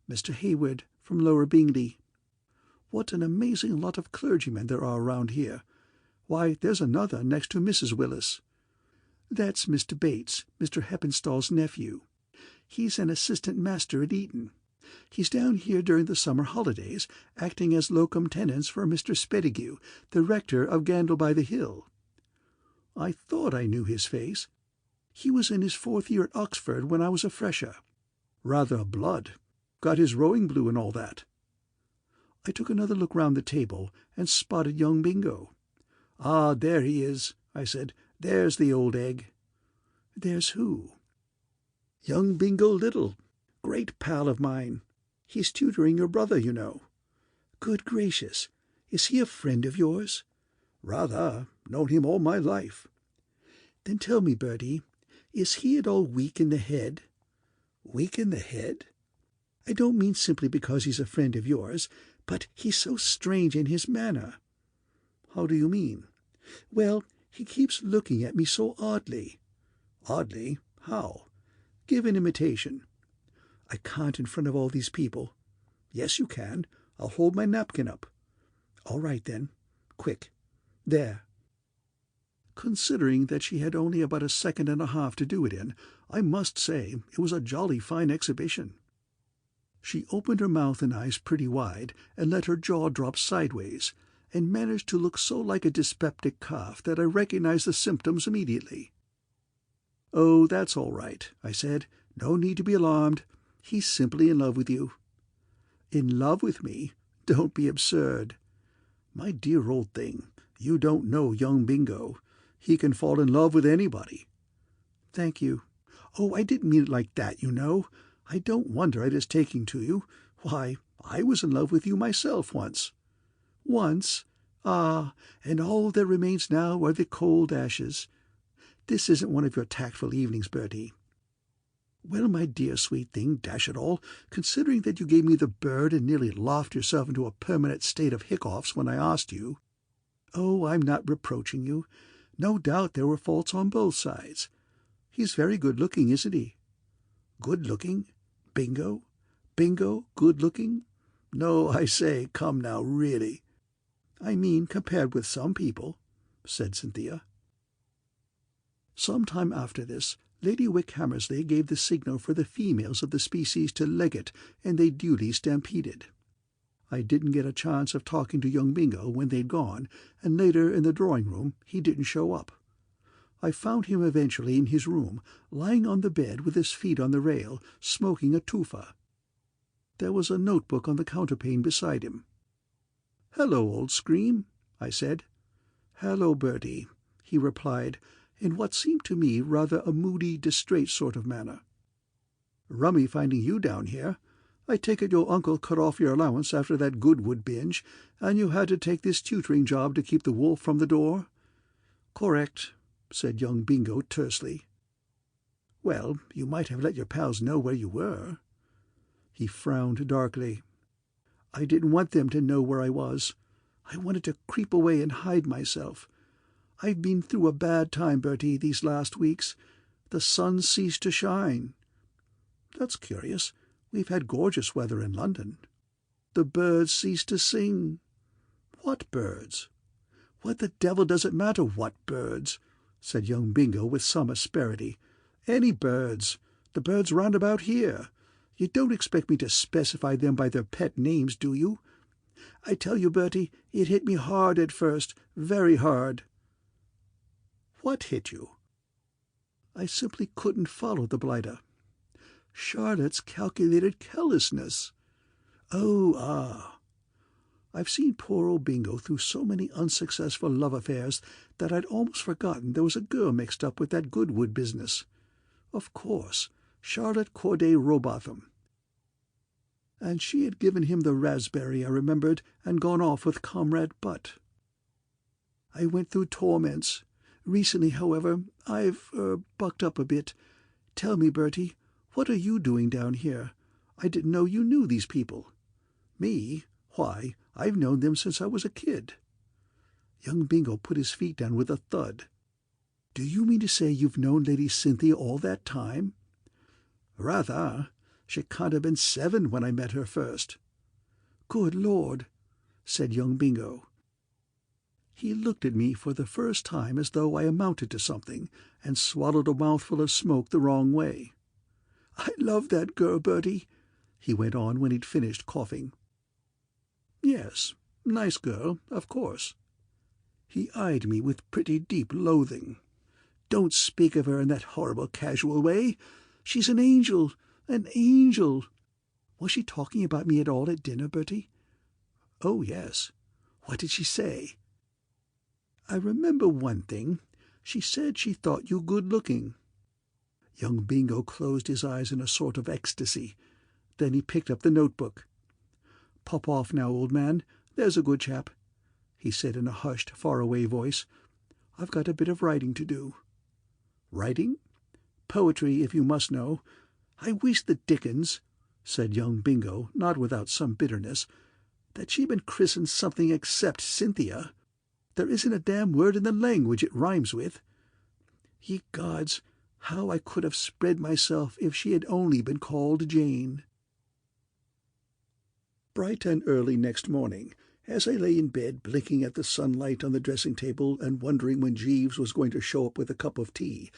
"Mr. Hayward, from Lower Bingley." "What an amazing lot of clergymen there are round here. Why, there's another next to Mrs. Willis." "That's Mr. Bates, Mr. Heppenstall's nephew. He's an assistant master at Eton. He's down here during the summer holidays, acting as locum tenens for Mr. Spedigue, the rector of Gandle by the Hill." "I thought I knew his face. He was in his 4th year at Oxford when I was a fresher. Rather a blood. Got his rowing blue and all that." I took another look round the table and spotted young Bingo. "Ah, there he is," I said. "There's the old egg." "There's who?" "Young Bingo Little. Great pal of mine. He's tutoring your brother, you know." "Good gracious! Is he a friend of yours?" "Rather. Known him all my life." "Then tell me, Bertie, is he at all weak in the head?" "Weak in the head?" "I don't mean simply because he's a friend of yours, but he's so strange in his manner." "How do you mean?" "Well, he keeps looking at me so oddly." "Oddly? How? Give an imitation." "I can't in front of all these people." "Yes, you can. I'll hold my napkin up." "All right, then. Quick. There." Considering that she had only about a second and a half to do it in, I must say it was a jolly fine exhibition. She opened her mouth and eyes pretty wide, and let her jaw drop sideways, and managed to look so like a dyspeptic cough that I recognized the symptoms immediately. "Oh, that's all right," I said. "No need to be alarmed. He's simply in love with you." "In love with me? Don't be absurd." "My dear old thing, you don't know young Bingo. He can fall in love with anybody." "Thank you. Oh, I didn't mean it like that, you know. I don't wonder at his taking to you. Why, I was in love with you myself once." "Once? Ah, and all that remains now are the cold ashes. This isn't one of your tactful evenings, Bertie." "Well, my dear sweet thing, dash it all, considering that you gave me the bird and nearly laughed yourself into a permanent state of hiccoughs when I asked you." "Oh, I'm not reproaching you. No doubt there were faults on both sides. He's very good-looking, isn't he?" "Good-looking? Bingo? Bingo good-looking? No, I say, come now, really." "I mean, compared with some people," said Cynthia. Some time after this, Lady Wick Hammersley gave the signal for the females of the species to leg it, and they duly stampeded. I didn't get a chance of talking to young Bingo when they'd gone, and later in the drawing-room he didn't show up. I found him eventually in his room, lying on the bed with his feet on the rail, smoking a tufa. There was a notebook on the counterpane beside him. "Hello, old Scream," I said. "Hello, Bertie," he replied, in what seemed to me rather a moody, distrait sort of manner. "Rummy finding you down here. I take it your uncle cut off your allowance after that Goodwood binge, and you had to take this tutoring job to keep the wolf from the door?" "Correct," said young Bingo tersely. "Well, you might have let your pals know where you were." He frowned darkly. "I didn't want them to know where I was. I wanted to creep away and hide myself. I've been through a bad time, Bertie, these last weeks. The sun ceased to shine." "That's curious. We've had gorgeous weather in London." "The birds ceased to sing." "What birds?" "What the devil does it matter what birds?" said young Bingo with some asperity. "Any birds. The birds round about here. You don't expect me to specify them by their pet names, do you? I tell you, Bertie, it hit me hard at first, very hard." "What hit you?" "I simply couldn't follow the blighter." "Charlotte's calculated carelessness." "Oh, ah." I've seen poor old Bingo through so many unsuccessful love affairs that I'd almost forgotten there was a girl mixed up with that Goodwood business. Of course, Charlotte Corday Robotham. And she had given him the raspberry, I remembered, and gone off with Comrade Butt. I went through torments. Recently, however, I've bucked up a bit. Tell me, Bertie, what are you doing down here? I didn't know you knew these people." "Me? Why, I've known them since I was a kid." Young Bingo put his feet down with a thud. "Do you mean to say you've known Lady Cynthia all that time?" "Rather. She can't have been 7 when I met her first." "Good Lord," said young Bingo. He looked at me for the first time as though I amounted to something, and swallowed a mouthful of smoke the wrong way. "I love that girl, Bertie," he went on when he'd finished coughing. "Yes, nice girl, of course." He eyed me with pretty deep loathing. "Don't speak of her in that horrible casual way. She's an angel, an angel. Was she talking about me at all at dinner, Bertie?" "Oh, yes." "What did she say?" "I remember one thing. She said she thought you good-looking." Young Bingo closed his eyes in a sort of ecstasy. Then he picked up the notebook. "Pop off now, old man, there's a good chap," he said in a hushed, far-away voice. "I've got a bit of writing to do." "Writing?" "Poetry, if you must know. I wish the dickens," said young Bingo, not without some bitterness, "that she'd been christened something except Cynthia. There isn't a damn word in the language it rhymes with. Ye gods, how I could have spread myself if she had only been called Jane." Bright and early next morning, as I lay in bed blinking at the sunlight on the dressing-table and wondering when Jeeves was going to show up with a cup of tea,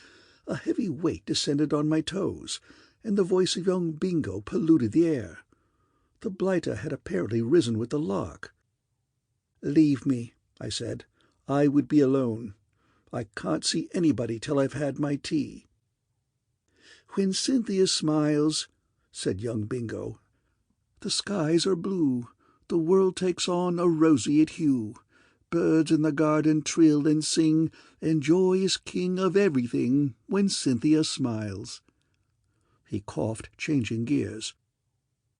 a heavy weight descended on my toes, and the voice of young Bingo polluted the air. The blighter had apparently risen with the lark. "Leave me," I said. "I would be alone. I can't see anybody till I've had my tea." "When Cynthia smiles," said young Bingo, "the skies are blue, the world takes on a roseate hue. Birds in the garden trill and sing, and joy is king of everything when Cynthia smiles." He coughed, changing gears.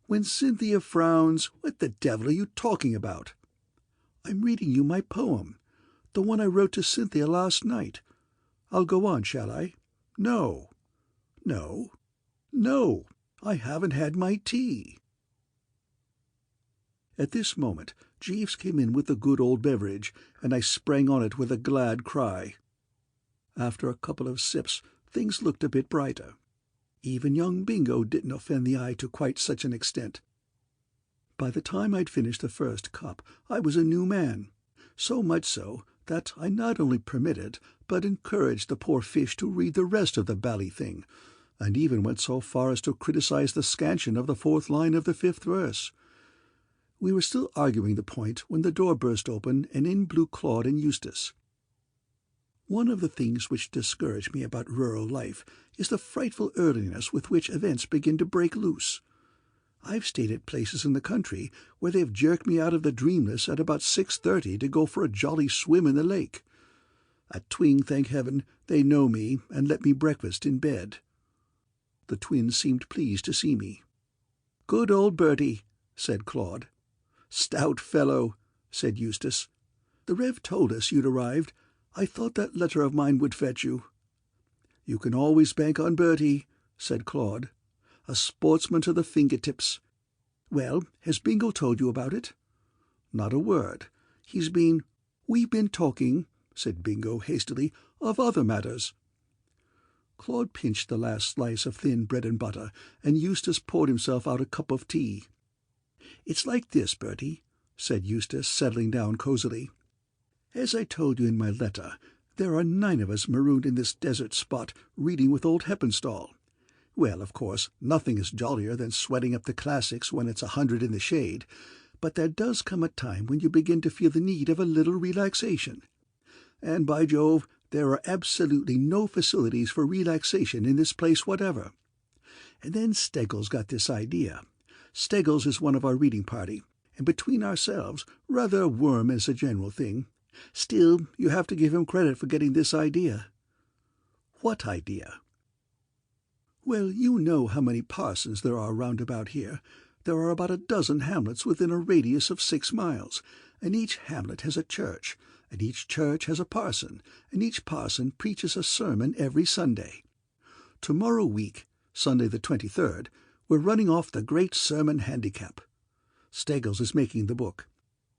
"When Cynthia frowns, what the devil are you talking about?" "I'm reading you my poem, the one I wrote to Cynthia last night. I'll go on, shall I?" "No." "No?" "No. I haven't had my tea." At this moment Jeeves came in with the good old beverage, and I sprang on it with a glad cry. After a couple of sips, things looked a bit brighter. Even young Bingo didn't offend the eye to quite such an extent. By the time I'd finished the first cup, I was a new man, so much so that I not only permitted but encouraged the poor fish to read the rest of the bally thing, and even went so far as to criticize the scansion of the 4th line of the 5th verse. We were still arguing the point when the door burst open, and in blew Claude and Eustace. One of the things which discourage me about rural life is the frightful earliness with which events begin to break loose. I've stayed at places in the country where they've jerked me out of the Dreamless at about 6:30 to go for a jolly swim in the lake. At Twing, thank heaven, they know me and let me breakfast in bed. The twins seemed pleased to see me. "Good old Bertie," said Claude. "Stout fellow," said Eustace. "The Rev told us you'd arrived. I thought that letter of mine would fetch you." "You can always bank on Bertie," said Claude. "A sportsman to the fingertips. Well, has Bingo told you about it?" "Not a word. We've been talking," said Bingo hastily, "of other matters." Claude pinched the last slice of thin bread and butter, and Eustace poured himself out a cup of tea. "It's like this, Bertie," said Eustace, settling down cosily. "As I told you in my letter, there are 9 of us marooned in this desert spot, reading with old Heppenstall. Well, of course, nothing is jollier than sweating up the classics when it's 100 in the shade, but there does come a time when you begin to feel the need of a little relaxation. And, by Jove, there are absolutely no facilities for relaxation in this place whatever. And then Steggles got this idea. Steggles is one of our reading party, and between ourselves, rather a worm as a general thing. Still, you have to give him credit for getting this idea." "What idea?" "Well, you know how many parsons there are round about here. There are about a dozen hamlets within a radius of 6 miles, and each hamlet has a church, and each church has a parson, and each parson preaches a sermon every Sunday. Tomorrow week, Sunday the 23rd, we're running off the Great Sermon Handicap. Steggles is making the book.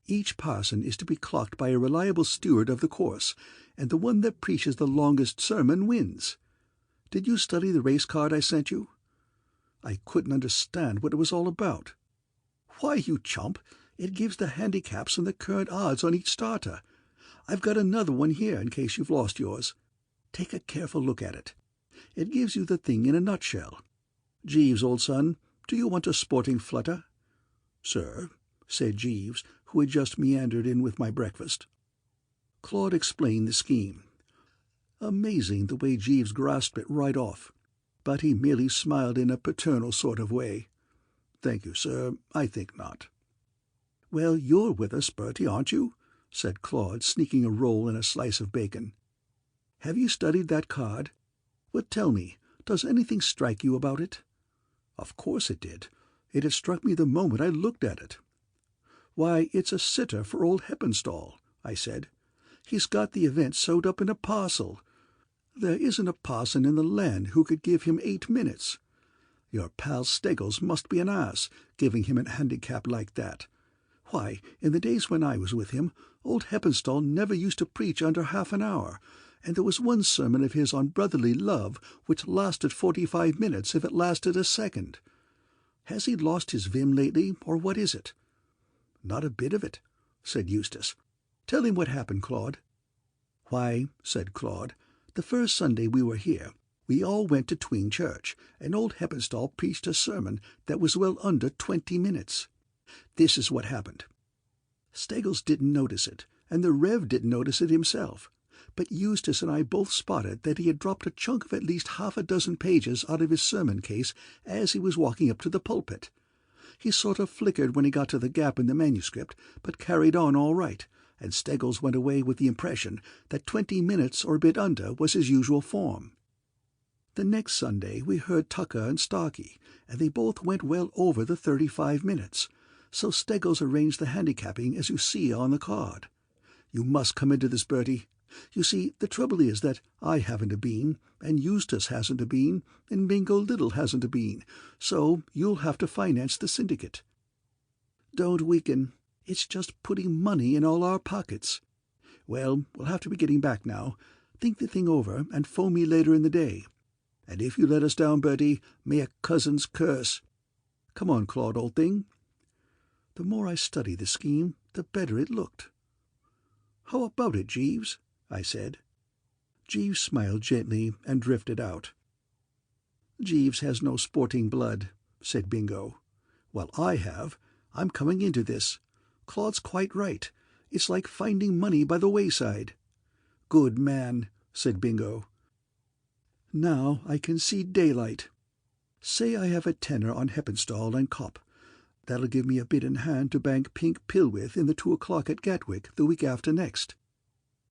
Each parson is to be clocked by a reliable steward of the course, and the one that preaches the longest sermon wins. Did you study the race card I sent you?" I couldn't understand what it was all about. "Why, you chump, it gives the handicaps and the current odds on each starter. I've got another one here in case you've lost yours. Take a careful look at it. It gives you the thing in a nutshell. Jeeves, old son, do you want a sporting flutter?" "Sir," said Jeeves, who had just meandered in with my breakfast. Claude explained the scheme. Amazing the way Jeeves grasped it right off, but he merely smiled in a paternal sort of way. "Thank you, sir, I think not." "Well, you're with us, Bertie, aren't you?" said Claude, sneaking a roll and a slice of bacon. "Have you studied that card? Well, tell me, does anything strike you about it?" Of course it did. It had struck me the moment I looked at it. "Why, it's a sitter for old Heppenstall," I said. "He's got the event sewed up in a parcel. There isn't a parson in the land who could give him 8 minutes. Your pal Steggles must be an ass, giving him a handicap like that. Why, in the days when I was with him, old Heppenstall never used to preach under half an hour, and there was one sermon of his on brotherly love which lasted 45 minutes if it lasted a second. Has he lost his vim lately, or what is it?" "Not a bit of it," said Eustace. "Tell him what happened, Claude." "Why," said Claude, "the first Sunday we were here, we all went to Twing Church, and old Heppenstall preached a sermon that was well under 20 minutes. This is what happened. Steggles didn't notice it, and the Rev didn't notice it himself, but Eustace and I both spotted that he had dropped a chunk of at least half a dozen pages out of his sermon case as he was walking up to the pulpit. He sort of flickered when he got to the gap in the manuscript, but carried on all right, and Steggles went away with the impression that 20 minutes or a bit under was his usual form. The next Sunday we heard Tucker and Starkey, and they both went well over the 35 minutes, so Steggles arranged the handicapping as you see on the card. You must come into this, Bertie. You see, the trouble is that I haven't a bean, and Eustace hasn't a bean, and Bingo Little hasn't a bean, so you'll have to finance the syndicate. Don't weaken. It's just putting money in all our pockets. Well, we'll have to be getting back now. Think the thing over, and phone me later in the day. And if you let us down, Bertie, may a cousin's curse. Come on, Claude, old thing." The more I studied the scheme, the better it looked. "How about it, Jeeves?" I said. Jeeves smiled gently and drifted out. "Jeeves has no sporting blood," said Bingo. "Well, I have. I'm coming into this. Claude's quite right. It's like finding money by the wayside." "Good man," said Bingo. "Now I can see daylight. Say I have a tenner on Heppenstall and Cop. That'll give me a bit in hand to bank Pink Pill with in the 2 o'clock at Gatwick the week after next.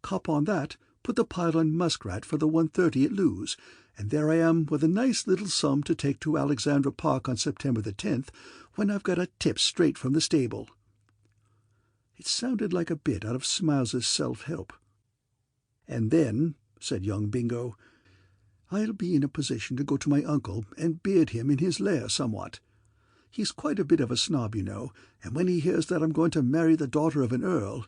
Cop on that, put the pile on Muskrat for the 1:30 at Lewes, and there I am with a nice little sum to take to Alexandra Park on September the 10th, when I've got a tip straight from the stable." It sounded like a bit out of Smiles's Self-Help. "And then," said young Bingo, "I'll be in a position to go to my uncle and beard him in his lair somewhat. He's quite a bit of a snob, you know, and when he hears that I'm going to marry the daughter of an earl—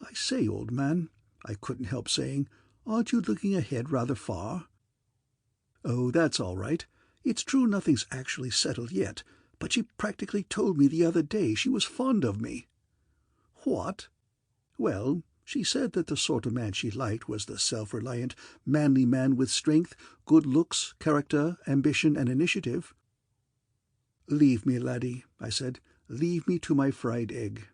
I say, old man," I couldn't help saying, "aren't you looking ahead rather far?" "Oh, that's all right. It's true nothing's actually settled yet, but she practically told me the other day she was fond of me." "What?" "Well, she said that the sort of man she liked was the self-reliant, manly man with strength, good looks, character, ambition, and initiative." "Leave me, laddie," I said. "Leave me to my fried egg."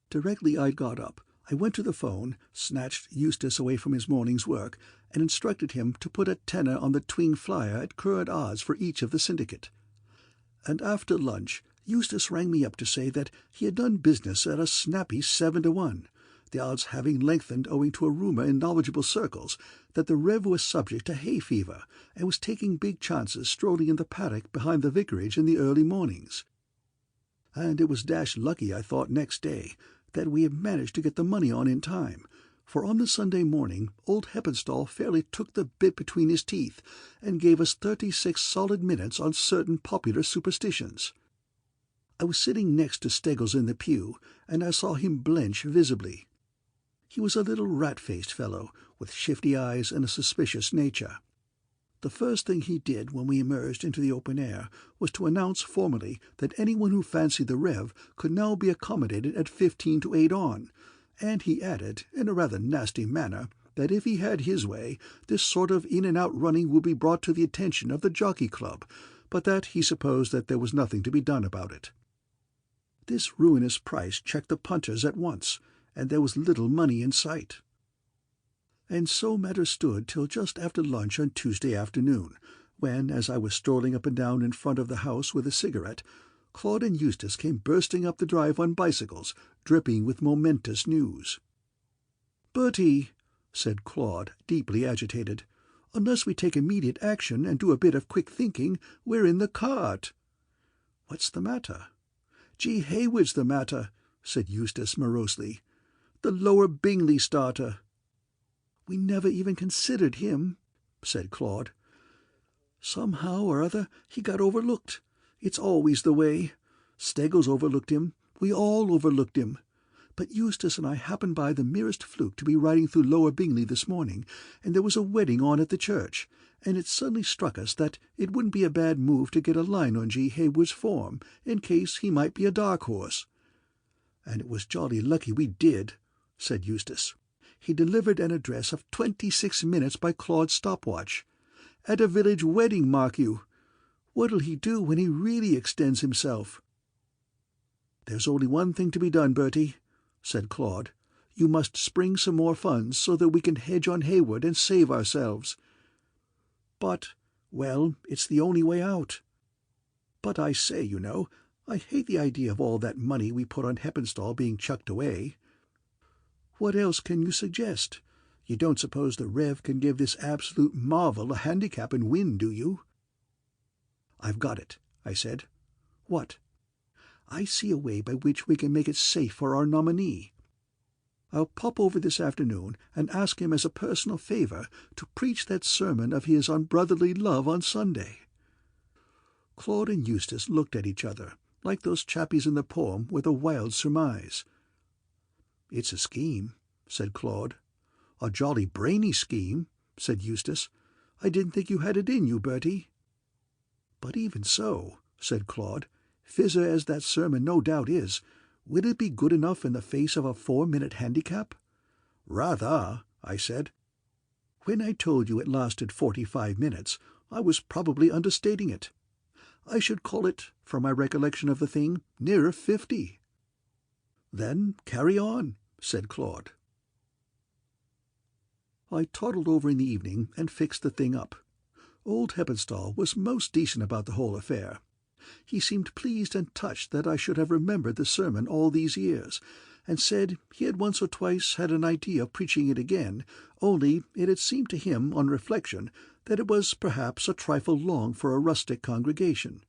Directly I got up, I went to the phone, snatched Eustace away from his morning's work, and instructed him to put a tenner on the Twing flyer at current odds for each of the syndicate. And after lunch, Eustace rang me up to say that he had done business at a snappy 7-1, the odds having lengthened owing to a rumour in knowledgeable circles that the Rev was subject to hay fever and was taking big chances strolling in the paddock behind the vicarage in the early mornings. And it was dashed lucky, I thought, next day, that we had managed to get the money on in time, for on the Sunday morning old Heppenstall fairly took the bit between his teeth and gave us 36 solid minutes on certain popular superstitions. I was sitting next to Steggles in the pew, and I saw him blench visibly. He was a little rat-faced fellow, with shifty eyes and a suspicious nature. The first thing he did when we emerged into the open air was to announce formally that anyone who fancied the Rev could now be accommodated at 15 to 8 on, and he added, in a rather nasty manner, that if he had his way, this sort of in-and-out running would be brought to the attention of the Jockey Club, but that he supposed that there was nothing to be done about it. This ruinous price checked the punters at once, and there was little money in sight. And so matters stood till just after lunch on Tuesday afternoon, when, as I was strolling up and down in front of the house with a cigarette, Claude and Eustace came bursting up the drive on bicycles, dripping with momentous news. "Bertie," said Claude, deeply agitated, "unless we take immediate action and do a bit of quick thinking, we're in the cart." "What's the matter?" "G. Hayward's the matter," said Eustace morosely. "The Lower Bingley starter." "We never even considered him," said Claude. "Somehow or other he got overlooked. It's always the way. Steggles overlooked him. We all overlooked him. But Eustace and I happened by the merest fluke to be riding through Lower Bingley this morning, and there was a wedding on at the church, and it suddenly struck us that it wouldn't be a bad move to get a line on G. Hayward's form, in case he might be a dark horse." "And it was jolly lucky we did," said Eustace. "He delivered an address of 26 minutes by Claude's stopwatch. At a village wedding, mark you. What'll he do when he really extends himself?" "There's only one thing to be done, Bertie," said Claude. "You must spring some more funds so that we can hedge on Hayward and save ourselves." "But, well, it's the only way out." "But I say, you know, I hate the idea of all that money we put on Heppenstall being chucked away." "What else can you suggest? You don't suppose the Rev can give this absolute marvel a handicap and win, do you?" "I've got it," I said. "What?" "I see a way by which we can make it safe for our nominee. I'll pop over this afternoon and ask him as a personal favour to preach that sermon of his on brotherly love on Sunday." Claude and Eustace looked at each other, like those chappies in the poem with a wild surmise. "It's a scheme," said Claude. "A jolly brainy scheme," said Eustace. "I didn't think you had it in you, Bertie." "But even so," said Claude, "fizzer as that sermon no doubt is, will it be good enough in the face of a 4-minute handicap?" "Rather," I said. "When I told you it lasted 45 minutes, I was probably understating it. I should call it, from my recollection of the thing, nearer 50. "Then carry on," said Claude. I toddled over in the evening and fixed the thing up. Old Heppenstall was most decent about the whole affair. He seemed pleased and touched that I should have remembered the sermon all these years, and said he had once or twice had an idea of preaching it again, only it had seemed to him, on reflection, that it was perhaps a trifle long for a rustic congregation.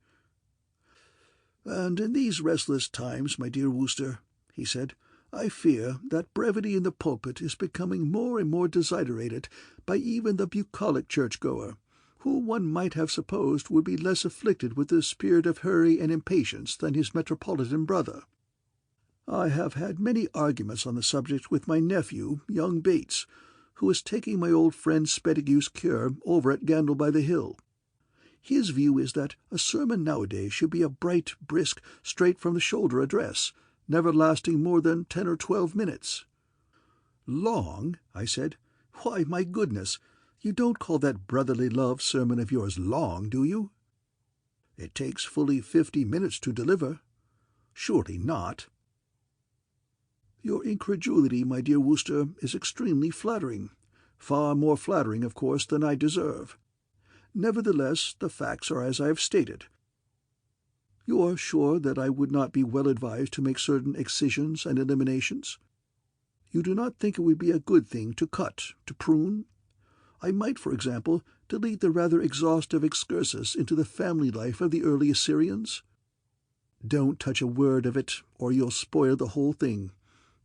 "And in these restless times, my dear Wooster," he said, "I fear that brevity in the pulpit is becoming more and more desiderated by even the bucolic churchgoer, who one might have supposed would be less afflicted with the spirit of hurry and impatience than his metropolitan brother. I have had many arguments on the subject with my nephew, young Bates, who is taking my old friend Spedigue's cure over at Gandle by the Hill. His view is that a sermon nowadays should be a bright, brisk, straight-from-the-shoulder address, never lasting more than 10 or 12 minutes. "Long?" I said. "Why, my goodness, you don't call that brotherly love sermon of yours long, do you?" "It takes fully 50 minutes to deliver." "Surely not." "Your incredulity, my dear Wooster, is extremely flattering. Far more flattering, of course, than I deserve. Nevertheless, the facts are as I have stated. You are sure that I would not be well advised to make certain excisions and eliminations? You do not think it would be a good thing to cut, to prune? I might, for example, delete the rather exhaustive excursus into the family life of the early Assyrians?" "Don't touch a word of it, or you'll spoil the whole thing,"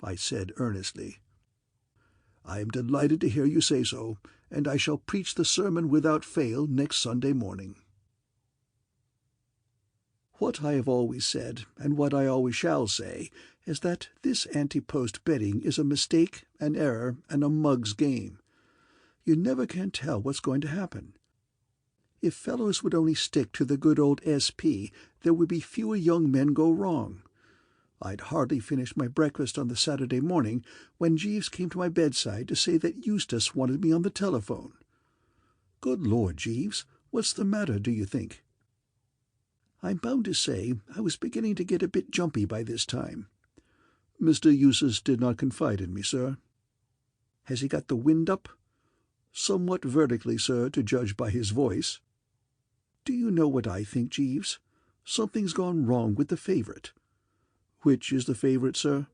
I said earnestly. "I am delighted to hear you say so, and I shall preach the sermon without fail next Sunday morning." What I have always said, and what I always shall say, is that this ante-post betting is a mistake, an error, and a mug's game. You never can tell what's going to happen. If fellows would only stick to the good old SP, there would be fewer young men go wrong. I'd hardly finished my breakfast on the Saturday morning when Jeeves came to my bedside to say that Eustace wanted me on the telephone. Good Lord, Jeeves, what's the matter, do you think? I'm bound to say I was beginning to get a bit jumpy by this time. "Mr. Eustace did not confide in me, sir." "Has he got the wind up?" "Somewhat vertically, sir, to judge by his voice." "Do you know what I think, Jeeves? Something's gone wrong with the favourite." "Which is the favourite, sir?"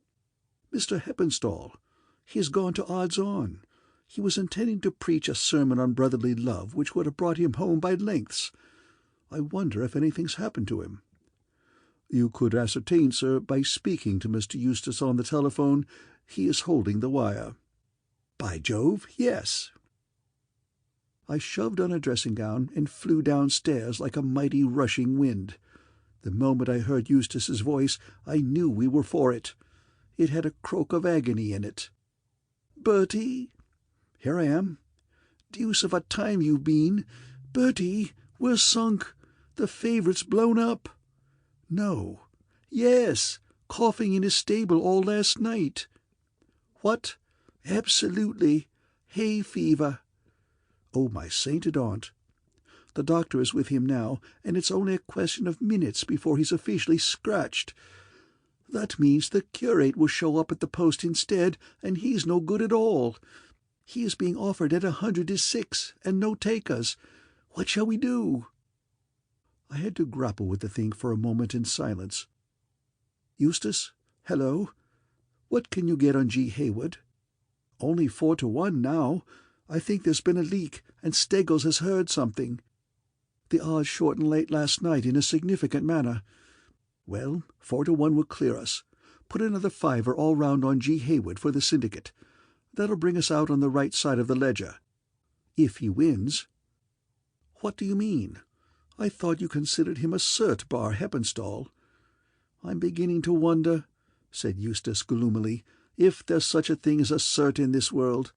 "Mr. Heppenstall. He's gone to odds-on. He was intending to preach a sermon on brotherly love which would have brought him home by lengths. I wonder if anything's happened to him." "You could ascertain, sir, by speaking to Mr. Eustace on the telephone. He is holding the wire." "By Jove, yes." I shoved on a dressing-gown and flew downstairs like a mighty rushing wind. The moment I heard Eustace's voice, I knew we were for it. It had a croak of agony in it. "Bertie?" "Here I am." "Deuce of a time you've been. Bertie, we're sunk. The favourite's blown up." "No." "Yes. Coughing in his stable all last night." "What?" "Absolutely. Hay fever." "Oh, my sainted aunt." "The doctor is with him now, and it's only a question of minutes before he's officially scratched. That means the curate will show up at the post instead, and he's no good at all. He is being offered at 106, and no takers. What shall we do?" I had to grapple with the thing for a moment in silence. "Eustace? Hello? What can you get on G. Hayward?" "Only 4-1 now. I think there's been a leak, and Steggles has heard something. The odds shortened late last night in a significant manner. Well, 4-1 will clear us. Put another fiver all round on G. Hayward for the syndicate. That'll bring us out on the right side of the ledger. If he wins." "What do you mean? I thought you considered him a cert bar Heppenstall." "I'm beginning to wonder," said Eustace gloomily, "if there's such a thing as a cert in this world.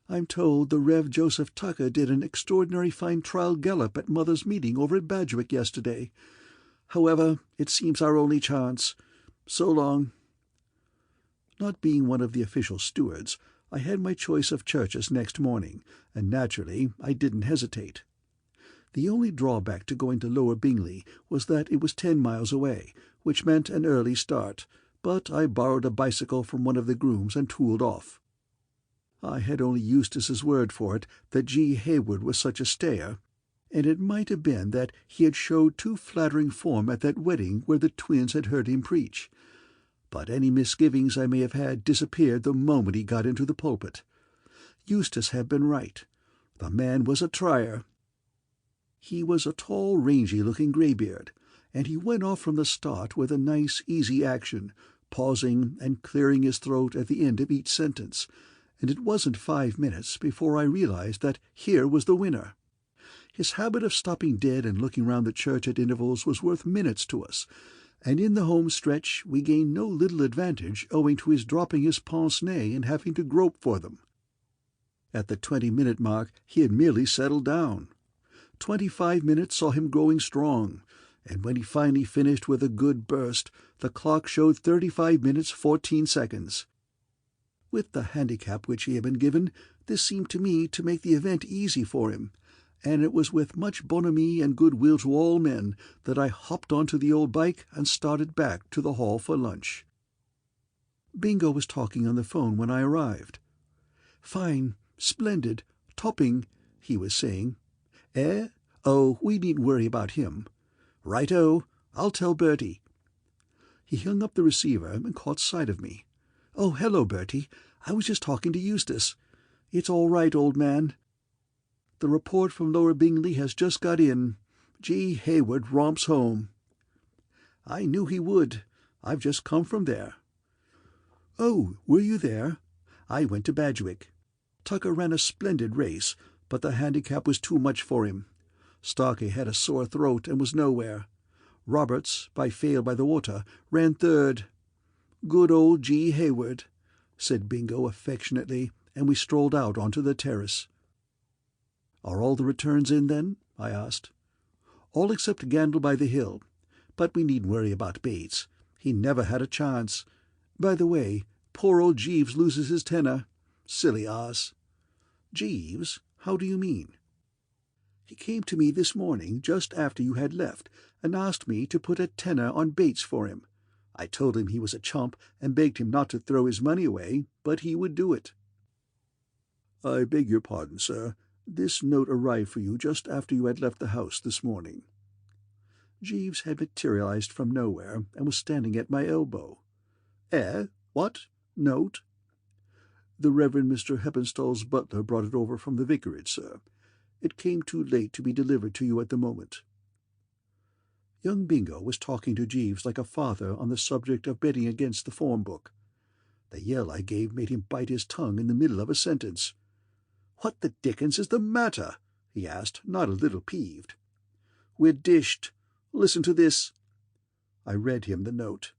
I'm told the Rev. Joseph Tucker did an extraordinary fine trial gallop at Mother's meeting over at Badgwick yesterday. However, it seems our only chance. So long." Not being one of the official stewards, I had my choice of churches next morning, and naturally I didn't hesitate. The only drawback to going to Lower Bingley was that it was 10 miles away, which meant an early start, but I borrowed a bicycle from one of the grooms and tooled off. I had only Eustace's word for it that G. Hayward was such a stayer, and it might have been that he had showed too flattering form at that wedding where the twins had heard him preach. But any misgivings I may have had disappeared the moment he got into the pulpit. Eustace had been right. The man was a trier. He was a tall, rangy-looking greybeard, and he went off from the start with a nice, easy action, pausing and clearing his throat at the end of each sentence, and it wasn't 5 minutes before I realized that here was the winner. His habit of stopping dead and looking round the church at intervals was worth minutes to us, and in the home stretch we gained no little advantage owing to his dropping his pince-nez and having to grope for them. At the 20-minute mark he had merely settled down. 25 minutes saw him growing strong, and when he finally finished with a good burst, the clock showed 35 minutes 14 seconds. With the handicap which he had been given, this seemed to me to make the event easy for him, and it was with much bonhomie and goodwill to all men that I hopped onto the old bike and started back to the hall for lunch. Bingo was talking on the phone when I arrived. "Fine, splendid, topping," he was saying. "Eh? Oh, we needn't worry about him. Right-o, I'll tell Bertie." He hung up the receiver and caught sight of me. "Oh, hello, Bertie. I was just talking to Eustace. It's all right, old man. The report from Lower Bingley has just got in. G. Hayward romps home." "I knew he would. I've just come from there." "Oh, were you there?" "I went to Badgwick. Tucker ran a splendid race, but the handicap was too much for him. Starkey had a sore throat and was nowhere. Roberts, by Fail by the Water, ran third. Good old G. Hayward," said Bingo affectionately, and we strolled out onto the terrace. "Are all the returns in, then?" I asked. "All except Gandle by the Hill. But we needn't worry about Bates. He never had a chance. By the way, poor old Jeeves loses his tenner. Silly ass." "Jeeves? How do you mean?" "He came to me this morning just after you had left, and asked me to put a tenner on Bates for him. I told him he was a chump, and begged him not to throw his money away, but he would do it." "I beg your pardon, sir. This note arrived for you just after you had left the house this morning." Jeeves had materialized from nowhere, and was standing at my elbow. "Eh? What? Note?" "The Reverend Mr. Heppenstall's butler brought it over from the vicarage, sir. It came too late to be delivered to you at the moment." Young Bingo was talking to Jeeves like a father on the subject of betting against the form book. The yell I gave made him bite his tongue in the middle of a sentence. "What the dickens is the matter?" he asked, not a little peeved. "We're dished. Listen to this." I read him the note.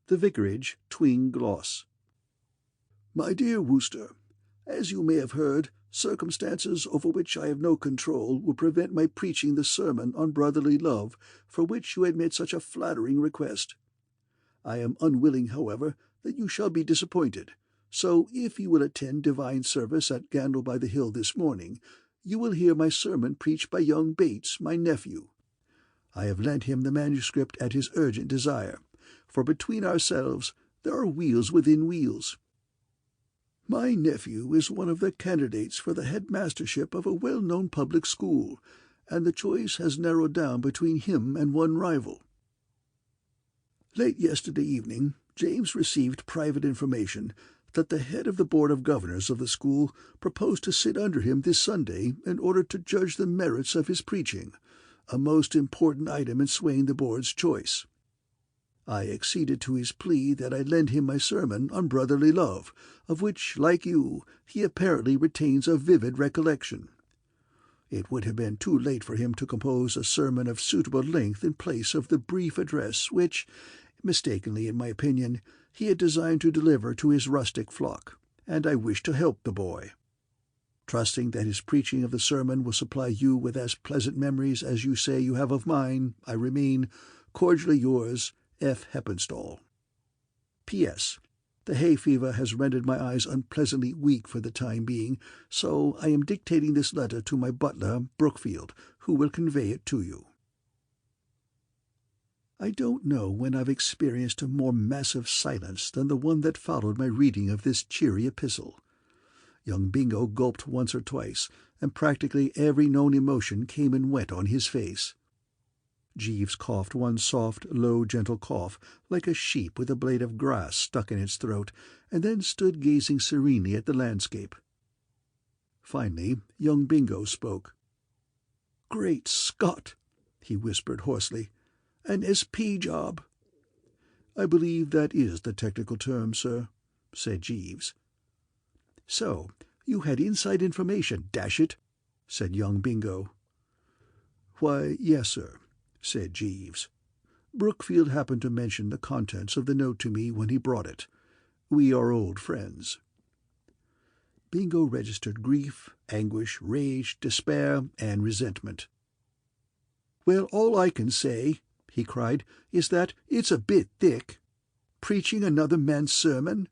The Vicarage, Twing Gloss. "My dear Wooster, as you may have heard, circumstances over which I have no control will prevent my preaching the sermon on brotherly love for which you had made such a flattering request. I am unwilling, however, that you shall be disappointed, so if you will attend divine service at Gandle by the Hill this morning, you will hear my sermon preached by young Bates, my nephew. I have lent him the manuscript at his urgent desire, for between ourselves there are wheels within wheels. My nephew is one of the candidates for the headmastership of a well-known public school, and the choice has narrowed down between him and one rival. Late yesterday evening, James received private information that the head of the Board of Governors of the school proposed to sit under him this Sunday in order to judge the merits of his preaching, a most important item in swaying the board's choice. I acceded to his plea that I lend him my sermon on brotherly love, of which, like you, he apparently retains a vivid recollection. It would have been too late for him to compose a sermon of suitable length in place of the brief address which, mistakenly in my opinion, he had designed to deliver to his rustic flock, and I wished to help the boy. Trusting that his preaching of the sermon will supply you with as pleasant memories as you say you have of mine, I remain, cordially yours, F. Heppenstall. P.S. The hay fever has rendered my eyes unpleasantly weak for the time being, so I am dictating this letter to my butler, Brookfield, who will convey it to you. I don't know when I've experienced a more massive silence than the one that followed my reading of this cheery epistle. Young Bingo gulped once or twice, and practically every known emotion came and went on his face. Jeeves coughed one soft, low, gentle cough, like a sheep with a blade of grass stuck in its throat, and then stood gazing serenely at the landscape. Finally, young Bingo spoke. "Great Scott!" he whispered hoarsely. "An S.P. job." "I believe that is the technical term, sir," said Jeeves. "So you had inside information, dash it," said young Bingo. "Why, yes, sir," said Jeeves. "Brookfield happened to mention the contents of the note to me when he brought it. We are old friends." Bingo registered grief, anguish, rage, despair, and resentment. "Well, all I can say," he cried, "is that it's a bit thick. Preaching another man's sermon?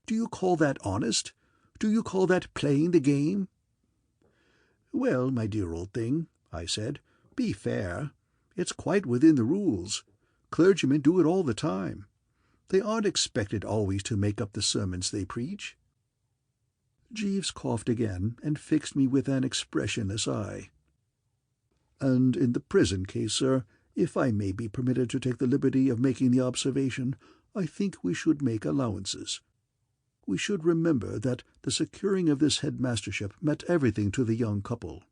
Do you call that honest? Do you call that playing the game?" "Well, my dear old thing," I said, "be fair. It's quite within the rules. Clergymen do it all the time. They aren't expected always to make up the sermons they preach." Jeeves coughed again and fixed me with an expressionless eye. "And in the present case, sir, If I may be permitted to take the liberty of making the observation, I think we should make allowances. We should remember that the securing of this headmastership meant everything to the young couple."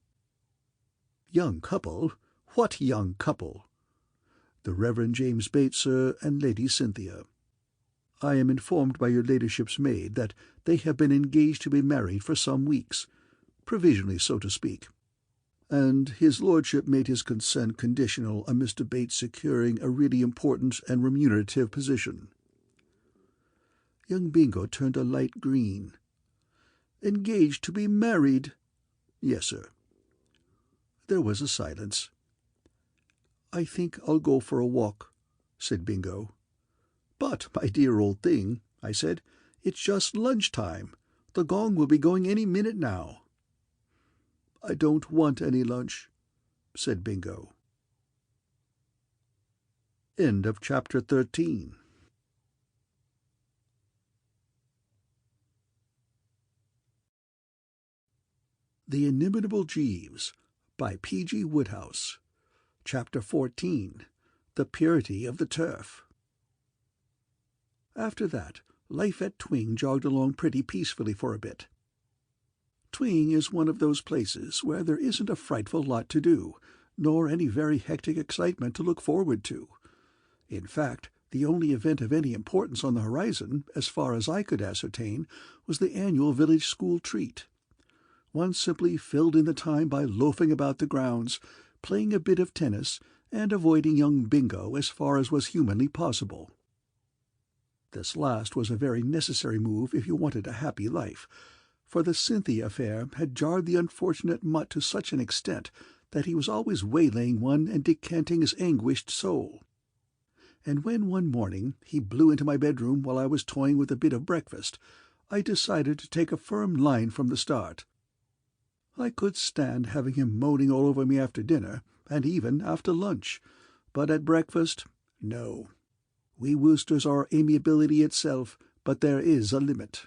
"Young couple? What young couple?" "The Reverend James Bates, sir, and Lady Cynthia. I am informed by your ladyship's maid that they have been engaged to be married for some weeks, provisionally, so to speak, and his lordship made his consent conditional on Mr. Bates securing a really important and remunerative position." Young Bingo turned a light green. "Engaged to be married?" "Yes, sir." There was a silence. "I think I'll go for a walk," said Bingo. "But, my dear old thing," I said, "it's just lunch-time. The gong will be going any minute now." "I don't want any lunch," said Bingo. End of chapter 13. The Inimitable Jeeves, by P.G. Wodehouse. Chapter 14. The Purity of the Turf. After that, life at Twing jogged along pretty peacefully for a bit. Twing is one of those places where there isn't a frightful lot to do, nor any very hectic excitement to look forward to. In fact, the only event of any importance on the horizon, as far as I could ascertain, was the annual village school treat. One simply filled in the time by loafing about the grounds, playing a bit of tennis, and avoiding young Bingo as far as was humanly possible. This last was a very necessary move if you wanted a happy life, for the Cynthia affair had jarred the unfortunate mutt to such an extent that he was always waylaying one and decanting his anguished soul. And when one morning he blew into my bedroom while I was toying with a bit of breakfast, I decided to take a firm line from the start. I could stand having him moaning all over me after dinner, and even after lunch, but at breakfast, no. We Woosters are amiability itself, but there is a limit.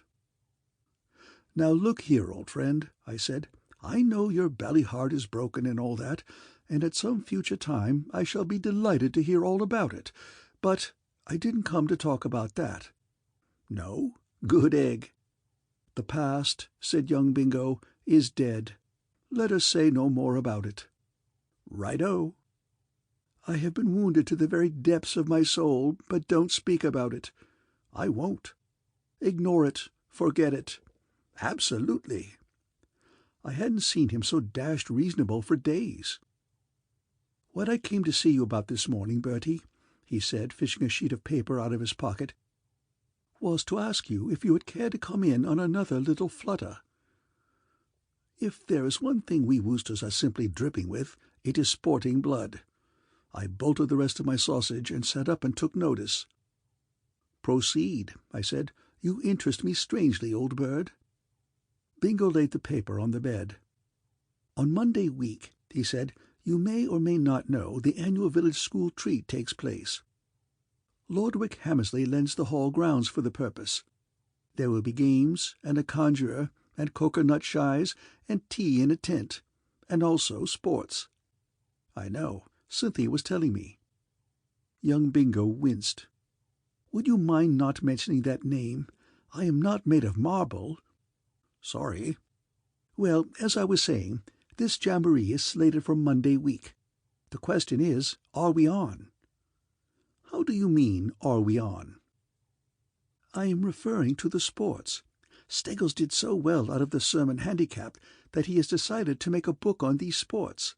"Now look here, old friend," I said, "I know your bally heart is broken and all that, and at some future time I shall be delighted to hear all about it, but I didn't come to talk about that." "No? Good egg." "The past," said young Bingo, "is dead. Let us say no more about it." "Right-o." "I have been wounded to the very depths of my soul, but don't speak about it." "I won't." "Ignore it. Forget it." "Absolutely." I hadn't seen him so dashed reasonable for days. "What I came to see you about this morning, Bertie," he said, fishing a sheet of paper out of his pocket, "was to ask you if you would care to come in on another little flutter. If there is one thing we Woosters are simply dripping with, it is sporting blood." I bolted the rest of my sausage and sat up and took notice. "Proceed," I said. "You interest me strangely, old bird." Bingo laid the paper on the bed. "On Monday week," he said, "you may or may not know the annual village school treat takes place. Lordwick Hammersley lends the hall grounds for the purpose. There will be games, and a conjurer, and cocoa-nut shies, and tea in a tent, and also sports." "I know. Cynthia was telling me." Young Bingo winced. "Would you mind not mentioning that name? I am not made of marble." "Sorry." "Well, as I was saying, this jamboree is slated for Monday week. The question is, are we on?" "How do you mean, are we on?" "I am referring to the sports. Steggles did so well out of the Sermon Handicap that he has decided to make a book on these sports.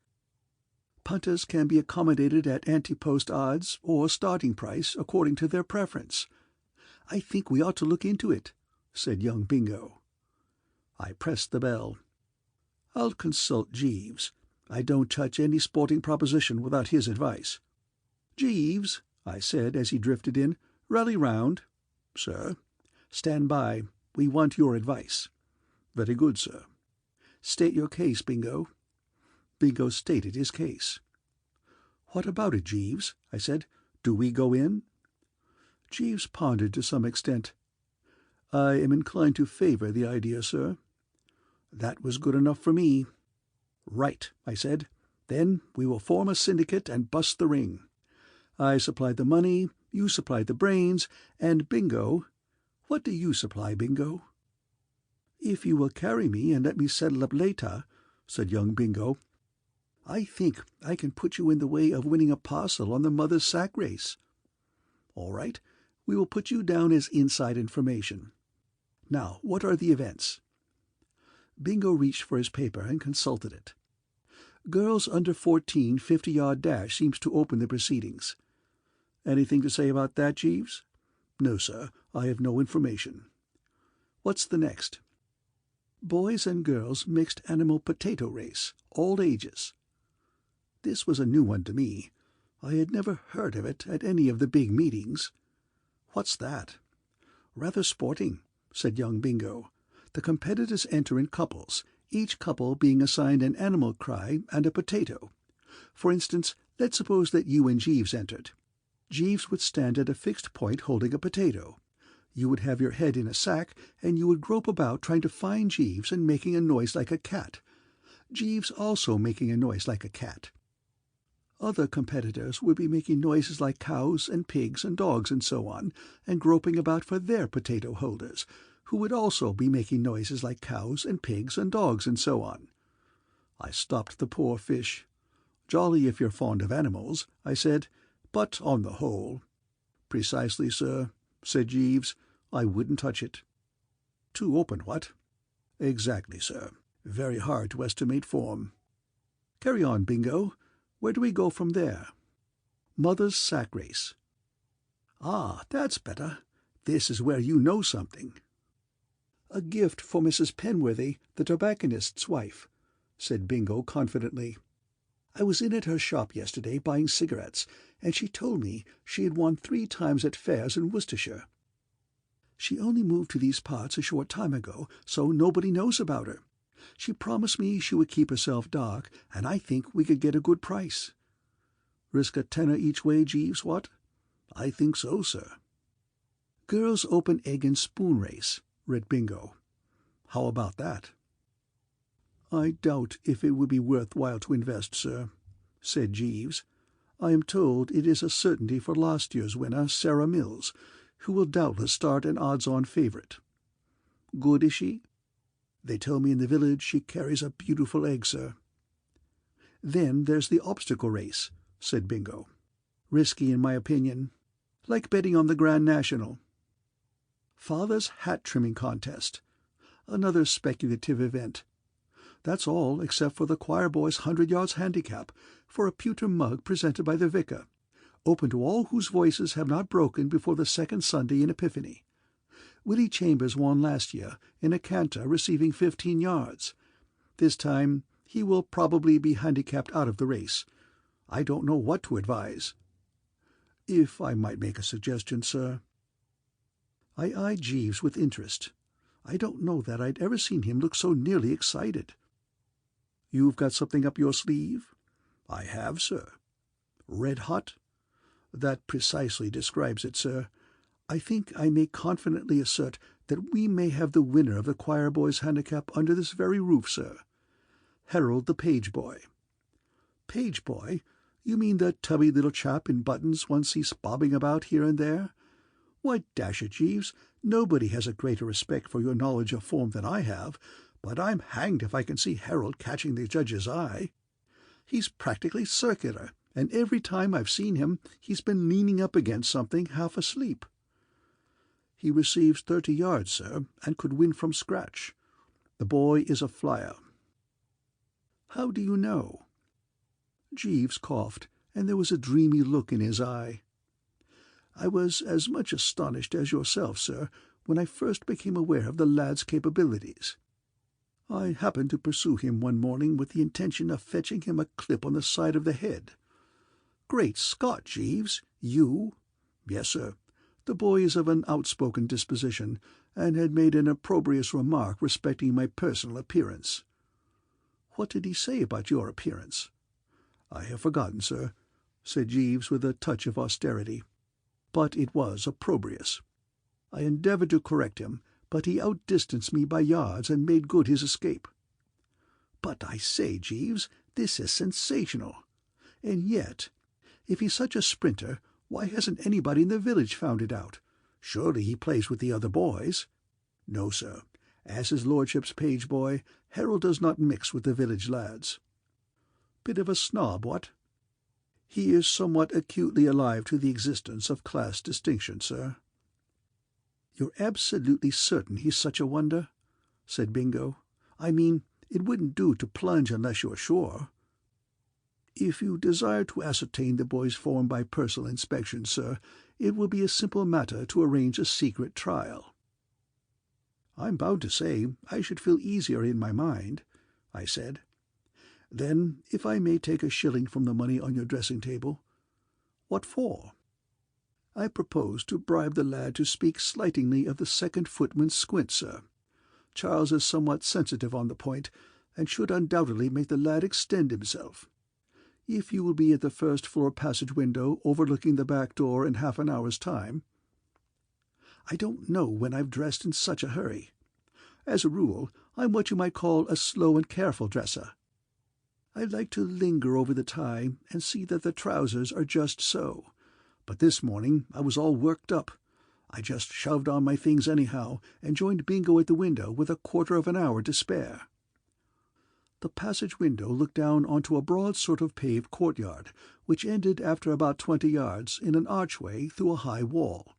Punters can be accommodated at ante-post odds or starting price according to their preference. I think we ought to look into it," said young Bingo. I pressed the bell. "I'll consult Jeeves. I don't touch any sporting proposition without his advice." "Jeeves," I said as he drifted in, "rally round." "Sir?" "Stand by. We want your advice." "Very good, sir." "State your case, Bingo." Bingo stated his case. "What about it, Jeeves?" I said. "Do we go in?" Jeeves pondered to some extent. "I am inclined to favour the idea, sir." That was good enough for me. "Right," I said. "Then we will form a syndicate and bust the ring." I supplied the money, you supplied the brains, and bingo— What do you supply, Bingo?" "If you will carry me and let me settle up later," said young Bingo, "I think I can put you in the way of winning a parcel on the mother's sack race." "All right, we will put you down as inside information. Now, what are the events?" Bingo reached for his paper and consulted it. "Girls under 14 50-yard dash seems to open the proceedings. Anything to say about that, Jeeves?" "No, sir, I have no information." "What's the next?" "Boys and girls mixed animal potato race, all ages." This was a new one to me. I had never heard of it at any of the big meetings. "What's that?" "Rather sporting," said young Bingo. "The competitors enter in couples, each couple being assigned an animal cry and a potato. For instance, let's suppose that you and Jeeves entered. Jeeves would stand at a fixed point holding a potato. You would have your head in a sack, and you would grope about trying to find Jeeves and making a noise like a cat. Jeeves also making a noise like a cat. Other competitors would be making noises like cows and pigs and dogs and so on, and groping about for their potato holders, who would also be making noises like cows and pigs and dogs and so on. I stopped the poor fish. "Jolly if you're fond of animals," I said, "but on the whole—" "Precisely, sir," said Jeeves. "I wouldn't touch it." "Too open, what?" "Exactly, sir. Very hard to estimate form." "Carry on, Bingo. Where do we go from there?" "Mother's sack race." "Ah, that's better. This is where you know something." "A gift for Mrs. Penworthy, the tobacconist's wife," said Bingo confidently. "I was in at her shop yesterday buying cigarettes, and she told me she had won 3 times at fairs in Worcestershire. She only moved to these parts a short time ago, so nobody knows about her. She promised me she would keep herself dark, and I think we could get a good price." "Risk a tenner each way, Jeeves, what?" "I think so, sir." "Girls open egg and spoon race," read Bingo. "How about that?" "I doubt if it would be worth while to invest, sir," said Jeeves. "I am told it is a certainty for last year's winner, Sarah Mills, who will doubtless start an odds-on favourite." "Good, is she?" "They tell me in the village she carries a beautiful egg, sir." "Then there's the obstacle race," said Bingo. "Risky, in my opinion. Like betting on the Grand National." "Father's hat-trimming contest. Another speculative event. That's all except for the choir boys' 100 yards handicap, for a pewter mug presented by the vicar, open to all whose voices have not broken before the second Sunday in Epiphany. Willie Chambers won last year in a canter receiving 15 yards. This time he will probably be handicapped out of the race. I don't know what to advise." "If I might make a suggestion, sir." I eyed Jeeves with interest. I don't know that I'd ever seen him look so nearly excited. "You've got something up your sleeve?" "I have, sir." "Red hot?" "That precisely describes it, sir. I think I may confidently assert that we may have the winner of the choir boys' handicap under this very roof, sir. Harold the page boy." "Page boy? You mean the tubby little chap in buttons one sees bobbing about here and there? Why, dash it, Jeeves, nobody has a greater respect for your knowledge of form than I have, but I'm hanged if I can see Harold catching the judge's eye. He's practically circular, and every time I've seen him he's been leaning up against something half asleep." "He receives 30 yards, sir, and could win from scratch. The boy is a flyer." "How do you know?" Jeeves coughed, and there was a dreamy look in his eye. "I was as much astonished as yourself, sir, when I first became aware of the lad's capabilities. I happened to pursue him one morning with the intention of fetching him a clip on the side of the head." "Great Scott, Jeeves! You?" "Yes, sir. The boy is of an outspoken disposition, and had made an opprobrious remark respecting my personal appearance." "What did he say about your appearance?" "I have forgotten, sir," said Jeeves with a touch of austerity. "But it was opprobrious. I endeavoured to correct him, but he outdistanced me by yards and made good his escape." "But I say, Jeeves, this is sensational. And yet, if he's such a sprinter, Why hasn't anybody in the village found it out? Surely he plays with the other boys." "No, sir. As his lordship's page boy, Harold does not mix with the village lads." "Bit of a snob, what?" "He is somewhat acutely alive to the existence of class distinction, sir." "You're absolutely certain he's such a wonder?" said Bingo. "I mean, it wouldn't do to plunge unless you're sure." "If you desire to ascertain the boy's form by personal inspection, sir, it will be a simple matter to arrange a secret trial." "I'm bound to say I should feel easier in my mind," I said. "Then, if I may take a shilling from the money on your dressing-table." "What for?" "I propose to bribe the lad to speak slightingly of the second footman's squint, sir. Charles is somewhat sensitive on the point, and should undoubtedly make the lad extend himself. If you will be at the first-floor passage-window overlooking the back door in half an hour's time." "I don't know when I've dressed in such a hurry. As a rule, I'm what you might call a slow and careful dresser. I like to linger over the tie and see that the trousers are just so. But this morning I was all worked up. I just shoved on my things anyhow and joined Bingo at the window with a quarter of an hour to spare." The passage-window looked down onto a broad sort of paved courtyard, which ended after about 20 yards in an archway through a high wall.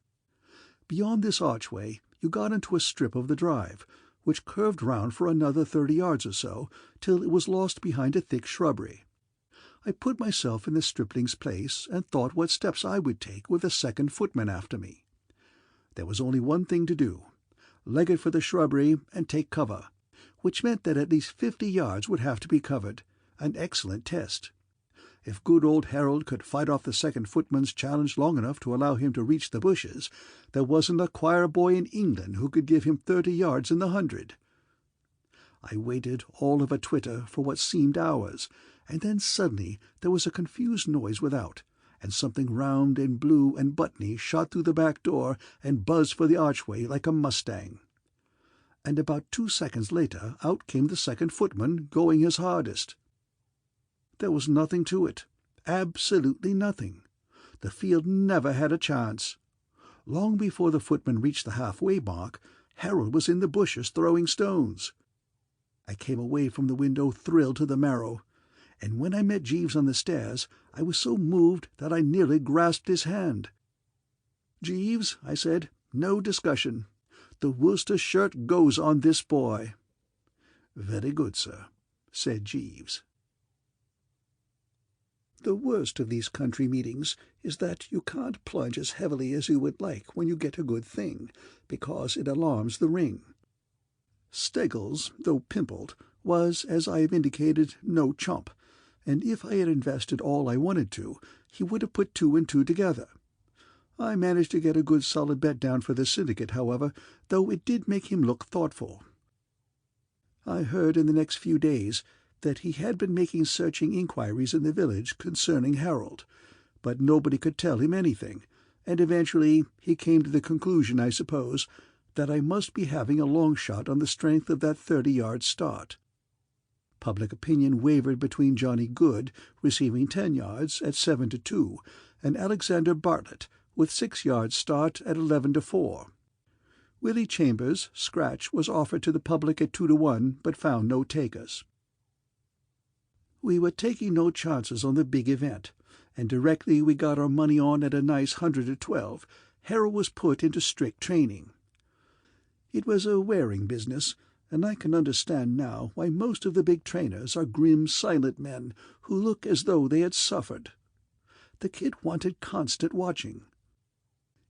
Beyond this archway you got into a strip of the drive, which curved round for another 30 yards or so, till it was lost behind a thick shrubbery. I put myself in the stripling's place and thought what steps I would take with a second footman after me. There was only one thing to do: leg it for the shrubbery and take cover, which meant that at least 50 yards would have to be covered, an excellent test. If good old Harold could fight off the second footman's challenge long enough to allow him to reach the bushes, there wasn't a choir-boy in England who could give him 30 yards in the 100. I waited all of a twitter for what seemed hours, and then suddenly there was a confused noise without, and something round and blue and buttony shot through the back door and buzzed for the archway like a mustang. And about 2 seconds later out came the second footman, going his hardest. There was nothing to it, absolutely nothing. The field never had a chance. Long before the footman reached the half-way mark, Harold was in the bushes throwing stones. I came away from the window thrilled to the marrow, and when I met Jeeves on the stairs I was so moved that I nearly grasped his hand. "Jeeves," I said, "no discussion. The Wooster shirt goes on this boy." "Very good, sir," said Jeeves. The worst of these country meetings is that you can't plunge as heavily as you would like when you get a good thing, because it alarms the ring. Steggles, though pimpled, was, as I have indicated, no chump, and if I had invested all I wanted to, he would have put 2 and 2 together. I managed to get a good solid bet down for the syndicate, however, though it did make him look thoughtful. I heard in the next few days that he had been making searching inquiries in the village concerning Harold, but nobody could tell him anything, and eventually he came to the conclusion, I suppose, that I must be having a long shot on the strength of that 30-yard start. Public opinion wavered between Johnny Good, receiving 10 yards at 7-2, and Alexander Bartlett, with 6 yards start at 11-4. Willie Chambers, scratch, was offered to the public at 2-1, but found no takers. We were taking no chances on the big event, and directly we got our money on at a nice 100-12, Harold was put into strict training. It was a wearing business, and I can understand now why most of the big trainers are grim, silent men who look as though they had suffered. The kid wanted constant watching.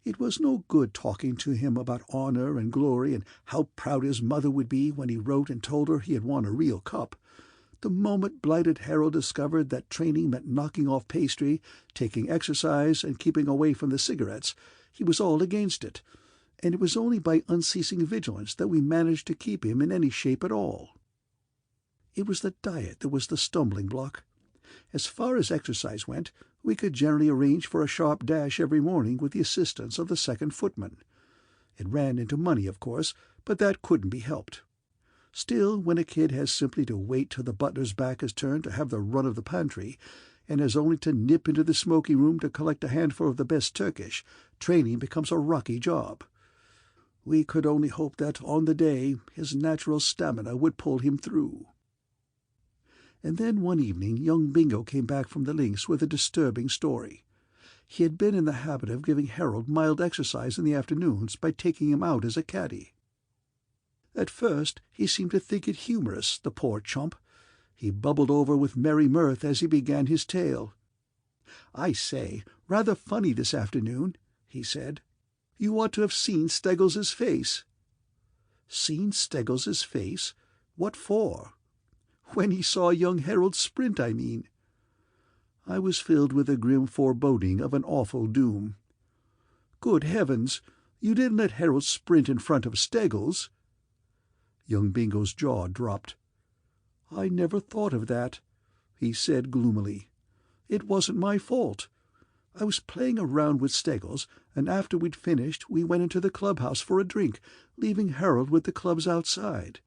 It was no good talking to him about honor and glory and how proud his mother would be when he wrote and told her he had won a real cup. The moment blighted Harold discovered that training meant knocking off pastry, taking exercise, and keeping away from the cigarettes, he was all against it, and it was only by unceasing vigilance that we managed to keep him in any shape at all. It was the diet that was the stumbling block. As far as exercise went, we could generally arrange for a sharp dash every morning with the assistance of the second footman. It ran into money, of course, but that couldn't be helped. Still, when a kid has simply to wait till the butler's back is turned to have the run of the pantry, and has only to nip into the smoking room to collect a handful of the best Turkish, training becomes a rocky job. We could only hope that on the day his natural stamina would pull him through. And then one evening young Bingo came back from the links with a disturbing story. He had been in the habit of giving Harold mild exercise in the afternoons by taking him out as a caddy. At first he seemed to think it humorous, the poor chump. He bubbled over with merry mirth as he began his tale. "I say, rather funny this afternoon," he said. "You ought to have seen Steggles's face." "Seen Steggles's face? What for?" "When he saw young Harold sprint, I mean." I was filled with a grim foreboding of an awful doom. "Good heavens! You didn't let Harold sprint in front of Steggles?" Young Bingo's jaw dropped. "I never thought of that," he said gloomily. "It wasn't my fault. I was playing around with Steggles, and after we'd finished we went into the clubhouse for a drink, leaving Harold with the clubs outside.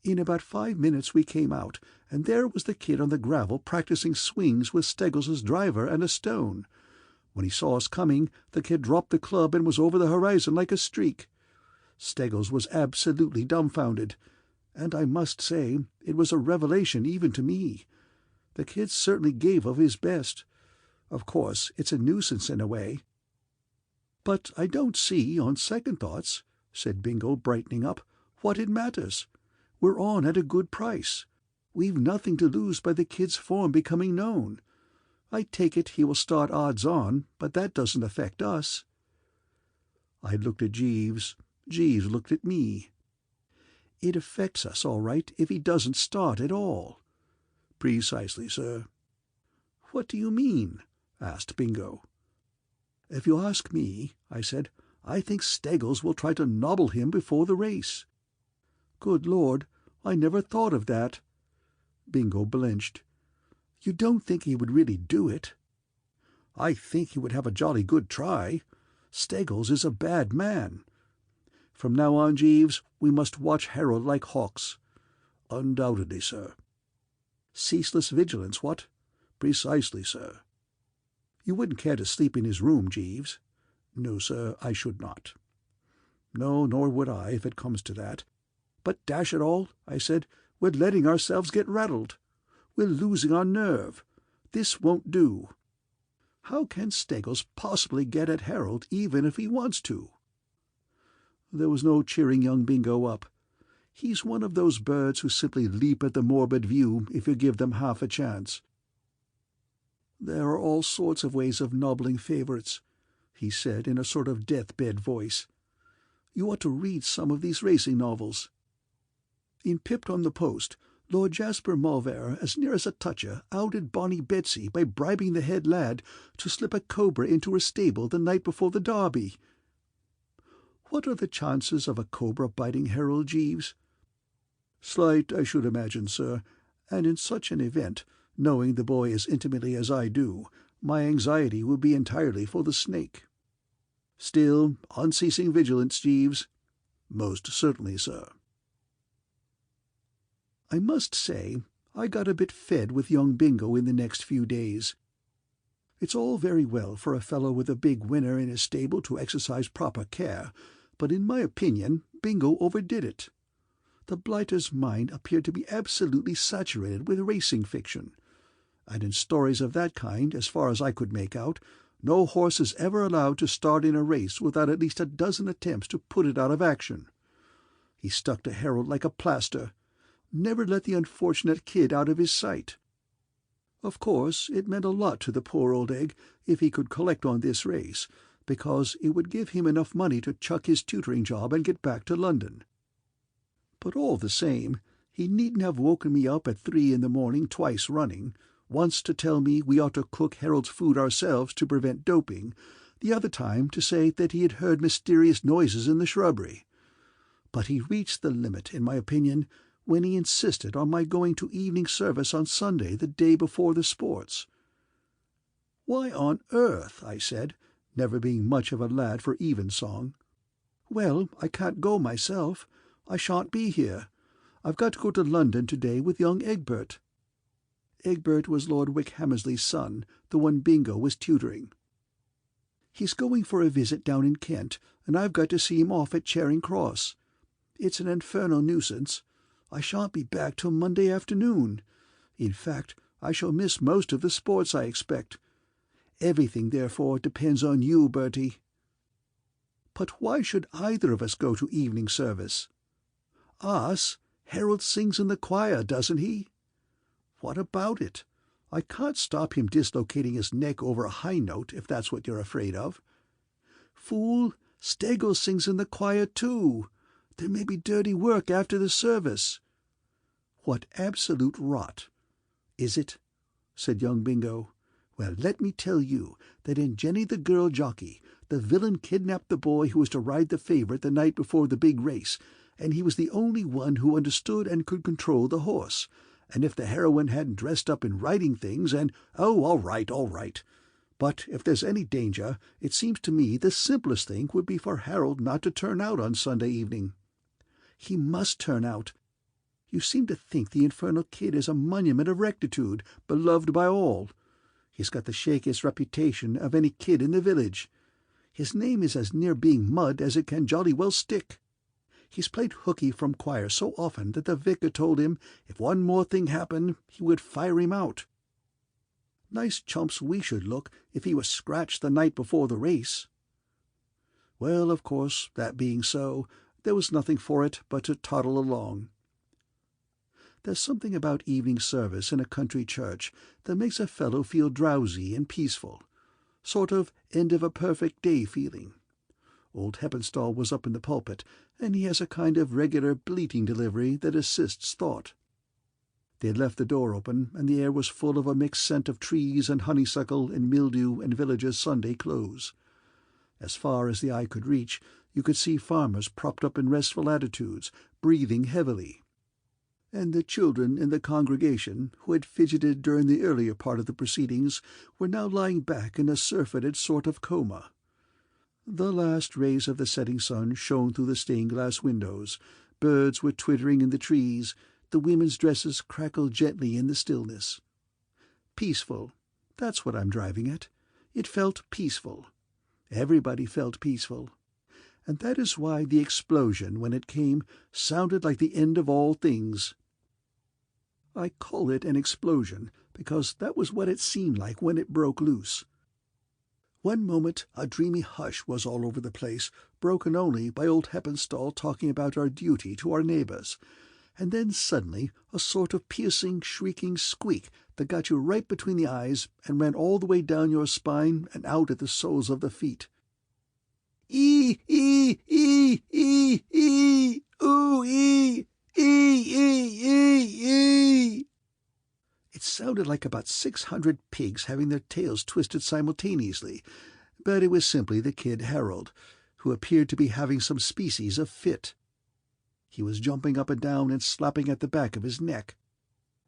In about 5 minutes we came out, and there was the kid on the gravel practicing swings with Steggles's driver and a stone. When he saw us coming, the kid dropped the club and was over the horizon like a streak. Steggles was absolutely dumbfounded, and I must say it was a revelation even to me. The kid certainly gave of his best. Of course, it's a nuisance in a way." "But I don't see, on second thoughts," said Bingo, brightening up, "what it matters. We're on at a good price. We've nothing to lose by the kid's form becoming known. I take it he will start odds on, but that doesn't affect us." I looked at Jeeves. Jeeves looked at me. "It affects us, all right, if he doesn't start at all." "Precisely, sir." "What do you mean?" asked Bingo. "If you ask me," I said, "I think Steggles will try to nobble him before the race." "Good Lord, I never thought of that." Bingo blenched. "You don't think he would really do it?" "I think he would have a jolly good try. Steggles is a bad man. From now on, Jeeves, we must watch Harold like hawks." "Undoubtedly, sir." "Ceaseless vigilance, what?" "Precisely, sir." "You wouldn't care to sleep in his room, Jeeves?" "No, sir, I should not." "No, nor would I, if it comes to that. But dash it all," I said, "we're letting ourselves get rattled. We're losing our nerve. This won't do. How can Steggles possibly get at Harold even if he wants to?" There was no cheering young Bingo up. He's one of those birds who simply leap at the morbid view if you give them half a chance. "There are all sorts of ways of nobbling favourites," he said in a sort of deathbed voice. "You ought to read some of these racing novels. In Pipped on the Post, Lord Jasper Mulvere, as near as a toucher, outed Bonnie Betsy by bribing the head lad to slip a cobra into her stable the night before the Derby. What are the chances of a cobra biting Harold, Jeeves?" "Slight, I should imagine, sir, and in such an event, knowing the boy as intimately as I do, my anxiety would be entirely for the snake." "Still, unceasing vigilance, Jeeves." "Most certainly, sir." I must say I got a bit fed with young Bingo in the next few days. It's all very well for a fellow with a big winner in his stable to exercise proper care, but in my opinion Bingo overdid it. The blighter's mind appeared to be absolutely saturated with racing fiction, and in stories of that kind, as far as I could make out, no horse is ever allowed to start in a race without at least a dozen attempts to put it out of action. He stuck to Harold like a plaster, never let the unfortunate kid out of his sight. Of course it meant a lot to the poor old egg if he could collect on this race, because it would give him enough money to chuck his tutoring job and get back to London. But all the same, he needn't have woken me up at 3 in the morning twice running, once to tell me we ought to cook Harold's food ourselves to prevent doping, the other time to say that he had heard mysterious noises in the shrubbery. But he reached the limit, in my opinion, when he insisted on my going to evening service on Sunday the day before the sports. "Why on earth?" I said, never being much of a lad for evensong. "Well, I can't go myself. I shan't be here. I've got to go to London to-day with young Egbert." Egbert was Lord Wickhammersley's son, the one Bingo was tutoring. He's going for a visit down in Kent, and I've got to see him off at Charing Cross. It's an infernal nuisance. I shan't be back till Monday afternoon. In fact, I shall miss most of the sports, I expect. Everything, therefore, depends on you, Bertie." "But why should either of us go to evening service?" "Us? Harold sings in the choir, doesn't he?" "What about it? I can't stop him dislocating his neck over a high note, if that's what you're afraid of." "Fool, Steggles sings in the choir too. There may be dirty work after the service." "What absolute rot!" "Is it?" said young Bingo. "Well, let me tell you that in Jenny the Girl Jockey, the villain kidnapped the boy who was to ride the favourite the night before the big race, and he was the only one who understood and could control the horse. And if the heroine hadn't dressed up in riding things and— Oh, all right, all right. But if there's any danger, it seems to me the simplest thing would be for Harold not to turn out on Sunday evening." "He must turn out. You seem to think the infernal kid is a monument of rectitude, beloved by all. He's got the shakiest reputation of any kid in the village. His name is as near being mud as it can jolly well stick. He's played hookey from choir so often that the vicar told him if one more thing happened he would fire him out. Nice chumps we should look if he was scratched the night before the race." Well, of course, that being so, there was nothing for it but to toddle along. There's something about evening service in a country church that makes a fellow feel drowsy and peaceful, sort of end-of-a-perfect-day feeling. Old Heppenstall was up in the pulpit, and he has a kind of regular bleating delivery that assists thought. They had left the door open, and the air was full of a mixed scent of trees and honeysuckle and mildew and villagers' Sunday clothes. As far as the eye could reach, you could see farmers propped up in restful attitudes, breathing heavily. And the children in the congregation, who had fidgeted during the earlier part of the proceedings, were now lying back in a surfeited sort of coma. The last rays of the setting sun shone through the stained-glass windows, birds were twittering in the trees, the women's dresses crackled gently in the stillness. Peaceful, that's what I'm driving at. It felt peaceful. Everybody felt peaceful. And that is why the explosion, when it came, sounded like the end of all things. I call it an explosion because that was what it seemed like when it broke loose. One moment a dreamy hush was all over the place, broken only by old Heppenstall talking about our duty to our neighbours, and then suddenly a sort of piercing, shrieking squeak that got you right between the eyes and ran all the way down your spine and out at the soles of the feet. "Ee, ee, ee, ee, ee, ooh, ee, ee, ee, ee, ee." It sounded like about 600 pigs having their tails twisted simultaneously, but it was simply the kid Harold, who appeared to be having some species of fit. He was jumping up and down and slapping at the back of his neck,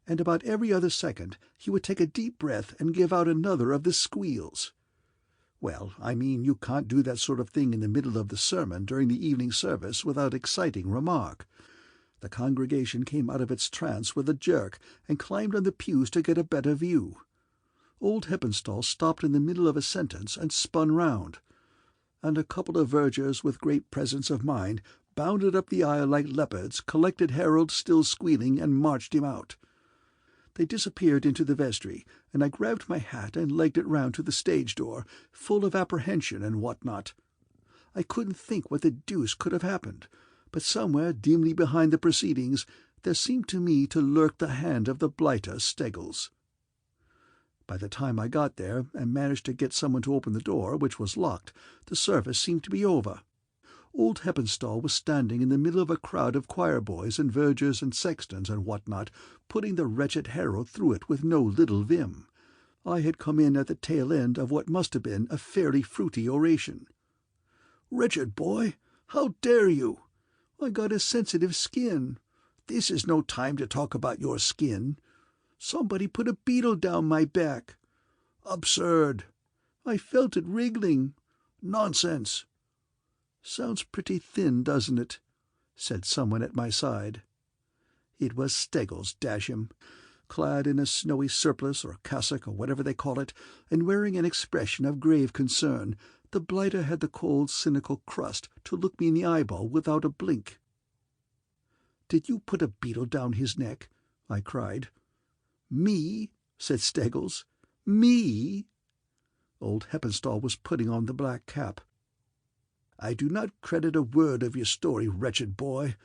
and about every other second he would take a deep breath and give out another of the squeals. Well, I mean, you can't do that sort of thing in the middle of the sermon during the evening service without exciting remark. The congregation came out of its trance with a jerk and climbed on the pews to get a better view. Old Heppenstall stopped in the middle of a sentence and spun round, and a couple of vergers with great presence of mind bounded up the aisle like leopards, collected Harold still squealing, and marched him out. They disappeared into the vestry, and I grabbed my hat and legged it round to the stage door, full of apprehension and what not. I couldn't think what the deuce could have happened, but somewhere dimly behind the proceedings there seemed to me to lurk the hand of the blighter Steggles. By the time I got there and managed to get someone to open the door, which was locked, the service seemed to be over. Old Heppenstall was standing in the middle of a crowd of choir-boys and vergers and sextons and what not, putting the wretched Harold through it with no little vim. I had come in at the tail end of what must have been a fairly fruity oration. "Wretched boy, how dare you? I got a sensitive skin. This is no time to talk about your skin. Somebody put a beetle down my back. Absurd. I felt it wriggling. Nonsense. Sounds pretty thin, doesn't it?" said someone at my side. It was Steggles, dash him. clad in a snowy surplice or cassock or whatever they call it, and wearing an expression of grave concern, the blighter had the cold, cynical crust to look me in the eyeball without a blink. "Did you put a beetle down his neck?" I cried. "Me?" said Steggles. "Me?" Old Heppenstall was putting on the black cap. "I do not credit a word of your story, wretched boy.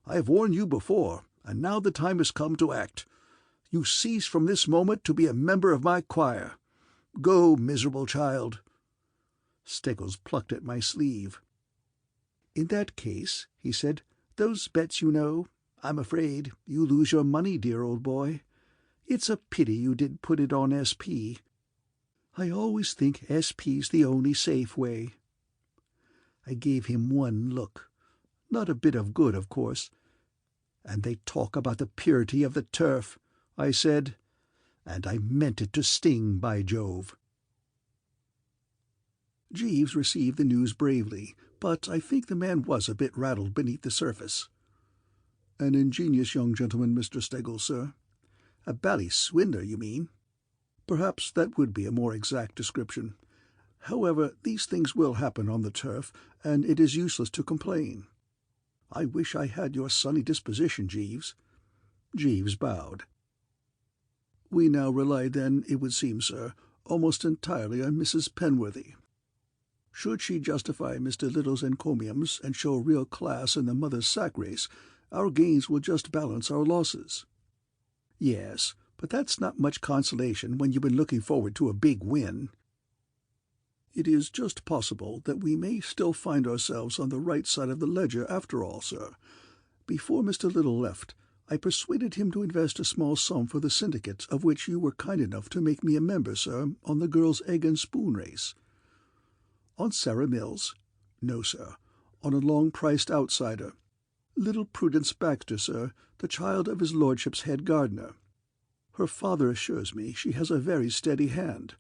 I have warned you before, and now the time has come to act. You cease from this moment to be a member of my choir. Go, miserable child." Steggles plucked at my sleeve. "In that case," he said, "those bets, you know, I'm afraid you lose your money, dear old boy. It's a pity you didn't put it on SP. I always think SP's the only safe way." I gave him one look. Not a bit of good, of course. "And they talk about the purity of the turf," I said, and I meant it to sting, by Jove. Jeeves received the news bravely, but I think the man was a bit rattled beneath the surface. "An ingenious young gentleman, Mr. Steggles, sir." "A bally swindler, you mean?" "Perhaps that would be a more exact description. However, these things will happen on the turf, and it is useless to complain. I wish I had your sunny disposition, Jeeves." Jeeves bowed. "We now rely, then, it would seem, sir, almost entirely on Mrs. Penworthy. Should she justify Mr. Little's encomiums and show real class in the mother's sack race, our gains will just balance our losses." "Yes, but that's not much consolation when you've been looking forward to a big win." "It is just possible that we may still find ourselves on the right side of the ledger after all, sir. Before Mr. Little left, I persuaded him to invest a small sum for the syndicate of which you were kind enough to make me a member, sir, on the girls' egg and spoon race." "On Sarah Mills?" "No, sir. On a long-priced outsider. Little Prudence Baxter, sir, the child of his lordship's head gardener. Her father assures me she has a very steady hand.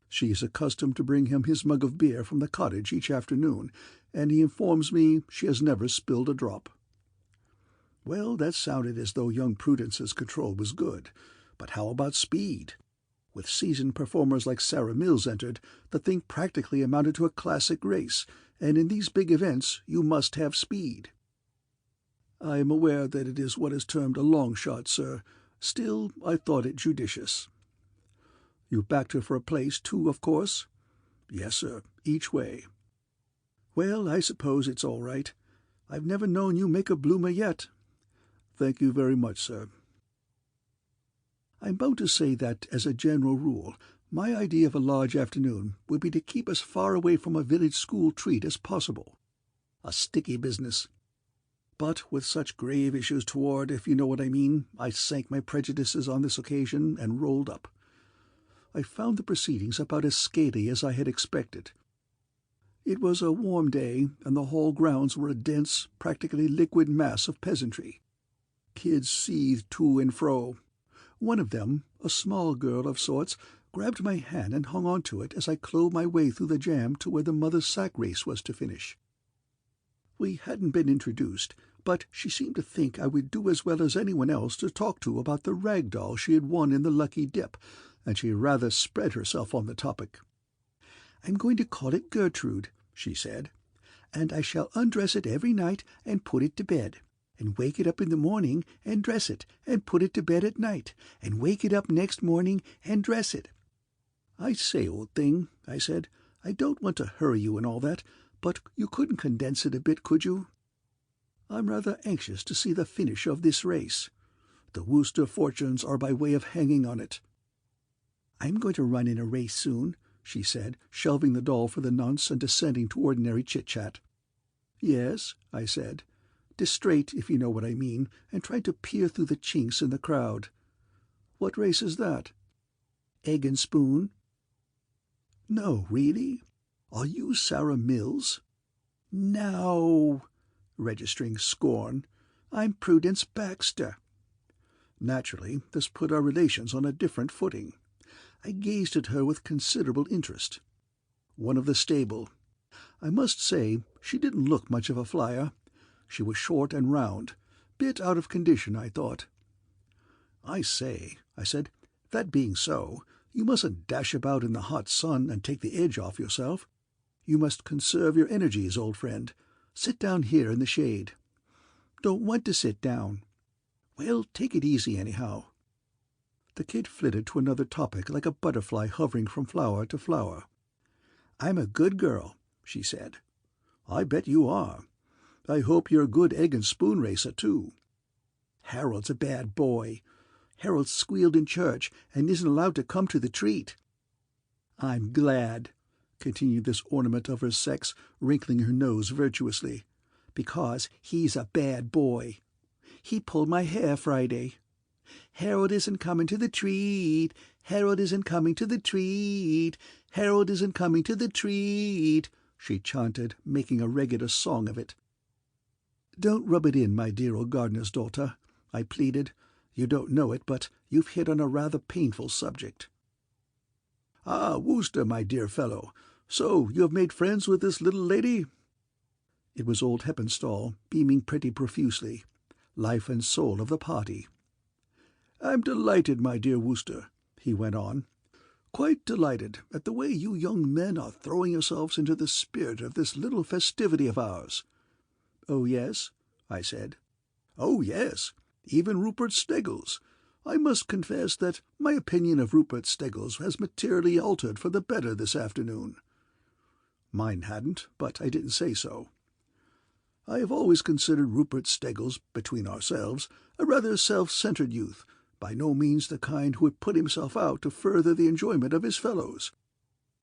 She is accustomed to bring him his mug of beer from the cottage each afternoon, and he informs me she has never spilled a drop." Well, that sounded as though young Prudence's control was good. But how about speed? With seasoned performers like Sarah Mills entered, the thing practically amounted to a classic race, and in these big events you must have speed. "I am aware that it is what is termed a long shot, sir. Still, I thought it judicious." "You backed her for a place, too, of course?" "Yes, sir, each way." "Well, I suppose it's all right. I've never known you make a bloomer yet." "Thank you very much, sir." I'm bound to say that, as a general rule, my idea of a large afternoon would be to keep as far away from a village school treat as possible. A sticky business. But with such grave issues toward, if you know what I mean, I sank my prejudices on this occasion and rolled up. I found the proceedings about as scaly as I had expected. It was a warm day, and the hall grounds were a dense, practically liquid mass of peasantry. Kids seethed to and fro. One of them, a small girl of sorts, grabbed my hand and hung on to it as I clove my way through the jam to where the mother's sack race was to finish. We hadn't been introduced, but she seemed to think I would do as well as anyone else to talk to about the rag doll she had won in the lucky dip, and she rather spread herself on the topic. "I'm going to call it Gertrude," she said, "and I shall undress it every night and put it to bed, and wake it up in the morning and dress it, and put it to bed at night, and wake it up next morning and dress it." "I say, old thing," I said, "I don't want to hurry you and all that, but you couldn't condense it a bit, could you? I'm rather anxious to see the finish of this race. The Wooster fortunes are by way of hanging on it." "I'm going to run in a race soon," she said, shelving the doll for the nonce and descending to ordinary chit-chat. "Yes," I said, distrait, if you know what I mean, and tried to peer through the chinks in the crowd. "What race is that?" "Egg and spoon." "No, really? Are you Sarah Mills?" "No," registering scorn. "I'm Prudence Baxter." Naturally, this put our relations on a different footing. I gazed at her with considerable interest. One of the stable. I must say she didn't look much of a flyer. She was short and round. Bit out of condition, I thought. "I say," I said, "that being so, you mustn't dash about in the hot sun and take the edge off yourself. You must conserve your energies, old friend. Sit down here in the shade." "Don't want to sit down." "Well, take it easy anyhow." The kid flitted to another topic like a butterfly hovering from flower to flower. "I'm a good girl," she said. "I bet you are. I hope you're a good egg and spoon racer, too." "Harold's a bad boy. Harold squealed in church and isn't allowed to come to the treat." "I'm glad," continued this ornament of her sex, wrinkling her nose virtuously, "because he's a bad boy. He pulled my hair Friday. Harold isn't coming to the treat. Harold isn't coming to the treat. Harold isn't coming to the treat," she chanted, making a regular song of it. "Don't rub it in, my dear old gardener's daughter," I pleaded. "You don't know it, but you've hit on a rather painful subject." "Ah, Wooster, my dear fellow, so you have made friends with this little lady?" It was old Heppenstall, beaming pretty profusely, life and soul of the party. "I'm delighted, my dear Wooster," he went on, "quite delighted at the way you young men are throwing yourselves into the spirit of this little festivity of ours." "Oh, yes?" I said. "Oh, yes. Even Rupert Steggles. I must confess that my opinion of Rupert Steggles has materially altered for the better this afternoon." Mine hadn't, but I didn't say so. "I have always considered Rupert Steggles, between ourselves, a rather self-centred youth, by no means the kind who would put himself out to further the enjoyment of his fellows.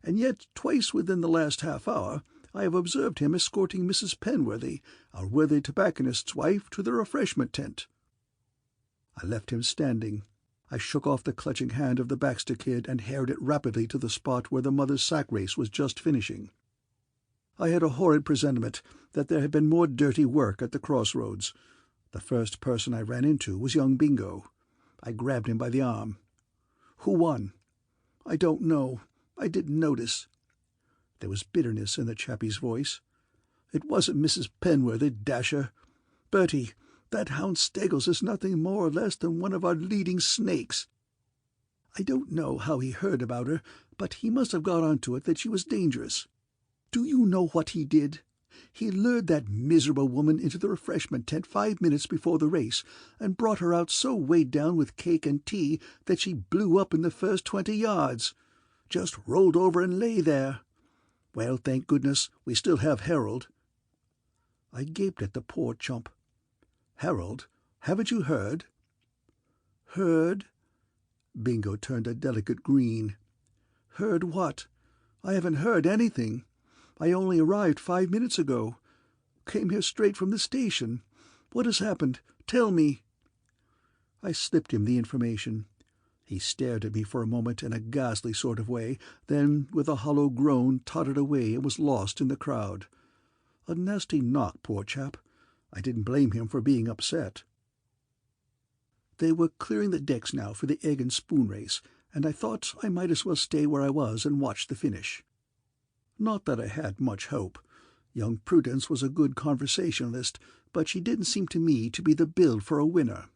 And yet twice within the last half-hour I have observed him escorting Mrs. Penworthy, our worthy tobacconist's wife, to the refreshment tent." I left him standing. I shook off the clutching hand of the Baxter kid and harried it rapidly to the spot where the mother's sack race was just finishing. I had a horrid presentiment that there had been more dirty work at the crossroads. The first person I ran into was young Bingo. I grabbed him by the arm. "Who won?" "I don't know. I didn't notice." There was bitterness in the chappie's voice. "It wasn't Mrs. Penworthy, dasher. Bertie, that hound Steggles is nothing more or less than one of our leading snakes. I don't know how he heard about her, but he must have got on to it that she was dangerous. Do you know what he did? He lured that miserable woman into the refreshment tent 5 minutes before the race, and brought her out so weighed down with cake and tea that she blew up in the first 20 yards. Just rolled over and lay there. Well, thank goodness, we still have Harold." I gaped at the poor chump. "Harold? Haven't you heard?" "Heard?" Bingo turned a delicate green. "Heard what? I haven't heard anything. I only arrived 5 minutes ago. Came here straight from the station. What has happened? Tell me." I slipped him the information. He stared at me for a moment in a ghastly sort of way, then with a hollow groan tottered away and was lost in the crowd. A nasty knock, poor chap. I didn't blame him for being upset. They were clearing the decks now for the egg and spoon race, and I thought I might as well stay where I was and watch the finish. Not that I had much hope. Young Prudence was a good conversationalist, but she didn't seem to me to be the build for a winner.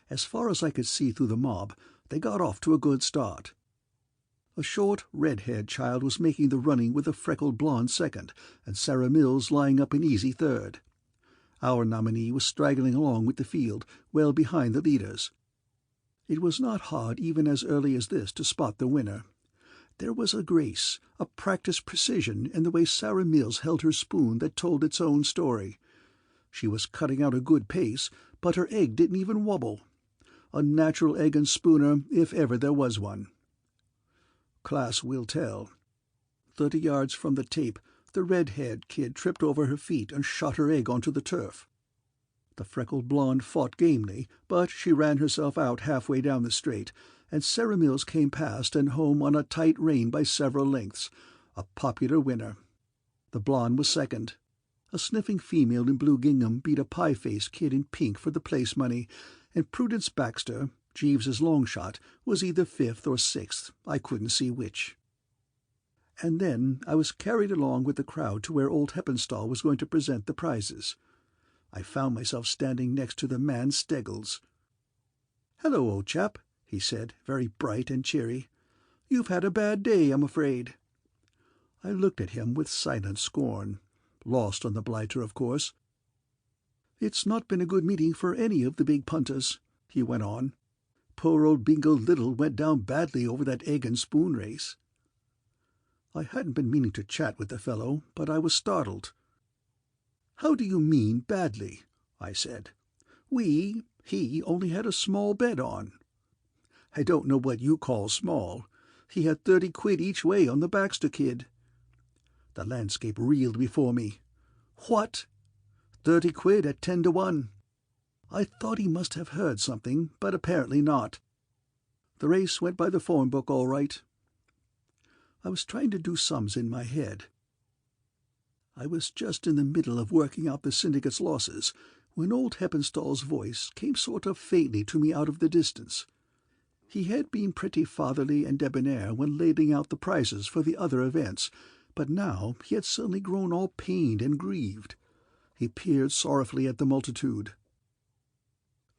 As far as I could see through the mob, they got off to a good start. A short, red-haired child was making the running with a freckled blonde second, and Sarah Mills lying up an easy third. Our nominee was straggling along with the field, well behind the leaders. It was not hard even as early as this to spot the winner. There was a grace, a practised precision in the way Sarah Mills held her spoon that told its own story. She was cutting out a good pace, but her egg didn't even wobble. A natural egg and spooner, if ever there was one. Class will tell. 30 yards from the tape, the red-haired kid tripped over her feet and shot her egg onto the turf. The freckled blonde fought gamely, but she ran herself out halfway down the straight, and Sarah Mills came past and home on a tight rein by several lengths, a popular winner. The blonde was second. A sniffing female in blue gingham beat a pie-faced kid in pink for the place money, and Prudence Baxter, Jeeves's long shot, was either 5th or 6th, I couldn't see which. And then I was carried along with the crowd to where old Heppenstall was going to present the prizes. I found myself standing next to the man Steggles. "Hello, old chap," he said, very bright and cheery. "You've had a bad day, I'm afraid." I looked at him with silent scorn, lost on the blighter, of course. "It's not been a good meeting for any of the big punters," he went on. "Poor old Bingo Little went down badly over that egg and spoon race." I hadn't been meaning to chat with the fellow, but I was startled. "How do you mean badly?" I said. He only had a small bet on." "I don't know what you call small. He had 30 quid each way on the Baxter kid." The landscape reeled before me. "What?" "30 quid at 10 to 1. I thought he must have heard something, but apparently not. The race went by the phone book all right. I was trying to do sums in my head. I was just in the middle of working out the syndicate's losses when old Heppenstall's voice came sort of faintly to me out of the distance. He had been pretty fatherly and debonair when laying out the prizes for the other events, but now he had suddenly grown all pained and grieved. He peered sorrowfully at the multitude.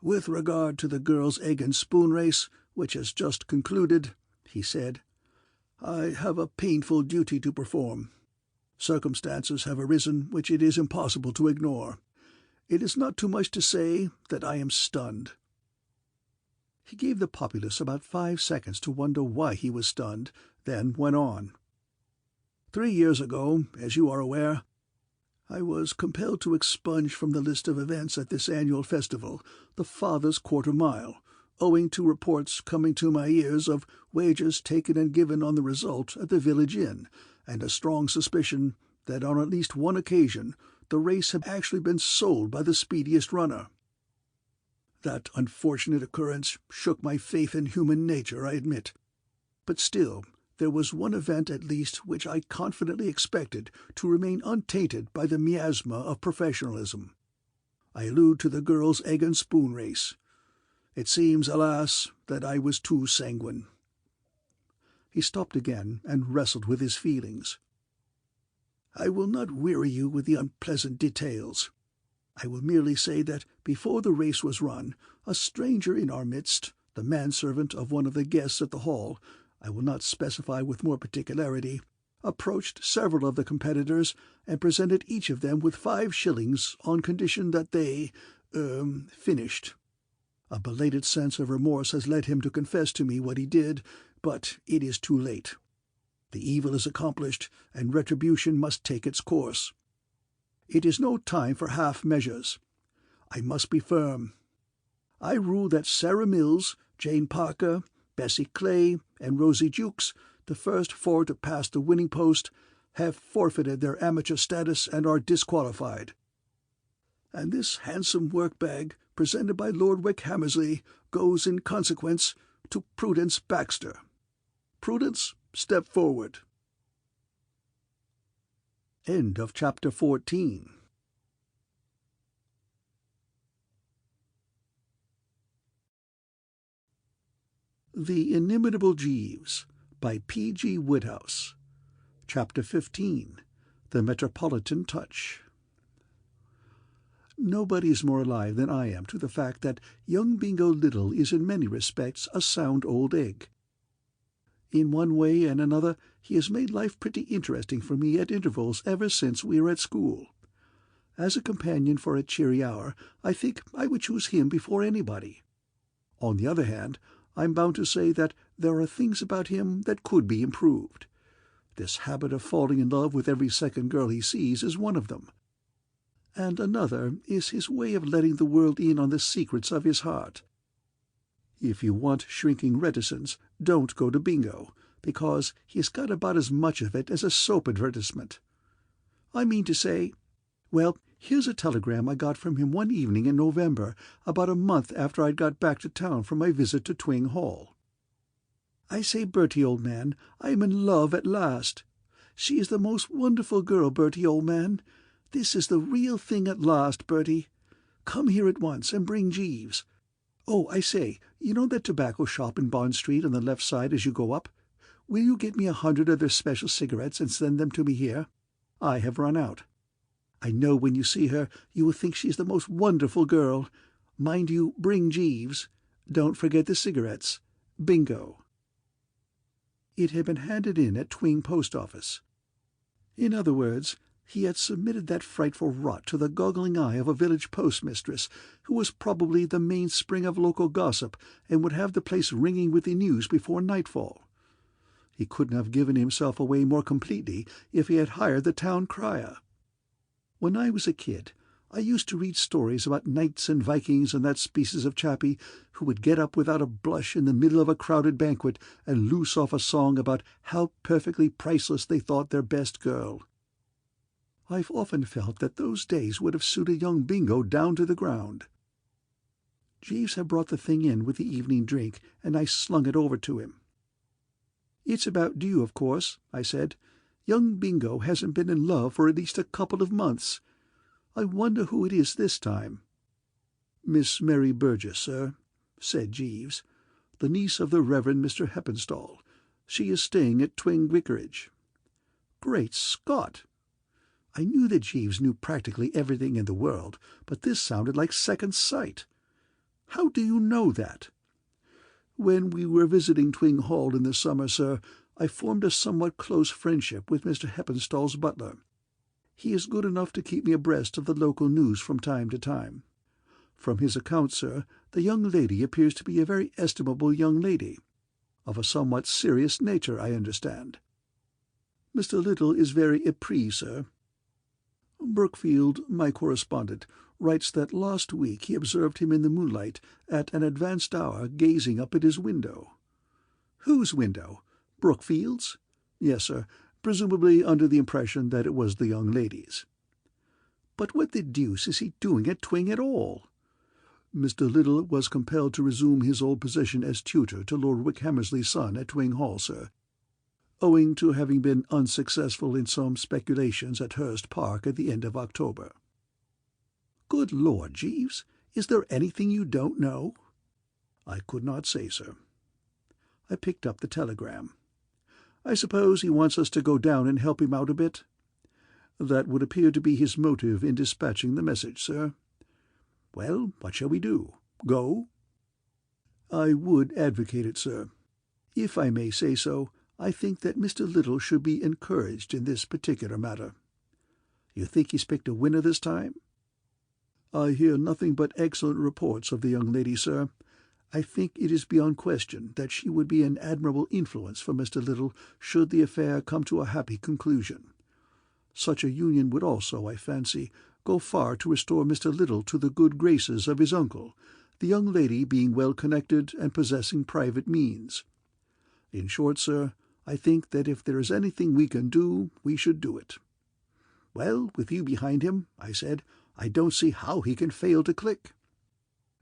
"With regard to the girls' egg and spoon race, which has just concluded," he said, "I have a painful duty to perform. Circumstances have arisen which it is impossible to ignore. It is not too much to say that I am stunned." He gave the populace about 5 seconds to wonder why he was stunned, then went on. 3 years ago, as you are aware, I was compelled to expunge from the list of events at this annual festival the Father's Quarter Mile, owing to reports coming to my ears of wagers taken and given on the result at the village inn, and a strong suspicion that on at least one occasion the race had actually been sold by the speediest runner. That unfortunate occurrence shook my faith in human nature, I admit. But still, there was one event at least which I confidently expected to remain untainted by the miasma of professionalism. I allude to the girls' egg and spoon race. It seems, alas, that I was too sanguine." He stopped again and wrestled with his feelings. "I will not weary you with the unpleasant details. I will merely say that before the race was run, a stranger in our midst, the manservant of one of the guests at the hall, I will not specify with more particularity, approached several of the competitors and presented each of them with 5 shillings on condition that they, finished. A belated sense of remorse has led him to confess to me what he did, but it is too late. The evil is accomplished, and retribution must take its course. It is no time for half measures. I must be firm. I rule that Sarah Mills, Jane Parker, Bessie Clay, and Rosie Jukes, the first 4 to pass the winning post, have forfeited their amateur status and are disqualified. And this handsome work-bag, presented by Lord Wickhammersley, goes in consequence to Prudence Baxter. Prudence, step forward." End of chapter 14. The Inimitable Jeeves by P.G. Wodehouse. Chapter 15. The Metropolitan Touch. Nobody's more alive than I am to the fact that young Bingo Little is in many respects a sound old egg. In one way and another he has made life pretty interesting for me at intervals ever since we were at school. As a companion for a cheery hour, I think I would choose him before anybody. On the other hand, I'm bound to say that there are things about him that could be improved. This habit of falling in love with every second girl he sees is one of them. And another is his way of letting the world in on the secrets of his heart. If you want shrinking reticence, don't go to Bingo, because he's got about as much of it as a soap advertisement. I mean to say, well, here's a telegram I got from him one evening in November, about a month after I'd got back to town from my visit to Twing Hall. "I say, Bertie, old man, I am in love at last. She is the most wonderful girl, Bertie, old man. This is the real thing at last, Bertie. Come here at once and bring Jeeves. Oh, I say, you know that tobacco shop in Bond Street on the left side as you go up? Will you get me 100 of their special cigarettes and send them to me here? I have run out. I know when you see her you will think she is the most wonderful girl. Mind you, bring Jeeves. Don't forget the cigarettes. Bingo." It had been handed in at Twing post office. In other words, he had submitted that frightful rot to the goggling eye of a village postmistress, who was probably the mainspring of local gossip and would have the place ringing with the news before nightfall. He couldn't have given himself away more completely if he had hired the town crier. When I was a kid, I used to read stories about knights and Vikings and that species of chappie who would get up without a blush in the middle of a crowded banquet and loose off a song about how perfectly priceless they thought their best girl. I've often felt that those days would have suited young Bingo down to the ground. Jeeves had brought the thing in with the evening drink, and I slung it over to him. "It's about due, of course," I said. "Young Bingo hasn't been in love for at least a couple of months. I wonder who it is this time." "Miss Mary Burgess, sir," said Jeeves, "the niece of the Reverend Mr. Heppenstall. She is staying at Twing Vicarage." Great Scott! I knew that Jeeves knew practically everything in the world, but this sounded like second sight. "How do you know that?" "When we were visiting Twing Hall in the summer, sir, I formed a somewhat close friendship with Mr. Heppenstall's butler. He is good enough to keep me abreast of the local news from time to time. From his account, sir, the young lady appears to be a very estimable young lady, of a somewhat serious nature, I understand. Mr. Little is very épris, sir. Brookfield, my correspondent, writes that last week he observed him in the moonlight at an advanced hour gazing up at his window." "Whose window? Brookfield's?" "Yes, sir, presumably under the impression that it was the young lady's." "But what the deuce is he doing at Twing at all?" "Mr. Little was compelled to resume his old position as tutor to Lord Wickhammersley's son at Twing Hall, sir, owing to having been unsuccessful in some speculations at Hurst Park at the end of October." "Good Lord, Jeeves, is there anything you don't know?" "I could not say, sir." I picked up the telegram. "I suppose he wants us to go down and help him out a bit?" "That would appear to be his motive in dispatching the message, sir." "Well, what shall we do? Go?" "I would advocate it, sir. If I may say so, I think that Mr. Little should be encouraged in this particular matter." "You think he's picked a winner this time?" "I hear nothing but excellent reports of the young lady, sir. I think it is beyond question that she would be an admirable influence for Mr. Little should the affair come to a happy conclusion. Such a union would also, I fancy, go far to restore Mr. Little to the good graces of his uncle, the young lady being well connected and possessing private means. In short, sir, I think that if there is anything we can do, we should do it." "Well, with you behind him," I said, "I don't see how he can fail to click."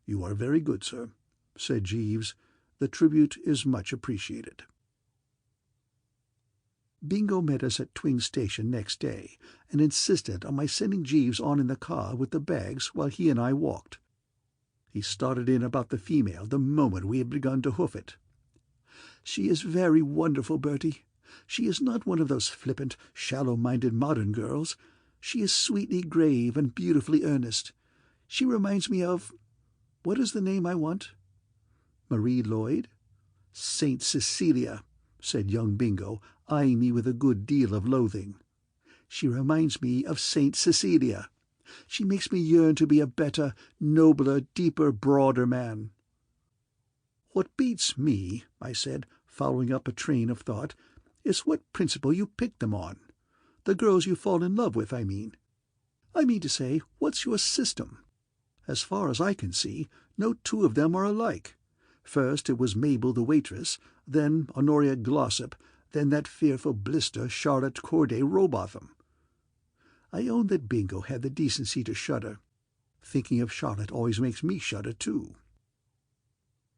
"You are very good, sir," said Jeeves. "The tribute is much appreciated." Bingo met us at Twing Station next day, and insisted on my sending Jeeves on in the car with the bags while he and I walked. He started in about the female the moment we had begun to hoof it. "She is very wonderful, Bertie. She is not one of those flippant, shallow-minded modern girls. She is sweetly grave and beautifully earnest. She reminds me of— what is the name I want?" "Marie Lloyd?" "Saint Cecilia," said young Bingo, eyeing me with a good deal of loathing. "She reminds me of Saint Cecilia. She makes me yearn to be a better, nobler, deeper, broader man." "What beats me," I said, following up a train of thought, "is what principle you pick them on. The girls you fall in love with, I mean. I mean to say, what's your system? As far as I can see, no two of them are alike. First it was Mabel the waitress, then Honoria Glossop, then that fearful blister Charlotte Corday Robotham." I own that Bingo had the decency to shudder. Thinking of Charlotte always makes me shudder too.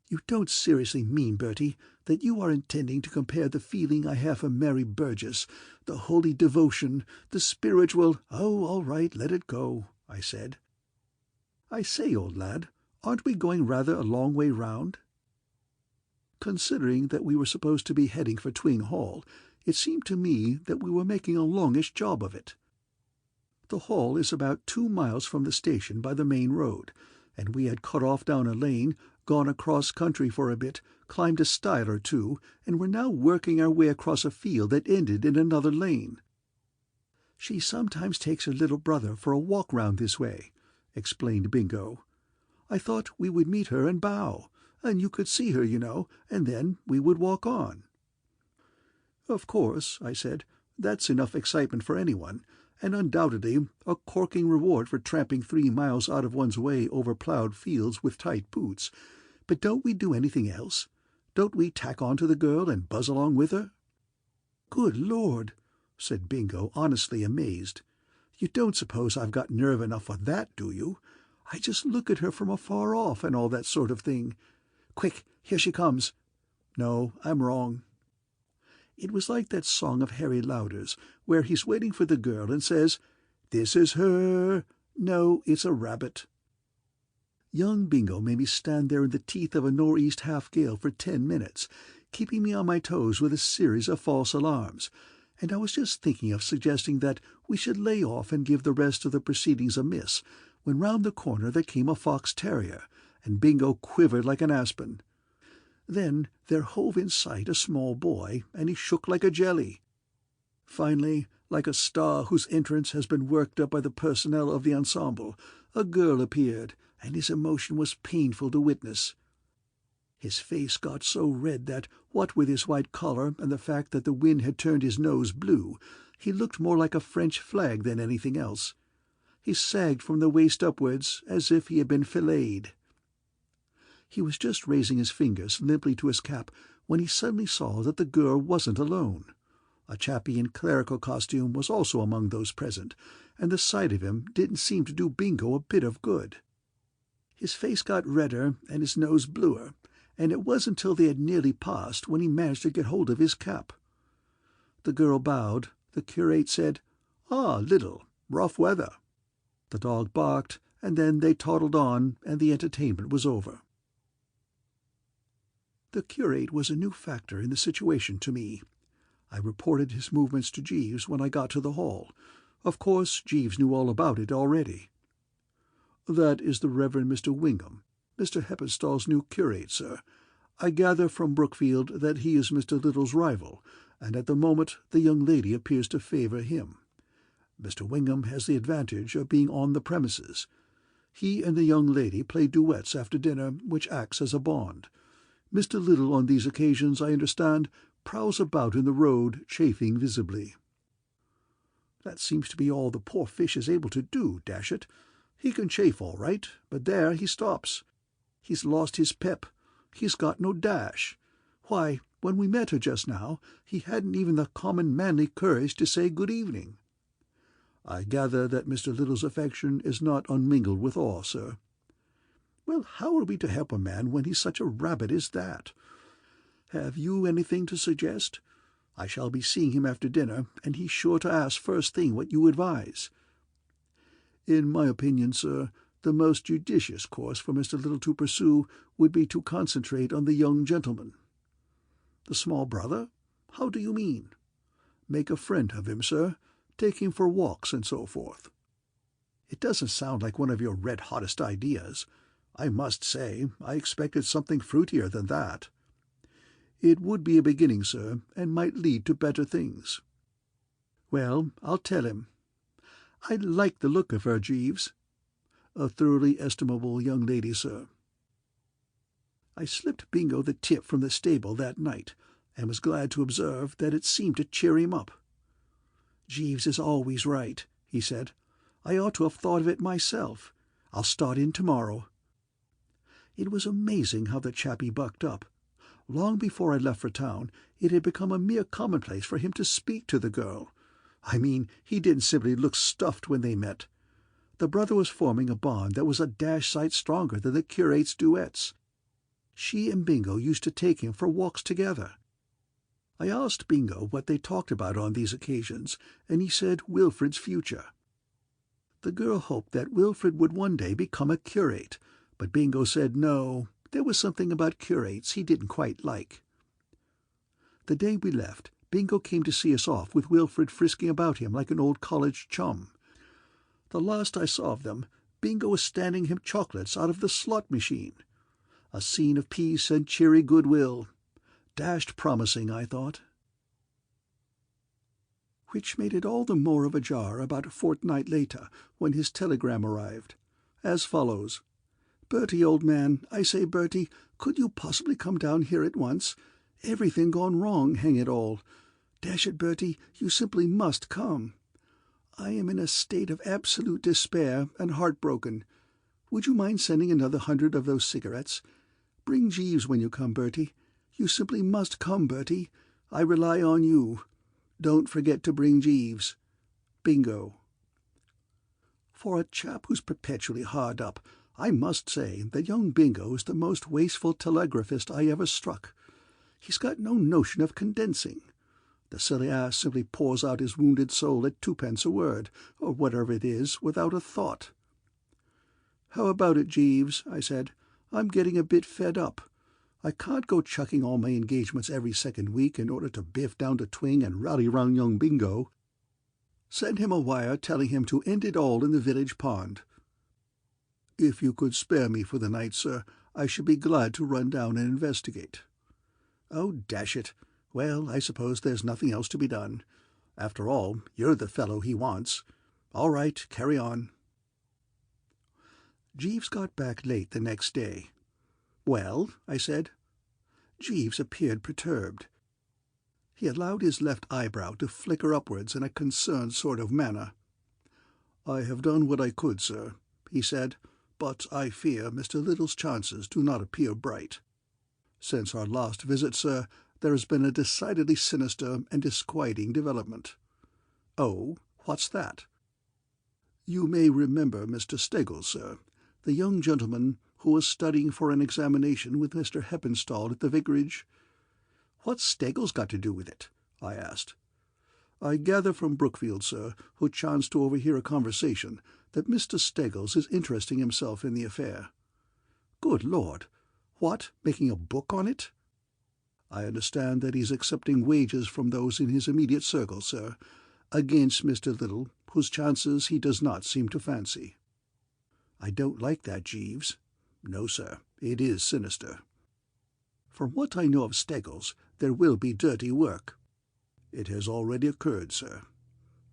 "You don't seriously mean, Bertie, that you are intending to compare the feeling I have for Mary Burgess, the holy devotion, the spiritual—" "Oh, all right, let it go," I said. "I say, old lad, aren't we going rather a long way round?" Considering that we were supposed to be heading for Twing Hall, it seemed to me that we were making a longish job of it. The Hall is about 2 miles from the station by the main road, and we had cut off down a lane, gone across country for a bit, climbed a stile or two, and were now working our way across a field that ended in another lane. "She sometimes takes her little brother for a walk round this way," explained Bingo. "I thought we would meet her and bow, and you could see her, you know, and then we would walk on." "Of course," I said, "that's enough excitement for anyone, and undoubtedly a corking reward for tramping 3 miles out of one's way over ploughed fields with tight boots. But don't we do anything else? Don't we tack on to the girl and buzz along with her?" "Good Lord!" said Bingo, honestly amazed. "You don't suppose I've got nerve enough for that, do you? I just look at her from afar off and all that sort of thing. Quick, here she comes. No, I'm wrong." It was like that song of Harry Lauder's, where he's waiting for the girl and says, "This is her." No, it's a rabbit. Young Bingo made me stand there in the teeth of a nor'east half-gale for 10 minutes, keeping me on my toes with a series of false alarms, and I was just thinking of suggesting that we should lay off and give the rest of the proceedings a miss, when round the corner there came a fox-terrier, and Bingo quivered like an aspen. Then there hove in sight a small boy, and he shook like a jelly. Finally, like a star whose entrance has been worked up by the personnel of the ensemble, a girl appeared, and his emotion was painful to witness. His face got so red that, what with his white collar and the fact that the wind had turned his nose blue, he looked more like a French flag than anything else. He sagged from the waist upwards as if he had been filleted. He was just raising his fingers limply to his cap when he suddenly saw that the girl wasn't alone. A chappie in clerical costume was also among those present, and the sight of him didn't seem to do Bingo a bit of good. His face got redder and his nose bluer, and it wasn't till they had nearly passed when he managed to get hold of his cap. The girl bowed. The curate said, "Ah, Little, rough weather." The dog barked, and then they toddled on, and the entertainment was over. The curate was a new factor in the situation to me. I reported his movements to Jeeves when I got to the hall. Of course, Jeeves knew all about it already. "That is the Reverend Mr. Wingham, Mr. Hepperstall's new curate, sir. I gather from Brookfield that he is Mr. Little's rival, and at the moment the young lady appears to favour him. Mr. Wingham has the advantage of being on the premises. He and the young lady play duets after dinner, which acts as a bond. Mr. Little on these occasions, I understand, prowls about in the road, chafing visibly." "That seems to be all the poor fish is able to do, dash it. He can chafe all right, but there he stops. He's lost his pep. He's got no dash. Why, when we met her just now, he hadn't even the common manly courage to say good evening." "I gather that Mr. Little's affection is not unmingled with awe, sir." "Well, how are we to help a man when he's such a rabbit as that? Have you anything to suggest? I shall be seeing him after dinner, and he's sure to ask first thing what you advise." "In my opinion, sir, the most judicious course for Mr. Little to pursue would be to concentrate on the young gentleman." "The small brother? How do you mean?" "Make a friend of him, sir. Take him for walks and so forth." "It doesn't sound like one of your red-hottest ideas. I must say, I expected something fruitier than that." "It would be a beginning, sir, and might lead to better things." "Well, I'll tell him. I like the look of her, Jeeves." "A thoroughly estimable young lady, sir." I slipped Bingo the tip from the stable that night, and was glad to observe that it seemed to cheer him up. "Jeeves is always right," he said. "I ought to have thought of it myself. I'll start in tomorrow." It was amazing how the chappie bucked up. Long before I left for town, it had become a mere commonplace for him to speak to the girl. I mean, he didn't simply look stuffed when they met. The brother was forming a bond that was a dash sight stronger than the curate's duets. She and Bingo used to take him for walks together. I asked Bingo what they talked about on these occasions, and he said Wilfrid's future. The girl hoped that Wilfrid would one day become a curate, but Bingo said no, there was something about curates he didn't quite like. The day we left, Bingo came to see us off with Wilfrid frisking about him like an old college chum. The last I saw of them, Bingo was standing him chocolates out of the slot machine. A scene of peace and cheery goodwill. Dashed promising, I thought. Which made it all the more of a jar about a fortnight later, when his telegram arrived, as follows. "Bertie, old man, I say, Bertie, could you possibly come down here at once? Everything gone wrong, hang it all. Dash it, Bertie, you simply must come. I am in a state of absolute despair and heartbroken. Would you mind sending another 100 of those cigarettes? Bring Jeeves when you come, Bertie. You simply must come, Bertie. I rely on you. Don't forget to bring Jeeves. Bingo." For a chap who's perpetually hard up, I must say that young Bingo is the most wasteful telegraphist I ever struck. He's got no notion of condensing. The silly ass simply pours out his wounded soul at 2p a word, or whatever it is, without a thought. "How about it, Jeeves?" I said. "I'm getting a bit fed up. I can't go chucking all my engagements every second week in order to biff down to Twing and rally round young Bingo. Send him a wire telling him to end it all in the village pond." "If you could spare me for the night, sir, I should be glad to run down and investigate." "Oh, dash it. Well, I suppose there's nothing else to be done. After all, you're the fellow he wants. All right, carry on." Jeeves got back late the next day. "Well?" I said. Jeeves appeared perturbed. He allowed his left eyebrow to flicker upwards in a concerned sort of manner. "I have done what I could, sir," he said, "but I fear Mr. Little's chances do not appear bright. Since our last visit, sir, there has been a decidedly sinister and disquieting development." "Oh, what's that?" "You may remember Mr. Steggles, sir, the young gentleman who was studying for an examination with Mr. Heppenstall at the vicarage." "What's Steggles got to do with it?" I asked. "I gather from Brookfield, sir, who chanced to overhear a conversation, that Mr. Steggles is interesting himself in the affair." "Good Lord! What, making a book on it?" "I understand that he's accepting wages from those in his immediate circle, sir, against Mr. Little, whose chances he does not seem to fancy." "I don't like that, Jeeves." "No, sir, it is sinister." "From what I know of Steggles, there will be dirty work." "It has already occurred, sir."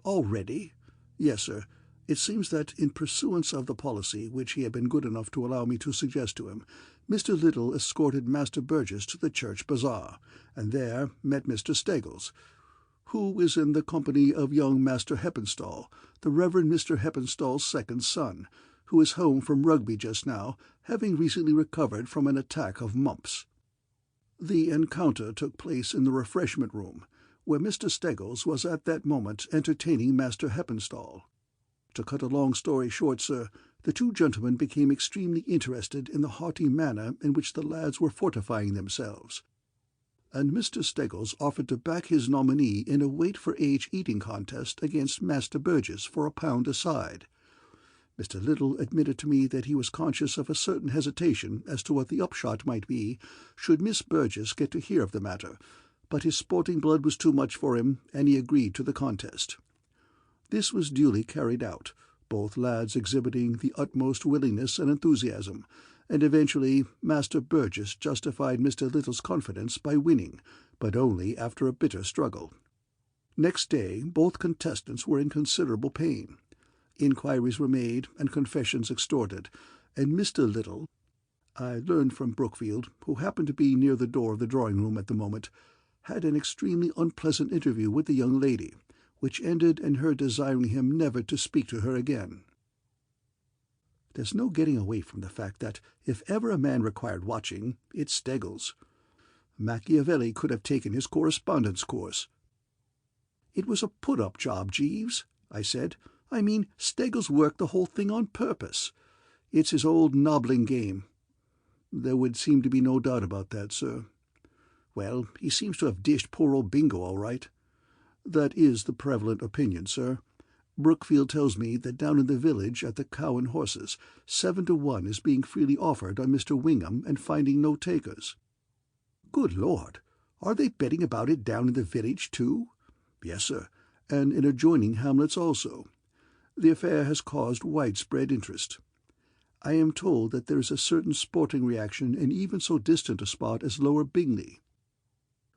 "Already?" "Yes, sir. It seems that, in pursuance of the policy which he had been good enough to allow me to suggest to him, Mr. Little escorted Master Burgess to the church bazaar, and there met Mr. Steggles, who is in the company of young Master Heppenstall, the Reverend Mr. Heppenstall's second son, who is home from Rugby just now, having recently recovered from an attack of mumps. The encounter took place in the refreshment room, where Mr. Steggles was at that moment entertaining Master Heppenstall. To cut a long story short, sir, the two gentlemen became extremely interested in the haughty manner in which the lads were fortifying themselves, and Mr. Steggles offered to back his nominee in a weight-for-age eating contest against Master Burgess for £1 a side. Mr. Little admitted to me that he was conscious of a certain hesitation as to what the upshot might be should Miss Burgess get to hear of the matter, but his sporting blood was too much for him, and he agreed to the contest. This was duly carried out, both lads exhibiting the utmost willingness and enthusiasm, and eventually Master Burgess justified Mr. Little's confidence by winning, but only after a bitter struggle. Next day both contestants were in considerable pain. Inquiries were made and confessions extorted, and Mr. Little, I learned from Brookfield, who happened to be near the door of the drawing-room at the moment, had an extremely unpleasant interview with the young lady, which ended in her desiring him never to speak to her again. There's no getting away from the fact that, if ever a man required watching, it's Steggles. Machiavelli could have taken his correspondence course. "It was a put-up job, Jeeves," I said. "I mean, Steggles worked the whole thing on purpose. It's his old nobbling game." "There would seem to be no doubt about that, sir." "Well, he seems to have dished poor old Bingo all right." "That is the prevalent opinion, sir. Brookfield tells me that down in the village at the Cow and Horses 7-1 is being freely offered on Mr. Wingham and finding no takers." "Good Lord! Are they betting about it down in the village too?" "Yes, sir, and in adjoining hamlets also. The affair has caused widespread interest. I am told that there is a certain sporting reaction in even so distant a spot as Lower Bingley.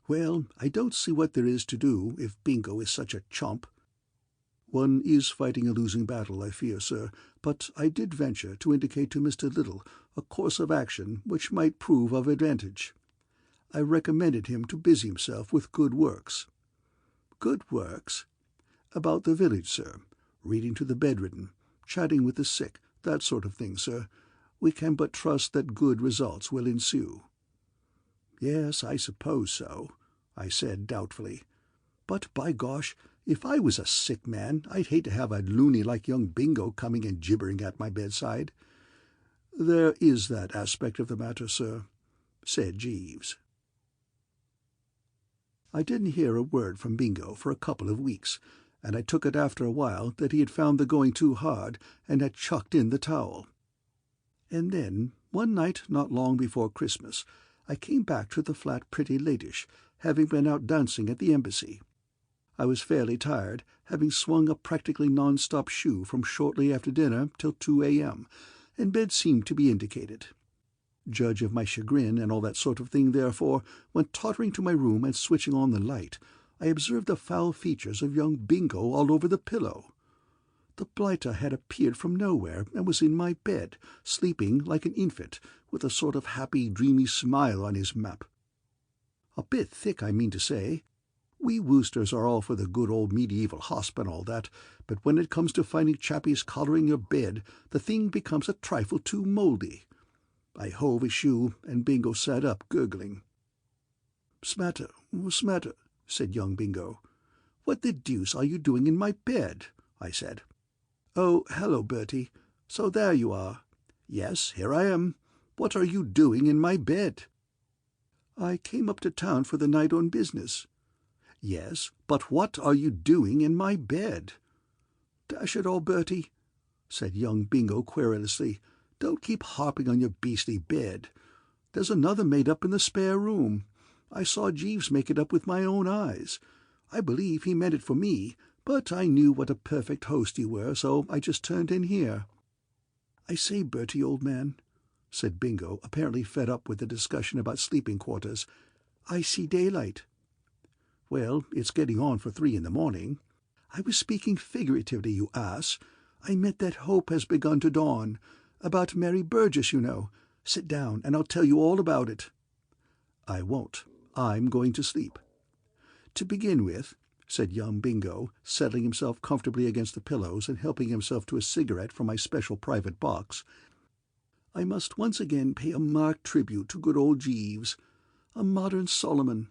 Well, I don't see what there is to do, if Bingo is such a chump. One is fighting a losing battle, I fear, sir, but I did venture to indicate to Mr. Little a course of action which might prove of advantage. I recommended him to busy himself with good works. Good works? About the village, sir. Reading to the bedridden, chatting with the sick, that sort of thing, sir. We can but trust that good results will ensue. Yes, I suppose so, I said doubtfully. But, by gosh, if I was a sick man, I'd hate to have a loony like young Bingo coming and gibbering at my bedside. There is that aspect of the matter, sir, said Jeeves. I didn't hear a word from Bingo for a couple of weeks, and I took it after a while that he had found the going too hard and had chucked in the towel. And then, one night not long before Christmas, I came back to the flat pretty latish, having been out dancing at the embassy. I was fairly tired, having swung a practically non-stop shoe from shortly after dinner till 2 a.m., and bed seemed to be indicated. Judge of my chagrin and all that sort of thing, therefore, when tottering to my room and switching on the light, I observed the foul features of young Bingo all over the pillow. The blighter had appeared from nowhere and was in my bed, sleeping like an infant, with a sort of happy, dreamy smile on his map. A bit thick, I mean to say. We Woosters are all for the good old medieval hosp and all that, but when it comes to finding chappies collaring your bed, the thing becomes a trifle too mouldy. I hove a shoe, and Bingo sat up, gurgling. "Smatter, smatter," said young Bingo. "What the deuce are you doing in my bed?" I said. "Oh, hello, Bertie. So there you are." "Yes, here I am. What are you doing in my bed?" "I came up to town for the night on business." "Yes, but what are you doing in my bed?" "Dash it all, Bertie," said young Bingo querulously, "don't keep harping on your beastly bed. There's another made up in the spare room. I saw Jeeves make it up with my own eyes. I believe he meant it for me, but I knew what a perfect host you were, so I just turned in here." "I say, Bertie, old man," said Bingo, apparently fed up with the discussion about sleeping quarters, "I see daylight." "Well, it's getting on for 3 in the morning." "I was speaking figuratively, you ass. I meant that hope has begun to dawn. About Mary Burgess, you know. Sit down, and I'll tell you all about it." "I won't. I'm going to sleep." "To begin with," said young Bingo, settling himself comfortably against the pillows and helping himself to a cigarette from my special private box, "I must once again pay a marked tribute to good old Jeeves. A modern Solomon.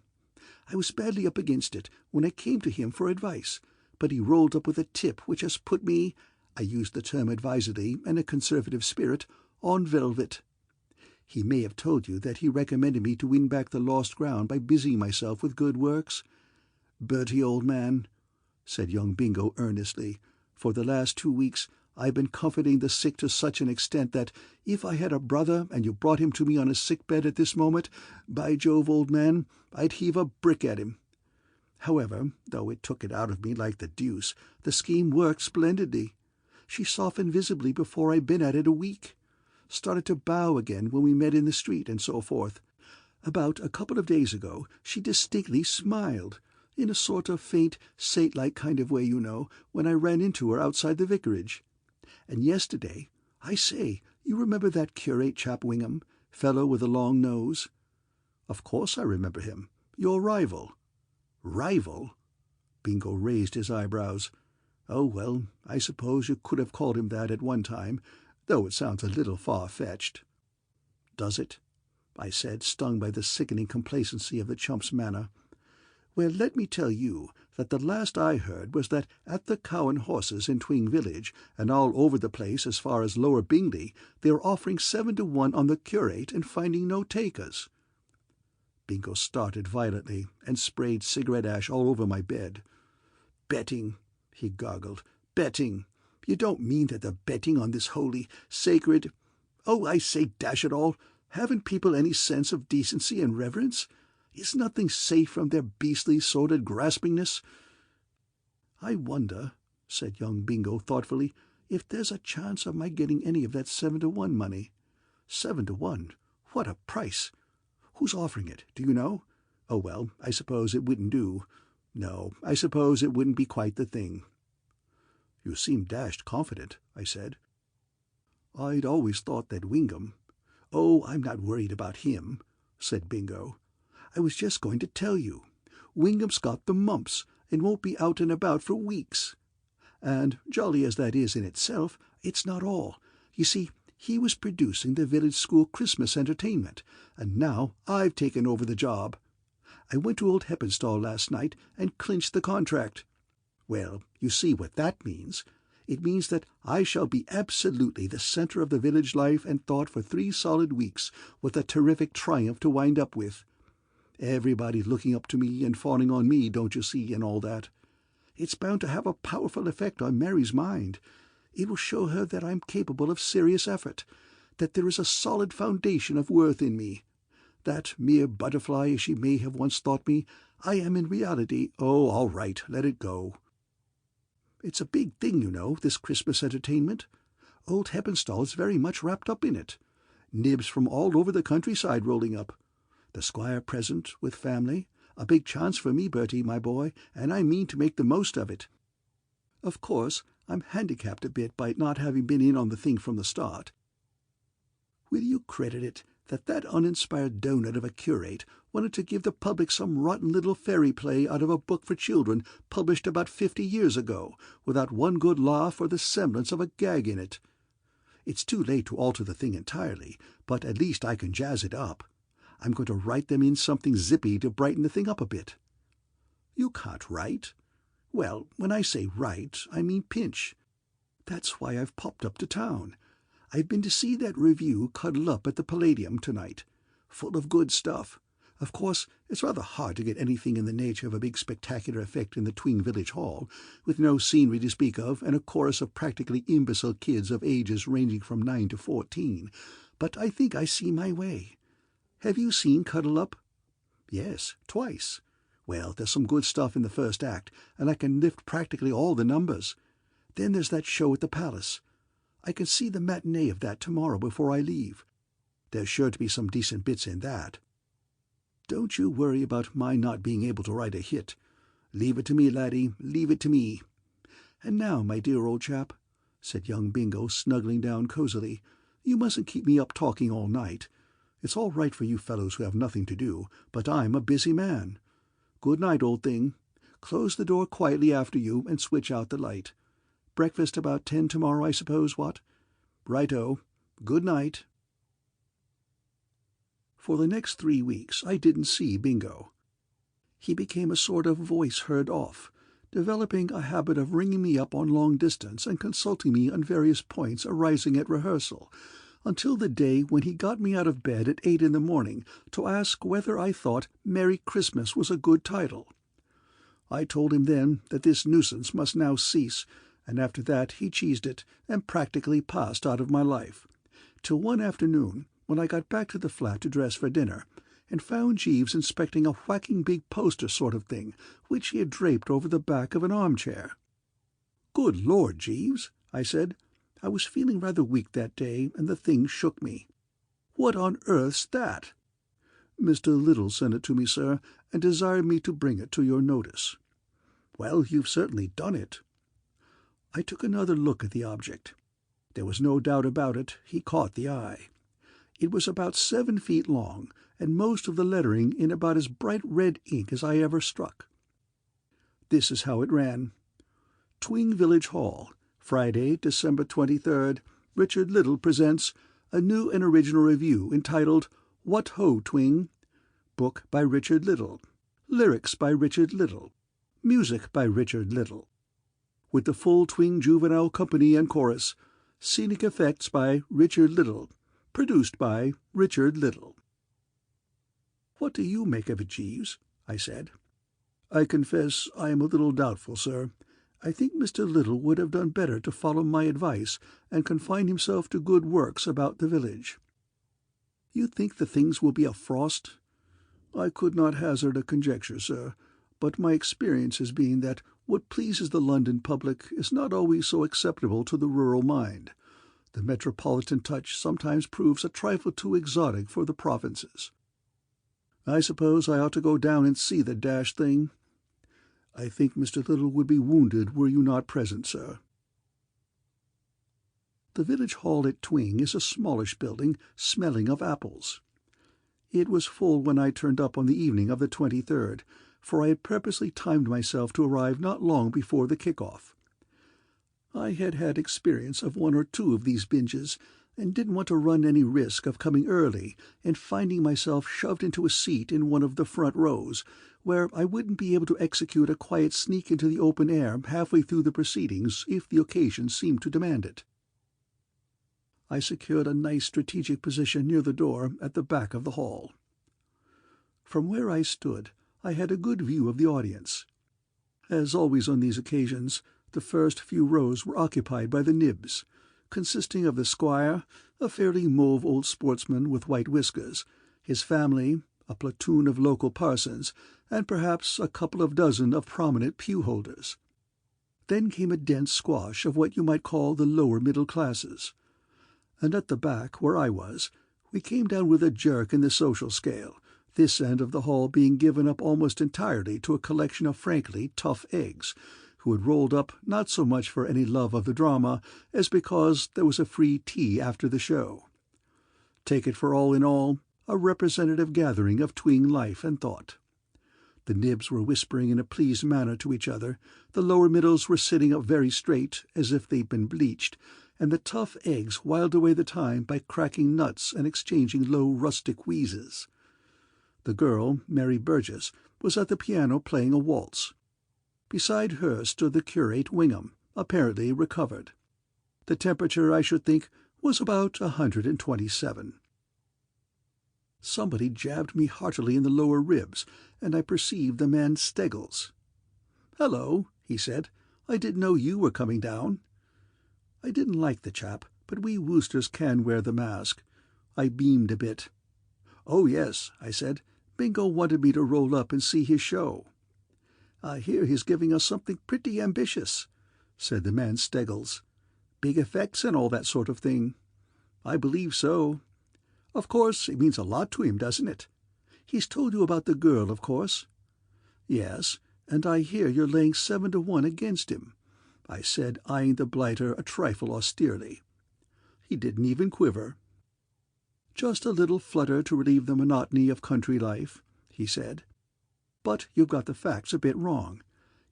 I was badly up against it when I came to him for advice, but he rolled up with a tip which has put me, I use the term advisedly and a conservative spirit, on velvet. He may have told you that he recommended me to win back the lost ground by busying myself with good works. Bertie, old man," said young Bingo earnestly, "for the last 2 weeks I've been comforting the sick to such an extent that if I had a brother and you brought him to me on a sick-bed at this moment, by Jove, old man, I'd heave a brick at him. However, though it took it out of me like the deuce, the scheme worked splendidly. She softened visibly before I'd been at it a week. Started to bow again when we met in the street, and so forth. About a couple of days ago she distinctly smiled, in a sort of faint, saint-like kind of way, you know, when I ran into her outside the vicarage. And yesterday, I say, you remember that curate chap Wingham, fellow with a long nose?" "Of course I remember him. Your rival." "Rival?" Bingo raised his eyebrows. "Oh, well, I suppose you could have called him that at one time, though it sounds a little far-fetched." "Does it?" I said, stung by the sickening complacency of the chump's manner. "Well, let me tell you that the last I heard was that at the Cow and Horses in Twing Village, and all over the place as far as Lower Bingley, they are offering 7 to 1 on the curate and finding no takers." Bingo started violently and sprayed cigarette ash all over my bed. "Betting," he gargled. "Betting. You don't mean that they're betting on this holy, sacred— Oh, I say, dash it all, haven't people any sense of decency and reverence? Is nothing safe from their beastly, sordid graspingness?" "I wonder," said young Bingo thoughtfully, if there's a chance of my getting any of that 7-to-1 money. 7-to-1? What a price! Who's offering it, do you know? Oh, well, I suppose it wouldn't do. No, I suppose it wouldn't be quite the thing." "You seem dashed confident," I said. "I'd always thought that Wingham—" "Oh, I'm not worried about him," said Bingo. "I was just going to tell you. Wingham's got the mumps and won't be out and about for weeks. And, jolly as that is in itself, it's not all. You see, he was producing the village school Christmas entertainment, and now I've taken over the job. I went to old Heppenstall last night and clinched the contract. Well, you see what that means. It means that I shall be absolutely the centre of the village life and thought for 3 solid weeks, with a terrific triumph to wind up with. Everybody looking up to me and fawning on me, don't you see, and all that. It's bound to have a powerful effect on Mary's mind. It will show her that I'm capable of serious effort, that there is a solid foundation of worth in me, that, mere butterfly as she may have once thought me, I am in reality— Oh, all right, let it go. It's a big thing, you know, this Christmas entertainment. Old Heppenstall's very much wrapped up in it. Nibs from all over the countryside rolling up. The squire present, with family. A big chance for me, Bertie, my boy, and I mean to make the most of it. Of course, I'm handicapped a bit by not having been in on the thing from the start. Will you credit it that uninspired donut of a curate wanted to give the public some rotten little fairy play out of a book for children published about 50 years ago, without one good laugh or the semblance of a gag in it? It's too late to alter the thing entirely, but at least I can jazz it up. I'm going to write them in something zippy to brighten the thing up a bit." "You can't write." "Well, when I say write, I mean pinch. That's why I've popped up to town. I've been to see that review cuddle up at the Palladium tonight. Full of good stuff. Of course, it's rather hard to get anything in the nature of a big spectacular effect in the Twing Village Hall, with no scenery to speak of and a chorus of practically imbecile kids of ages ranging from 9 to 14, but I think I see my way. Have you seen Cuddle Up?" "Yes, twice." "Well, there's some good stuff in the first act, and I can lift practically all the numbers. Then there's that show at the Palace. I can see the matinee of that tomorrow before I leave. There's sure to be some decent bits in that. Don't you worry about my not being able to write a hit. Leave it to me, laddie, leave it to me. And now, my dear old chap," said young Bingo, snuggling down cosily, "you mustn't keep me up talking all night. It's all right for you fellows who have nothing to do, but I'm a busy man. Good night, old thing. Close the door quietly after you and switch out the light. Breakfast about 10 tomorrow, I suppose, what? Righto. Good night." For the next 3 weeks I didn't see Bingo. He became a sort of voice heard off, developing a habit of ringing me up on long distance and consulting me on various points arising at rehearsal, until the day when he got me out of bed at 8 in the morning to ask whether I thought Merry Christmas was a good title. I told him then that this nuisance must now cease, and after that he cheesed it and practically passed out of my life, till one afternoon, when I got back to the flat to dress for dinner, and found Jeeves inspecting a whacking big poster sort of thing, which he had draped over the back of an armchair. "Good Lord, Jeeves," I said. I was feeling rather weak that day, and the thing shook me. "What on earth's that?" "Mr. Little sent it to me, sir, and desired me to bring it to your notice." "Well, you've certainly done it." I took another look at the object. There was no doubt about it, he caught the eye. It was about 7 feet long, and most of the lettering in about as bright red ink as I ever struck. This is how it ran: "Twing Village Hall, Friday, December 23rd, Richard Little presents a new and original review entitled What Ho, Twing? Book by Richard Little. Lyrics by Richard Little. Music by Richard Little. With the full Twing Juvenile Company and Chorus. Scenic effects by Richard Little. Produced by Richard Little." "What do you make of it, Jeeves?" I said. "I confess I am a little doubtful, sir. I think Mr. Little would have done better to follow my advice and confine himself to good works about the village." "You think the things will be a frost?" "I could not hazard a conjecture, sir, but my experience has been that What pleases the London public is not always so acceptable to the rural mind. The metropolitan touch sometimes proves a trifle too exotic for the provinces. I suppose I ought to go down and see the dashed thing. I think Mr. Little would be wounded were you not present, sir." The village hall at Twing is a smallish building, smelling of apples. It was full when I turned up on the evening of the 23rd, for I had purposely timed myself to arrive not long before the kick-off. I had had experience of one or two of these binges, and didn't want to run any risk of coming early and finding myself shoved into a seat in one of the front rows, where I wouldn't be able to execute a quiet sneak into the open air halfway through the proceedings if the occasion seemed to demand it. I secured a nice strategic position near the door at the back of the hall. From where I stood, I had a good view of the audience. As always on these occasions, the first few rows were occupied by the nibs, consisting of the squire, a fairly mauve old sportsman with white whiskers, his family, a platoon of local parsons, and perhaps a couple of dozen of prominent pew-holders. Then came a dense squash of what you might call the lower middle classes. And at the back, where I was, we came down with a jerk in the social scale, this end of the hall being given up almost entirely to a collection of frankly tough eggs, who had rolled up not so much for any love of the drama as because there was a free tea after the show. Take it for all in all, a representative gathering of Twing life and thought. The nibs were whispering in a pleased manner to each other, the lower middles were sitting up very straight, as if they'd been bleached, and the tough eggs whiled away the time by cracking nuts and exchanging low rustic wheezes. The girl, Mary Burgess, was at the piano playing a waltz. Beside her stood the curate Wingham, apparently recovered. The temperature, I should think, was about 127. Somebody jabbed me heartily in the lower ribs, and I perceived the man Steggles. "Hello," he said. "I didn't know you were coming down." I didn't like the chap, but we Woosters can wear the mask. I beamed a bit. "Oh, yes," I said. "Bingo wanted me to roll up and see his show." "I hear he's giving us something pretty ambitious," said the man Steggles. "Big effects and all that sort of thing." "I believe so." "Of course, it means a lot to him, doesn't it? He's told you about the girl, of course?" "Yes, and I hear you're laying 7-1 against him," I said, eyeing the blighter a trifle austerely. He didn't even quiver. "Just a little flutter to relieve the monotony of country life," he said. "But you've got the facts a bit wrong.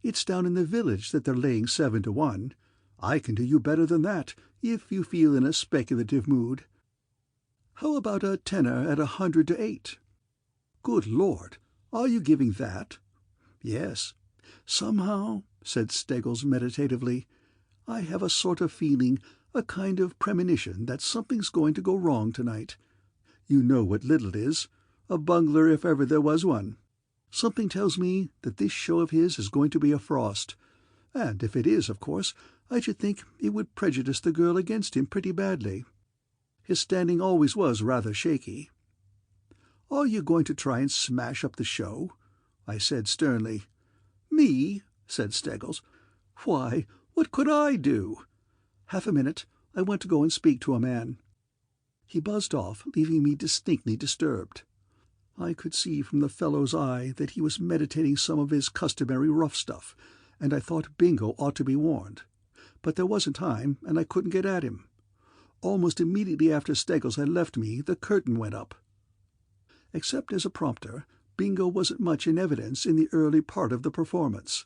It's down in the village that they're laying 7-1. I can do you better than that, if you feel in a speculative mood. How about a tenner at 100-8? Good Lord, are you giving that?" "Yes. Somehow," said Steggles meditatively, "I have a sort of feeling, a kind of premonition that something's going to go wrong tonight. You know what Little is, a bungler if ever there was one. Something tells me that this show of his is going to be a frost, and if it is, of course, I should think it would prejudice the girl against him pretty badly. His standing always was rather shaky." "Are you going to try and smash up the show?" I said sternly. "Me?" said Steggles. "Why, what could I do? Half a minute, I want to go and speak to a man." He buzzed off, leaving me distinctly disturbed. I could see from the fellow's eye that he was meditating some of his customary rough stuff, and I thought Bingo ought to be warned. But there wasn't time, and I couldn't get at him. Almost immediately after Steggles had left me, the curtain went up. Except as a prompter, Bingo wasn't much in evidence in the early part of the performance.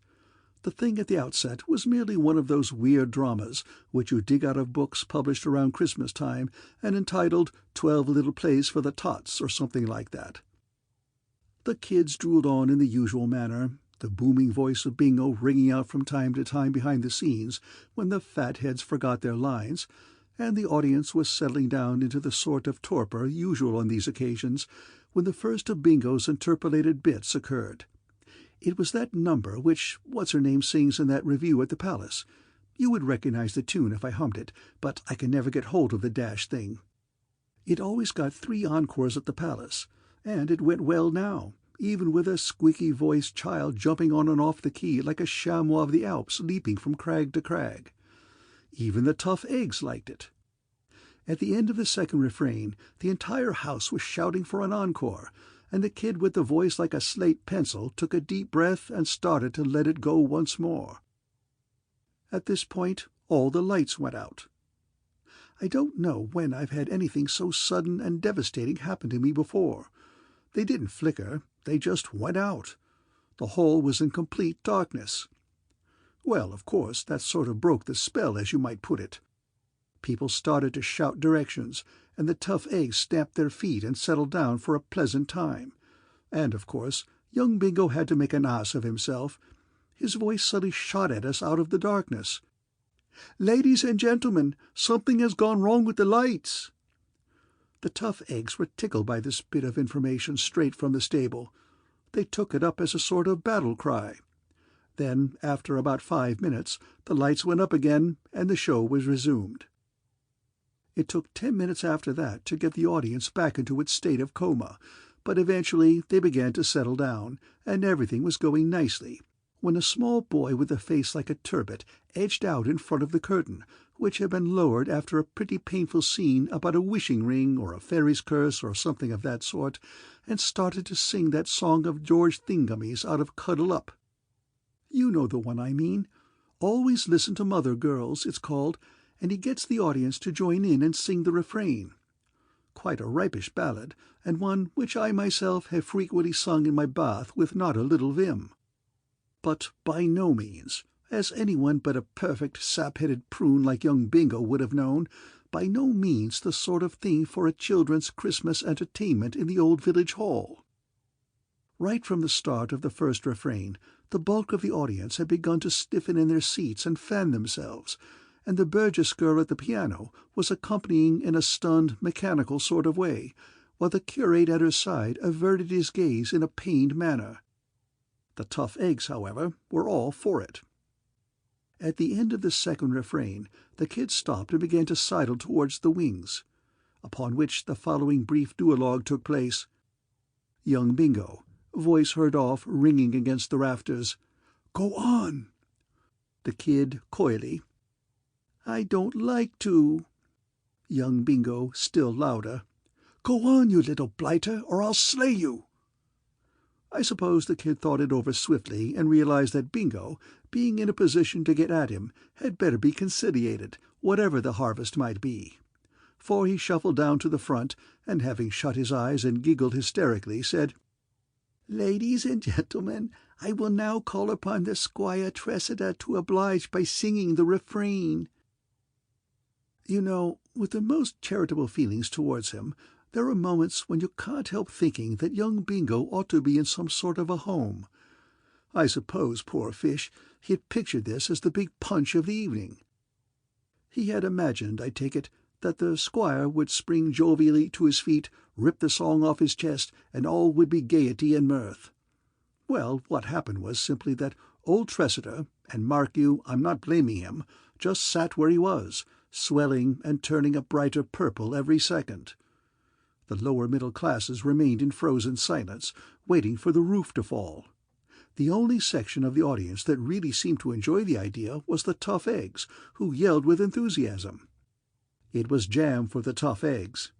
The thing at the outset was merely one of those weird dramas which you dig out of books published around Christmas time and entitled 12 Little Plays for the Tots or something like that. The kids drooled on in the usual manner, the booming voice of Bingo ringing out from time to time behind the scenes when the fatheads forgot their lines, and the audience was settling down into the sort of torpor usual on these occasions, when the first of Bingo's interpolated bits occurred. It was that number which What's-her-name sings in that review at the Palace. You would recognize the tune if I hummed it, but I can never get hold of the dashed thing. It always got 3 encores at the Palace, and it went well now, even with a squeaky-voiced child jumping on and off the key like a chamois of the Alps leaping from crag to crag. Even the tough eggs liked it. At the end of the second refrain, the entire house was shouting for an encore, and the kid with the voice like a slate pencil took a deep breath and started to let it go once more. At this point, all the lights went out. I don't know when I've had anything so sudden and devastating happen to me before. They didn't flicker, they just went out. The hall was in complete darkness. Well, of course, that sort of broke the spell, as you might put it. People started to shout directions, and the tough eggs stamped their feet and settled down for a pleasant time. And, of course, young Bingo had to make an ass of himself. His voice suddenly shot at us out of the darkness. "Ladies and gentlemen, something has gone wrong with the lights." The tough eggs were tickled by this bit of information straight from the stable. They took it up as a sort of battle cry. Then, after about 5 minutes, the lights went up again, and the show was resumed. It took 10 minutes after that to get the audience back into its state of coma, but eventually they began to settle down, and everything was going nicely, when a small boy with a face like a turbot edged out in front of the curtain, which had been lowered after a pretty painful scene about a wishing ring or a fairy's curse or something of that sort, and started to sing that song of George Thingamy's out of Cuddle Up. You know the one I mean. Always Listen to Mother, Girls, it's called, and he gets the audience to join in and sing the refrain. Quite a ripish ballad, and one which I myself have frequently sung in my bath with not a little vim. But by no means, as anyone but a perfect sap-headed prune like young Bingo would have known, by no means the sort of thing for a children's Christmas entertainment in the old village hall. Right from the start of the first refrain, the bulk of the audience had begun to stiffen in their seats and fan themselves, and the Burgess girl at the piano was accompanying in a stunned, mechanical sort of way, while the curate at her side averted his gaze in a pained manner. The tough eggs, however, were all for it. At the end of the second refrain, the kids stopped and began to sidle towards the wings, upon which the following brief duologue took place. Young Bingo, voice heard off, ringing against the rafters, "Go on!" The kid, coyly, "I don't like to." Young Bingo, still louder, "Go on, you little blighter, or I'll slay you." I suppose the kid thought it over swiftly and realized that Bingo, being in a position to get at him, had better be conciliated, whatever the harvest might be. For he shuffled down to the front, and having shut his eyes and giggled hysterically, said, "Ladies and gentlemen, I will now call upon the Squire Tressida to oblige by singing the refrain." You know, with the most charitable feelings towards him, there are moments when you can't help thinking that young Bingo ought to be in some sort of a home. I suppose, poor fish, he had pictured this as the big punch of the evening. He had imagined, I take it, that the squire would spring jovially to his feet, rip the song off his chest, and all would be gaiety and mirth. Well, what happened was simply that old Tressida, and mark you, I'm not blaming him, just sat where he was, swelling and turning a brighter purple every second. The lower middle classes remained in frozen silence, waiting for the roof to fall. The only section of the audience that really seemed to enjoy the idea was the tough eggs, who yelled with enthusiasm. It was jam for the tough eggs.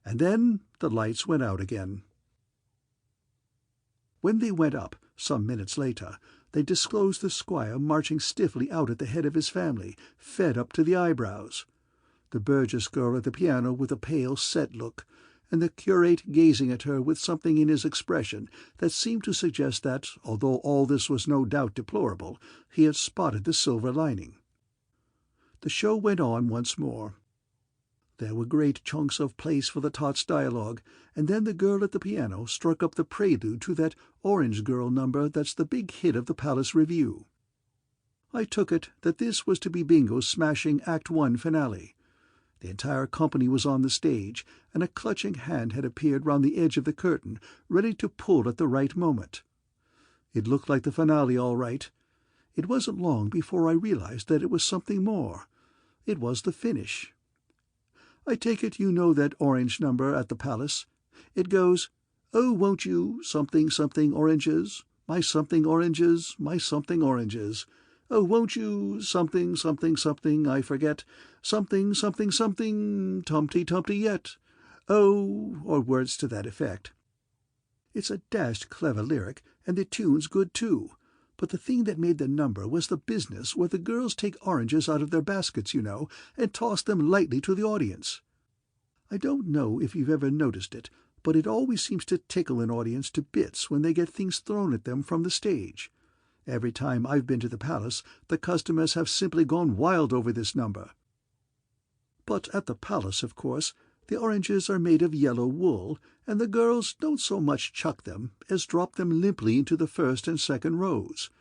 And then the lights went out again. When they went up, some minutes later, they disclosed the squire marching stiffly out at the head of his family, fed up to the eyebrows, the Burgess girl at the piano with a pale, set look, and the curate gazing at her with something in his expression that seemed to suggest that, although all this was no doubt deplorable, he had spotted the silver lining. The show went on once more. There were great chunks of place for the Tots' dialogue, and then the girl at the piano struck up the prelude to that Orange Girl number that's the big hit of the Palace Review. I took it that this was to be Bingo's smashing Act One finale. The entire company was on the stage, and a clutching hand had appeared round the edge of the curtain, ready to pull at the right moment. It looked like the finale all right. It wasn't long before I realized that it was something more. It was the finish. I take it you know that orange number at the Palace. It goes, "Oh, won't you something something oranges, my something oranges, my something oranges. Oh, won't you something something something, I forget, something something something, Tumpty Tumpty yet. Oh," or words to that effect. It's a dashed clever lyric, and the tune's good too. But the thing that made the number was the business where the girls take oranges out of their baskets, you know, and toss them lightly to the audience. I don't know if you've ever noticed it, but it always seems to tickle an audience to bits when they get things thrown at them from the stage. Every time I've been to the palace, the customers have simply gone wild over this number. But at the palace, of course, the oranges are made of yellow wool, and the girls don't so much chuck them as drop them limply into the first and second rows.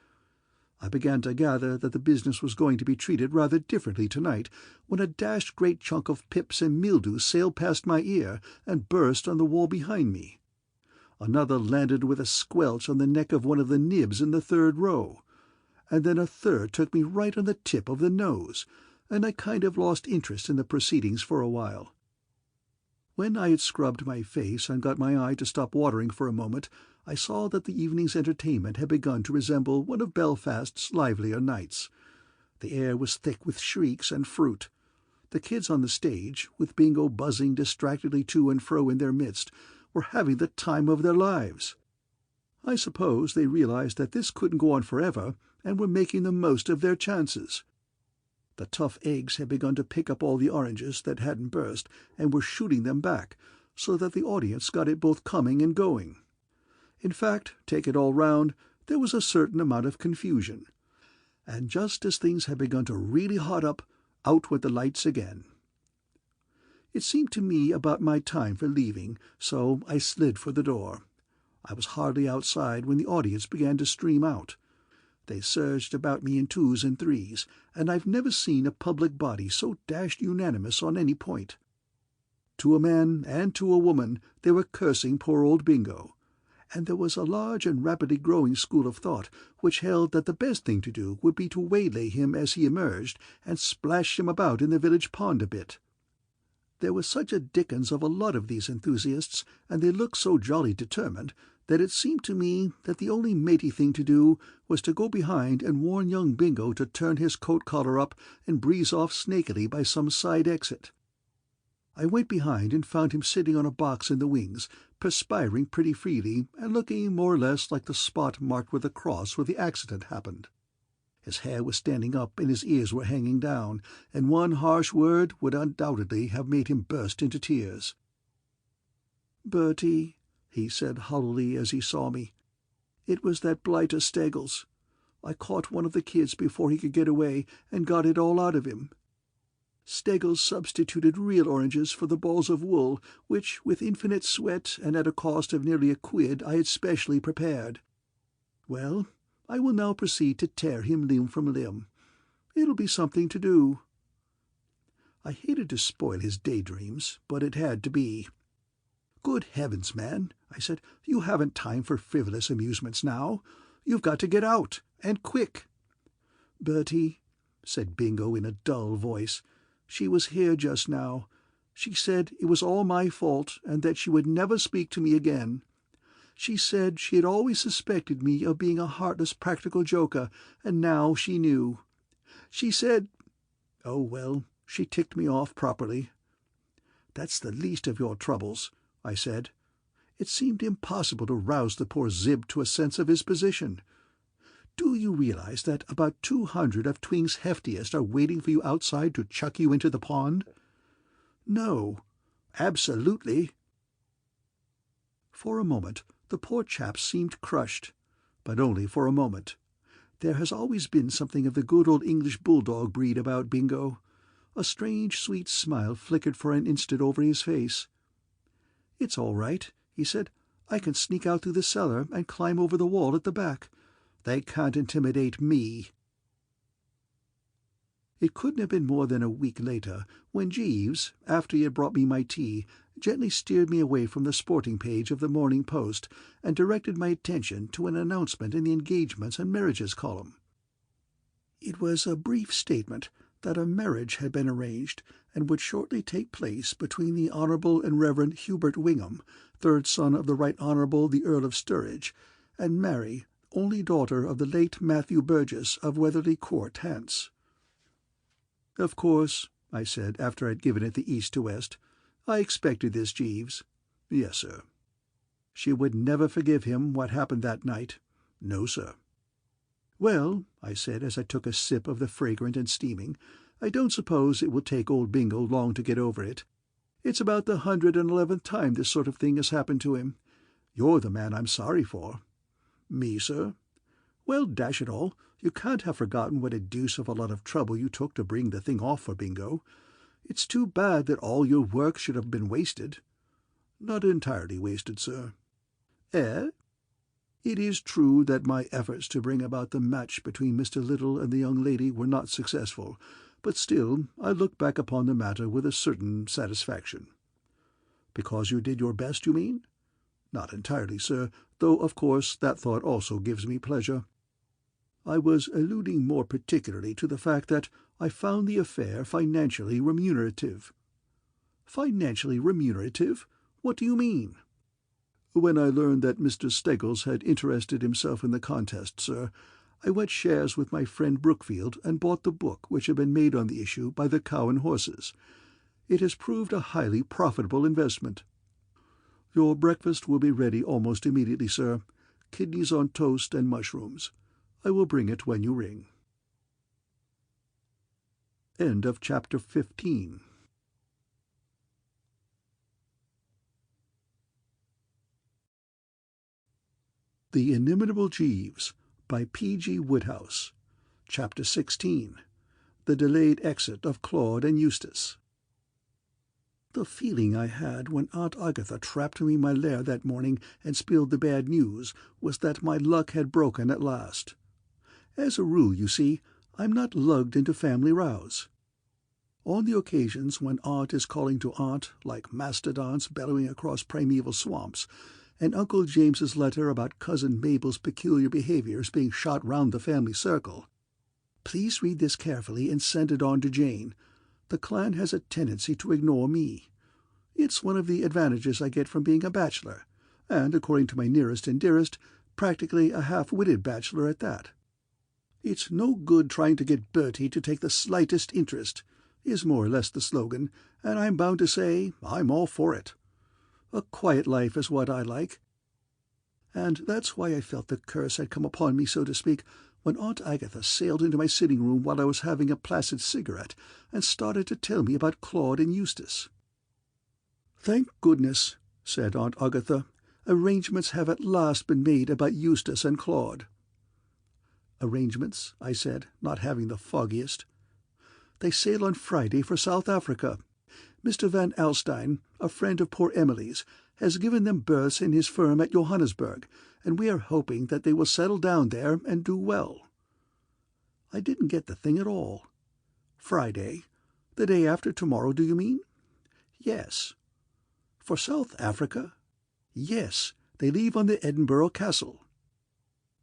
I began to gather that the business was going to be treated rather differently tonight, when a dashed great chunk of pips and mildew sailed past my ear and burst on the wall behind me. Another landed with a squelch on the neck of one of the nibs in the third row, and then a third took me right on the tip of the nose, and I kind of lost interest in the proceedings for a while. When I had scrubbed my face and got my eye to stop watering for a moment, I saw that the evening's entertainment had begun to resemble one of Belfast's livelier nights. The air was thick with shrieks and fruit. The kids on the stage, with Bingo buzzing distractedly to and fro in their midst, were having the time of their lives. I suppose they realized that this couldn't go on forever, and were making the most of their chances. The tough eggs had begun to pick up all the oranges that hadn't burst, and were shooting them back, so that the audience got it both coming and going. In fact, take it all round, there was a certain amount of confusion. And just as things had begun to really hot up, out went the lights again. It seemed to me about my time for leaving, so I slid for the door. I was hardly outside when the audience began to stream out. They surged about me in twos and threes, and I've never seen a public body so dashed unanimous on any point. To a man and to a woman they were cursing poor old Bingo, and there was a large and rapidly growing school of thought which held that the best thing to do would be to waylay him as he emerged and splash him about in the village pond a bit. There was such a dickens of a lot of these enthusiasts, and they looked so jolly determined, that it seemed to me that the only matey thing to do was to go behind and warn young Bingo to turn his coat-collar up and breeze off snakily by some side exit. I went behind and found him sitting on a box in the wings, perspiring pretty freely and looking more or less like the spot marked with a cross where the accident happened. His hair was standing up and his ears were hanging down, and one harsh word would undoubtedly have made him burst into tears. "Bertie," he said hollowly as he saw me, "it was that blighter Steggles. I caught one of the kids before he could get away and got it all out of him. Steggles substituted real oranges for the balls of wool, which, with infinite sweat and at a cost of nearly £1, I had specially prepared. Well, I will now proceed to tear him limb from limb. It'll be something to do." I hated to spoil his daydreams, but it had to be. "Good heavens, man," I said, "you haven't time for frivolous amusements now. You've got to get out, and quick." "Bertie," said Bingo in a dull voice, "she was here just now. She said it was all my fault, and that she would never speak to me again. She said she had always suspected me of being a heartless practical joker, and now she knew. She said— Oh, well, she ticked me off properly." "That's the least of your troubles," I said. It seemed impossible to rouse the poor Zib to a sense of his position. "Do you realize that about 200 of Twing's heftiest are waiting for you outside to chuck you into the pond?" "No." "Absolutely." For a moment the poor chap seemed crushed, but only for a moment. There has always been something of the good old English bulldog breed about Bingo. A strange sweet smile flickered for an instant over his face. "It's all right," he said. "I can sneak out through the cellar and climb over the wall at the back. They can't intimidate me." It couldn't have been more than a week later when Jeeves, after he had brought me my tea, gently steered me away from the sporting page of the Morning Post and directed my attention to an announcement in the engagements and marriages column. It was a brief statement that a marriage had been arranged and would shortly take place between the Honourable and Reverend Hubert Wingham, third son of the Right Honourable the Earl of Sturridge, and Mary, only daughter of the late Matthew Burgess of Weatherly Court, Hants." "Of course," I said, after I'd given it the east to west. "I expected this, Jeeves." "Yes, sir." "She would never forgive him what happened that night." "No, sir." "Well," I said, as I took a sip of the fragrant and steaming, "I don't suppose it will take old Bingo long to get over it. It's about the 111th time this sort of thing has happened to him. You're the man I'm sorry for." "Me, sir?" "Well, dash it all, you can't have forgotten what a deuce of a lot of trouble you took to bring the thing off for Bingo. It's too bad that all your work should have been wasted." "Not entirely wasted, sir." "Eh?" "It is true that my efforts to bring about the match between Mr. Little and the young lady were not successful, but still I look back upon the matter with a certain satisfaction." "Because you did your best, you mean?" "Not entirely, sir, though of course that thought also gives me pleasure. I was alluding more particularly to the fact that I found the affair financially remunerative." "Financially remunerative? What do you mean?" "When I learned that Mr. Steggles had interested himself in the contest, sir, I went shares with my friend Brookfield and bought the book which had been made on the issue by the Cow and Horses. It has proved a highly profitable investment." "Your breakfast will be ready almost immediately, sir. Kidneys on toast and mushrooms. I will bring it when you ring." End of chapter 15. The Inimitable Jeeves, by P. G. Wodehouse. Chapter 16. The Delayed Exit of Claude and Eustace. The feeling I had when Aunt Agatha trapped me in my lair that morning and spilled the bad news was that my luck had broken at last. As a rule, you see, I'm not lugged into family rows. On the occasions when aunt is calling to aunt, like mastodons bellowing across primeval swamps, and Uncle James's letter about Cousin Mabel's peculiar behaviours being shot round the family circle, "Please read this carefully and send it on to Jane. The clan has a tendency to ignore me. It's one of the advantages I get from being a bachelor, and, according to my nearest and dearest, practically a half-witted bachelor at that. It's no good trying to get Bertie to take the slightest interest, is more or less the slogan, and I'm bound to say I'm all for it. A quiet life is what I like. And that's why I felt the curse had come upon me, so to speak, when Aunt Agatha sailed into my sitting-room while I was having a placid cigarette and started to tell me about Claude and Eustace. "Thank goodness," said Aunt Agatha, "arrangements have at last been made about Eustace and Claude." "Arrangements?" I said, not having the foggiest. "They sail on Friday for South Africa. Mr. Van Alstyne, a friend of poor Emily's, has given them berths in his firm at Johannesburg, and we are hoping that they will settle down there and do well." I didn't get the thing at all. "Friday? The day after tomorrow, do you mean?" "Yes." "For South Africa?" "Yes. They leave on the Edinburgh Castle."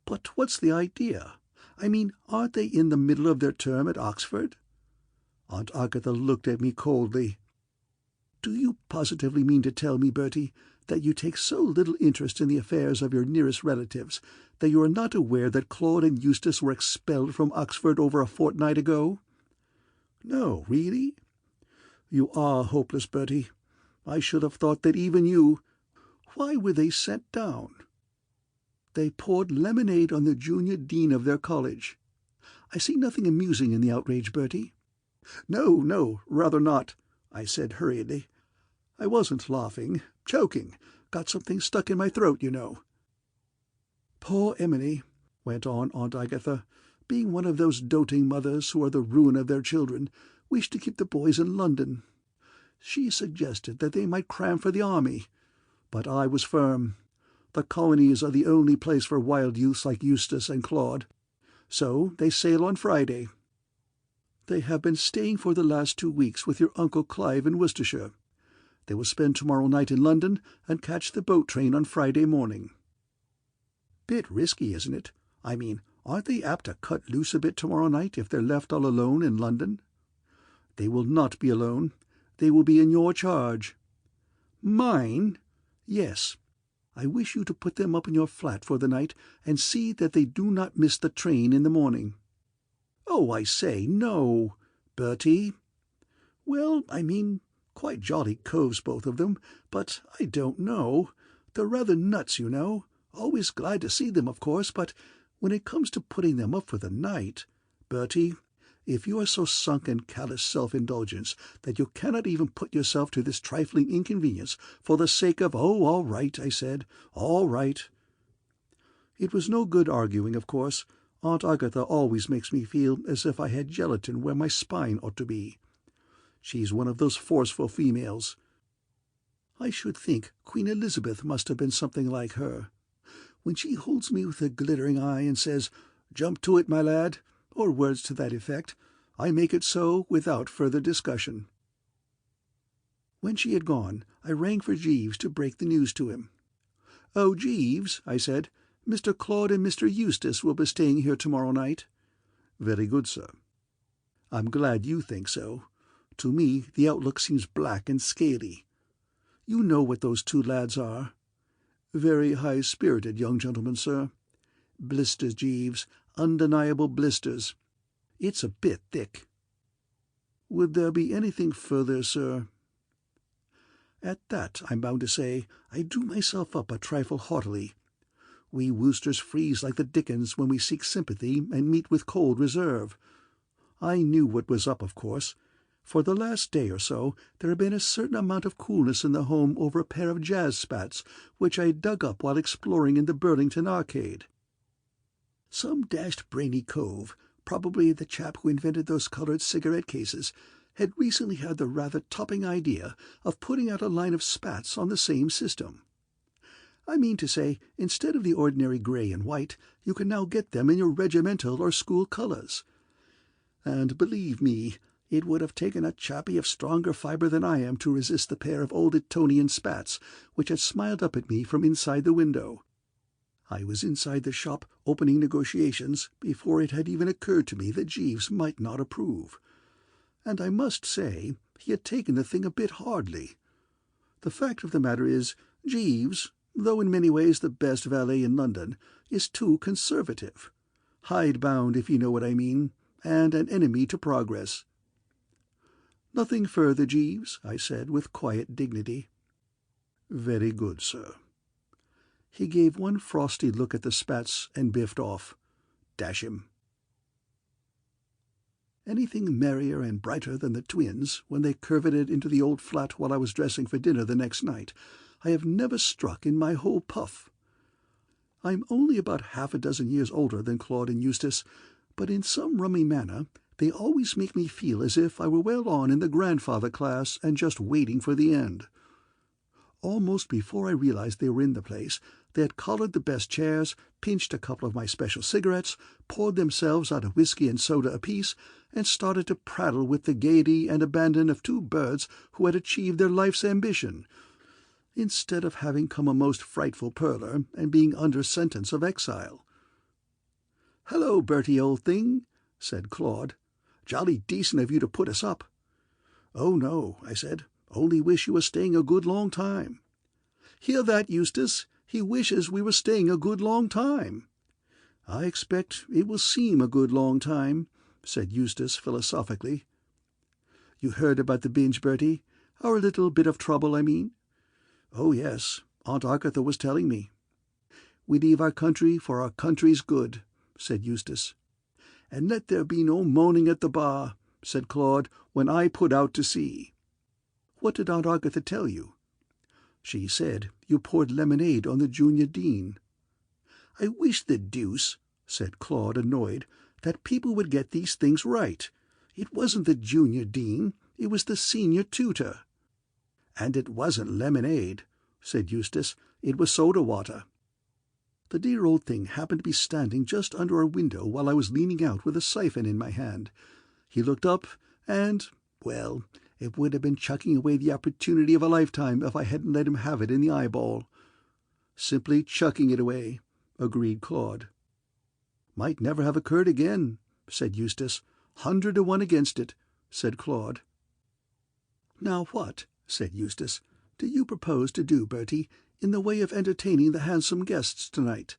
"But what's the idea? I mean, aren't they in the middle of their term at Oxford?" Aunt Agatha looked at me coldly. "Do you positively mean to tell me, Bertie, that you take so little interest in the affairs of your nearest relatives that you are not aware that Claude and Eustace were expelled from Oxford over a fortnight ago?" "No, really?" "You are hopeless, Bertie. I should have thought that even you—" "Why were they sent down?" "They poured lemonade on the junior dean of their college. I see nothing amusing in the outrage, Bertie." "No, rather not," I said hurriedly. "I wasn't laughing. Choking. Got something stuck in my throat, you know." "Poor Emily," went on Aunt Agatha, "being one of those doting mothers who are the ruin of their children, wished to keep the boys in London. She suggested that they might cram for the army, but I was firm. The colonies are the only place for wild youths like Eustace and Claude. So they sail on Friday. They have been staying for the last 2 weeks with your Uncle Clive in Worcestershire. They will spend tomorrow night in London and catch the boat train on Friday morning." "Bit risky, isn't it? I mean, aren't they apt to cut loose a bit tomorrow night if they're left all alone in London?" "They will not be alone. They will be in your charge." "Mine?" Yes. I wish you to put them up in your flat for the night, and see that they do not miss the train in the morning." "Oh, I say, no, Bertie." "Well, I mean, quite jolly coves, both of them, but I don't know. They're rather nuts, you know. Always glad to see them, of course, but when it comes to putting them up for the night, Bertie, if you are so sunk in callous self-indulgence that you cannot even put yourself to this trifling inconvenience for the sake of—" "Oh, all right," I said, "all right." It was no good arguing, of course. Aunt Agatha always makes me feel as if I had gelatin where my spine ought to be. She's one of those forceful females. I should think Queen Elizabeth must have been something like her. When she holds me with a glittering eye and says, "Jump to it, my lad," or words to that effect, I make it so without further discussion. When she had gone, I rang for Jeeves to break the news to him. "Oh, Jeeves," I said, "Mr. Claude and Mr. Eustace will be staying here tomorrow night." "Very good, sir." "I'm glad you think so. To me the outlook seems black and scaly. You know what those two lads are. Very high-spirited young gentlemen, sir. Blisters, Jeeves, undeniable blisters. It's a bit thick." "Would there be anything further, sir?" At that, I'm bound to say, I drew myself up a trifle haughtily. We Woosters freeze like the dickens when we seek sympathy and meet with cold reserve. I knew what was up, of course. For the last day or so there had been a certain amount of coolness in the home over a pair of jazz spats which I had dug up while exploring in the Burlington Arcade. Some dashed brainy cove, probably the chap who invented those coloured cigarette cases, had recently had the rather topping idea of putting out a line of spats on the same system. I mean to say, instead of the ordinary grey and white, you can now get them in your regimental or school colours. And believe me, it would have taken a chappie of stronger fibre than I am to resist the pair of old Etonian spats which had smiled up at me from inside the window. I was inside the shop opening negotiations before it had even occurred to me that Jeeves might not approve. And I must say he had taken the thing a bit hardly. The fact of the matter is, Jeeves, though in many ways the best valet in London, is too conservative. Hidebound, if you know what I mean, and an enemy to progress. "Nothing further, Jeeves," I said with quiet dignity. "Very good, sir." He gave one frosty look at the spats and biffed off. Dash him. Anything merrier and brighter than the twins, when they curveted into the old flat while I was dressing for dinner the next night, I have never struck in my whole puff. I'm only about half a dozen years older than Claude and Eustace, but in some rummy manner they always make me feel as if I were well on in the grandfather class and just waiting for the end. Almost before I realized they were in the place, they had collared the best chairs, pinched a couple of my special cigarettes, poured themselves out a whisky and soda apiece, and started to prattle with the gaiety and abandon of two birds who had achieved their life's ambition, instead of having come a most frightful purler and being under sentence of exile. "Hello, Bertie, old thing," said Claude. "Jolly decent of you to put us up." "Oh, no," I said. "Only wish you were staying a good long time." "Hear that, Eustace? He wishes we were staying a good long time." "I expect it will seem a good long time," said Eustace philosophically. "You heard about the binge, Bertie? Our little bit of trouble, I mean?" "Oh, yes. Aunt Agatha was telling me." "We leave our country for our country's good," said Eustace. "And let there be no moaning at the bar," said Claude, "when I put out to sea." "What did Aunt Agatha tell you?" "She said you poured lemonade on the junior dean." "I wish the deuce," said Claude, annoyed, "that people would get these things right. It wasn't the junior dean, it was the senior tutor." "And it wasn't lemonade," said Eustace. "It was soda water." The dear old thing happened to be standing just under our window while I was leaning out with a siphon in my hand. He looked up, and, well, it would have been chucking away the opportunity of a lifetime if I hadn't let him have it in the eyeball. "Simply chucking it away," agreed Claude. "Might never have occurred again," said Eustace. 100 to 1 against it," said Claude. "Now what," said Eustace, "do you propose to do, Bertie, in the way of entertaining the handsome guests tonight?"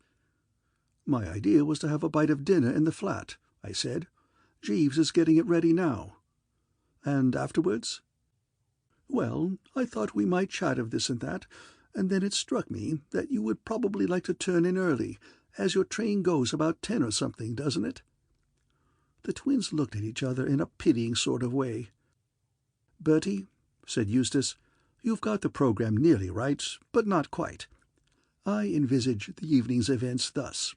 "My idea was to have a bite of dinner in the flat," I said. "Jeeves is getting it ready now." "And afterwards?" "Well, I thought we might chat of this and that, and then it struck me that you would probably like to turn in early, as your train goes about 10 or something, doesn't it?" The twins looked at each other in a pitying sort of way. "Bertie," said Eustace, "you've got the programme nearly right, but not quite. I envisage the evening's events thus.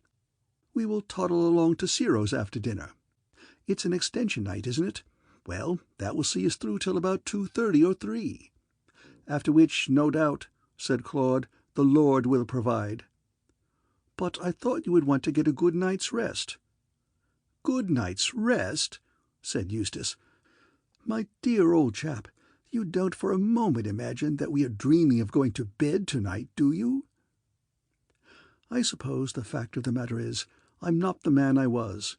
We will toddle along to Ciro's after dinner. It's an extension night, isn't it? Well, that will see us through till about 2:30 or 3. After which, no doubt," said Claude, "the Lord will provide." "But I thought you would want to get a good night's rest." "Good night's rest?" said Eustace. "My dear old chap, you don't for a moment imagine that we are dreaming of going to bed tonight, do you?" "I suppose the fact of the matter is, I'm not the man I was.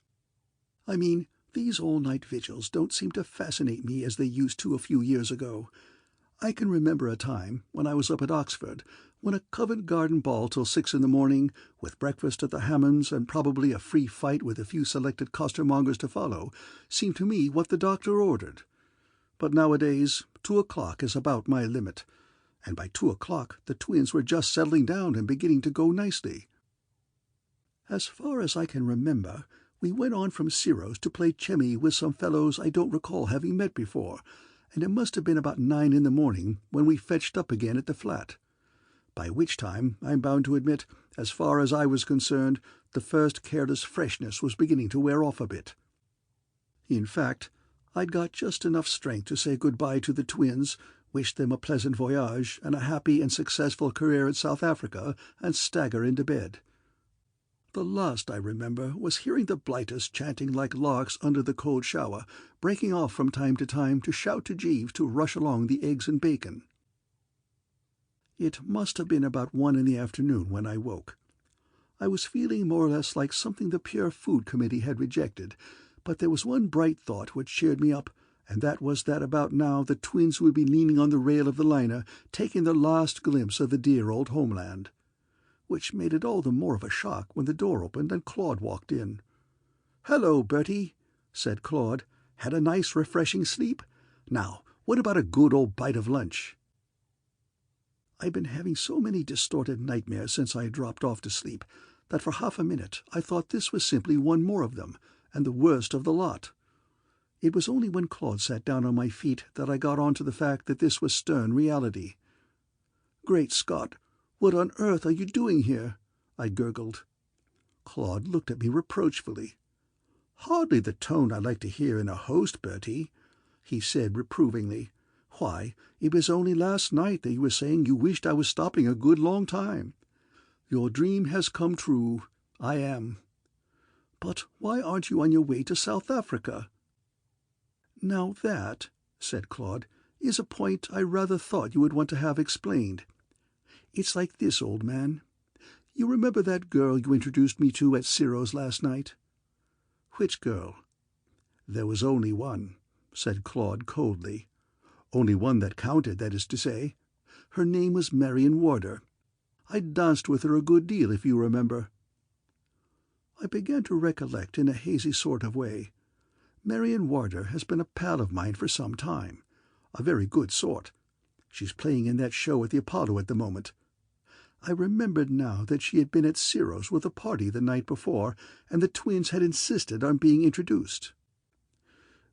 I mean, these all-night vigils don't seem to fascinate me as they used to a few years ago. I can remember a time, when I was up at Oxford, when a Covent Garden ball till 6 in the morning, with breakfast at the Hammonds and probably a free fight with a few selected costermongers to follow, seemed to me what the doctor ordered. But nowadays 2 o'clock is about my limit, and by 2 o'clock the twins were just settling down and beginning to go nicely. As far as I can remember, we went on from Ciro's to play chemmy with some fellows I don't recall having met before, and it must have been about 9 in the morning when we fetched up again at the flat. By which time, I'm bound to admit, as far as I was concerned, the first careless freshness was beginning to wear off a bit. In fact, I'd got just enough strength to say good-bye to the twins, wish them a pleasant voyage and a happy and successful career in South Africa, and stagger into bed. The last I remember was hearing the blighters chanting like larks under the cold shower, breaking off from time to time to shout to Jeeves to rush along the eggs and bacon. It must have been about 1 in the afternoon when I woke. I was feeling more or less like something the Pure Food Committee had rejected, but there was one bright thought which cheered me up, and that was that about now the twins would be leaning on the rail of the liner, taking their last glimpse of the dear old homeland. Which made it all the more of a shock when the door opened and Claude walked in. "Hello, Bertie," said Claude. "Had a nice refreshing sleep? Now, what about a good old bite of lunch?" I'd been having so many distorted nightmares since I had dropped off to sleep that for half a minute I thought this was simply one more of them, and the worst of the lot. It was only when Claude sat down on my feet that I got on to the fact that this was stern reality. "Great Scott! What on earth are you doing here?" I gurgled. Claude looked at me reproachfully. "Hardly the tone I like to hear in a host, Bertie," he said reprovingly. "Why, it was only last night that you were saying you wished I was stopping a good long time. Your dream has come true. I am. But why aren't you on your way to South Africa?" "Now that," said Claude, "is a point I rather thought you would want to have explained. It's like this, old man. You remember that girl you introduced me to at Ciro's last night?" "Which girl?" "There was only one," said Claude coldly. "Only one that counted, that is to say. Her name was Marion Warder. I danced with her a good deal, if you remember." I began to recollect in a hazy sort of way. Marion Warder has been a pal of mine for some time. A very good sort. She's playing in that show at the Apollo at the moment. I remembered now that she had been at Ciro's with a party the night before, and the twins had insisted on being introduced.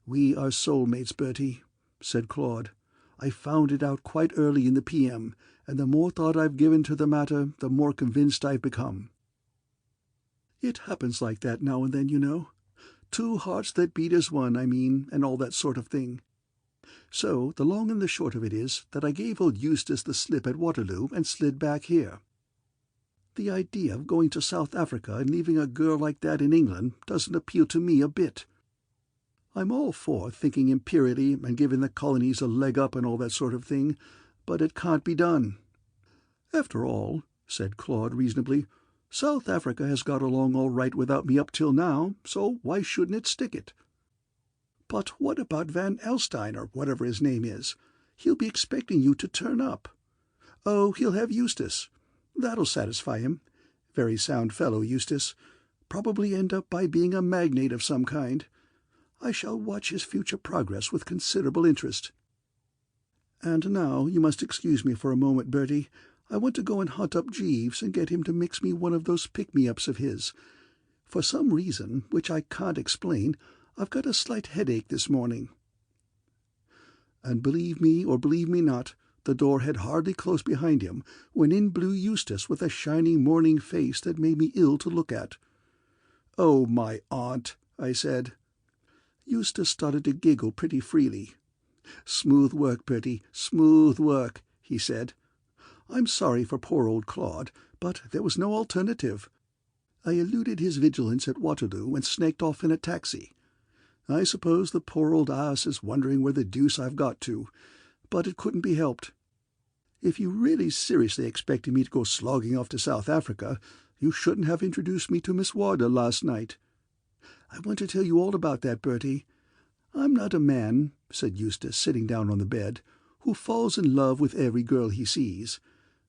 "We are soulmates, Bertie," said Claude. "I found it out quite early in the PM, and the more thought I've given to the matter, the more convinced I've become. It happens like that now and then, you know. 2 hearts that beat as one, I mean, and all that sort of thing. So the long and the short of it is that I gave old Eustace the slip at Waterloo and slid back here. The idea of going to South Africa and leaving a girl like that in England doesn't appeal to me a bit. I'm all for thinking imperially and giving the colonies a leg up and all that sort of thing, but it can't be done. After all," said Claude reasonably, "South Africa has got along all right without me up till now, so why shouldn't it stick it? But what about Van Elstein, or whatever his name is? He'll be expecting you to turn up. Oh, he'll have Eustace. That'll satisfy him. Very sound fellow, Eustace. Probably end up by being a magnate of some kind. I shall watch his future progress with considerable interest. And now you must excuse me for a moment, Bertie. I want to go and hunt up Jeeves and get him to mix me one of those pick-me-ups of his. For some reason, which I can't explain, I've got a slight headache this morning." And believe me or believe me not, the door had hardly closed behind him when in blew Eustace with a shining morning face that made me ill to look at. "Oh, my aunt," I said. Eustace started to giggle pretty freely. "Smooth work, Bertie, smooth work," he said. "I'm sorry for poor old Claude, but there was no alternative. I eluded his vigilance at Waterloo and snaked off in a taxi. I suppose the poor old ass is wondering where the deuce I've got to, but it couldn't be helped. If you really seriously expected me to go slogging off to South Africa, you shouldn't have introduced me to Miss Warder last night. I want to tell you all about that, Bertie. I'm not a man," said Eustace, sitting down on the bed, "who falls in love with every girl he sees.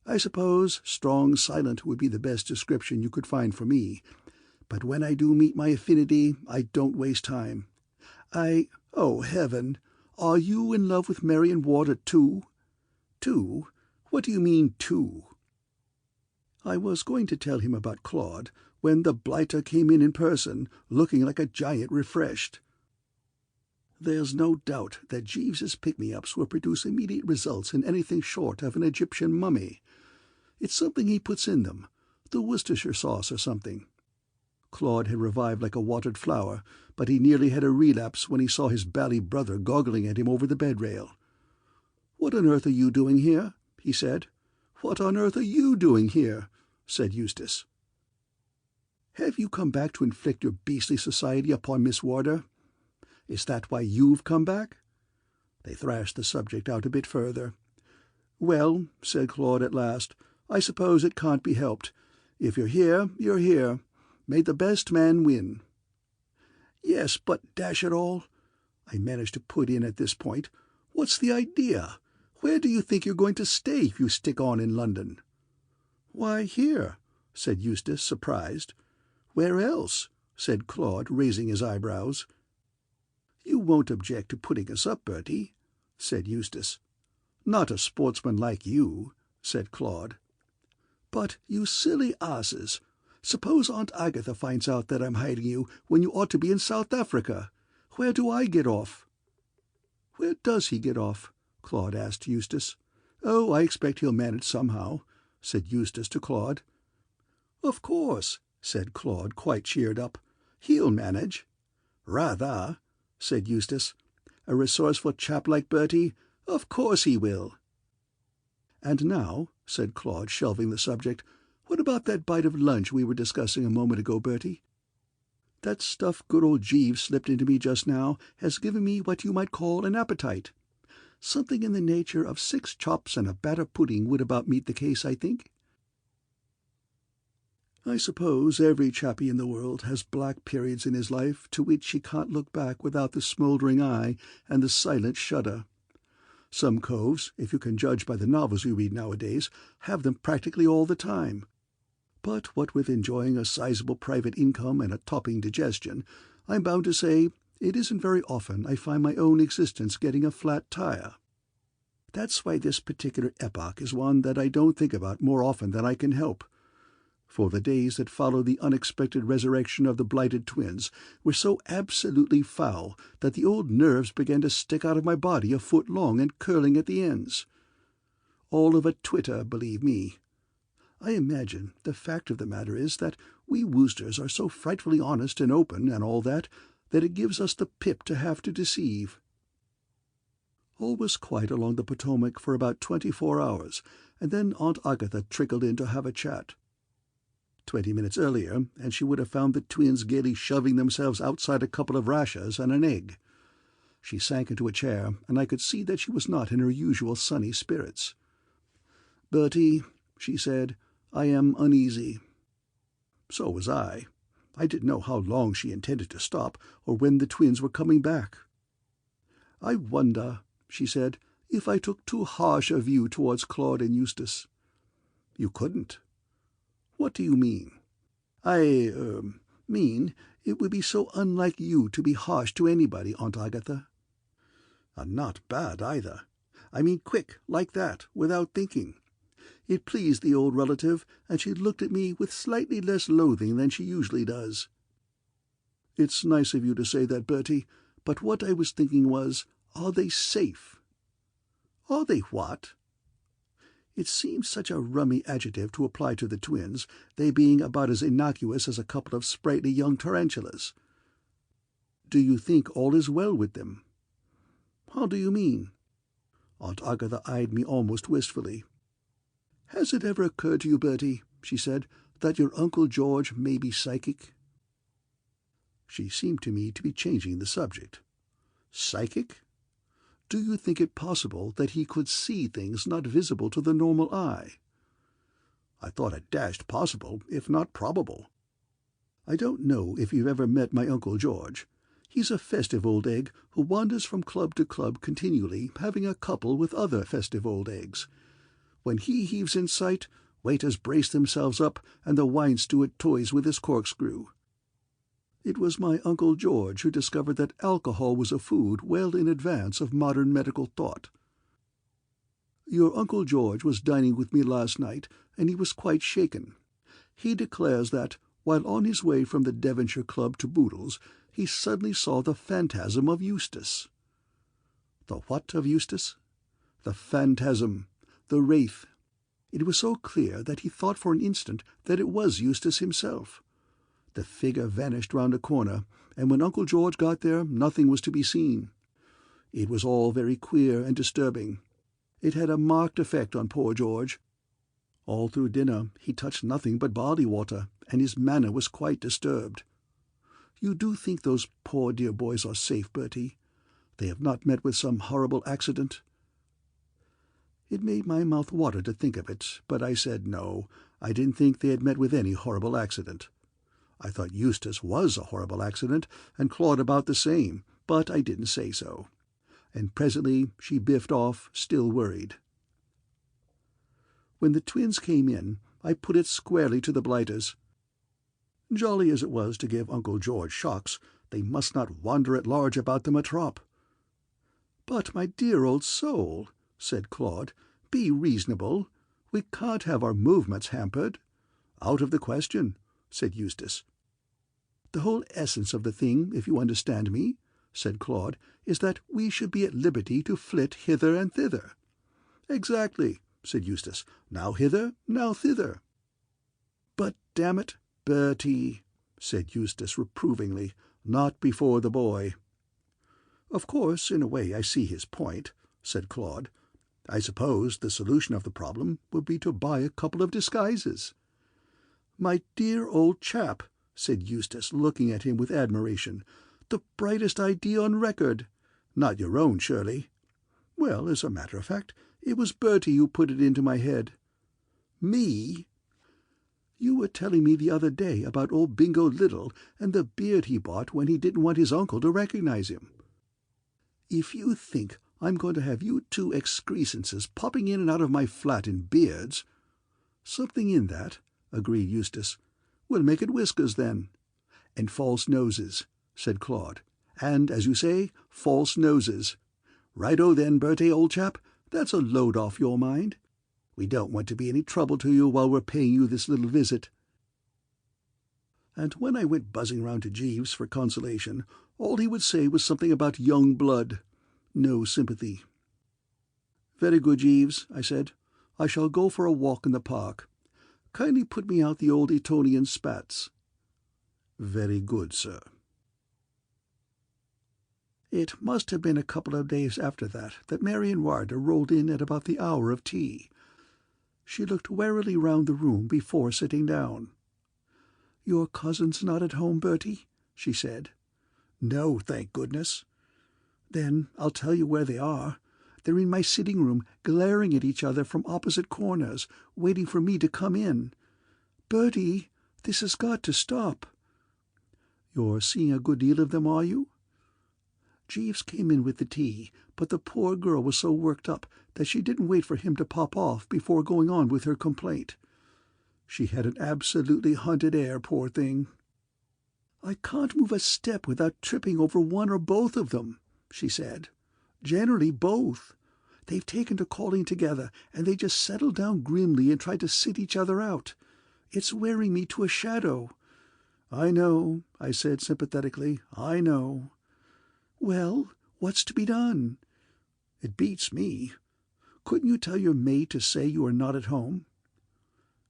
I suppose strong silent would be the best description you could find for me. But when I do meet my affinity, I don't waste time. Oh, heaven! Are you in love with Marion Warder too?" "Too? What do you mean, too?" I was going to tell him about Claude, when the blighter came in person, looking like a giant refreshed. There's no doubt that Jeeves's pick-me-ups will produce immediate results in anything short of an Egyptian mummy. It's something he puts in them, the Worcestershire sauce or something. Claude had revived like a watered flower, but he nearly had a relapse when he saw his bally brother goggling at him over the bed-rail. "What on earth are you doing here?" he said. "What on earth are you doing here?" said Eustace. "Have you come back to inflict your beastly society upon Miss Warder? Is that why you've come back?" They thrashed the subject out a bit further. "Well," said Claude at last, "I suppose it can't be helped. If you're here, you're here. May the best man win." "Yes, but dash it all," I managed to put in at this point, "what's the idea? Where do you think you're going to stay if you stick on in London?" "Why, here," said Eustace, surprised. "Where else?" said Claude, raising his eyebrows. "You won't object to putting us up, Bertie?" said Eustace. "Not a sportsman like you," said Claude. "But, you silly asses, suppose Aunt Agatha finds out that I'm hiding you when you ought to be in South Africa. Where do I get off?" "Where does he get off?" Claude asked Eustace. "Oh, I expect he'll manage somehow," said Eustace to Claude. "Of course," said Claude, quite cheered up. "He'll manage." "Rather," said Eustace. "A resourceful chap like Bertie, of course he will." "And now," said Claude, shelving the subject, "what about that bite of lunch we were discussing a moment ago, Bertie? That stuff good old Jeeves slipped into me just now has given me what you might call an appetite. Something in the nature of 6 chops and a batter pudding would about meet the case, I think." I suppose every chappie in the world has black periods in his life to which he can't look back without the smouldering eye and the silent shudder. Some coves, if you can judge by the novels you read nowadays, have them practically all the time. But what with enjoying a sizable private income and a topping digestion, I'm bound to say it isn't very often I find my own existence getting a flat tire. That's why this particular epoch is one that I don't think about more often than I can help. For the days that followed the unexpected resurrection of the blighted twins were so absolutely foul that the old nerves began to stick out of my body a foot long and curling at the ends. All of a twitter, believe me. I imagine the fact of the matter is that we Woosters are so frightfully honest and open and all that it gives us the pip to have to deceive. All was quiet along the Potomac for about 24 hours, and then Aunt Agatha trickled in to have a chat. 20 minutes earlier, and she would have found the twins gaily shoving themselves outside a couple of rashers and an egg. She sank into a chair, and I could see that she was not in her usual sunny spirits. "Bertie," she said, "I am uneasy." So was I. I didn't know how long she intended to stop, or when the twins were coming back. "I wonder," she said, "if I took too harsh a view towards Claude and Eustace." "You couldn't," "What do you mean?" "I mean it would be so unlike you to be harsh to anybody, Aunt Agatha." "Not bad, either. I mean quick, like that, without thinking." It pleased the old relative, and she looked at me with slightly less loathing than she usually does. "It's nice of you to say that, Bertie, but what I was thinking was, are they safe?" "Are they what?" It seemed such a rummy adjective to apply to the twins, they being about as innocuous as a couple of sprightly young tarantulas. "Do you think all is well with them?" "How do you mean?" Aunt Agatha eyed me almost wistfully. "Has it ever occurred to you, Bertie," she said, "that your Uncle George may be psychic?" She seemed to me to be changing the subject. "Psychic? Do you think it possible that he could see things not visible to the normal eye?" I thought it dashed possible, if not probable. "I don't know if you've ever met my Uncle George. He's a festive old egg who wanders from club to club continually, having a couple with other festive old eggs. When he heaves in sight, waiters brace themselves up, and the wine steward toys with his corkscrew. It was my Uncle George who discovered that alcohol was a food well in advance of modern medical thought. Your Uncle George was dining with me last night, and he was quite shaken. He declares that, while on his way from the Devonshire Club to Boodle's, he suddenly saw the phantasm of Eustace." "The what of Eustace?" "The phantasm, the wraith. It was so clear that he thought for an instant that it was Eustace himself. The figure vanished round a corner, and when Uncle George got there nothing was to be seen. It was all very queer and disturbing. It had a marked effect on poor George. All through dinner he touched nothing but barley water, and his manner was quite disturbed. You do think those poor dear boys are safe, Bertie? They have not met with some horrible accident?" It made my mouth water to think of it, but I said no, I didn't think they had met with any horrible accident. I thought Eustace was a horrible accident, and Claude about the same, but I didn't say so. And presently she biffed off, still worried. When the twins came in, I put it squarely to the Blighters. Jolly as it was to give Uncle George shocks, they must not wander at large about the metrop. "But, my dear old soul," said Claude, "be reasonable. We can't have our movements hampered." "Out of the question," said Eustace. "The whole essence of the thing, if you understand me," said Claude, "is that we should be at liberty to flit hither and thither." "Exactly," said Eustace. "Now hither, now thither." "But, damn it, Bertie," said Eustace reprovingly, "not before the boy." "Of course, in a way I see his point," said Claude. "I suppose the solution of the problem would be to buy a couple of disguises." "My dear old chap," said Eustace, looking at him with admiration, "the brightest idea on record. Not your own, surely?" "Well, as a matter of fact, it was Bertie who put it into my head." "Me?" "You were telling me the other day about old Bingo Little and the beard he bought when he didn't want his uncle to recognize him. If you think I'm going to have you two excrescences popping in and out of my flat in beards—" "Something in that," agreed Eustace. "We'll make it whiskers, then." "And false noses," said Claude. "And, as you say, false noses. Right-o then, Bertie, old chap, that's a load off your mind. We don't want to be any trouble to you while we're paying you this little visit." And when I went buzzing round to Jeeves for consolation, all he would say was something about young blood. No sympathy. "Very good, Jeeves," I said. "I shall go for a walk in the park. Kindly put me out the old Etonian spats." "Very good, sir." It must have been a couple of days after that Marion Warder rolled in at about the hour of tea. She looked warily round the room before sitting down. "Your cousin's not at home, Bertie?" she said. "No, thank goodness." "Then I'll tell you where they are. They're in my sitting-room, glaring at each other from opposite corners, waiting for me to come in. Bertie, this has got to stop." "You're seeing a good deal of them, are you?" Jeeves came in with the tea, but the poor girl was so worked up that she didn't wait for him to pop off before going on with her complaint. She had an absolutely hunted air, poor thing. "I can't move a step without tripping over one or both of them," she said. "Generally both. They've taken to calling together, and they just settle down grimly and try to sit each other out. It's wearing me to a shadow." "I know," I said sympathetically. "I know." "Well, what's to be done?" "It beats me. Couldn't you tell your maid to say you are not at home?"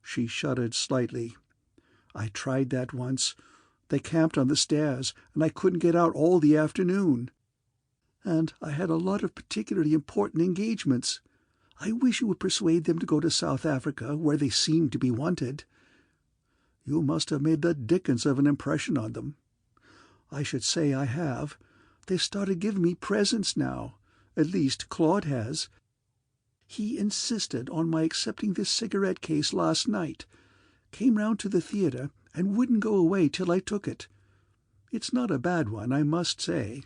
She shuddered slightly. "I tried that once. They camped on the stairs, and I couldn't get out all the afternoon. And I had a lot of particularly important engagements. I wish you would persuade them to go to South Africa, where they seem to be wanted." "You must have made the dickens of an impression on them." "I should say I have. They've started giving me presents now. At least Claude has. He insisted on my accepting this cigarette case last night. Came round to the theatre and wouldn't go away till I took it. It's not a bad one, I must say."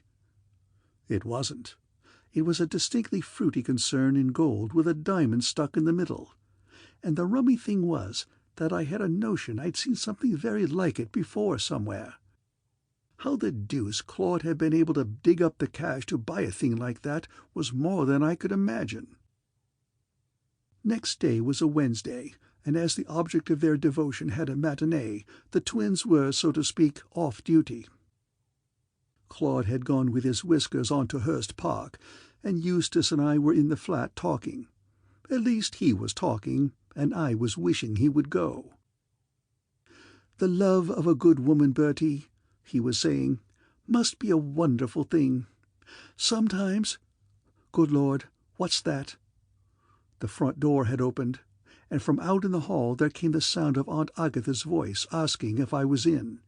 It wasn't. It was a distinctly fruity concern in gold with a diamond stuck in the middle. And the rummy thing was that I had a notion I'd seen something very like it before somewhere. How the deuce Claude had been able to dig up the cash to buy a thing like that was more than I could imagine. Next day was a Wednesday, and as the object of their devotion had a matinee, the twins were, so to speak, off duty. Claude had gone with his whiskers on to Hurst Park, and Eustace and I were in the flat talking. At least he was talking, and I was wishing he would go. "The love of a good woman, Bertie," he was saying, "must be a wonderful thing. Sometimes— Good Lord, what's that?" The front door had opened, and from out in the hall there came the sound of Aunt Agatha's voice asking if I was in.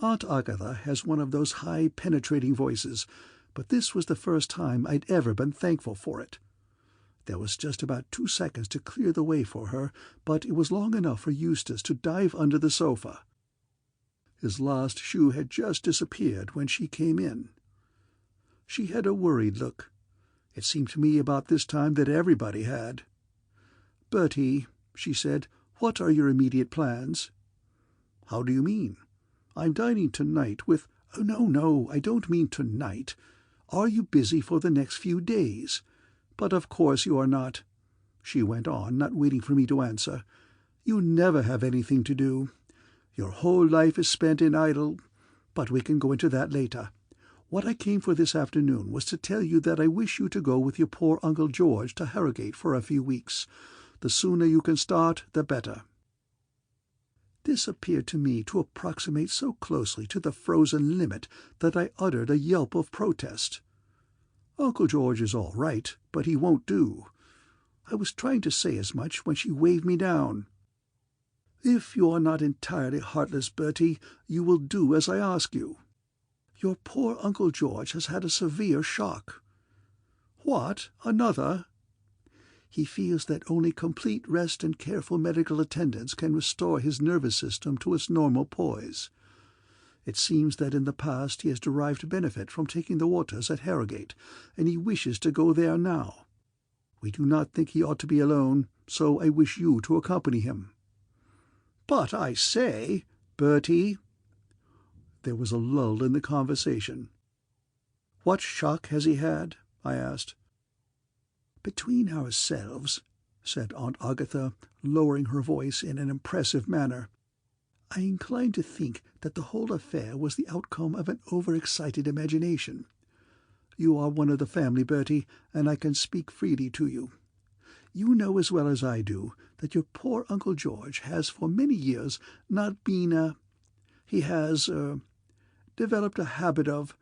Aunt Agatha has one of those high, penetrating voices, but this was the first time I'd ever been thankful for it. There was just about 2 seconds to clear the way for her, but it was long enough for Eustace to dive under the sofa. His last shoe had just disappeared when she came in. She had a worried look. It seemed to me about this time that everybody had. "Bertie," she said, "what are your immediate plans?" "How do you mean?" "I'm dining tonight with—" "Oh, no, I don't mean tonight. Are you busy for the next few days? But of course you are not," she went on, not waiting for me to answer. "You never have anything to do. Your whole life is spent in idle— But we can go into that later. What I came for this afternoon was to tell you that I wish you to go with your poor Uncle George to Harrogate for a few weeks. The sooner you can start, the better." This appeared to me to approximate so closely to the frozen limit that I uttered a yelp of protest. "Uncle George is all right, but he won't do." I was trying to say as much when she waved me down. "If you are not entirely heartless, Bertie, you will do as I ask you. Your poor Uncle George has had a severe shock." "What, another?" "He feels that only complete rest and careful medical attendance can restore his nervous system to its normal poise. It seems that in the past he has derived benefit from taking the waters at Harrogate, and he wishes to go there now. We do not think he ought to be alone, so I wish you to accompany him." "But I say, Bertie—" There was a lull in the conversation. "What shock has he had?" I asked. "Between ourselves," said Aunt Agatha, lowering her voice in an impressive manner, "I incline to think that the whole affair was the outcome of an overexcited imagination. You are one of the family, Bertie, and I can speak freely to you. You know as well as I do that your poor Uncle George has for many years not been he has developed a habit of—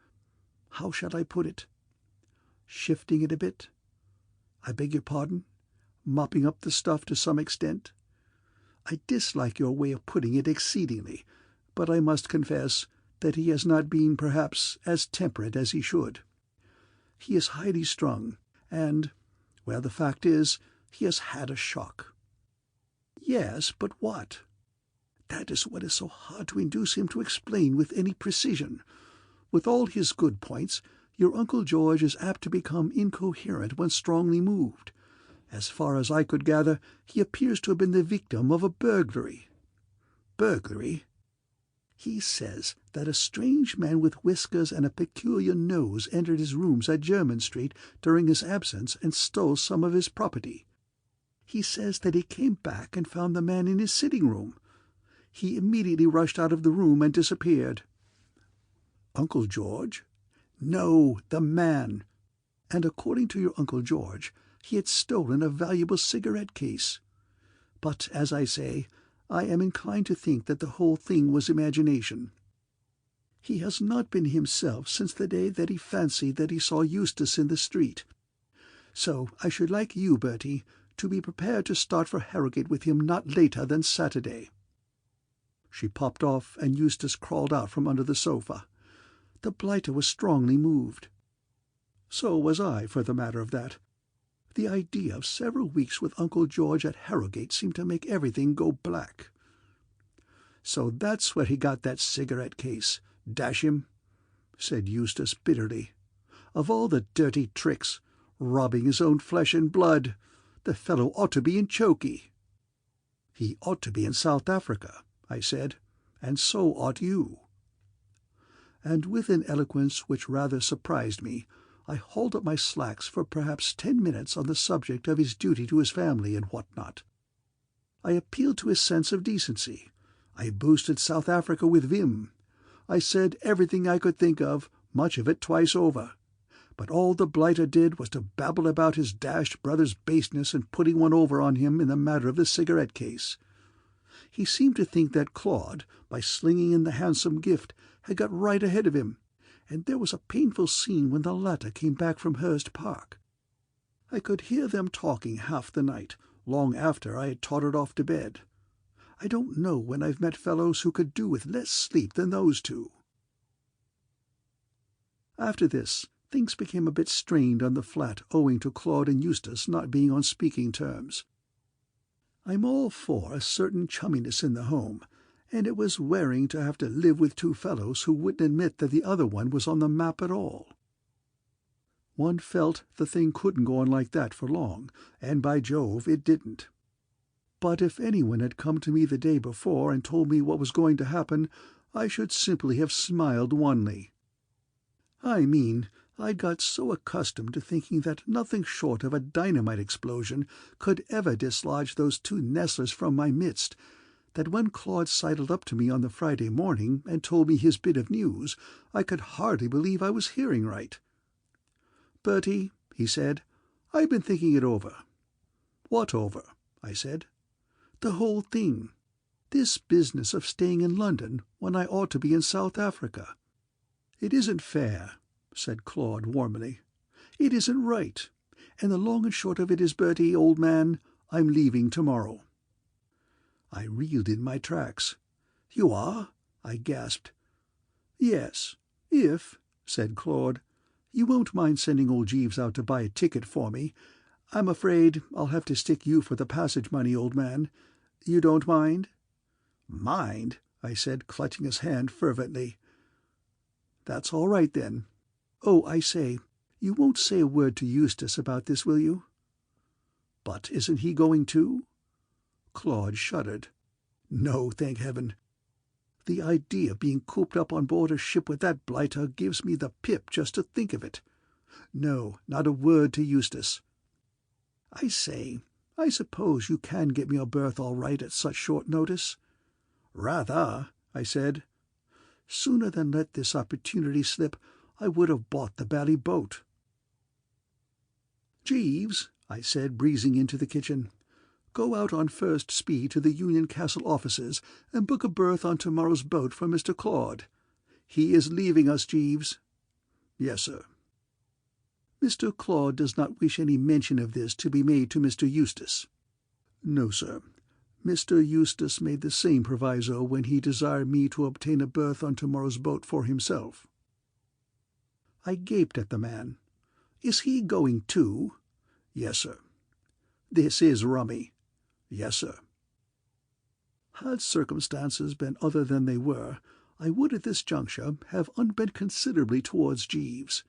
how shall I put it? Shifting it a bit. I beg your pardon? Mopping up the stuff to some extent. I dislike your way of putting it exceedingly, but I must confess that he has not been, perhaps, as temperate as he should. He is highly strung, and— well, the fact is, he has had a shock." "Yes, but what?" "That is what is so hard to induce him to explain with any precision. With all his good points, your Uncle George is apt to become incoherent when strongly moved. As far as I could gather, he appears to have been the victim of a burglary." "Burglary?" "He says that a strange man with whiskers and a peculiar nose entered his rooms at Jermyn Street during his absence and stole some of his property. He says that he came back and found the man in his sitting-room. He immediately rushed out of the room and disappeared." "Uncle George?" "No, the man. And according to your Uncle George, he had stolen a valuable cigarette-case. But, as I say, I am inclined to think that the whole thing was imagination. He has not been himself since the day that he fancied that he saw Eustace in the street. So I should like you, Bertie, to be prepared to start for Harrogate with him not later than Saturday." She popped off, and Eustace crawled out from under the sofa. The blighter was strongly moved. So was I, for the matter of that. The idea of several weeks with Uncle George at Harrogate seemed to make everything go black. "So that's where he got that cigarette-case, dash him," said Eustace bitterly. "Of all the dirty tricks, robbing his own flesh and blood. The fellow ought to be in chokey." "He ought to be in South Africa," I said, "and so ought you." And with an eloquence which rather surprised me, I hauled up my slacks for perhaps 10 minutes on the subject of his duty to his family and what not. I appealed to his sense of decency. I boosted South Africa with vim. I said everything I could think of, much of it twice over. But all the blighter did was to babble about his dashed brother's baseness in putting one over on him in the matter of the cigarette-case. He seemed to think that Claude, by slinging in the handsome gift, had got right ahead of him, and there was a painful scene when the latter came back from Hurst Park. I could hear them talking half the night, long after I had tottered off to bed. I don't know when I've met fellows who could do with less sleep than those two. After this, things became a bit strained on the flat owing to Claude and Eustace not being on speaking terms. I'm all for a certain chumminess in the home, and it was wearing to have to live with two fellows who wouldn't admit that the other one was on the map at all. One felt the thing couldn't go on like that for long, and by Jove it didn't. But if anyone had come to me the day before and told me what was going to happen, I should simply have smiled wanly. I mean, I'd got so accustomed to thinking that nothing short of a dynamite explosion could ever dislodge those two nestlers from my midst, that when Claude sidled up to me on the Friday morning and told me his bit of news, I could hardly believe I was hearing right. "Bertie," he said, "I've been thinking it over." "What over?" I said. "The whole thing. This business of staying in London when I ought to be in South Africa. It isn't fair," said Claude warmly. "It isn't right. And the long and short of it is, Bertie, old man, I'm leaving tomorrow." I reeled in my tracks. "You are?" I gasped. "Yes, if," said Claude, "you won't mind sending old Jeeves out to buy a ticket for me. I'm afraid I'll have to stick you for the passage money, old man. You don't mind?" "Mind?" I said, clutching his hand fervently. "That's all right, then. Oh, I say, you won't say a word to Eustace about this, will you?" "But isn't he going too?" Claude shuddered. "No, thank heaven. The idea of being cooped up on board a ship with that blighter gives me the pip just to think of it. No, not a word to Eustace. I say, I suppose you can get me a berth all right at such short notice?" "Rather," I said. Sooner than let this opportunity slip, I would have bought the bally boat. "Jeeves," I said, breezing into the kitchen, "go out on first speed to the Union Castle offices and book a berth on tomorrow's boat for Mr. Claude. He is leaving us, Jeeves." "Yes, sir." "Mr. Claude does not wish any mention of this to be made to Mr. Eustace." "No, sir. Mr. Eustace made the same proviso when he desired me to obtain a berth on tomorrow's boat for himself." I gaped at the man. "Is he going too?" "Yes, sir." "This is rummy." "Yes, sir." Had circumstances been other than they were, I would at this juncture have unbent considerably towards Jeeves,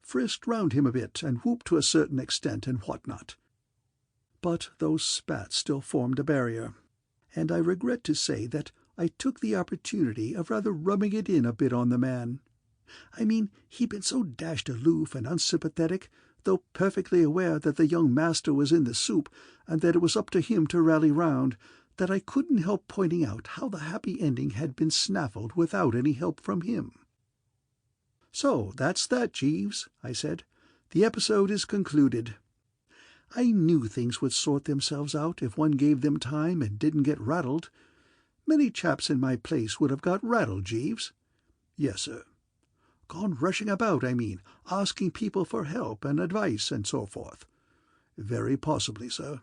frisked round him a bit and whooped to a certain extent and what not. But those spats still formed a barrier, and I regret to say that I took the opportunity of rather rubbing it in a bit on the man. I mean, he'd been so dashed aloof and unsympathetic, though perfectly aware that the young master was in the soup, and that it was up to him to rally round, that I couldn't help pointing out how the happy ending had been snaffled without any help from him. "So that's that, Jeeves," I said. "The episode is concluded. I knew things would sort themselves out if one gave them time and didn't get rattled. Many chaps in my place would have got rattled, Jeeves." "Yes, sir." "Gone rushing about, I mean, asking people for help and advice and so forth." "Very possibly, sir."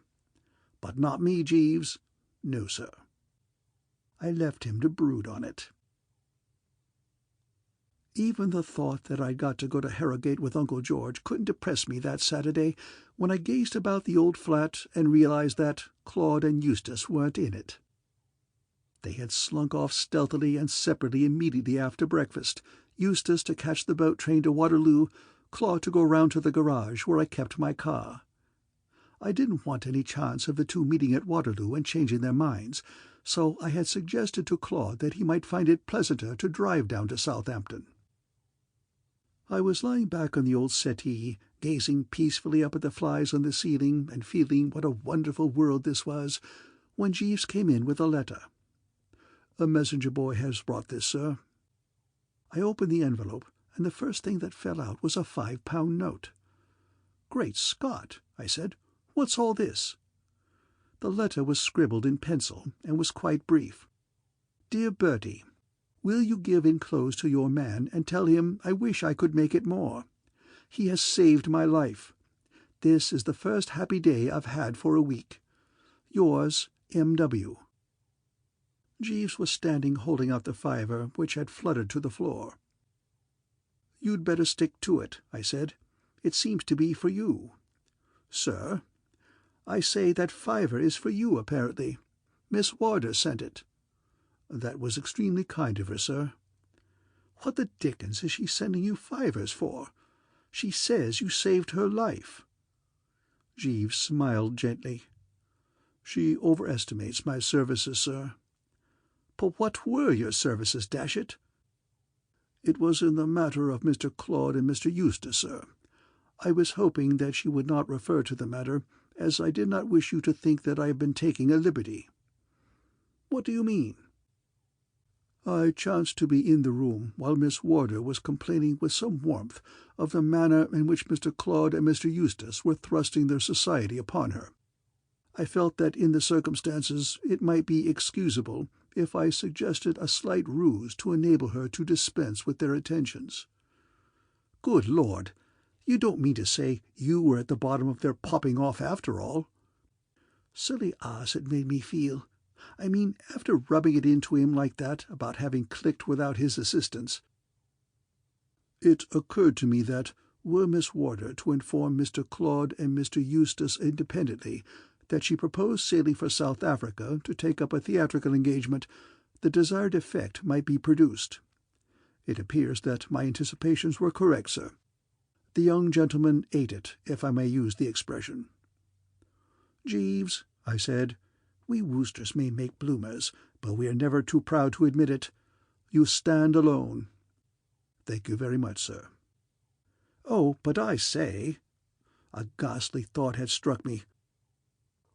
"But not me, Jeeves." "No, sir." I left him to brood on it. Even the thought that I'd got to go to Harrogate with Uncle George couldn't depress me that Saturday, when I gazed about the old flat and realized that Claude and Eustace weren't in it. They had slunk off stealthily and separately immediately after breakfast, Eustace to catch the boat train to Waterloo, Claude to go round to the garage where I kept my car. I didn't want any chance of the two meeting at Waterloo and changing their minds, so I had suggested to Claude that he might find it pleasanter to drive down to Southampton. I was lying back on the old settee, gazing peacefully up at the flies on the ceiling and feeling what a wonderful world this was, when Jeeves came in with a letter. "A messenger boy has brought this, sir." I opened the envelope, and the first thing that fell out was a £5 note. "Great Scott!" I said. "What's all this?" The letter was scribbled in pencil, and was quite brief. "Dear Bertie, will you give enclosed to your man and tell him I wish I could make it more? He has saved my life. This is the first happy day I've had for a week. Yours, M.W." Jeeves was standing holding out the fiver, which had fluttered to the floor. "You'd better stick to it," I said. "It seems to be for you." "Sir?" "I say that fiver is for you, apparently. Miss Warder sent it." "That was extremely kind of her, sir." "What the dickens is she sending you fivers for? She says you saved her life." Jeeves smiled gently. "She overestimates my services, sir." "But what were your services, dash it?" "It was in the matter of Mr. Claude and Mr. Eustace, sir. I was hoping that she would not refer to the matter, as I did not wish you to think that I have been taking a liberty." "What do you mean?" "I chanced to be in the room while Miss Warder was complaining with some warmth of the manner in which Mr. Claude and Mr. Eustace were thrusting their society upon her. I felt that in the circumstances it might be excusable if I suggested a slight ruse to enable her to dispense with their attentions." "Good Lord! You don't mean to say you were at the bottom of their popping off after all?" Silly ass it made me feel. I mean, after rubbing it into him like that about having clicked without his assistance. "It occurred to me that, were Miss Warder to inform Mr. Claude and Mr. Eustace independently that she proposed sailing for South Africa to take up a theatrical engagement, the desired effect might be produced. It appears that my anticipations were correct, sir. The young gentleman ate it, if I may use the expression." "Jeeves," I said, "we Woosters may make bloomers, but we are never too proud to admit it. You stand alone." "Thank you very much, sir." "Oh, but I say—" A ghastly thought had struck me.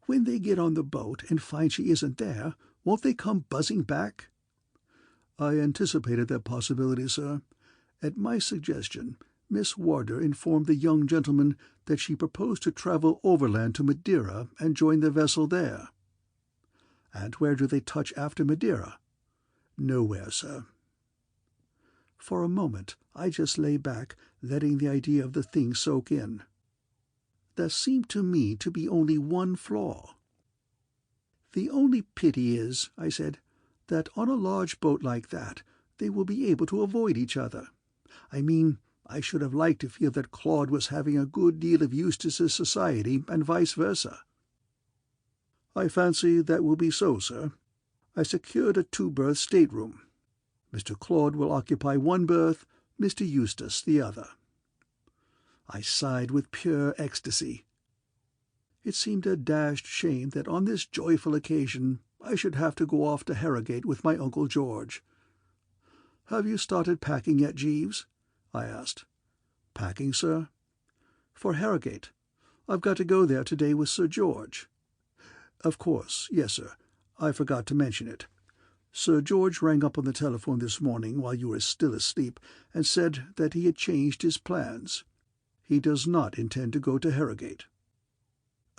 "When they get on the boat and find she isn't there, won't they come buzzing back?" "I anticipated that possibility, sir. At my suggestion, Miss Warder informed the young gentleman that she proposed to travel overland to Madeira and join the vessel there." "And where do they touch after Madeira?" "Nowhere, sir." For a moment I just lay back, letting the idea of the thing soak in. There seemed to me to be only one flaw. "The only pity is," I said, "that on a large boat like that they will be able to avoid each other. I mean, I should have liked to feel that Claude was having a good deal of Eustace's society, and vice versa." "I fancy that will be so, sir. I secured a 2-berth stateroom. Mr. Claude will occupy one berth, Mr. Eustace the other." I sighed with pure ecstasy. It seemed a dashed shame that on this joyful occasion I should have to go off to Harrogate with my Uncle George. "Have you started packing yet, Jeeves?" I asked. "Packing, sir?" "For Harrogate. I've got to go there to-day with Sir George." "Of course, yes, sir. I forgot to mention it. Sir George rang up on the telephone this morning while you were still asleep, and said that he had changed his plans. He does not intend to go to Harrogate."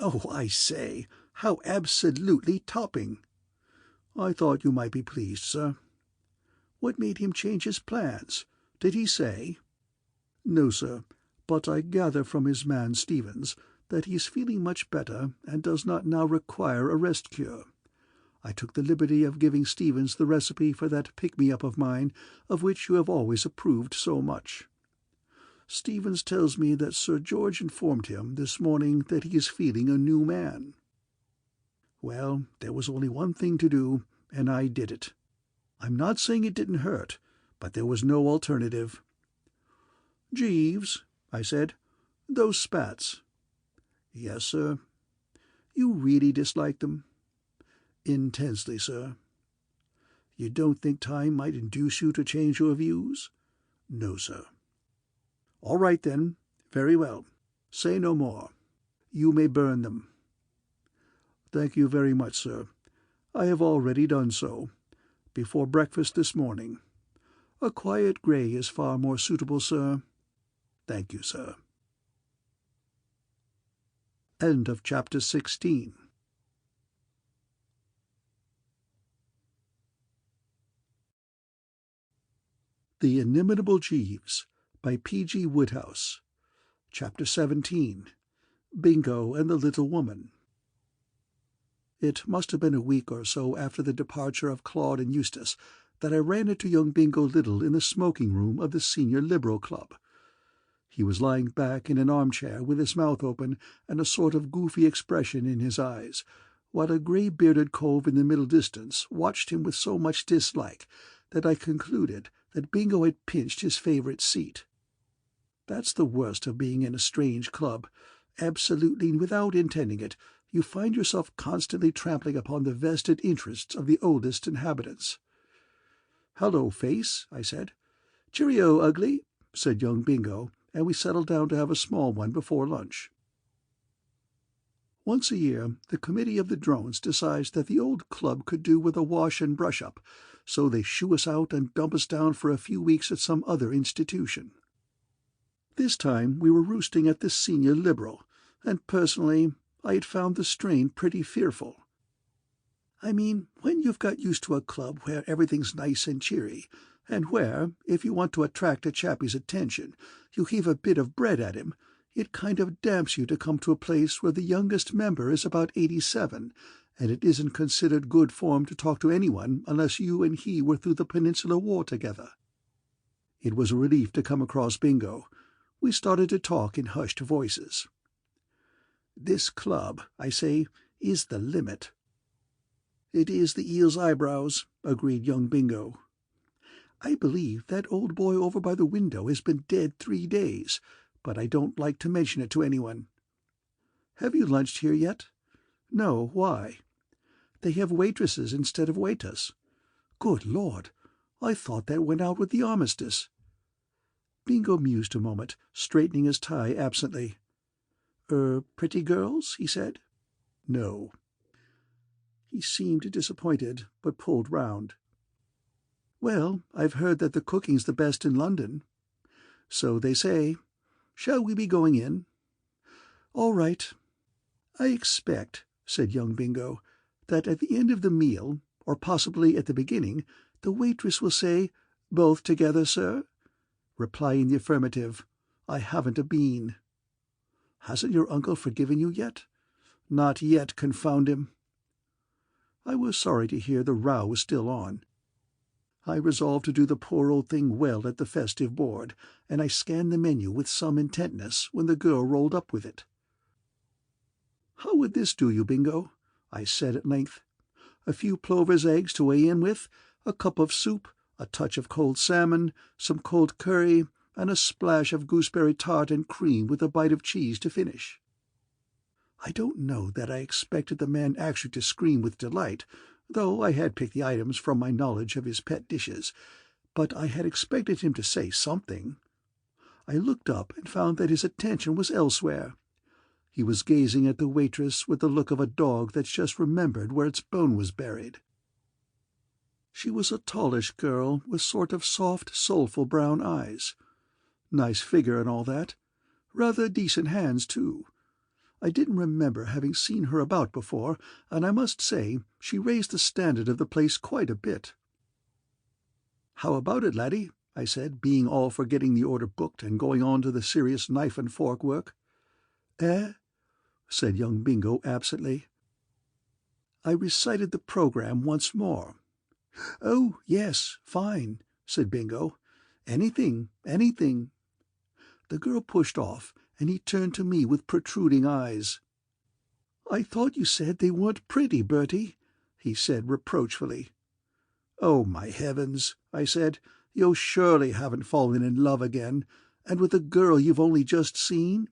"Oh, I say, how absolutely topping!" "I thought you might be pleased, sir." "What made him change his plans? Did he say?" "No, sir, but I gather from his man Stevens that he is feeling much better and does not now require a rest-cure. I took the liberty of giving Stevens the recipe for that pick-me-up of mine, of which you have always approved so much. Stevens tells me that Sir George informed him this morning that he is feeling a new man. Well, there was only one thing to do, and I did it. I'm not saying it didn't hurt, but there was no alternative. "Jeeves," I said, "those spats." "Yes, sir." "You really dislike them?" "Intensely, sir." "You don't think time might induce you to change your views?" "No, sir." "All right, then. Very well. Say no more. You may burn them." "Thank you very much, sir. I have already done so, before breakfast this morning. A quiet grey is far more suitable, sir." "Thank you, sir." End of chapter 16. The Inimitable Jeeves, by P.G. Wodehouse. Chapter 17. Bingo and the Little Woman. It must have been a week or so after the departure of Claude and Eustace that I ran into young Bingo Little in the smoking-room of the Senior Liberal Club. He was lying back in an armchair with his mouth open and a sort of goofy expression in his eyes, while a grey-bearded cove in the middle distance watched him with so much dislike that I concluded that Bingo had pinched his favourite seat. That's the worst of being in a strange club. Absolutely without intending it, you find yourself constantly trampling upon the vested interests of the oldest inhabitants. "Hello, Face," I said. "Cheerio, Ugly," said young Bingo, and we settled down to have a small one before lunch. Once a year the committee of the drones decides that the old club could do with a wash and brush-up, so they shoo us out and dump us down for a few weeks at some other institution. This time we were roosting at the Senior Liberal, and personally I had found the strain pretty fearful. I mean, when you've got used to a club where everything's nice and cheery, and where, if you want to attract a chappie's attention, you heave a bit of bread at him, it kind of damps you to come to a place where the youngest member is about 87, and it isn't considered good form to talk to anyone unless you and he were through the Peninsular War together. It was a relief to come across Bingo. We started to talk in hushed voices. "This club, I say, is the limit." "It is the eel's eyebrows," agreed young Bingo. "I believe that old boy over by the window has been dead 3 days, but I don't like to mention it to anyone." "Have you lunched here yet?" "No, why?" "They have waitresses instead of waiters." "Good Lord! I thought that went out with the armistice." Bingo mused a moment, straightening his tie absently. Pretty girls?" he said. "No." He seemed disappointed, but pulled round. "Well, I've heard that the cooking's the best in London." "So they say. Shall we be going in?" "All right." "I expect," said young Bingo, "that at the end of the meal, or possibly at the beginning, the waitress will say, 'Both together, sir?' Reply in the affirmative. I haven't a bean." "Hasn't your uncle forgiven you yet?" "Not yet, confound him." I was sorry to hear the row was still on. I resolved to do the poor old thing well at the festive board, and I scanned the menu with some intentness when the girl rolled up with it. "How would this do you, Bingo?" I said at length. "A few plover's eggs to weigh in with, a cup of soup, a touch of cold salmon, some cold curry, and a splash of gooseberry tart and cream with a bite of cheese to finish." I don't know that I expected the man actually to scream with delight, though I had picked the items from my knowledge of his pet dishes, but I had expected him to say something. I looked up and found that his attention was elsewhere. He was gazing at the waitress with the look of a dog that's just remembered where its bone was buried. She was a tallish girl with sort of soft, soulful brown eyes. Nice figure and all that. Rather decent hands, too. I didn't remember having seen her about before, and I must say she raised the standard of the place quite a bit. "How about it, laddie?" I said, being all for getting the order booked and going on to the serious knife and fork work. "Eh?" said young Bingo absently. I recited the program once more. "Oh, yes, fine," said Bingo. "Anything, anything." The girl pushed off, and he turned to me with protruding eyes. "I thought you said they weren't pretty, Bertie," he said reproachfully. "Oh, my heavens," I said, "you surely haven't fallen in love again, and with a girl you've only just seen?"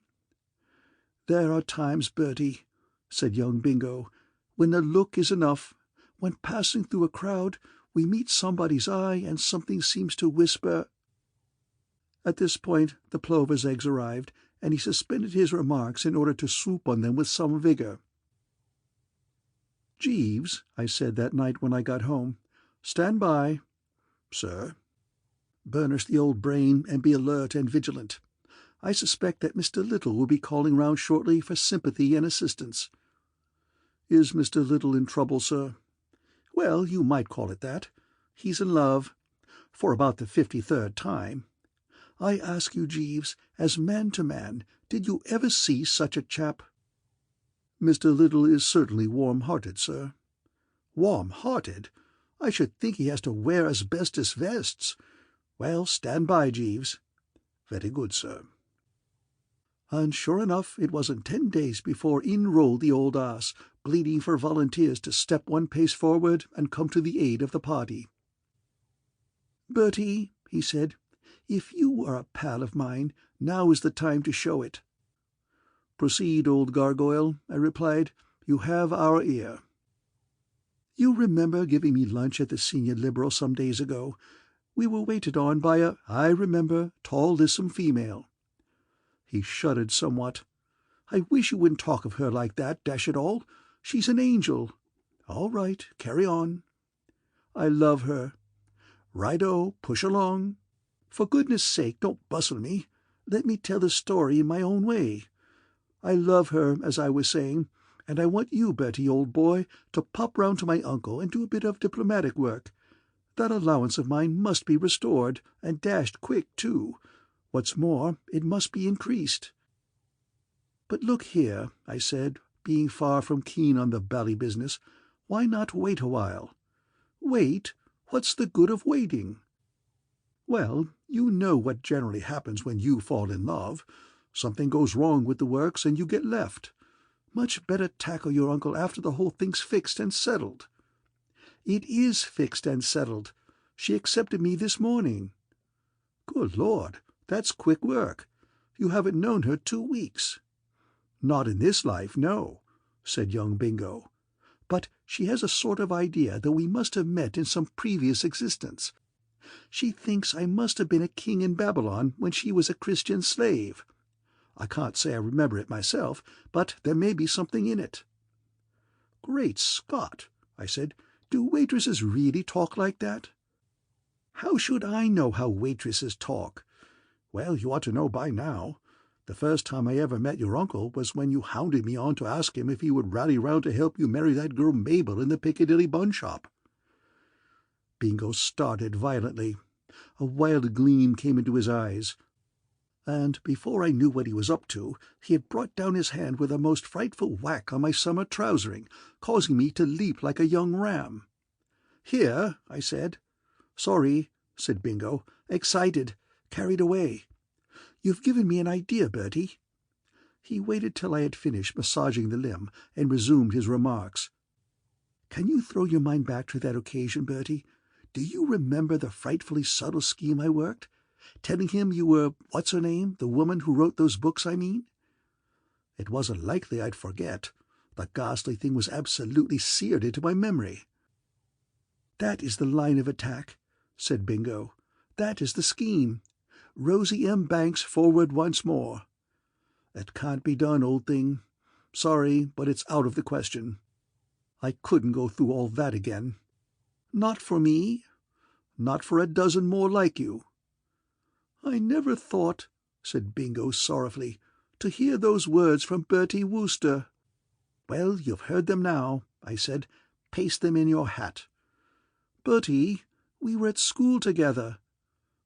"There are times, Bertie," said young Bingo, "when a look is enough. When passing through a crowd, we meet somebody's eye and something seems to whisper—" At this point the plover's eggs arrived, and he suspended his remarks in order to swoop on them with some vigour. "Jeeves," I said that night when I got home, "stand by." "Sir?" "Burnish the old brain and be alert and vigilant. I suspect that Mr. Little will be calling round shortly for sympathy and assistance." "Is Mr. Little in trouble, sir?" "Well, you might call it that. He's in love. For about the 53rd time. I ask you, Jeeves, as man to man, did you ever see such a chap?" "Mr. Little is certainly warm-hearted, sir." "Warm-hearted? I should think he has to wear asbestos vests. Well, stand by, Jeeves." "Very good, sir." And sure enough, it wasn't 10 days before in rolled the old ass, bleeding for volunteers to step one pace forward and come to the aid of the party. "Bertie," he said, "if you are a pal of mine, now is the time to show it." "Proceed, old gargoyle," I replied. "You have our ear." "You remember giving me lunch at the Senior Liberal some days ago? We were waited on by a—" "I remember, tall, lissom female." He shuddered somewhat. "I wish you wouldn't talk of her like that, dash it all. She's an angel." "All right, carry on." "I love her." "Right-o, push along." "For goodness' sake, don't bustle me. Let me tell the story in my own way. I love her, as I was saying, and I want you, Bertie, old boy, to pop round to my uncle and do a bit of diplomatic work. That allowance of mine must be restored, and dashed quick, too. What's more, it must be increased." "But look here," I said, being far from keen on the bally business, "why not wait a while?" "Wait? What's the good of waiting?" "Well, you know what generally happens when you fall in love. Something goes wrong with the works and you get left. Much better tackle your uncle after the whole thing's fixed and settled." "It is fixed and settled. She accepted me this morning." "Good Lord, that's quick work. You haven't known her 2 weeks." "Not in this life, no," said young Bingo. "But she has a sort of idea that we must have met in some previous existence. She thinks I must have been a king in Babylon when she was a Christian slave. I can't say I remember it myself, but there may be something in it." "Great Scott!" I said. "Do waitresses really talk like that?" "How should I know how waitresses talk?" "Well, you ought to know by now. The first time I ever met your uncle was when you hounded me on to ask him if he would rally round to help you marry that girl Mabel in the Piccadilly bun shop." Bingo started violently. A wild gleam came into his eyes, and before I knew what he was up to, he had brought down his hand with a most frightful whack on my summer trousering, causing me to leap like a young ram. "Here," I said. "Sorry," said Bingo. "Excited. Carried away. You've given me an idea, Bertie." He waited till I had finished massaging the limb, and resumed his remarks. "Can you throw your mind back to that occasion, Bertie? Do you remember the frightfully subtle scheme I worked? Telling him you were—what's-her-name, the woman who wrote those books, I mean?" It wasn't likely I'd forget. The ghastly thing was absolutely seared into my memory. "That is the line of attack," said Bingo. "That is the scheme. Rosie M. Banks forward once more. It can't be done, old thing. Sorry, but it's out of the question. I couldn't go through all that again. Not for me. Not for a dozen more like you." "I never thought," said Bingo sorrowfully, "to hear those words from Bertie Wooster." "Well, you've heard them now," I said. "Paste them in your hat." "Bertie, we were at school together."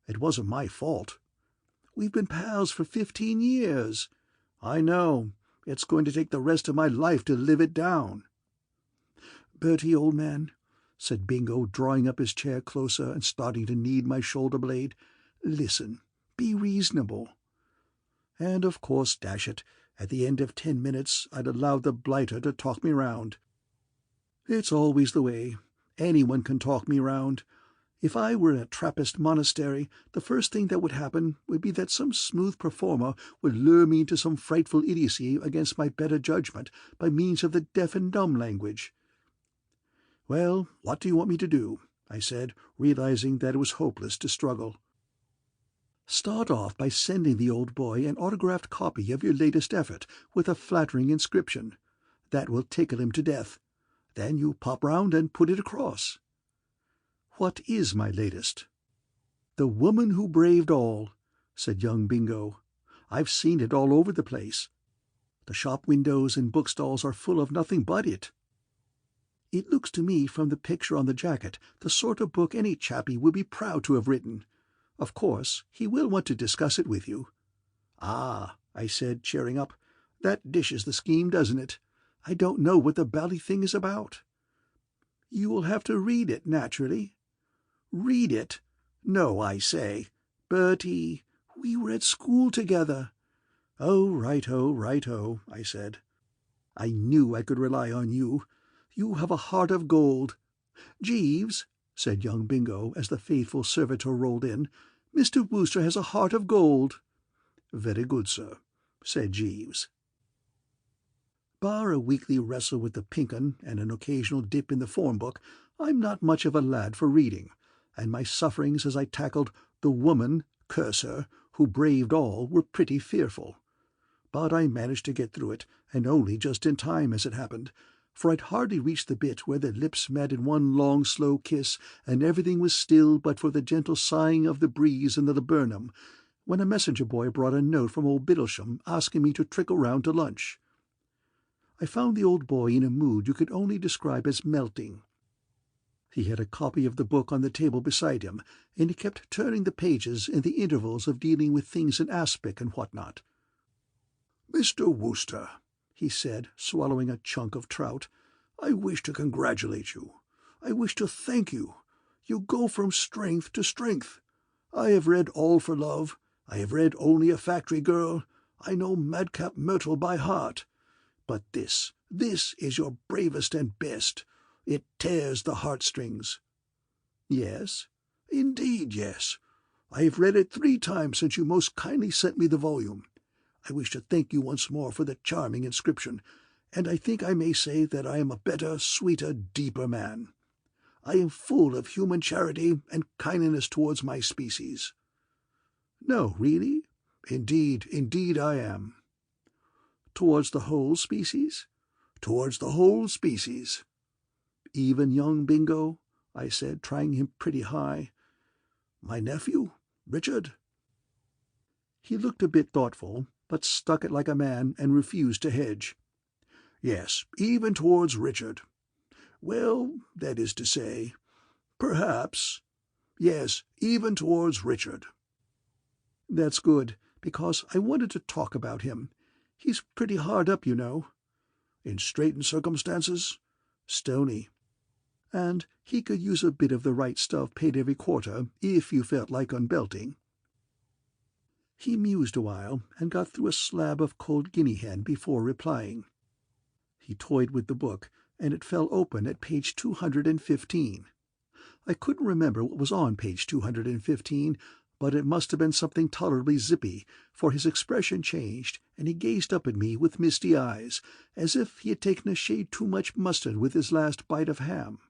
"It wasn't my fault." "We've been pals for 15 years. "I know. It's going to take the rest of my life to live it down." "Bertie, old man," said Bingo, drawing up his chair closer and starting to knead my shoulder-blade, "listen. Be reasonable." And, of course, dash it, at the end of 10 minutes I'd allowed the blighter to talk me round. It's always the way. Anyone can talk me round. If I were in a Trappist monastery, the first thing that would happen would be that some smooth performer would lure me into some frightful idiocy against my better judgment by means of the deaf and dumb language. "Well, what do you want me to do?" I said, realizing that it was hopeless to struggle. "Start off by sending the old boy an autographed copy of your latest effort with a flattering inscription. That will tickle him to death. Then you pop round and put it across." "What is my latest?" "The Woman Who Braved All," said young Bingo. "I've seen it all over the place. The shop windows and bookstalls are full of nothing but it. It looks to me from the picture on the jacket the sort of book any chappie would be proud to have written. Of course, he will want to discuss it with you." "Ah," I said, cheering up, "that dishes the scheme, doesn't it? I don't know what the bally thing is about." "You will have to read it, naturally." "Read it? No, I say. Bertie, we were at school together." "Oh, right-o, right-o," I said. "I knew I could rely on you. You have a heart of gold. Jeeves," said young Bingo as the faithful servitor rolled in, "Mr. Wooster has a heart of gold." "Very good, sir," said Jeeves. Bar a weekly wrestle with the Pink 'Un and an occasional dip in the form-book, I'm not much of a lad for reading, and my sufferings as I tackled the woman, curse her, who braved all were pretty fearful. But I managed to get through it, and only just in time, as it happened, for I'd hardly reached the bit where their lips met in one long slow kiss, and everything was still but for the gentle sighing of the breeze in the laburnum, when a messenger-boy brought a note from old Biddlesham asking me to trickle round to lunch. I found the old boy in a mood you could only describe as melting. He had a copy of the book on the table beside him, and he kept turning the pages in the intervals of dealing with things in aspic and what-not. "Mr. Wooster," he said, swallowing a chunk of trout, "I wish to congratulate you. I wish to thank you. You go from strength to strength. I have read All for Love. I have read Only a Factory Girl. I know Madcap Myrtle by heart. But this is your bravest and best. It tears the heartstrings." "Yes?" "Indeed, yes. I have read it 3 times since you most kindly sent me the volume. I wish to thank you once more for the charming inscription, and I think I may say that I am a better, sweeter, deeper man. I am full of human charity and kindliness towards my species." "No, really?" Indeed I am." "Towards the whole species?" "Towards the whole species." "Even young Bingo?" I said, trying him pretty high. "My nephew, Richard?" He looked a bit thoughtful, but stuck it like a man and refused to hedge. "Yes, even towards Richard. Well, that is to say, perhaps. Yes, even towards Richard." "That's good, because I wanted to talk about him. He's pretty hard up, you know." "In straitened circumstances?" "Stony. And he could use a bit of the right stuff paid every quarter, if you felt like unbelting." He mused a while, and got through a slab of cold guinea hen before replying. He toyed with the book, and it fell open at page 215. I couldn't remember what was on page 215, but it must have been something tolerably zippy, for his expression changed, and he gazed up at me with misty eyes, as if he had taken a shade too much mustard with his last bite of ham.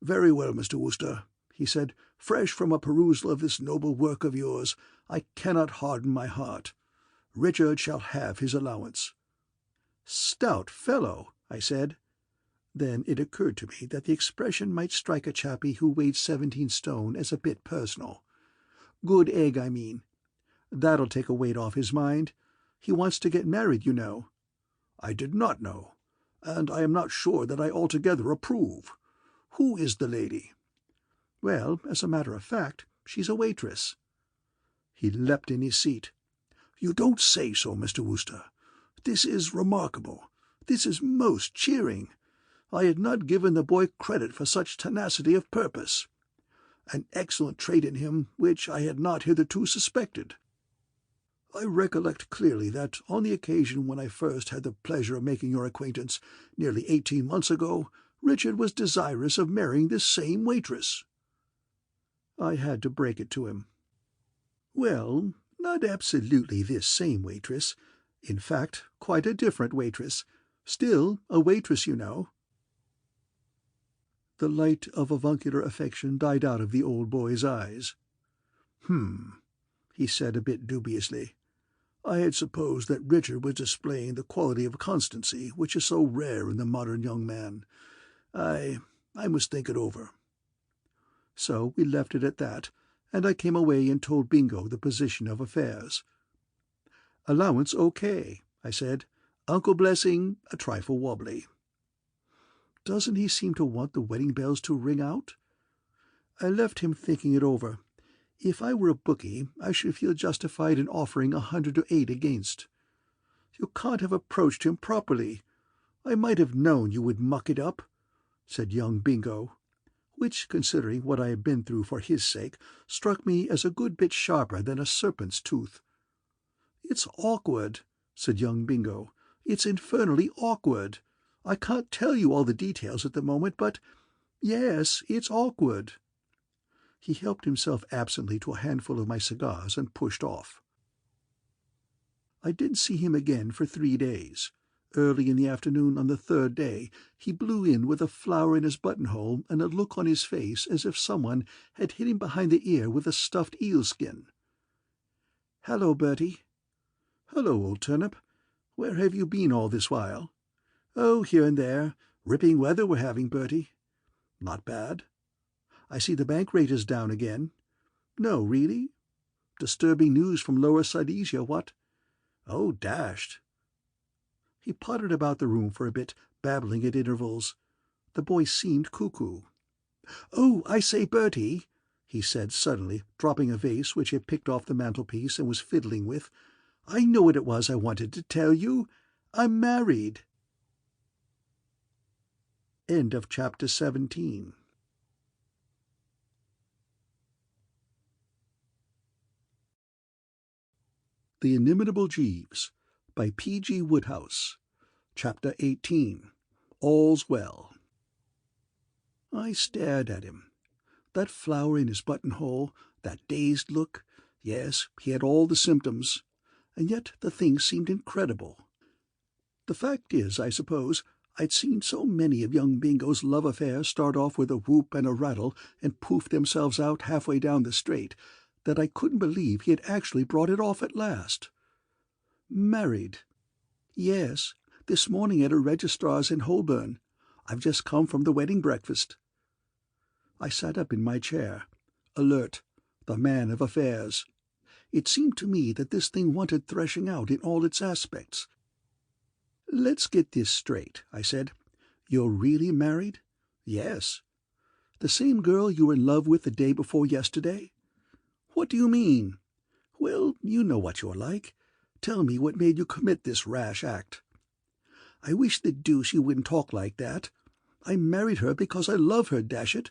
"Very well, Mr. Wooster," he said. "Fresh from a perusal of this noble work of yours, I cannot harden my heart. Richard shall have his allowance." "Stout fellow," I said. Then it occurred to me that the expression might strike a chappie who weighed 17 stone as a bit personal. "Good egg, I mean. That'll take a weight off his mind. He wants to get married, you know." "I did not know, and I am not sure that I altogether approve. Who is the lady?" "Well, as a matter of fact, she's a waitress." He leapt in his seat. "You don't say so, Mr. Wooster. This is remarkable. This is most cheering. I had not given the boy credit for such tenacity of purpose. An excellent trait in him which I had not hitherto suspected. I recollect clearly that on the occasion when I first had the pleasure of making your acquaintance, nearly 18 months ago, Richard was desirous of marrying this same waitress." I had to break it to him. "Well, not absolutely this same waitress. In fact, quite a different waitress. Still a waitress, you know." The light of avuncular affection died out of the old boy's eyes. He said a bit dubiously. "I had supposed that Richard was displaying the quality of constancy which is so rare in the modern young man. I must think it over." So we left it at that, and I came away and told Bingo the position of affairs. "Allowance O.K.," I said. "Uncle Blessing a trifle wobbly." "Doesn't he seem to want the wedding bells to ring out?" I left him thinking it over. If I were a bookie, I should feel justified in offering 100 to 8 against. "You can't have approached him properly. I might have known you would muck it up," said young Bingo, which, considering what I had been through for his sake, struck me as a good bit sharper than a serpent's tooth. "It's awkward," said young Bingo. "It's infernally awkward. I can't tell you all the details at the moment, but yes, it's awkward." He helped himself absently to a handful of my cigars and pushed off. I didn't see him again for 3 days. Early in the afternoon on the 3rd day he blew in with a flower in his buttonhole and a look on his face as if someone had hit him behind the ear with a stuffed eel-skin. "Hello, Bertie." "Hello, old turnip. Where have you been all this while?" "Oh, here and there. Ripping weather we're having, Bertie." "Not bad." "I see the bank rate is down again." "No, really?" "Disturbing news from Lower Silesia, what?" "Oh, dashed." He pottered about the room for a bit, babbling at intervals. The boy seemed cuckoo. "Oh, I say, Bertie," he said suddenly, dropping a vase which he had picked off the mantelpiece and was fiddling with. "I know what it was I wanted to tell you. I'm married." End of chapter 17. The Inimitable Jeeves, by P.G. Wodehouse. Chapter 18. All's Well. I stared at him. That flower in his buttonhole, that dazed look, yes, he had all the symptoms, and yet the thing seemed incredible. The fact is, I suppose, I'd seen so many of young Bingo's love affairs start off with a whoop and a rattle and poof themselves out halfway down the straight, that I couldn't believe he had actually brought it off at last. Married. Yes, this morning at a registrar's in Holborn. I've just come from the wedding breakfast. I sat up in my chair, alert, the man of affairs. It seemed to me that this thing wanted threshing out in all its aspects. "Let's get this straight," I said. "You're really married?" "Yes." "The same girl you were in love with the day before yesterday?" "What do you mean?" "Well, you know what you're like. Tell me what made you commit this rash act." "I wish the deuce you wouldn't talk like that. I married her because I love her, dash it.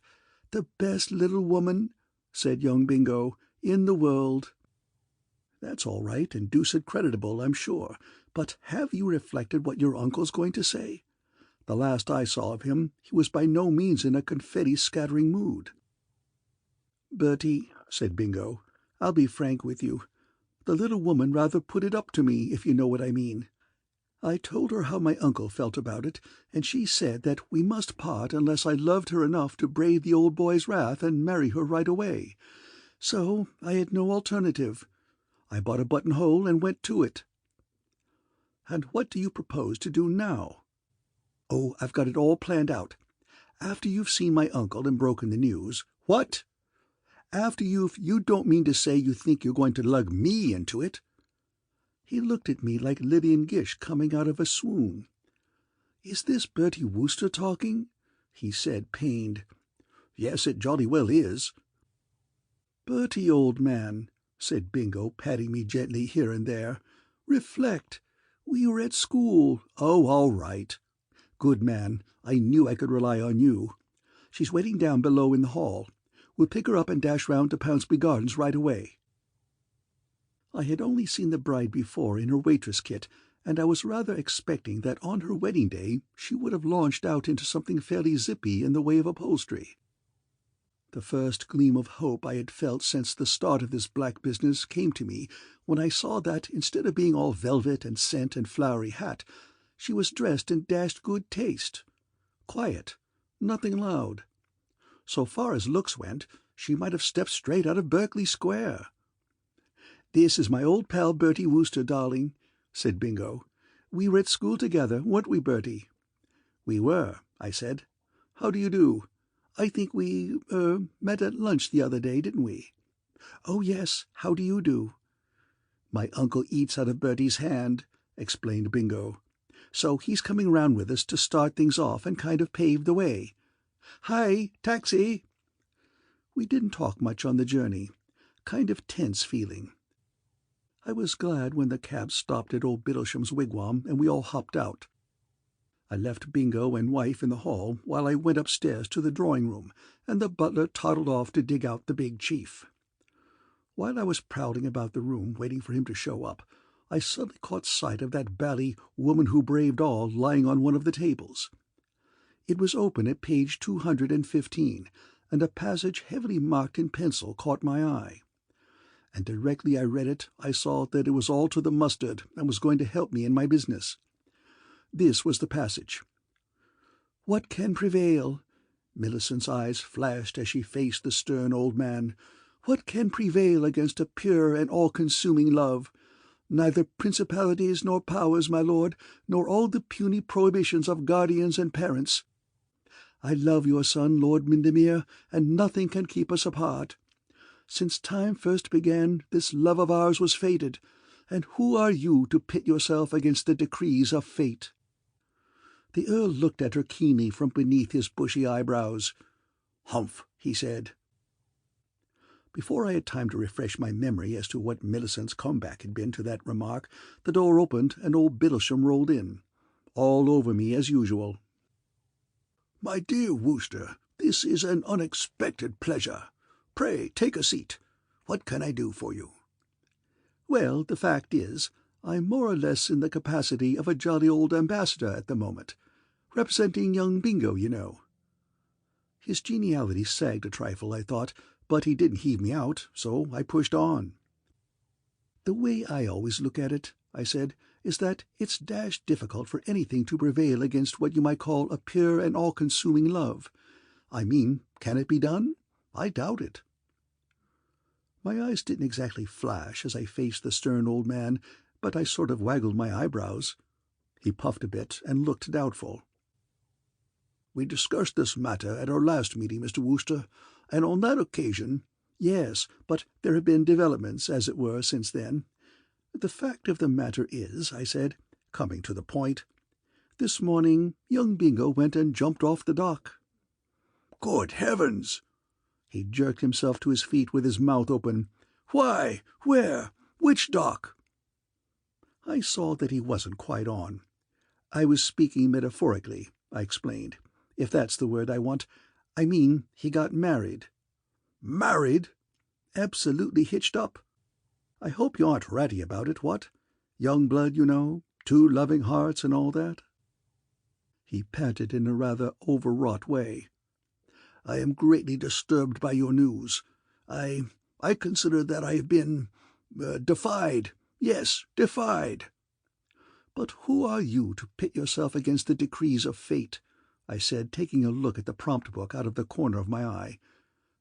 The best little woman," said young Bingo, "in the world." "That's all right and deuced creditable, I'm sure, but have you reflected what your uncle's going to say? The last I saw of him, he was by no means in a confetti-scattering mood." "Bertie," said Bingo. "I'll be frank with you. The little woman rather put it up to me, if you know what I mean. I told her how my uncle felt about it, and she said that we must part unless I loved her enough to brave the old boy's wrath and marry her right away. So I had no alternative. I bought a buttonhole and went to it." "And what do you propose to do now?" "Oh, I've got it all planned out. After you've seen my uncle and broken the news—" "What?" "After you don't mean to say you think you're going to lug me into it?" He looked at me like Lillian Gish coming out of a swoon. "Is this Bertie Wooster talking?" he said, pained. "Yes, it jolly well is." "Bertie, old man," said Bingo, patting me gently here and there, "reflect. We were at school." "Oh, all right." "Good man. I knew I could rely on you. She's waiting down below in the hall. We'll pick her up and dash round to Pounceby Gardens right away." I had only seen the bride before in her waitress kit, and I was rather expecting that on her wedding day she would have launched out into something fairly zippy in the way of upholstery. The first gleam of hope I had felt since the start of this black business came to me when I saw that, instead of being all velvet and scent and flowery hat, she was dressed in dashed good taste. Quiet, nothing loud. So far as looks went, she might have stepped straight out of Berkeley Square. "This is my old pal Bertie Wooster, darling," said Bingo. "We were at school together, weren't we, Bertie?" "We were," I said. "How do you do? I think we met at lunch the other day, didn't we?" "Oh, yes, how do you do?" "My uncle eats out of Bertie's hand," explained Bingo. "So he's coming round with us to start things off and kind of pave the way. Hi, taxi!" We didn't talk much on the journey. Kind of tense feeling. I was glad when the cab stopped at old Bittlesham's wigwam and we all hopped out. I left Bingo and wife in the hall while I went upstairs to the drawing-room, and the butler toddled off to dig out the big chief. While I was prowling about the room waiting for him to show up, I suddenly caught sight of that bally Woman Who Braved All lying on one of the tables. It was open at page 215, and a passage heavily marked in pencil caught my eye. And directly I read it, I saw that it was all to the mustard and was going to help me in my business. This was the passage. "What can prevail?" Millicent's eyes flashed as she faced the stern old man. "What can prevail against a pure and all-consuming love? Neither principalities nor powers, my lord, nor all the puny prohibitions of guardians and parents. I love your son, Lord Windermere, and nothing can keep us apart. Since time first began, this love of ours was fated, and who are you to pit yourself against the decrees of fate?" The Earl looked at her keenly from beneath his bushy eyebrows. "Humph," he said. Before I had time to refresh my memory as to what Millicent's comeback had been to that remark, the door opened and old Bittlesham rolled in, all over me as usual. "My dear Wooster, this is an unexpected pleasure. Pray take a seat. What can I do for you?" "Well, the fact is, I'm more or less in the capacity of a jolly old ambassador at the moment, representing young Bingo, you know." His geniality sagged a trifle, I thought, but he didn't heave me out, so I pushed on. "The way I always look at it," I said, "is that it's dashed difficult for anything to prevail against what you might call a pure and all-consuming love. I mean, can it be done? I doubt it." My eyes didn't exactly flash as I faced the stern old man, but I sort of waggled my eyebrows. He puffed a bit and looked doubtful. "We discussed this matter at our last meeting, Mr. Wooster, and on that occasion—" "Yes, but there have been developments, as it were, since then. The fact of the matter is," I said, coming to the point, "this morning young Bingo went and jumped off the dock." "Good heavens!" He jerked himself to his feet with his mouth open. "Why? Where? Which dock?" I saw that he wasn't quite on. "I was speaking metaphorically," I explained, "if that's the word I want. I mean, he got married." "Married?" "Absolutely hitched up. I hope you aren't ratty about it, what? Young blood, you know, two loving hearts and all that." He panted in a rather overwrought way. "I am greatly disturbed by your news. I I consider that I have been defied. Yes, defied. But who are you to pit yourself against the decrees of fate? I said, taking a look at the prompt book out of the corner of my eye.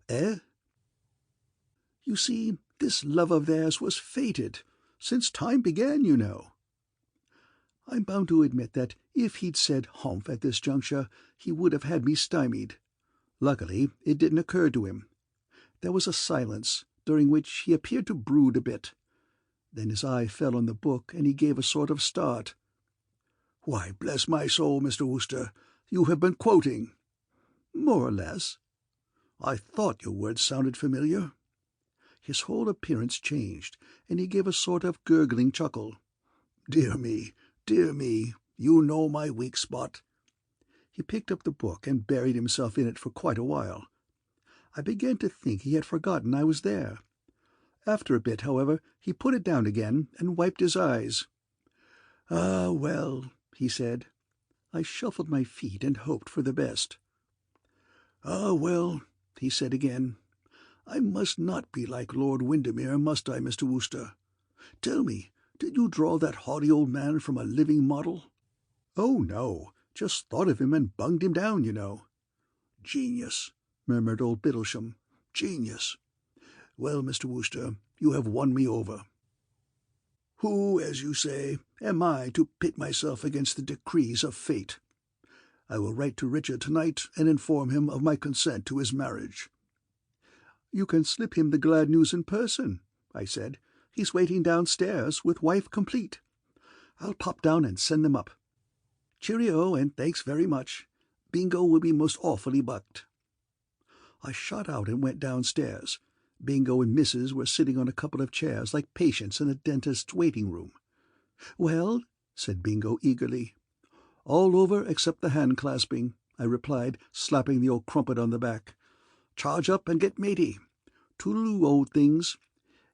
Eh? You see, this love of theirs was fated. Since time began, you know. I'm bound to admit that if he'd said humph at this juncture, he would have had me stymied. Luckily, it didn't occur to him. There was a silence, during which he appeared to brood a bit. Then his eye fell on the book, and he gave a sort of start. "Why, bless my soul, Mr. Wooster, you have been quoting." "More or less." "I thought your words sounded familiar." His whole appearance changed, and he gave a sort of gurgling chuckle. Dear me, you know my weak spot." He picked up the book and buried himself in it for quite a while. I began to think he had forgotten I was there. After a bit, however, he put it down again and wiped his eyes. "Ah, well," he said. I shuffled my feet and hoped for the best. "Ah, well," he said again. "I must not be like Lord Windermere, must I, Mr. Wooster? Tell me, did you draw that haughty old man from a living model?" "Oh, no, just thought of him and bunged him down, you know." "Genius," murmured old Bittlesham. "Genius. Well, Mr. Wooster, you have won me over. Who, as you say, am I to pit myself against the decrees of fate? I will write to Richard tonight and inform him of my consent to his marriage." "You can slip him the glad news in person," I said. "He's waiting downstairs with wife complete. I'll pop down and send them up. Cheerio, and thanks very much. Bingo will be most awfully bucked." I shot out and went downstairs. Bingo and Mrs. were sitting on a couple of chairs like patients in a dentist's waiting-room. "Well?" said Bingo eagerly. "All over except the hand-clasping," I replied, slapping the old crumpet on the back. "Charge up and get matey. Toodle-oo, old things.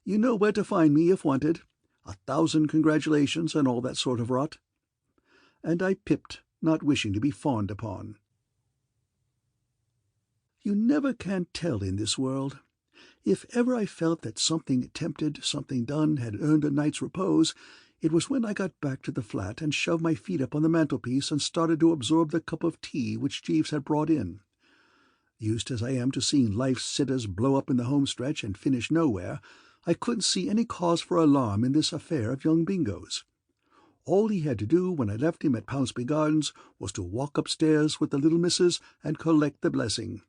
You know where to find me if wanted. 1,000 congratulations and all that sort of rot." And I pipped, not wishing to be fawned upon. You never can tell in this world. If ever I felt that something attempted, something done, had earned a night's repose, it was when I got back to the flat and shoved my feet up on the mantelpiece and started to absorb the cup of tea which Jeeves had brought in. Used as I am to seeing life's sitters blow up in the home stretch and finish nowhere, I couldn't see any cause for alarm in this affair of young Bingo's. All he had to do when I left him at Pounceby Gardens was to walk upstairs with the little missus and collect the blessing.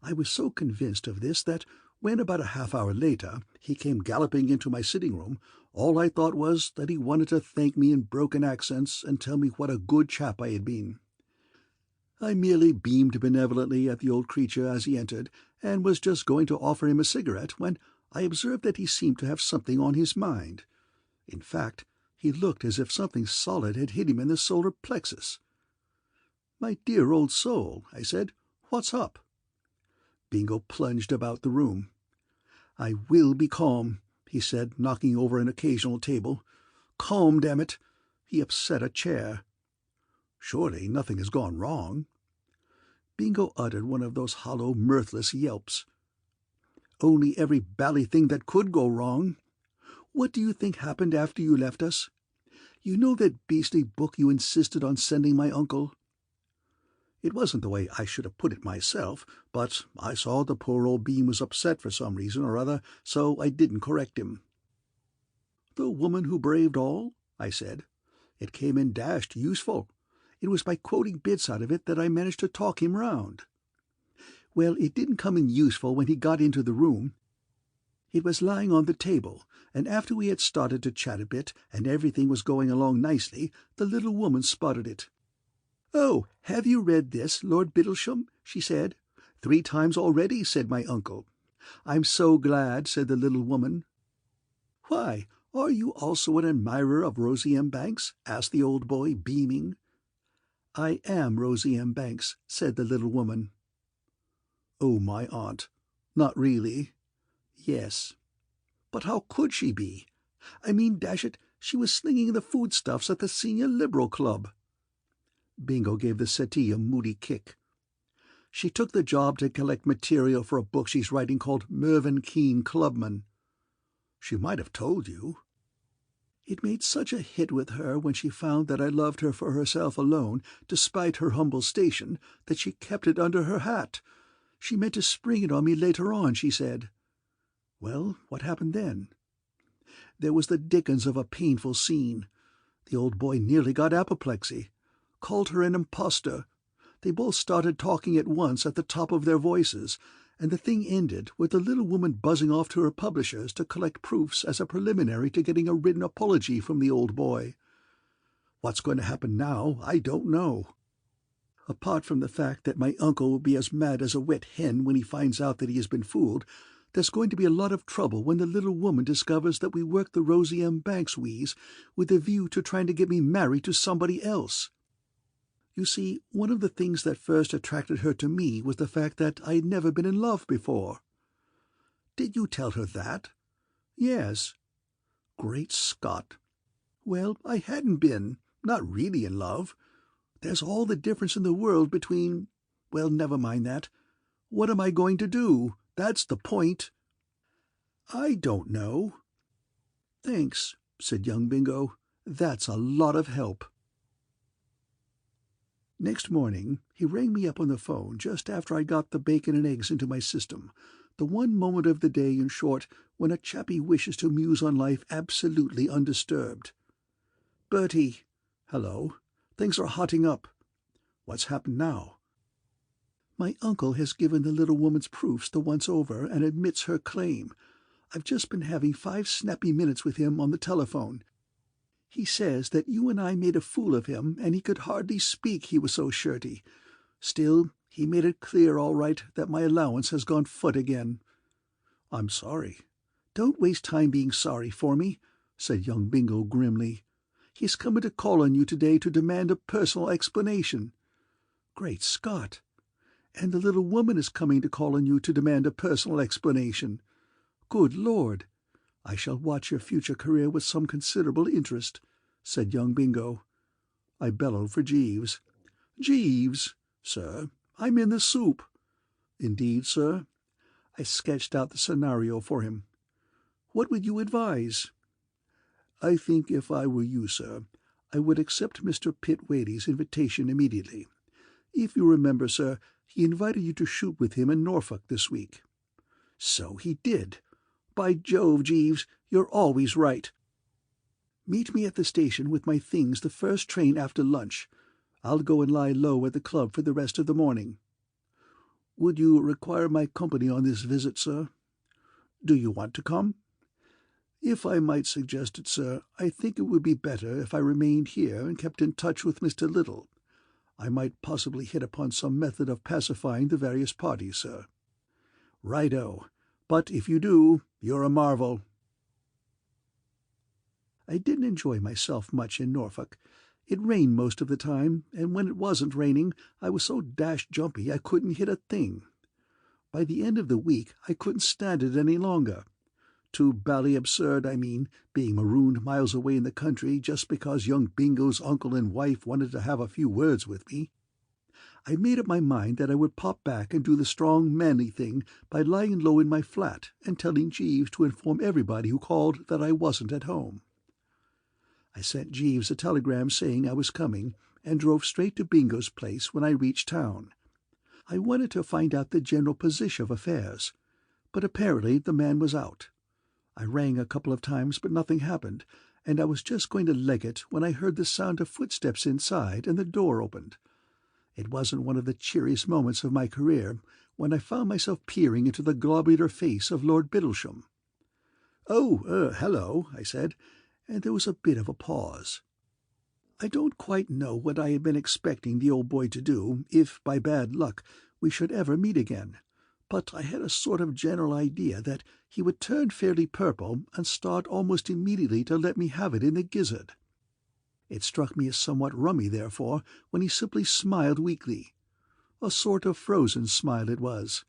I was so convinced of this that when, about a half-hour later, he came galloping into my sitting-room, all I thought was that he wanted to thank me in broken accents and tell me what a good chap I had been. I merely beamed benevolently at the old creature as he entered, and was just going to offer him a cigarette when I observed that he seemed to have something on his mind. In fact, he looked as if something solid had hit him in the solar plexus. "My dear old soul," I said, "what's up?" Bingo plunged about the room. "I will be calm," he said, knocking over an occasional table. "Calm, damn it!" He upset a chair. "Surely nothing has gone wrong?" Bingo uttered one of those hollow, mirthless yelps. "Only every bally thing that could go wrong. What do you think happened after you left us? You know that beastly book you insisted on sending my uncle? It wasn't the way I should have put it myself, but I saw the poor old bean was upset for some reason or other, so I didn't correct him." "The Woman Who Braved All?" I said. "It came in dashed useful. It was by quoting bits out of it that I managed to talk him round." "Well, it didn't come in useful when he got into the room. It was lying on the table, and after we had started to chat a bit, and everything was going along nicely, the little woman spotted it. 'Oh, have you read this, Lord Bittlesham?' she said. 'Three times already,' said my uncle. 'I'm so glad,' said the little woman. 'Why, are you also an admirer of Rosie M. Banks?' asked the old boy, beaming. 'I am Rosie M. Banks,' said the little woman. Oh, my aunt. Not really? Yes. But how could she be? I mean, dash it, she was slinging the foodstuffs at the Senior Liberal Club. Bingo gave the settee a moody kick. She took the job to collect material for a book she's writing called Mervyn Keene Clubman. She might have told you. It made such a hit with her when she found that I loved her for herself alone, despite her humble station, that she kept it under her hat. She meant to spring it on me later on, she said. Well, what happened then? There was the dickens of a painful scene. The old boy nearly got apoplexy, called her an impostor. They both started talking at once at the top of their voices, and the thing ended with the little woman buzzing off to her publishers to collect proofs as a preliminary to getting a written apology from the old boy. What's going to happen now, I don't know. Apart from the fact that my uncle will be as mad as a wet hen when he finds out that he has been fooled, there's going to be a lot of trouble when the little woman discovers that we worked the Rosie M. Banks wheeze with a view to trying to get me married to somebody else. You see, one of the things that first attracted her to me was the fact that I had never been in love before. Did you tell her that? Yes. Great Scott. Well, I hadn't been, not really in love. There's all the difference in the world between— Well, never mind that. What am I going to do? That's the point. I don't know. Thanks, said young Bingo. That's a lot of help. Next morning he rang me up on the phone just after I got the bacon and eggs into my system, the one moment of the day, in short, when a chappie wishes to muse on life absolutely undisturbed. "Bertie." "Hello. Things are hotting up." "What's happened now?" "My uncle has given the little woman's proofs the once-over and admits her claim. I've just been having 5 snappy minutes with him on the telephone. He says that you and I made a fool of him, and he could hardly speak, he was so shirty. Still, he made it clear all right that my allowance has gone foot again." "I'm sorry." "Don't waste time being sorry for me," said young Bingo grimly. "He's coming to call on you today to demand a personal explanation." "Great Scott! And the little woman is coming to call on you to demand a personal explanation. Good Lord! I shall watch your future career with some considerable interest," said young Bingo. I bellowed for Jeeves. "Jeeves!" "Sir?" "I'm in the soup." "Indeed, sir?" I sketched out the scenario for him. "What would you advise?" "I think if I were you, sir, I would accept Mr. Pitt Whaley's invitation immediately. If you remember, sir, he invited you to shoot with him in Norfolk this week." "So he did. By Jove, Jeeves, you're always right. Meet me at the station with my things the first train after lunch. I'll go and lie low at the club for the rest of the morning." "Would you require my company on this visit, sir?" "Do you want to come?" "If I might suggest it, sir, I think it would be better if I remained here and kept in touch with Mr. Little. I might possibly hit upon some method of pacifying the various parties, sir." "Righto. But if you do, you're a marvel." I didn't enjoy myself much in Norfolk. It rained most of the time, and when it wasn't raining I was so dashed jumpy I couldn't hit a thing. By the end of the week I couldn't stand it any longer. Too bally absurd, I mean, being marooned miles away in the country just because young Bingo's uncle and wife wanted to have a few words with me. I made up my mind that I would pop back and do the strong, manly thing by lying low in my flat and telling Jeeves to inform everybody who called that I wasn't at home. I sent Jeeves a telegram saying I was coming, and drove straight to Bingo's place when I reached town. I wanted to find out the general position of affairs, but apparently the man was out. I rang a couple of times, but nothing happened, and I was just going to leg it when I heard the sound of footsteps inside and the door opened. It wasn't one of the cheeriest moments of my career when I found myself peering into the globular face of Lord Bittlesham. "Oh, hello," I said, and there was a bit of a pause. I don't quite know what I had been expecting the old boy to do, if, by bad luck, we should ever meet again, but I had a sort of general idea that he would turn fairly purple and start almost immediately to let me have it in the gizzard. It struck me as somewhat rummy, therefore, when he simply smiled weakly. A sort of frozen smile it was.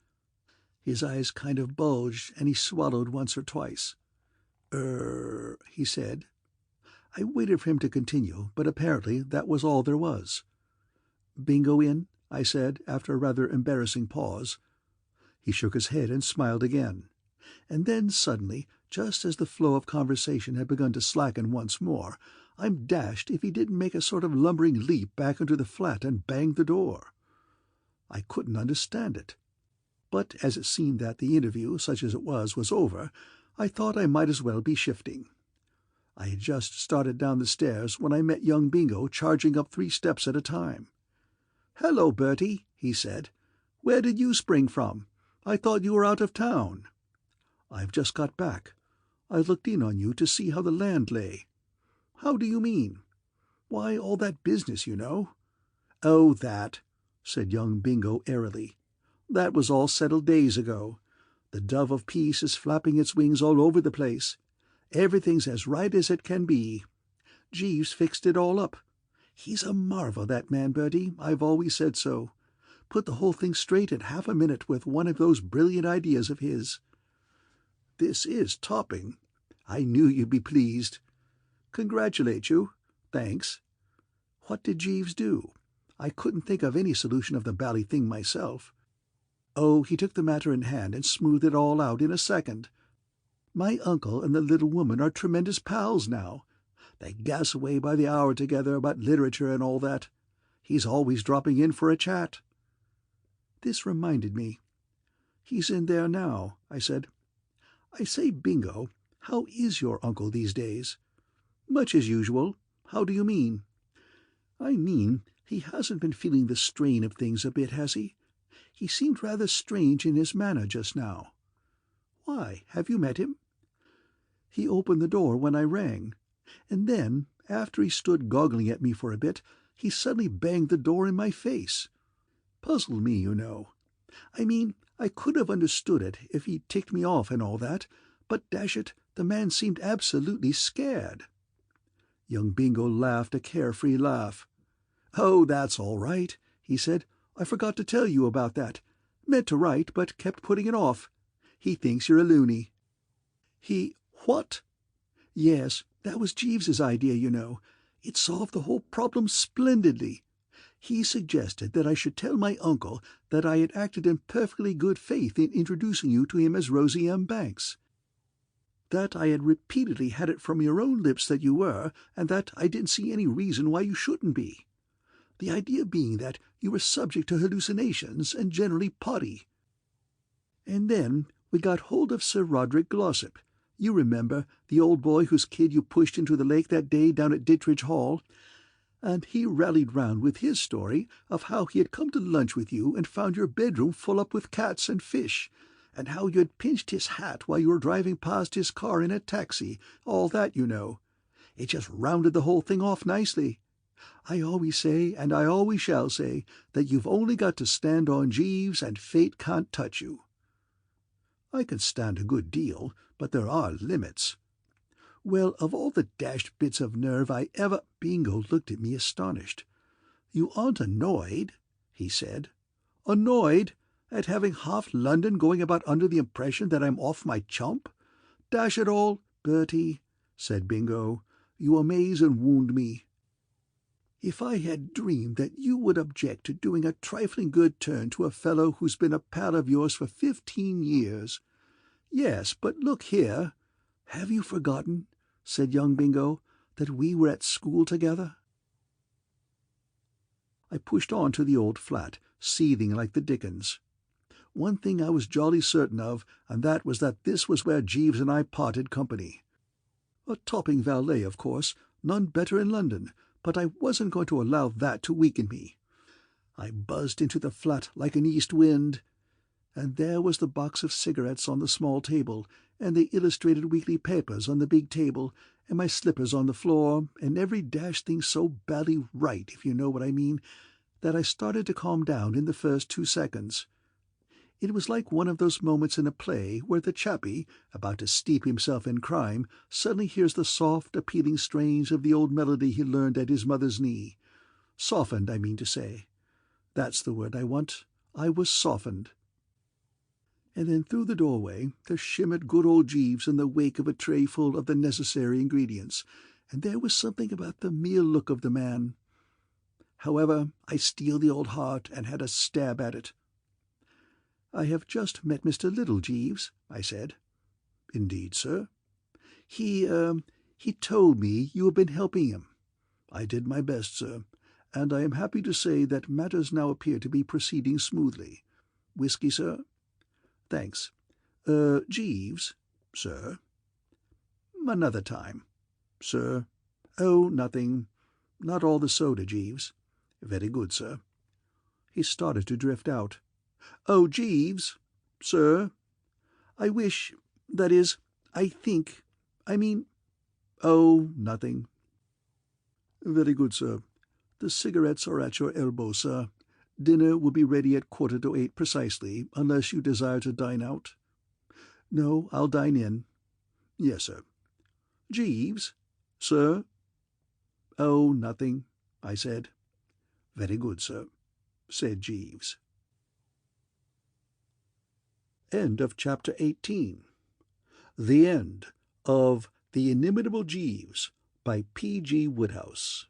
His eyes kind of bulged, and he swallowed once or twice. He said. I waited for him to continue, but apparently that was all there was. "Bingo in?" I said, after a rather embarrassing pause. He shook his head and smiled again. And then suddenly, just as the flow of conversation had begun to slacken once more, I'm dashed if he didn't make a sort of lumbering leap back into the flat and bang the door. I couldn't understand it. But as it seemed that the interview, such as it was over, I thought I might as well be shifting. I had just started down the stairs when I met young Bingo charging up 3 steps at a time. "Hello, Bertie," he said. "Where did you spring from? I thought you were out of town." "I've just got back. I looked in on you to see how the land lay." "How do you mean?" "Why, all that business, you know." "Oh, that," said young Bingo airily. "That was all settled days ago. The dove of peace is flapping its wings all over the place. Everything's as right as it can be. Jeeves fixed it all up. He's a marvel, that man, Bertie. I've always said so. Put the whole thing straight in half a minute with one of those brilliant ideas of his." "This is topping. I knew you'd be pleased." "Congratulate you. Thanks." "What did Jeeves do? I couldn't think of any solution of the bally thing myself." "Oh, he took the matter in hand and smoothed it all out in a second. My uncle and the little woman are tremendous pals now. They gas away by the hour together about literature and all that. He's always dropping in for a chat." This reminded me. "He's in there now," I said. "I say, Bingo, how is your uncle these days?" "Much as usual. How do you mean?" "I mean, he hasn't been feeling the strain of things a bit, has he? He seemed rather strange in his manner just now." "Why, have you met him?" "He opened the door when I rang, and then, after he stood goggling at me for a bit, he suddenly banged the door in my face. Puzzled me, you know. I mean, I could have understood it if he'd ticked me off and all that, but dash it, the man seemed absolutely scared." Young Bingo laughed a carefree laugh. "Oh, that's all right," he said. "I forgot to tell you about that. Meant to write, but kept putting it off. He thinks you're a loony." "He... what?" "Yes, that was Jeeves's idea, you know. It solved the whole problem splendidly. He suggested that I should tell my uncle that I had acted in perfectly good faith in introducing you to him as Rosie M. Banks. That I had repeatedly had it from your own lips that you were, and that I didn't see any reason why you shouldn't be. The idea being that you were subject to hallucinations and generally potty. And then we got hold of Sir Roderick Glossop. You remember, the old boy whose kid you pushed into the lake that day down at Ditteridge Hall? And he rallied round with his story of how he had come to lunch with you and found your bedroom full up with cats and fish, and how you had pinched his hat while you were driving past his car in a taxi, all that, you know. It just rounded the whole thing off nicely. I always say, and I always shall say, that you've only got to stand on Jeeves and fate can't touch you." "I can stand a good deal, but there are limits." "Well, of all the dashed bits of nerve I ever—" Bingo looked at me astonished. "You aren't annoyed?" he said. "Annoyed? At having half London going about under the impression that I'm off my chump? Dash it all, Bertie," said Bingo, "you amaze and wound me. If I had dreamed that you would object to doing a trifling good turn to a fellow who's been a pal of yours for 15 years. Yes, but look here. Have you forgotten," said young Bingo, "that we were at school together?" I pushed on to the old flat, seething like the dickens. One thing I was jolly certain of, and that was that this was where Jeeves and I parted company. A topping valet, of course, none better in London, but I wasn't going to allow that to weaken me. I buzzed into the flat like an east wind, and there was the box of cigarettes on the small table, and the illustrated weekly papers on the big table, and my slippers on the floor, and every dashed thing so bally right, if you know what I mean, that I started to calm down in the first 2 seconds. It was like one of those moments in a play where the chappie, about to steep himself in crime, suddenly hears the soft, appealing strains of the old melody he learned at his mother's knee. Softened, I mean to say. That's the word I want. I was softened. And then through the doorway there shimmered good old Jeeves in the wake of a tray full of the necessary ingredients, and there was something about the mere look of the man. However, I steeled the old heart and had a stab at it. "I have just met Mr. Little, Jeeves," I said. "Indeed, sir?" He told me you have been helping him." "I did my best, sir, and I am happy to say that matters now appear to be proceeding smoothly. Whisky, sir?" "Thanks. Jeeves?" "Sir?" "Another time." "Sir?" "Oh, nothing. Not all the soda, Jeeves." "Very good, sir." He started to drift out. "Oh, Jeeves!" "Sir?" "I wish—that is, "Oh, nothing." "Very good, sir. The cigarettes are at your elbow, sir. Dinner will be ready at 7:45 precisely, unless you desire to dine out." "No, I'll dine in." "Yes, sir." "Jeeves?" "Sir?" "Oh, nothing," I said. "Very good, sir," said Jeeves. End of Chapter 18. The End of The Inimitable Jeeves by P. G. Wodehouse.